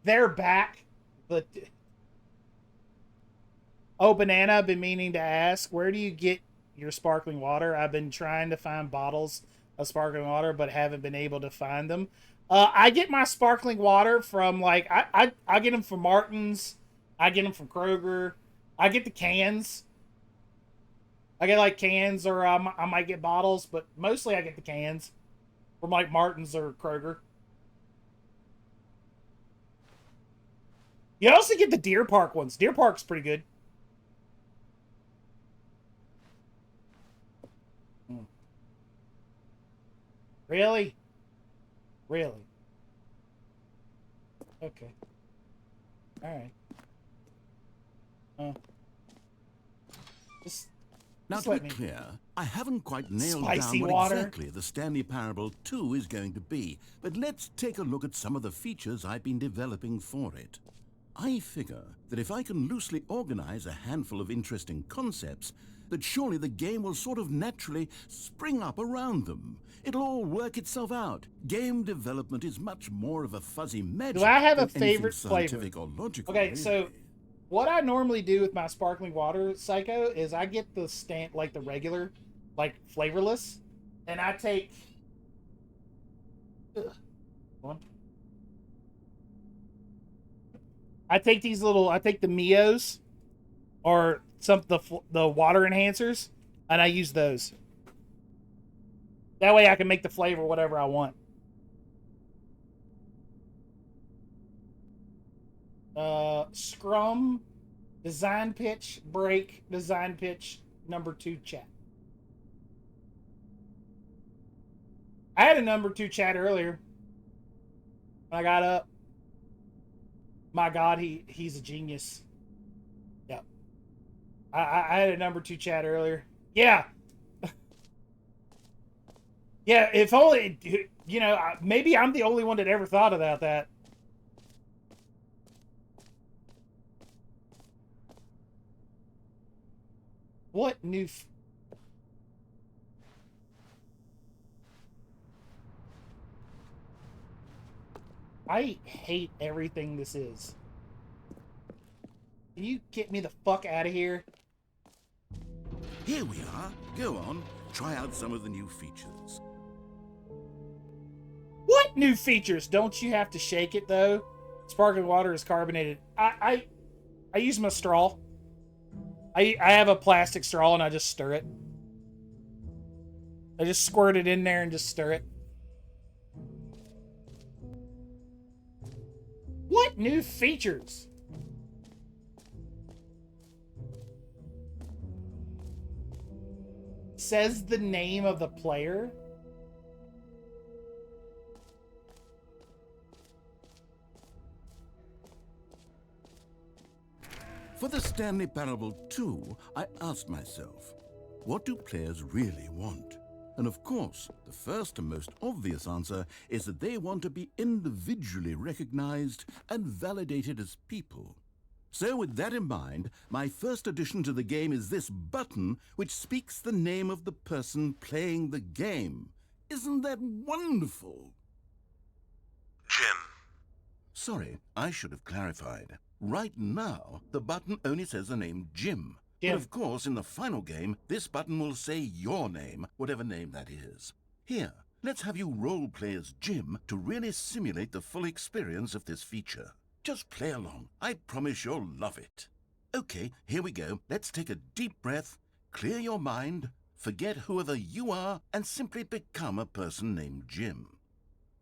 They're back, but oh, Banana, I've been meaning to ask, where do you get your sparkling water? I've been trying to find bottles of sparkling water, but haven't been able to find them. I get my sparkling water from, like, I get them from Martin's. I get them from Kroger. I get the cans. I get, like, cans, or I might get bottles, but mostly I get the cans from, like, Martin's or Kroger. You also get the Deer Park ones. Deer Park's pretty good. Really? Really? Okay. Alright. Now, just to let be me. clear, I haven't quite nailed Spicy down what water. exactly the Stanley Parable 2 is going to be, but let's take a look at some of the features I've been developing for it. I figure that if I can loosely organize a handful of interesting concepts, that surely the game will sort of naturally spring up around them. It'll all work itself out. Game development is much more of a fuzzy magic. Do I have a than anything favorite scientific flavor? or logical, Okay, really. so what I normally do with my sparkling water, Psycho, is I get the like the regular, like flavorless, and I take. One. I take these little. I take the Mios, or the water enhancers, and I use those. That way, I can make the flavor whatever I want. Scrum, design pitch, break, design pitch, number 2 chat. I had a number 2 chat earlier. When I got up. My God, he's a genius. Yep. I had a number 2 chat earlier. Yeah. Yeah, if only, you know, maybe I'm the only one that ever thought about that. What new... I hate everything this is. Can you get me the fuck out of here? Here we are. Go on, try out some of the new features. What new features? Don't you have to shake it though? Sparkling water is carbonated. I use my straw. I have a plastic straw and I just stir it. I just squirt it in there and just stir it. What new features? Says the name of the player. For the Stanley Parable 2, I asked myself, what do players really want? And of course, the first and most obvious answer is that they want to be individually recognized and validated as people. So with that in mind, my first addition to the game is this button which speaks the name of the person playing the game. Isn't that wonderful? Jim. Sorry, I should have clarified. Right now, the button only says the name Jim. Jim. But of course, in the final game, this button will say your name, whatever name that is. Here, let's have you role-play as Jim to really simulate the full experience of this feature. Just play along. I promise you'll love it. Okay, here we go. Let's take a deep breath, clear your mind, forget whoever you are, and simply become a person named Jim.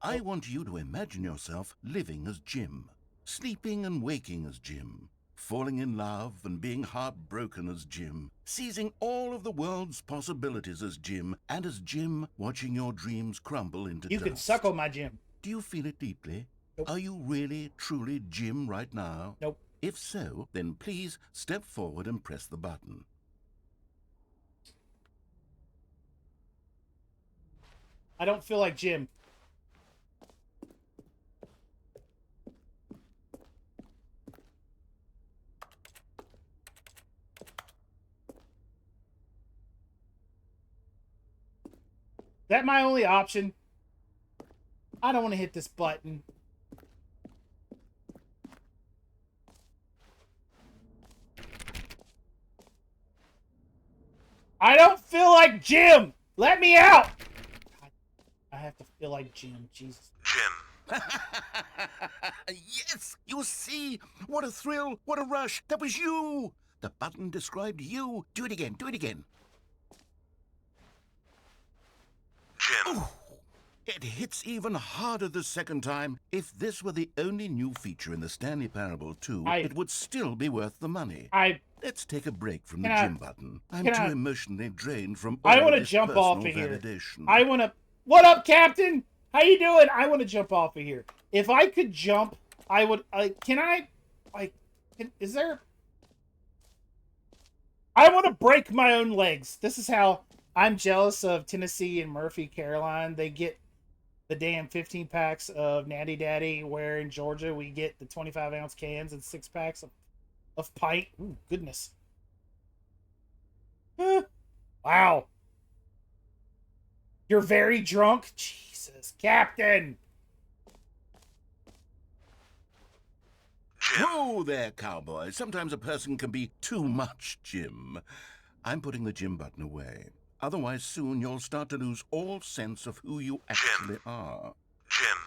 I want you to imagine yourself living as Jim, sleeping and waking as Jim, falling in love and being heartbroken as Jim, seizing all of the world's possibilities as Jim, and as Jim watching your dreams crumble into dust. You can suckle my Jim. Do you feel it deeply? Nope. Are you really, truly Jim right now? Nope. If so, then please step forward and press the button. I don't feel like Jim. Is that my only option? I don't want to hit this button. I don't feel like Jim! Let me out! God, I have to feel like Jim. Jesus. Jim. Yes! You see? What a thrill! What a rush! That was you! The button described you. Do it again. Do it again. Jim. Ooh, it hits even harder the second time. If this were the only new feature in the Stanley Parable 2, it would still be worth the money. Let's take a break from the Jim button. I'm too emotionally drained from all I want to this jump off of personal here. validation. I want to... What up, Captain? How you doing? I want to jump off of here. If I could jump, I would. Can I? Like, is there? I want to break my own legs. This is how I'm jealous of Tennessee and Murphy, Caroline. They get the damn 15 packs of Natty Daddy, where in Georgia we get the 25-ounce cans and 6 packs of pint. Ooh, goodness. Wow. You're very drunk? Jesus, Captain. Whoa there, cowboy. Sometimes a person can be too much, Jim. I'm putting the Jim button away. Otherwise, soon you'll start to lose all sense of who you actually are. Jim.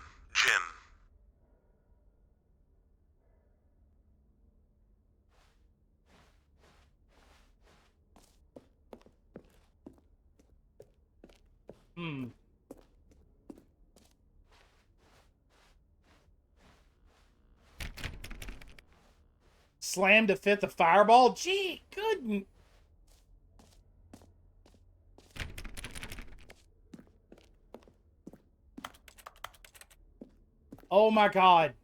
Slammed a fifth of Fireball? Gee, good. Oh my god.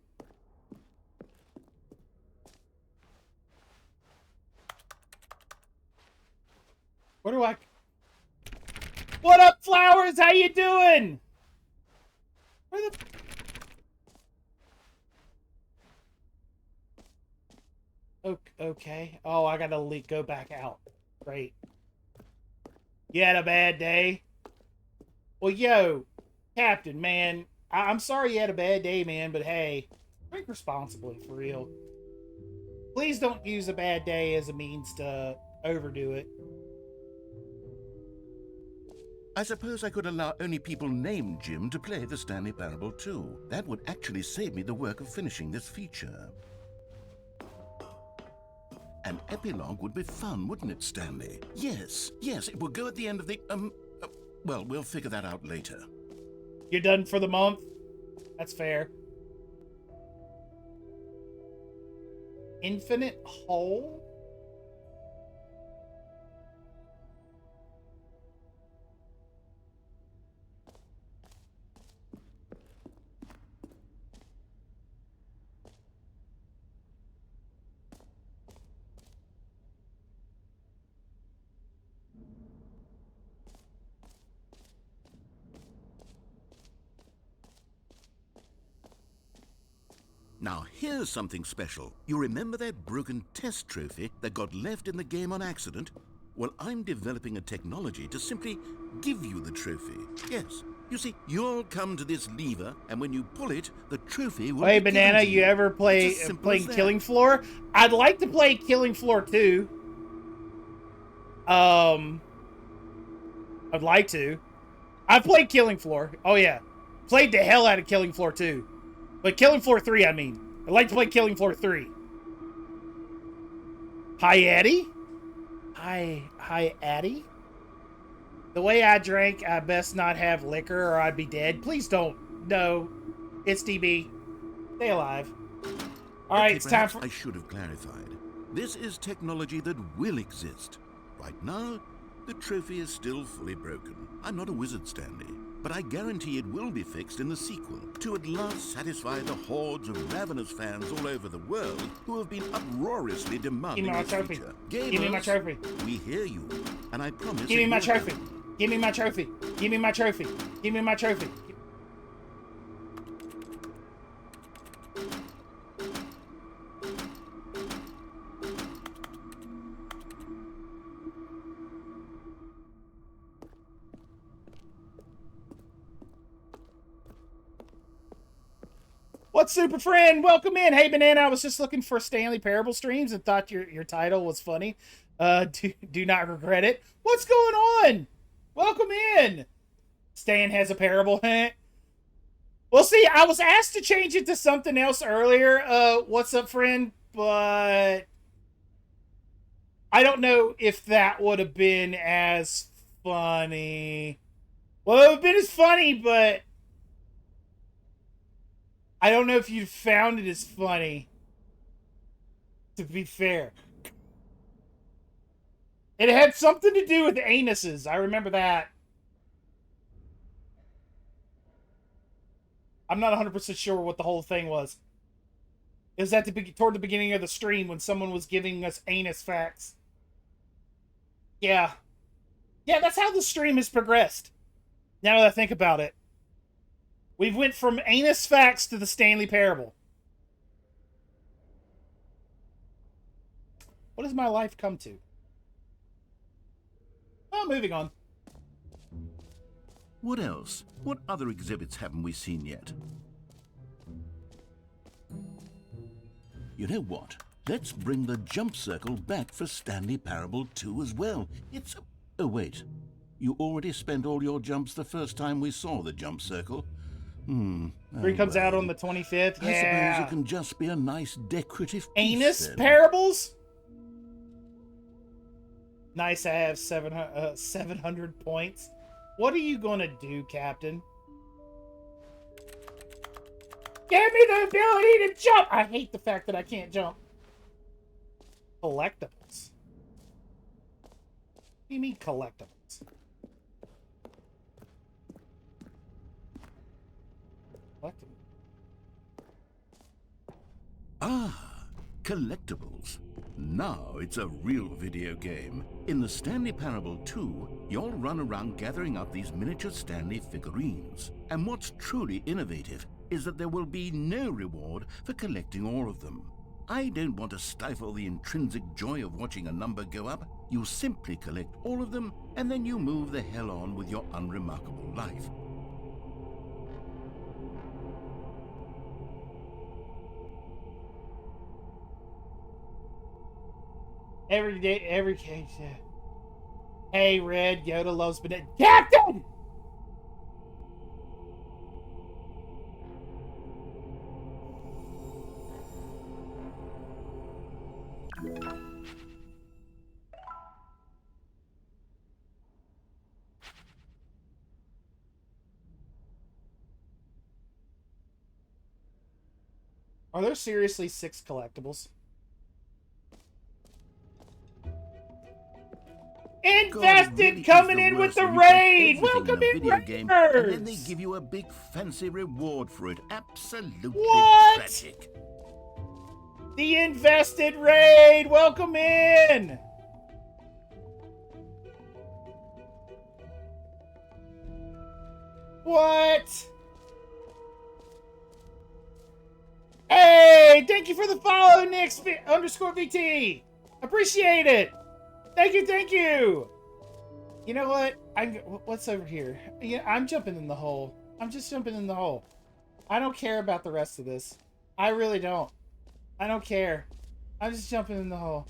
Where do I... What up, Flowers? How you doing? Where the... Okay. Oh, I gotta go back out. Great. You had a bad day? Well, yo, Captain, man. I'm sorry you had a bad day, man, but hey, drink responsibly, for real. Please don't use a bad day as a means to overdo it. I suppose I could allow only people named Jim to play the Stanley Parable too. That would actually save me the work of finishing this feature. An epilogue would be fun, wouldn't it, Stanley? Yes, it will go at the end of the, well, we'll figure that out later. You're done for the month? That's fair. Infinite Hole? Now, here's something special. You remember that broken test trophy that got left in the game on accident? Well, I'm developing a technology to simply give you the trophy. Yes. You see, you'll come to this lever, and when you pull it, the trophy will Hey, be Banana, given to you ever playing Killing Floor? I'd like to play Killing Floor 2. I'd like to. I've played Killing Floor. Oh, yeah. Played the hell out of Killing Floor 2. But Killing Floor 3, I mean. I'd like to play Killing Floor 3. Hi, Addy? Hi, Addy? The way I drank, I best not have liquor or I'd be dead. Please don't. No. It's DB. Stay alive. Alright, it's time for... I should have clarified. This is technology that will exist. Right now, the trophy is still fully broken. I'm not a wizard, Stanley. But I guarantee it will be fixed in the sequel to at last satisfy the hordes of ravenous fans all over the world who have been uproariously demanding Give me my this trophy. feature. Give me my trophy. We hear you, and I promise. Give me my trophy. Give me my trophy. Give me my trophy. Give me my trophy. What's super friend? Welcome in. Hey, Banana, I was just looking for Stanley Parable streams and thought your title was funny. Do not regret it. What's going on? Welcome in. Stan has a parable. Well, see, I was asked to change it to something else earlier. What's up, friend? But I don't know if that would have been as funny. Well, it would have been as funny, but I don't know if you found it as funny, to be fair. It had something to do with anuses. I remember that. I'm not 100% sure what the whole thing was. It was toward the beginning of the stream when someone was giving us anus facts. Yeah. Yeah, that's how the stream has progressed. Now that I think about it. We've went from anus facts to the Stanley Parable. What does my life come to? Well, moving on. What else? What other exhibits haven't we seen yet? You know what? Let's bring the jump circle back for Stanley Parable 2 as well. It's a... Oh, wait. You already spent all your jumps the first time we saw the jump circle. 3 comes out on the 25th. I Yeah. suppose it can just be a nice decorative Anus piece, then. Parables? Nice, I have 700 points. What are you gonna do, Captain? Give me the ability to jump! I hate the fact that I can't jump. Collectibles. What do you mean collectibles? Collectibles. Ah, collectibles. Now it's a real video game. In the Stanley Parable 2, you'll run around gathering up these miniature Stanley figurines. And what's truly innovative is that there will be no reward for collecting all of them. I don't want to stifle the intrinsic joy of watching a number go up. You simply collect all of them, and then you move the hell on with your unremarkable life. Every day, every case. Hey, Red, Yoda loves banana. Captain! Are there seriously 6 collectibles? Invested coming in with the raid! Welcome in, game, and then they Raiders! give you a big fancy reward for it. Absolutely What? tragic. The Invested raid! Welcome in! What? Hey! Thank you for the follow, Nick_VT! Appreciate it! Thank you, thank you! You know what? What's over here? Yeah, I'm jumping in the hole. I'm just jumping in the hole. I don't care about the rest of this. I really don't. I don't care. I'm just jumping in the hole.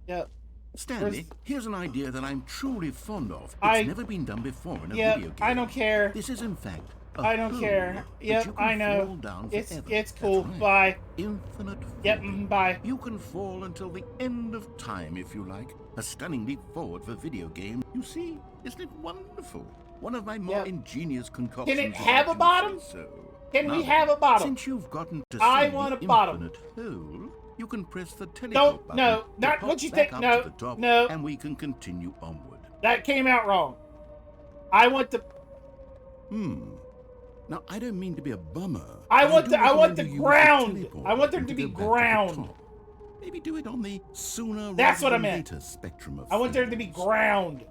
Yep. Stanley, here's an idea that I'm truly fond of. It's never been done before in a video game. I don't care. This is, in fact, a I don't care. hole that Yep, you can I know. fall down It's forever. cool. That's right. Bye. Infinite Yep, falling. bye. You can fall until the end of time if you like. A stunning leap forward for video games. You see, isn't it wonderful? One of my more ingenious concoctions. Can it if have I a do bottom? say so. Can we Now, have a bottom? Since you've gotten to I see want the a bottom. infinite hole, you can press the teleport Don't, button. no, to not pop what you back think. up No, to the top, no. and we can continue onward. That came out wrong. I want the. Now, I don't mean to be a bummer. I but want do the. I want recommend the you use ground. teleport I want there button to be go back the ground. top. Maybe do it on the sooner That's rather what I than meant. later spectrum of I want there to be ground.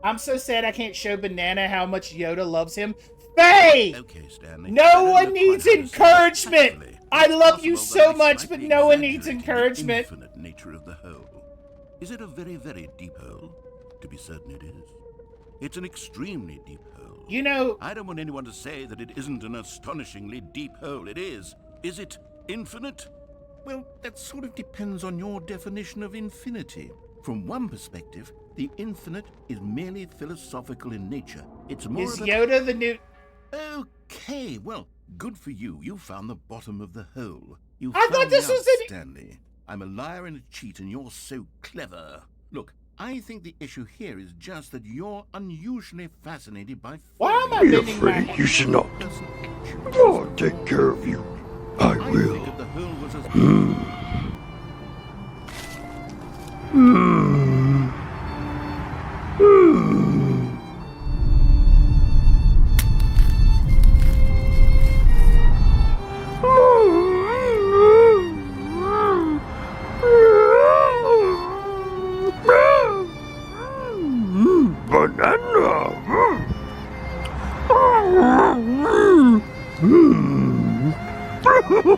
I'm so sad I can't show Banana how much Yoda loves him. Faye! Okay, Stanley. I No don't one know needs quite how to say it. encouragement. Actually, I it's love you possible so that I much, but slightly no one needs exaggerated the encouragement. infinite nature of the hole. Is it a very, very deep hole? To be certain it is. It's an extremely deep hole. You know... I don't want anyone to say that it isn't an astonishingly deep hole. It is. Is it infinite? Well, that sort of depends on your definition of infinity. From one perspective, the infinite is merely philosophical in nature. It's more Is of Yoda the new... Okay, well, good for you. You found the bottom of the hole. You I thought found this me was out, an... Stanley. I'm a liar and a cheat, and you're so clever. Look, I think the issue here is just that you're unusually fascinated by... Why am I Be bending my... afraid, you should not. I'll take care of you. I will. think of the hole was as...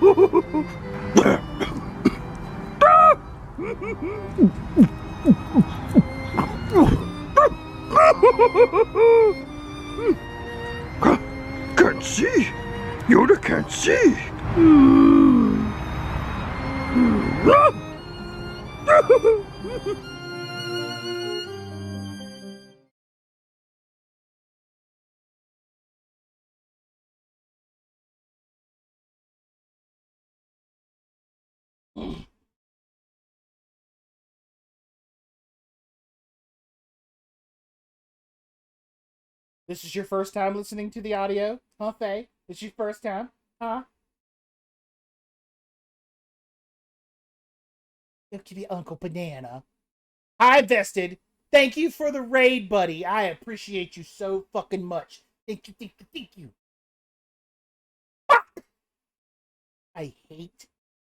Can't see. Yoda can't see. This is your first time listening to the audio? Huh, Faye? This is your first time? Huh? Look at the Uncle Banana. Hi, Vested. Thank you for the raid, buddy. I appreciate you so fucking much. Thank you, thank you, thank you. Fuck! I hate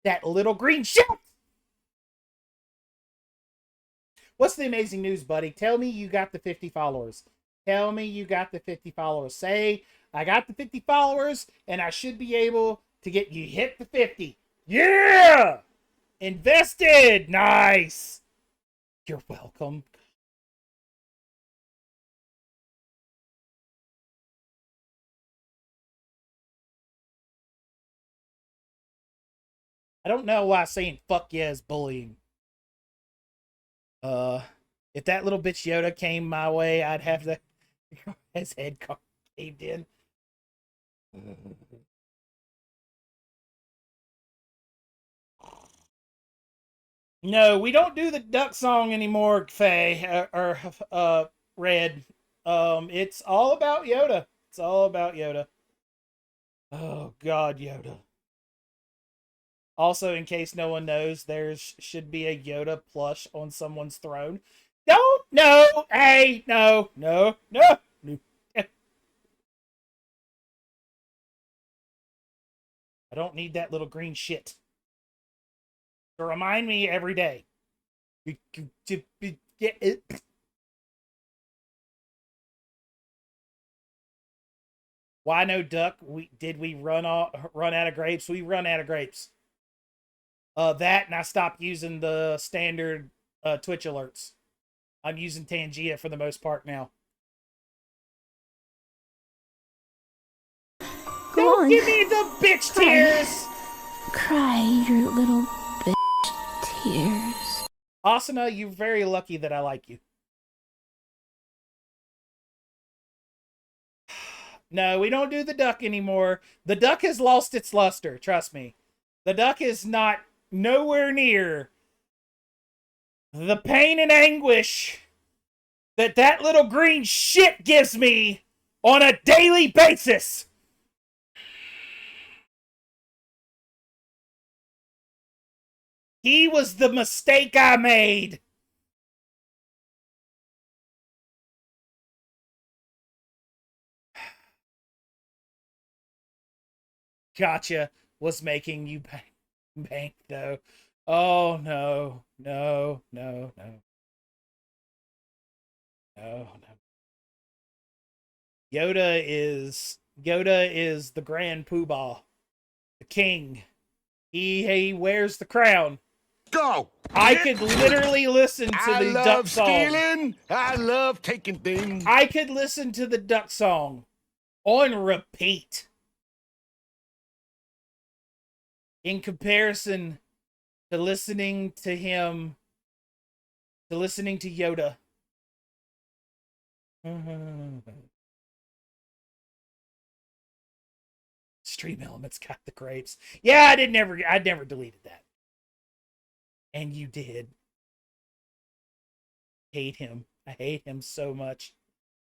that little green shit! What's the amazing news, buddy? Tell me you got the 50 followers. Tell me you got the 50 followers. Say, I got the 50 followers, and I should be able to get you hit the 50. Yeah! Invested! Nice! You're welcome. I don't know why saying fuck yeah is bullying. If that little bitch Yoda came my way, I'd have to... His head caved in. No, we don't do the duck song anymore, Faye, or Red. It's all about Yoda. It's all about Yoda. Oh, God, Yoda. Also, in case no one knows, there should be a Yoda plush on someone's throne. Don't! No! Hey! No! No! No! No. I don't need that little green shit to remind me every day. Why no duck? Did we run out of grapes? We run out of grapes. That, and I stopped using the standard Twitch alerts. I'm using Tangia for the most part now. Don't give me the bitch tears! Cry your little bitch tears. Asuna, you're very lucky that I like you. No, we don't do the duck anymore. The duck has lost its luster, trust me. The duck is not nowhere near the pain and anguish that little green shit gives me on a daily basis. He was the mistake I made. Gotcha was making you bank though. Oh no, no, no, no. No, no. Yoda is the grand poobah, the king. He wears the crown. Go! I could literally listen to the duck song. Stealing. I love taking things. I could listen to the duck song on repeat. In comparison to listening to him, to listening to Yoda. Stream Elements got the grapes. Yeah, I never deleted that. And you did. Hate him. I hate him so much.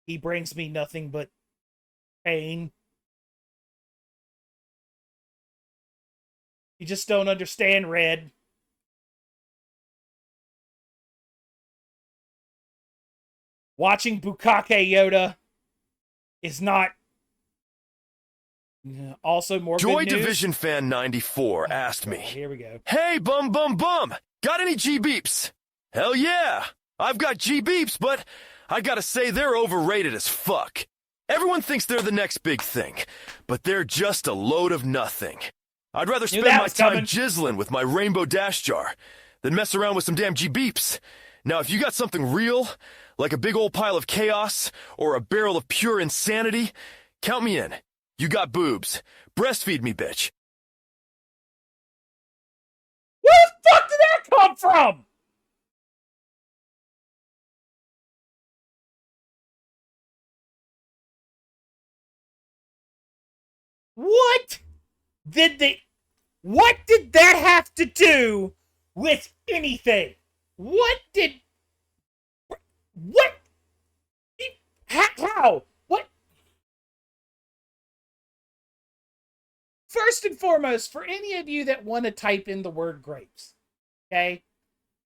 He brings me nothing but pain. You just don't understand, Red. Watching Bukake Yoda is not... Also, more Joy good news. Division Fan 94 asked me, Here we go. "Hey, bum, got any G-Beeps?" Hell yeah! I've got G-Beeps, but I gotta say they're overrated as fuck. Everyone thinks they're the next big thing, but they're just a load of nothing. I'd rather Knew spend that my was time coming. jizzling with my rainbow dash jar than mess around with some damn G-beeps. Now, if you got something real, like a big old pile of chaos or a barrel of pure insanity, count me in. You got boobs. Breastfeed me, bitch. Where the fuck did that come from? What did that have to do with anything? What? How? What? First and foremost, for any of you that want to type in the word grapes, okay,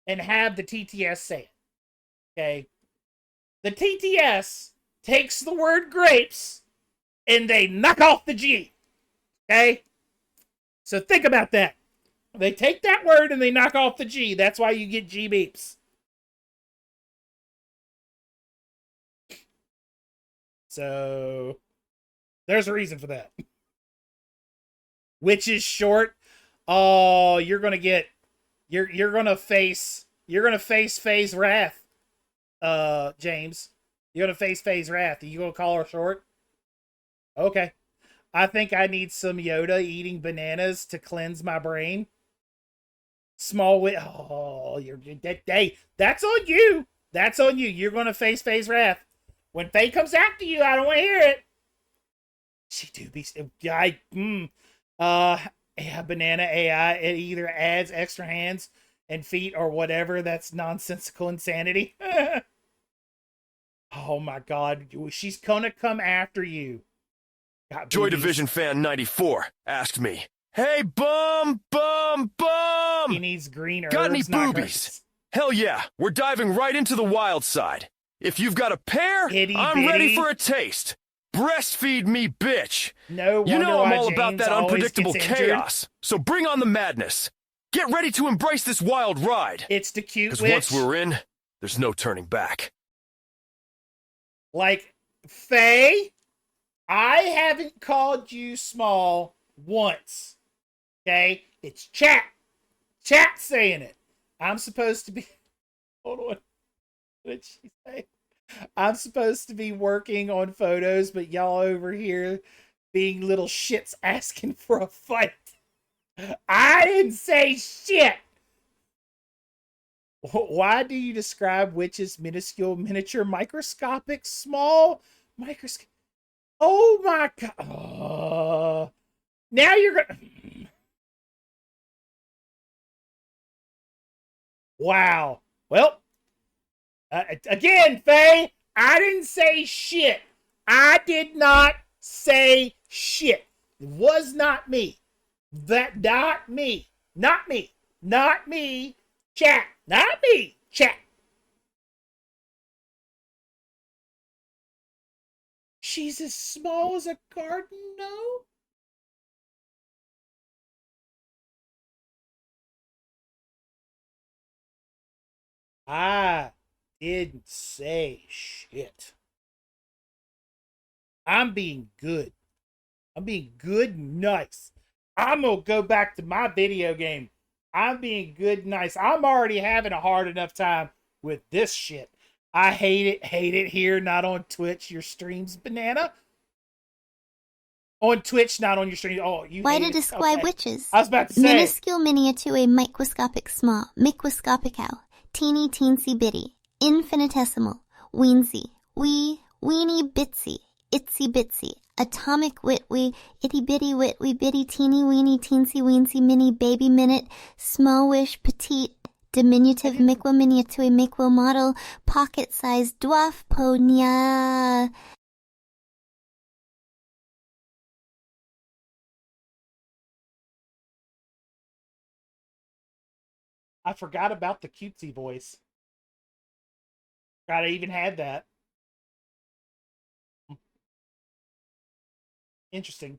and have the TTS say it, okay, the TTS takes the word grapes and they knock off the G, okay? So think about that. They take that word and they knock off the G. That's why you get G beeps. So there's a reason for that. Which is short. Oh, you're gonna face Faye's wrath, James. You're gonna face Faye's wrath. Are you gonna call her short? Okay. I think I need some Yoda eating bananas to cleanse my brain. Small wit. Oh, hey, that's on you. That's on you. You're gonna face Faye's wrath. When Faye comes after you, I don't want to hear it. She do be. Yeah, banana AI. It either adds extra hands and feet or whatever. That's nonsensical insanity. Oh my God, she's gonna come after you. Joy Division Fan 94 asked me, "Hey, bum! He needs green herbs. Got any not boobies? herbs. Hell yeah, we're diving right into the wild side. If you've got a pair, Itty I'm bitty. ready for a taste. Breastfeed me, bitch. No You wonder know I'm why all about James that always unpredictable gets injured. chaos, so bring on the madness. Get ready to embrace this wild ride. It's the cute Because witch. once we're in, there's no turning back." Like, Faye, I haven't called you small once. Okay? It's chat. Chat saying it. I'm supposed to be... Hold on. What did she say? I'm supposed to be working on photos, but y'all over here being little shits asking for a fight. I didn't say shit. Why do you describe witches minuscule, miniature, microscopic, small, microscopic? Oh my God. Now you're going to... Wow. Well, again, Faye, I didn't say shit. I did not say shit. It was not me. That not me. Not me. Not me. Chat. Not me. Chat. She's as small as a garden gnome? I didn't say shit. I'm being good. I'm being good and nice. I'm going to go back to my video game. I'm being good and nice. I'm already having a hard enough time with this shit. I hate it here, not on Twitch. Your stream's banana. On Twitch, not on your stream. Oh, you Why hate to it? describe Okay. witches? I was about to say. Minuscule miniature, microscopic small, microscopical, teeny teensy bitty, infinitesimal, weensy, wee, weeny bitsy, itsy bitsy, atomic wit wee, itty bitty wit wee bitty teeny weeny teensy weensy mini baby minute, smallish petite, diminutive miqua miniature miqua model, pocket sized dwarf ponya. I forgot about the cutesy voice. God, I even had that. Interesting.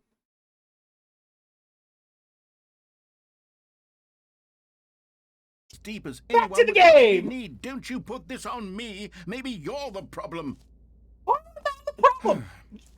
As deep as Back anyone to the would ever game! need. Don't you put this on me. Maybe you're the problem. What about the problem?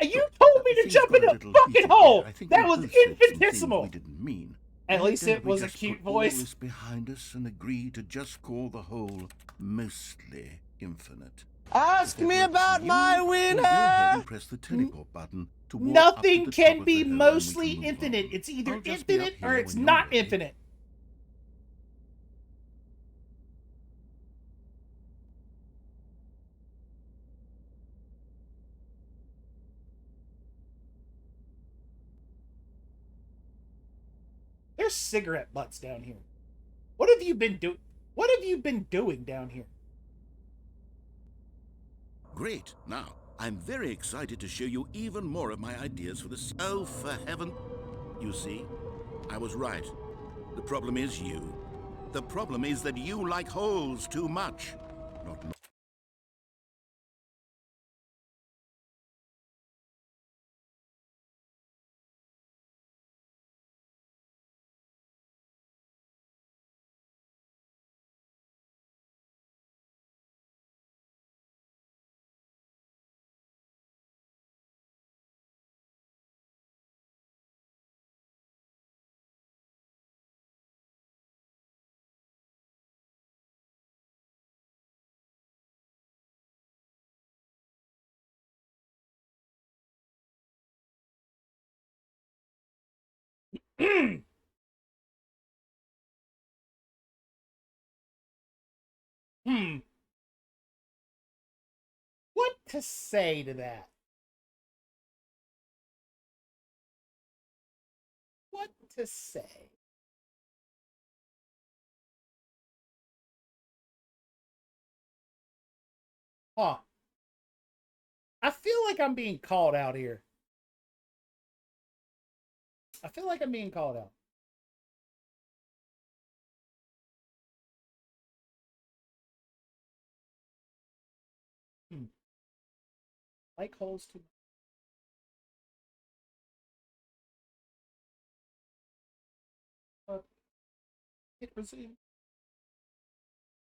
You told me to jump in a fucking hole! That was infinitesimal! We didn't mean. At Why least don't it we was a just cute put all voice. this behind us and agree to just call the whole mostly infinite. Ask me about my Then go ahead winner! and press the teleport button to walk up to Nothing the can top be of the hill and we mostly can move infinite. on. It's either I'll just be up infinite here or it's when you're not ready. infinite. There's cigarette butts down here. What have you been doing? What have you been doing down here? Great. Now, I'm very excited to show you even more of my ideas for this. Oh, for heaven. You see, I was right. The problem is you. The problem is that you like holes too much. Not What to say to that? What to say? Huh. I feel like I'm being called out here. I feel like I'm being called out. Like holes too much. Hit resume.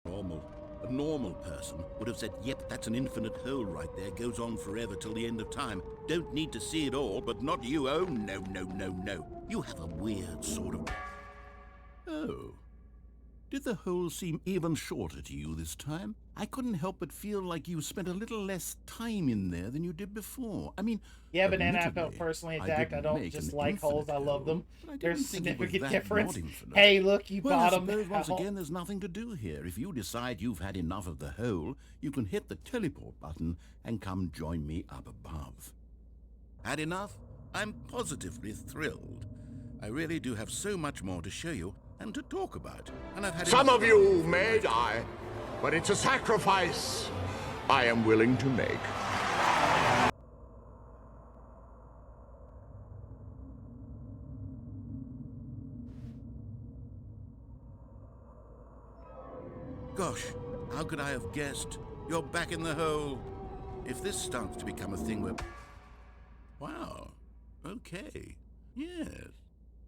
normal. A normal person would have said, yep, that's an infinite hole right there. Goes on forever till the end of time. Don't need to see it all, but not you. Oh, no, no, no, no. You have a weird sort of... Oh. Did the hole seem even shorter to you this time? I couldn't help but feel like you spent a little less time in there than you did before. I mean... Yeah, but then I admittedly, felt personally attacked. I didn't don't make just an like holes. I infinite love them. hole, but I There's didn't think it was significant that difference. not infinite. Hey, look, you Well, bottom. I suppose once again there's nothing to do here. If you decide you've had enough of the hole, you can hit the teleport button and come join me up above. Had enough? I'm positively thrilled. I really do have so much more to show you and to talk about. And I've had Some enough of you may die, but it's a sacrifice I am willing to make. Gosh, how could I have guessed? You're back in the hole. If this starts to become a thing where... Wow. Okay. Yes.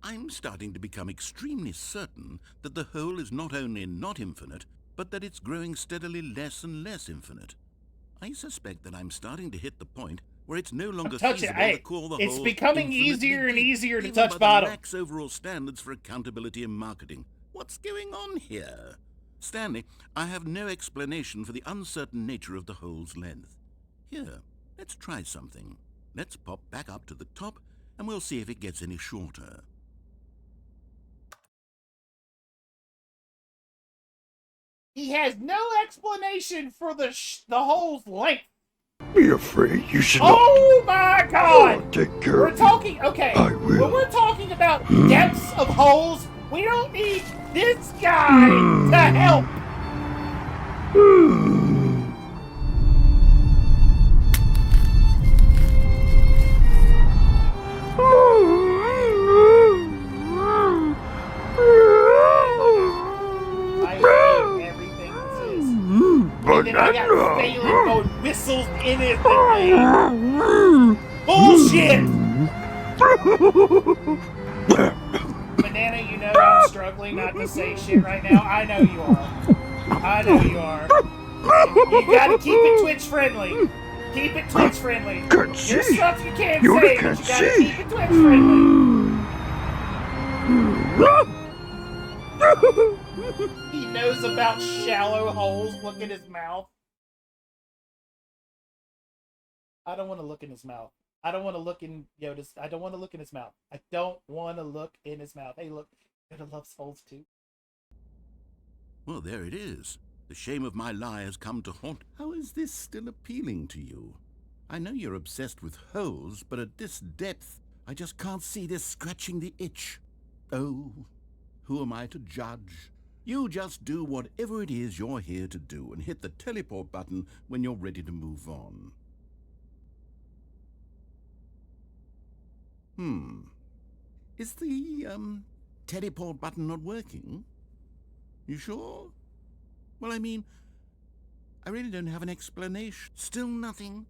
I'm starting to become extremely certain that the hole is not only not infinite, but that it's growing steadily less and less infinite. I suspect that I'm starting to hit the point where it's no longer feasible to call the It's hole becoming infinitely easier and deep, easier to even touch by the bottom. lax overall standards for accountability and marketing. What's going on here? Stanley, I have no explanation for the uncertain nature of the hole's length. Here, let's try something. Let's pop back up to the top, and we'll see if it gets any shorter. He has no explanation for the hole's length. Be afraid, you should not. Oh my God! I'll take care We're of talking, okay, I will. when we're talking about depths of holes, we don't need this guy to help. I hate everything this is. And then I got Phelan going whistles in his thing. Bullshit! Banana, you know I'm struggling not to say shit right now. I know you are. I know you are. You gotta keep it Twitch friendly. Keep it Twitch friendly. There's stuff you can't say, but you gotta keep it Twitch friendly. He knows about shallow holes. Look at his mouth. I don't want to look in his mouth. I don't want to look in Yoda's. I don't want to look in his mouth. I don't want to look in his mouth. Hey, look. Yoda loves holes too. Well, there it is. The shame of my lie has come to haunt. How is this still appealing to you? I know you're obsessed with holes, but at this depth, I just can't see this scratching the itch. Oh, who am I to judge? You just do whatever it is you're here to do and hit the teleport button when you're ready to move on. Is the, teleport button not working? You sure? Well, I mean, I really don't have an explanation. Still nothing?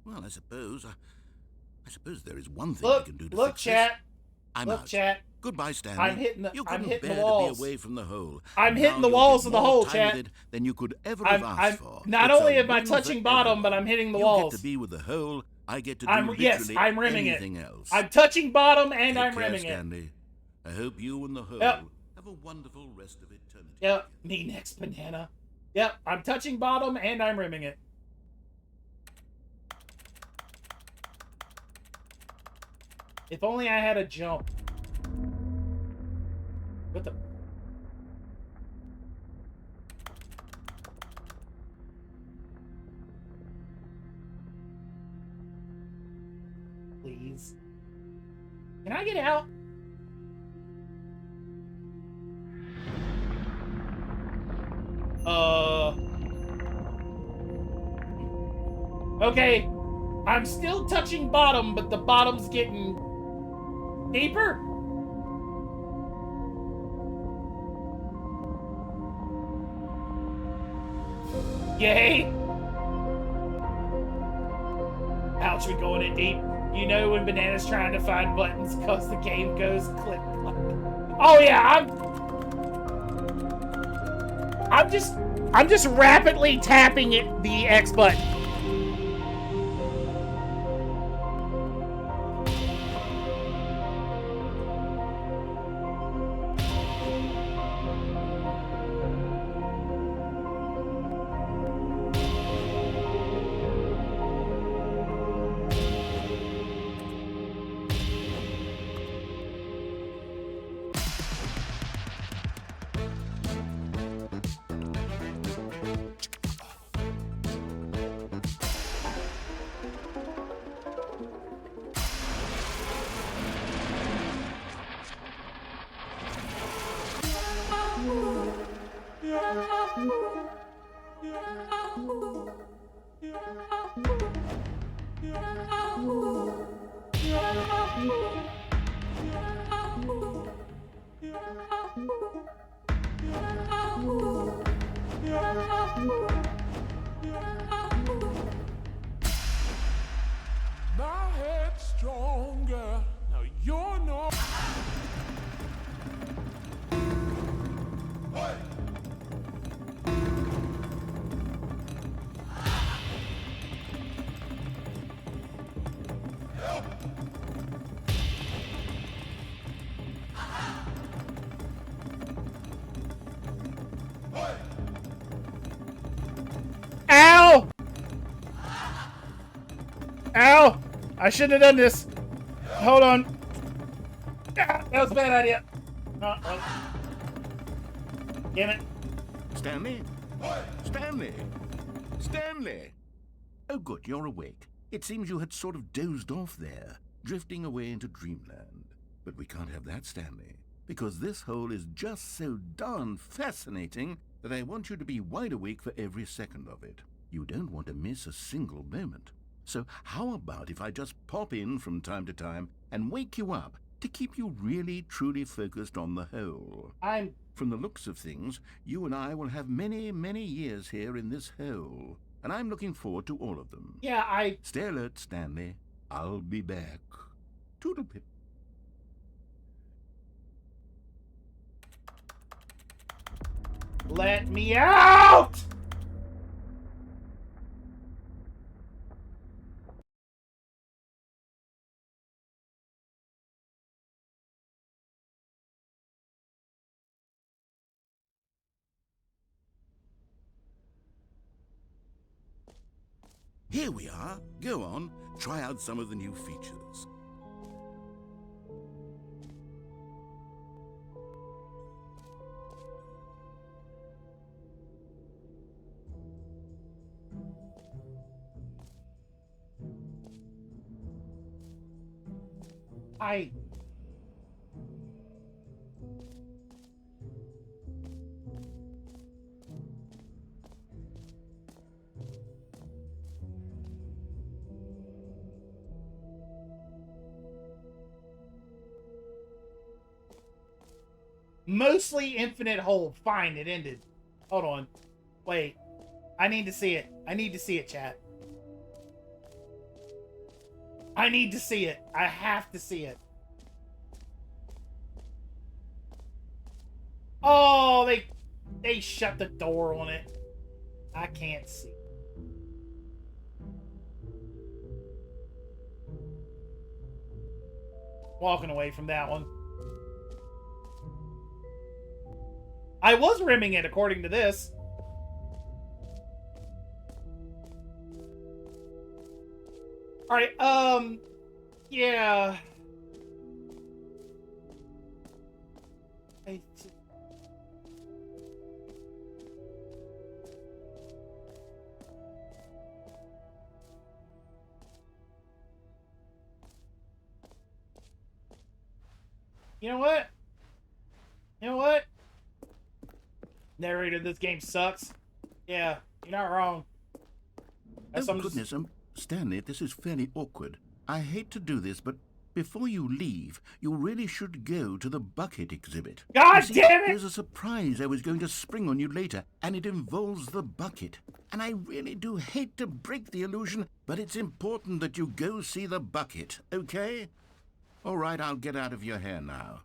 Well, I suppose there is one thing I can do to look, fix chat. this. I'm Look, out. chat. Goodbye, Stanley. I'm hitting You the couldn't bear walls. to be away from the hole. I'm Now hitting the you'll walls get of the more hole, time chat. with it than you could ever have asked for. Not It's only a am I win touching for bottom, but everyone. I'm hitting the You walls. get to be with the hole. I get to do I'm rimming anything it. else. I'm touching bottom and Take I'm care, rimming Stanley. I hope you and the hole Yep. have a wonderful rest of eternity. Yep, me next, banana. Yep, I'm touching bottom and I'm rimming it. If only I had a jump. What the? Please. Can I get out? Okay. I'm still touching bottom, but the bottom's getting deeper. Yay! Ouch, we're going in deep. You know when Banana's trying to find buttons because the game goes click, click. Oh yeah, I'm just rapidly tapping the X button. My head's stronger. Now you're not. Ow! Ow! I shouldn't have done this. Hold on. Ah, that was a bad idea. Damn it. Stanley? Stanley? Stanley! Oh, good, you're awake. It seems you had sort of dozed off there, drifting away into dreamland. But we can't have that, Stanley, because this hole is just so darn fascinating that I want you to be wide awake for every second of it. You don't want to miss a single moment. So how about if I just pop in from time to time and wake you up to keep you really, truly focused on the hole? From the looks of things, you and I will have many, many years here in this hole, and I'm looking forward to all of them. Yeah, Stay alert, Stanley. I'll be back. Toodle-pip. Let me out! Here we are. Go on, try out some of the new features. Mostly infinite hold. Fine, it ended. Hold on. Wait. I need to see it. I need to see it, chat. I need to see it. I have to see it. Oh, they shut the door on it. I can't see. Walking away from that one. I was rimming it according to this. Alright, yeah. You know what? You know what? Narrator, this game sucks. Yeah, you're not wrong. Oh, goodness, Stanley, this is fairly awkward. I hate to do this, but before you leave, you really should go to the bucket exhibit. God damn it! There's a surprise I was going to spring on you later, and it involves the bucket. And I really do hate to break the illusion, but it's important that you go see the bucket, okay? All right, I'll get out of your hair now.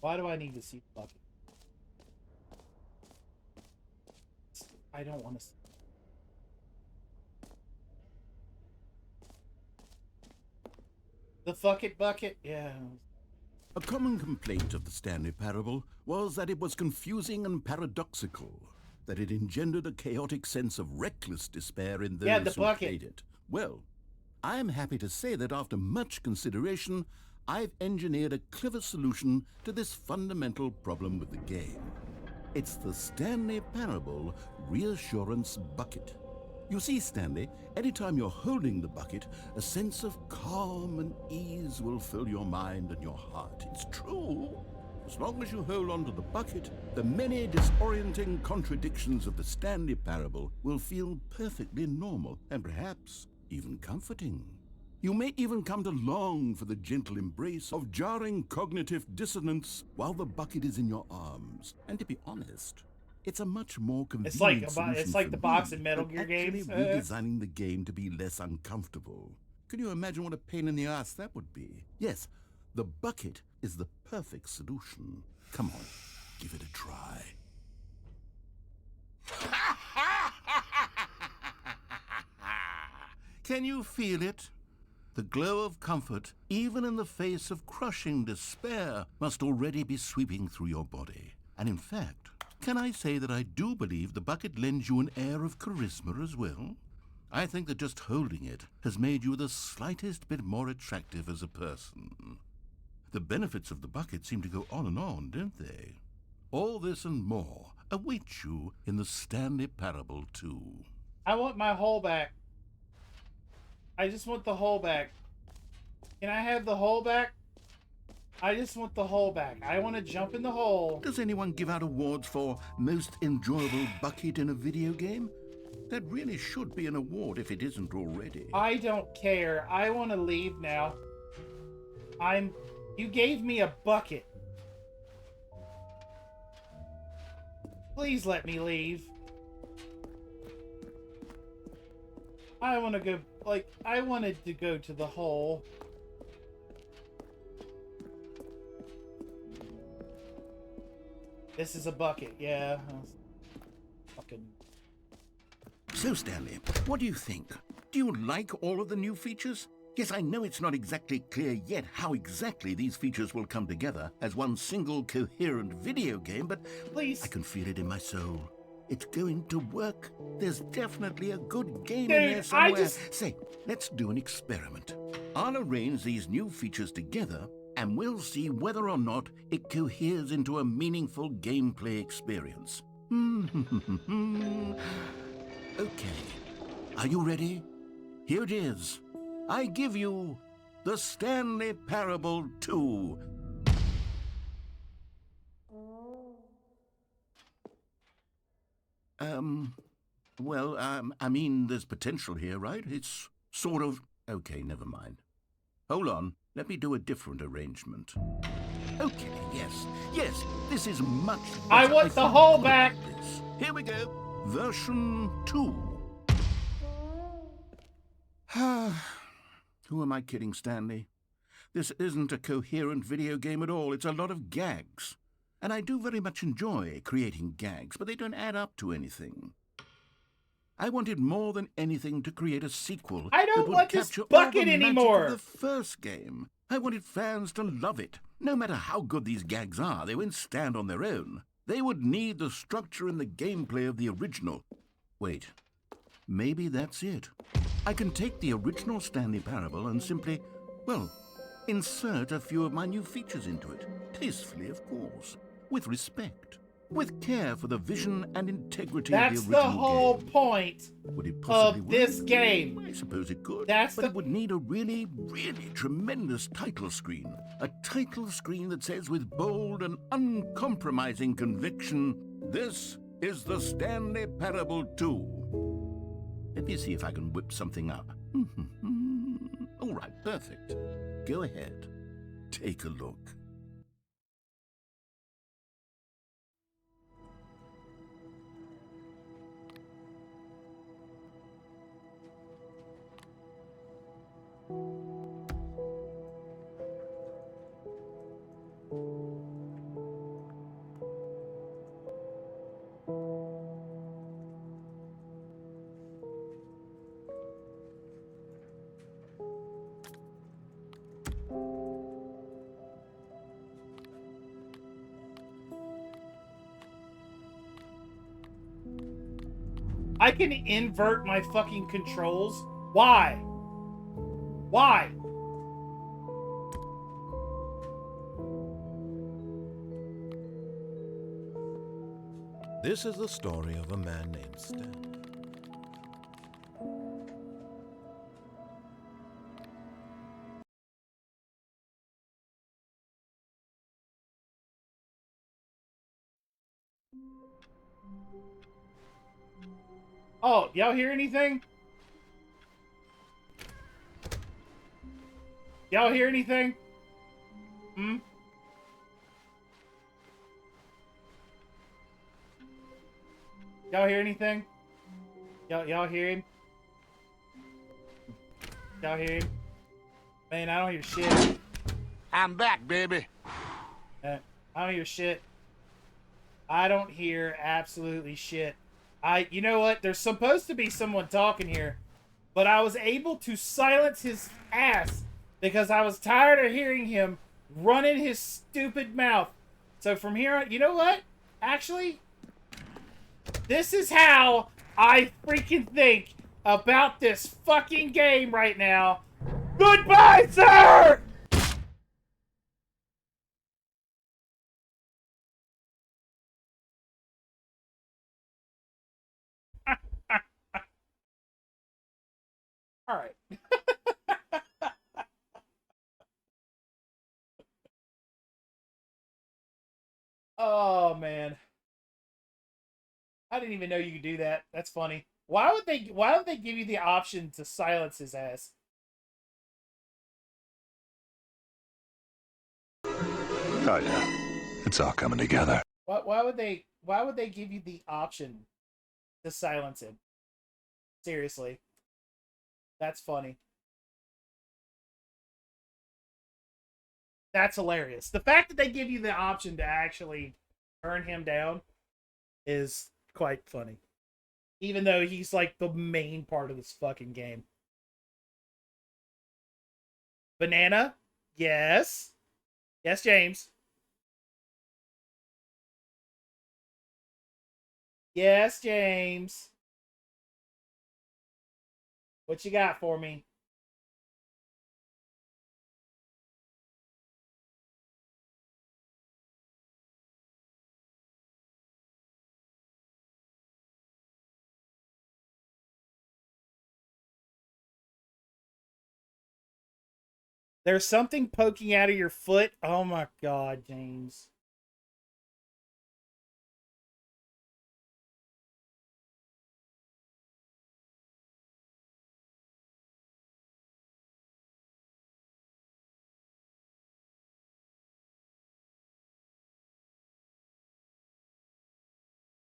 Why do I need to see the bucket? I don't want to see. The bucket bucket? Yeah. A common complaint of the Stanley Parable was that it was confusing and paradoxical, that it engendered a chaotic sense of reckless despair in those who played it. Well, I am happy to say that after much consideration, I've engineered a clever solution to this fundamental problem with the game. It's the Stanley Parable Reassurance Bucket. You see, Stanley, anytime you're holding the bucket, a sense of calm and ease will fill your mind and your heart. It's true. As long as you hold on to the bucket, the many disorienting contradictions of the Stanley Parable will feel perfectly normal and perhaps even comforting. You may even come to long for the gentle embrace of jarring cognitive dissonance while the bucket is in your arms. And to be honest, it's a much more convenient solution. It's like the box in Metal Gear games. Redesigning the game to be less uncomfortable. Can you imagine what a pain in the ass that would be? Yes, the bucket is the perfect solution. Come on, give it a try. Can you feel it? The glow of comfort, even in the face of crushing despair, must already be sweeping through your body. And in fact, can I say that I do believe the bucket lends you an air of charisma as well? I think that just holding it has made you the slightest bit more attractive as a person. The benefits of the bucket seem to go on and on, don't they? All this and more await you in the Stanley Parable 2. I want my hole back. I just want the hole back. Can I have the hole back? I just want the hole back. I want to jump in the hole. Does anyone give out awards for most enjoyable bucket in a video game? That really should be an award if it isn't already. I don't care. I want to leave now. You gave me a bucket. Please let me leave. I want to go, I wanted to go to the hole. This is a bucket, yeah. Fucking. So, Stanley, what do you think? Do you like all of the new features? Yes, I know it's not exactly clear yet how exactly these features will come together as one single coherent video game, but please, I can feel it in my soul. It's going to work. There's definitely a good game Dude, in there somewhere. I just... Say, let's do an experiment. I'll arrange these new features together, and we'll see whether or not it coheres into a meaningful gameplay experience. Okay. Are you ready? Here it is. I give you the Stanley Parable 2. Well, I mean, there's potential here, right? It's sort of... Okay, never mind. Hold on, let me do a different arrangement. Okay, yes, this is much better. I want the whole back! Here we go, version 2. Who am I kidding, Stanley? This isn't a coherent video game at all, it's a lot of gags. And I do very much enjoy creating gags, but they don't add up to anything. I wanted more than anything to create a sequel. I don't want this bucket anymore. The first game. I wanted fans to love it. No matter how good these gags are, they won't stand on their own. They would need the structure and the gameplay of the original. Wait, maybe that's it. I can take the original Stanley Parable and simply, well, insert a few of my new features into it. Tastefully, of course. With respect. With care for the vision and integrity of the original game. That's the whole point Would it possibly of this game. I suppose it could. That's but it would need a really, really tremendous title screen. A title screen that says with bold and uncompromising conviction, "This is the Stanley Parable 2." Let me see if I can whip something up. All right, perfect. Go ahead. Take a look. I can invert my fucking controls? Why? Why? This is the story of a man named Stanley. Oh, y'all hear anything? Y'all hear anything? Hmm? Y'all hear anything? Y'all hear him? Y'all hear him? Man, I don't hear shit. I'm back, baby. I don't hear shit. I don't hear absolutely shit. You know what? There's supposed to be someone talking here, but I was able to silence his ass because I was tired of hearing him running his stupid mouth. So from here on, you know what? Actually, this is how I freaking think about this fucking game right now. Goodbye, sir! All right. Oh man, I didn't even know you could do that. That's funny. Why would they give you the option to silence his ass? Oh yeah, it's all coming together. Why would they give you the option to silence him? Seriously. That's funny. That's hilarious. The fact that they give you the option to actually turn him down is quite funny. Even though he's like the main part of this fucking game. Banana? Yes. Yes, James. Yes, James. What you got for me? There's something poking out of your foot. Oh my God, James.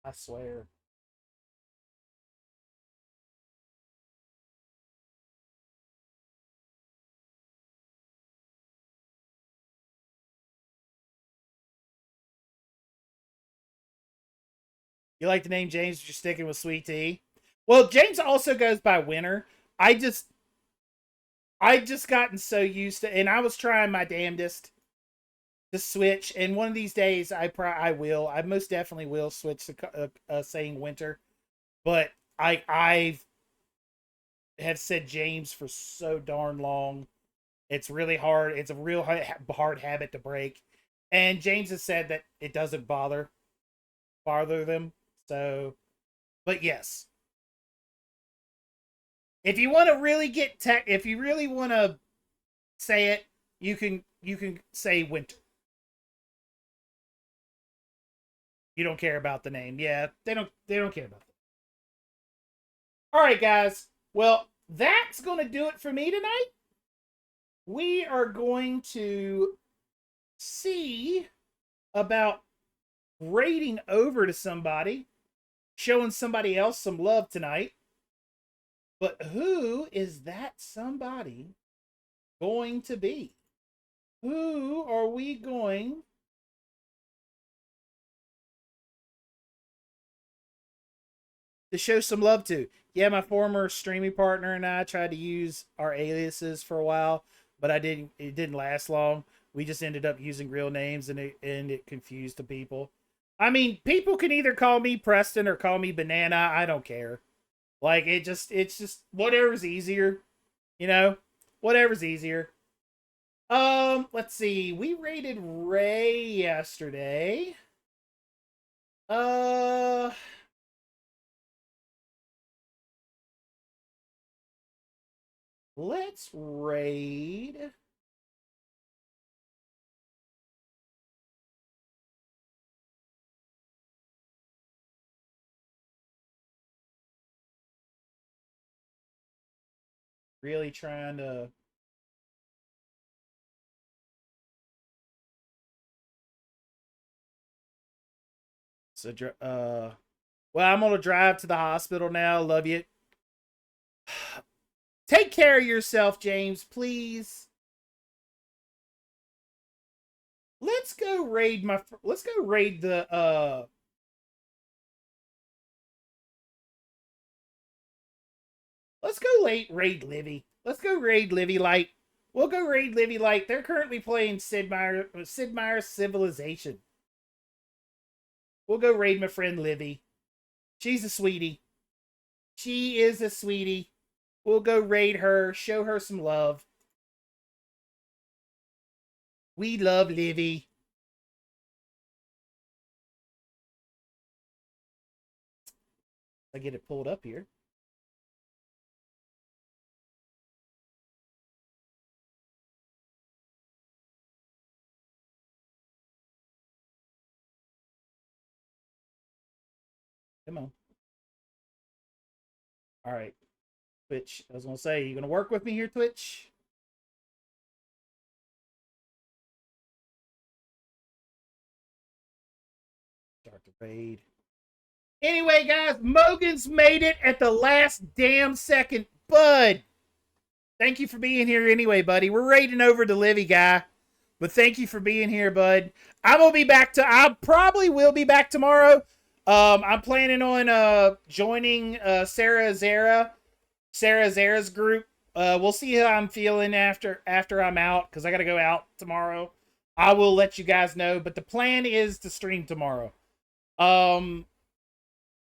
I swear. You like the name James, but you're sticking with Sweet Tea? Well, James also goes by Winter. I just gotten so used to, and I was trying my damnedest to switch. And one of these days, I most definitely will switch to saying Winter. But I have said James for so darn long. It's really hard. It's a real hard habit to break. And James has said that it doesn't bother them. So, but yes, if you want to really get if you really want to say it, you can say Winter. You don't care about the name. Yeah, they don't care about that. All right, guys. Well, that's going to do it for me tonight. We are going to see about raiding over to somebody, showing somebody else some love tonight. But who is that somebody going to be? Who are we going to show some love to? Yeah, my former streaming partner and I tried to use our aliases for a while, but it didn't last long. We just ended up using real names, and it confused the people. I mean, people can either call me Preston or call me Banana. I don't care. Like, it's just whatever's easier, you know? Whatever's easier. Let's see. We rated Ray yesterday. Let's raid. Really trying to. So, well, I'm gonna drive to the hospital now. Love you. Take care of yourself, James, please. Let's go raid let's go raid the let's go raid Livy. Let's go raid Livy Light. We'll go raid Livy Light. They're currently playing Sid Meier's Civilization. We'll go raid my friend Livy. She's a sweetie. She is a sweetie. We'll go raid her, show her some love. We love Livy. I get it pulled up here. Come on. All right. Twitch. I was going to say, you going to work with me here, Twitch? Start the raid. Anyway, guys, Mogan's made it at the last damn second. Bud, thank you for being here anyway, buddy. We're raiding over to Livy, guy. But thank you for being here, bud. I probably will be back tomorrow. I'm planning on joining Sarah Zara's group. We'll see how I'm feeling after I'm out, because I got to go out tomorrow. I will let you guys know, but the plan is to stream tomorrow.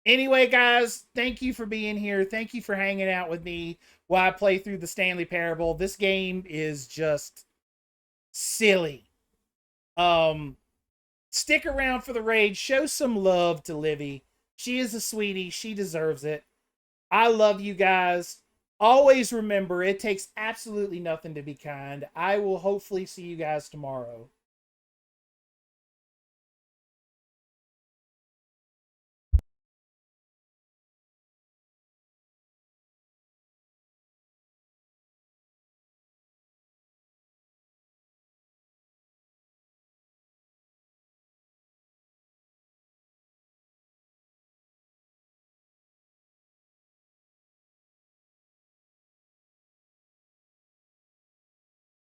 Anyway, guys, thank you for being here. Thank you for hanging out with me while I play through the Stanley Parable. This game is just silly. Stick around for the raid. Show some love to Livy. She is a sweetie. She deserves it. I love you guys. Always remember, it takes absolutely nothing to be kind. I will hopefully see you guys tomorrow.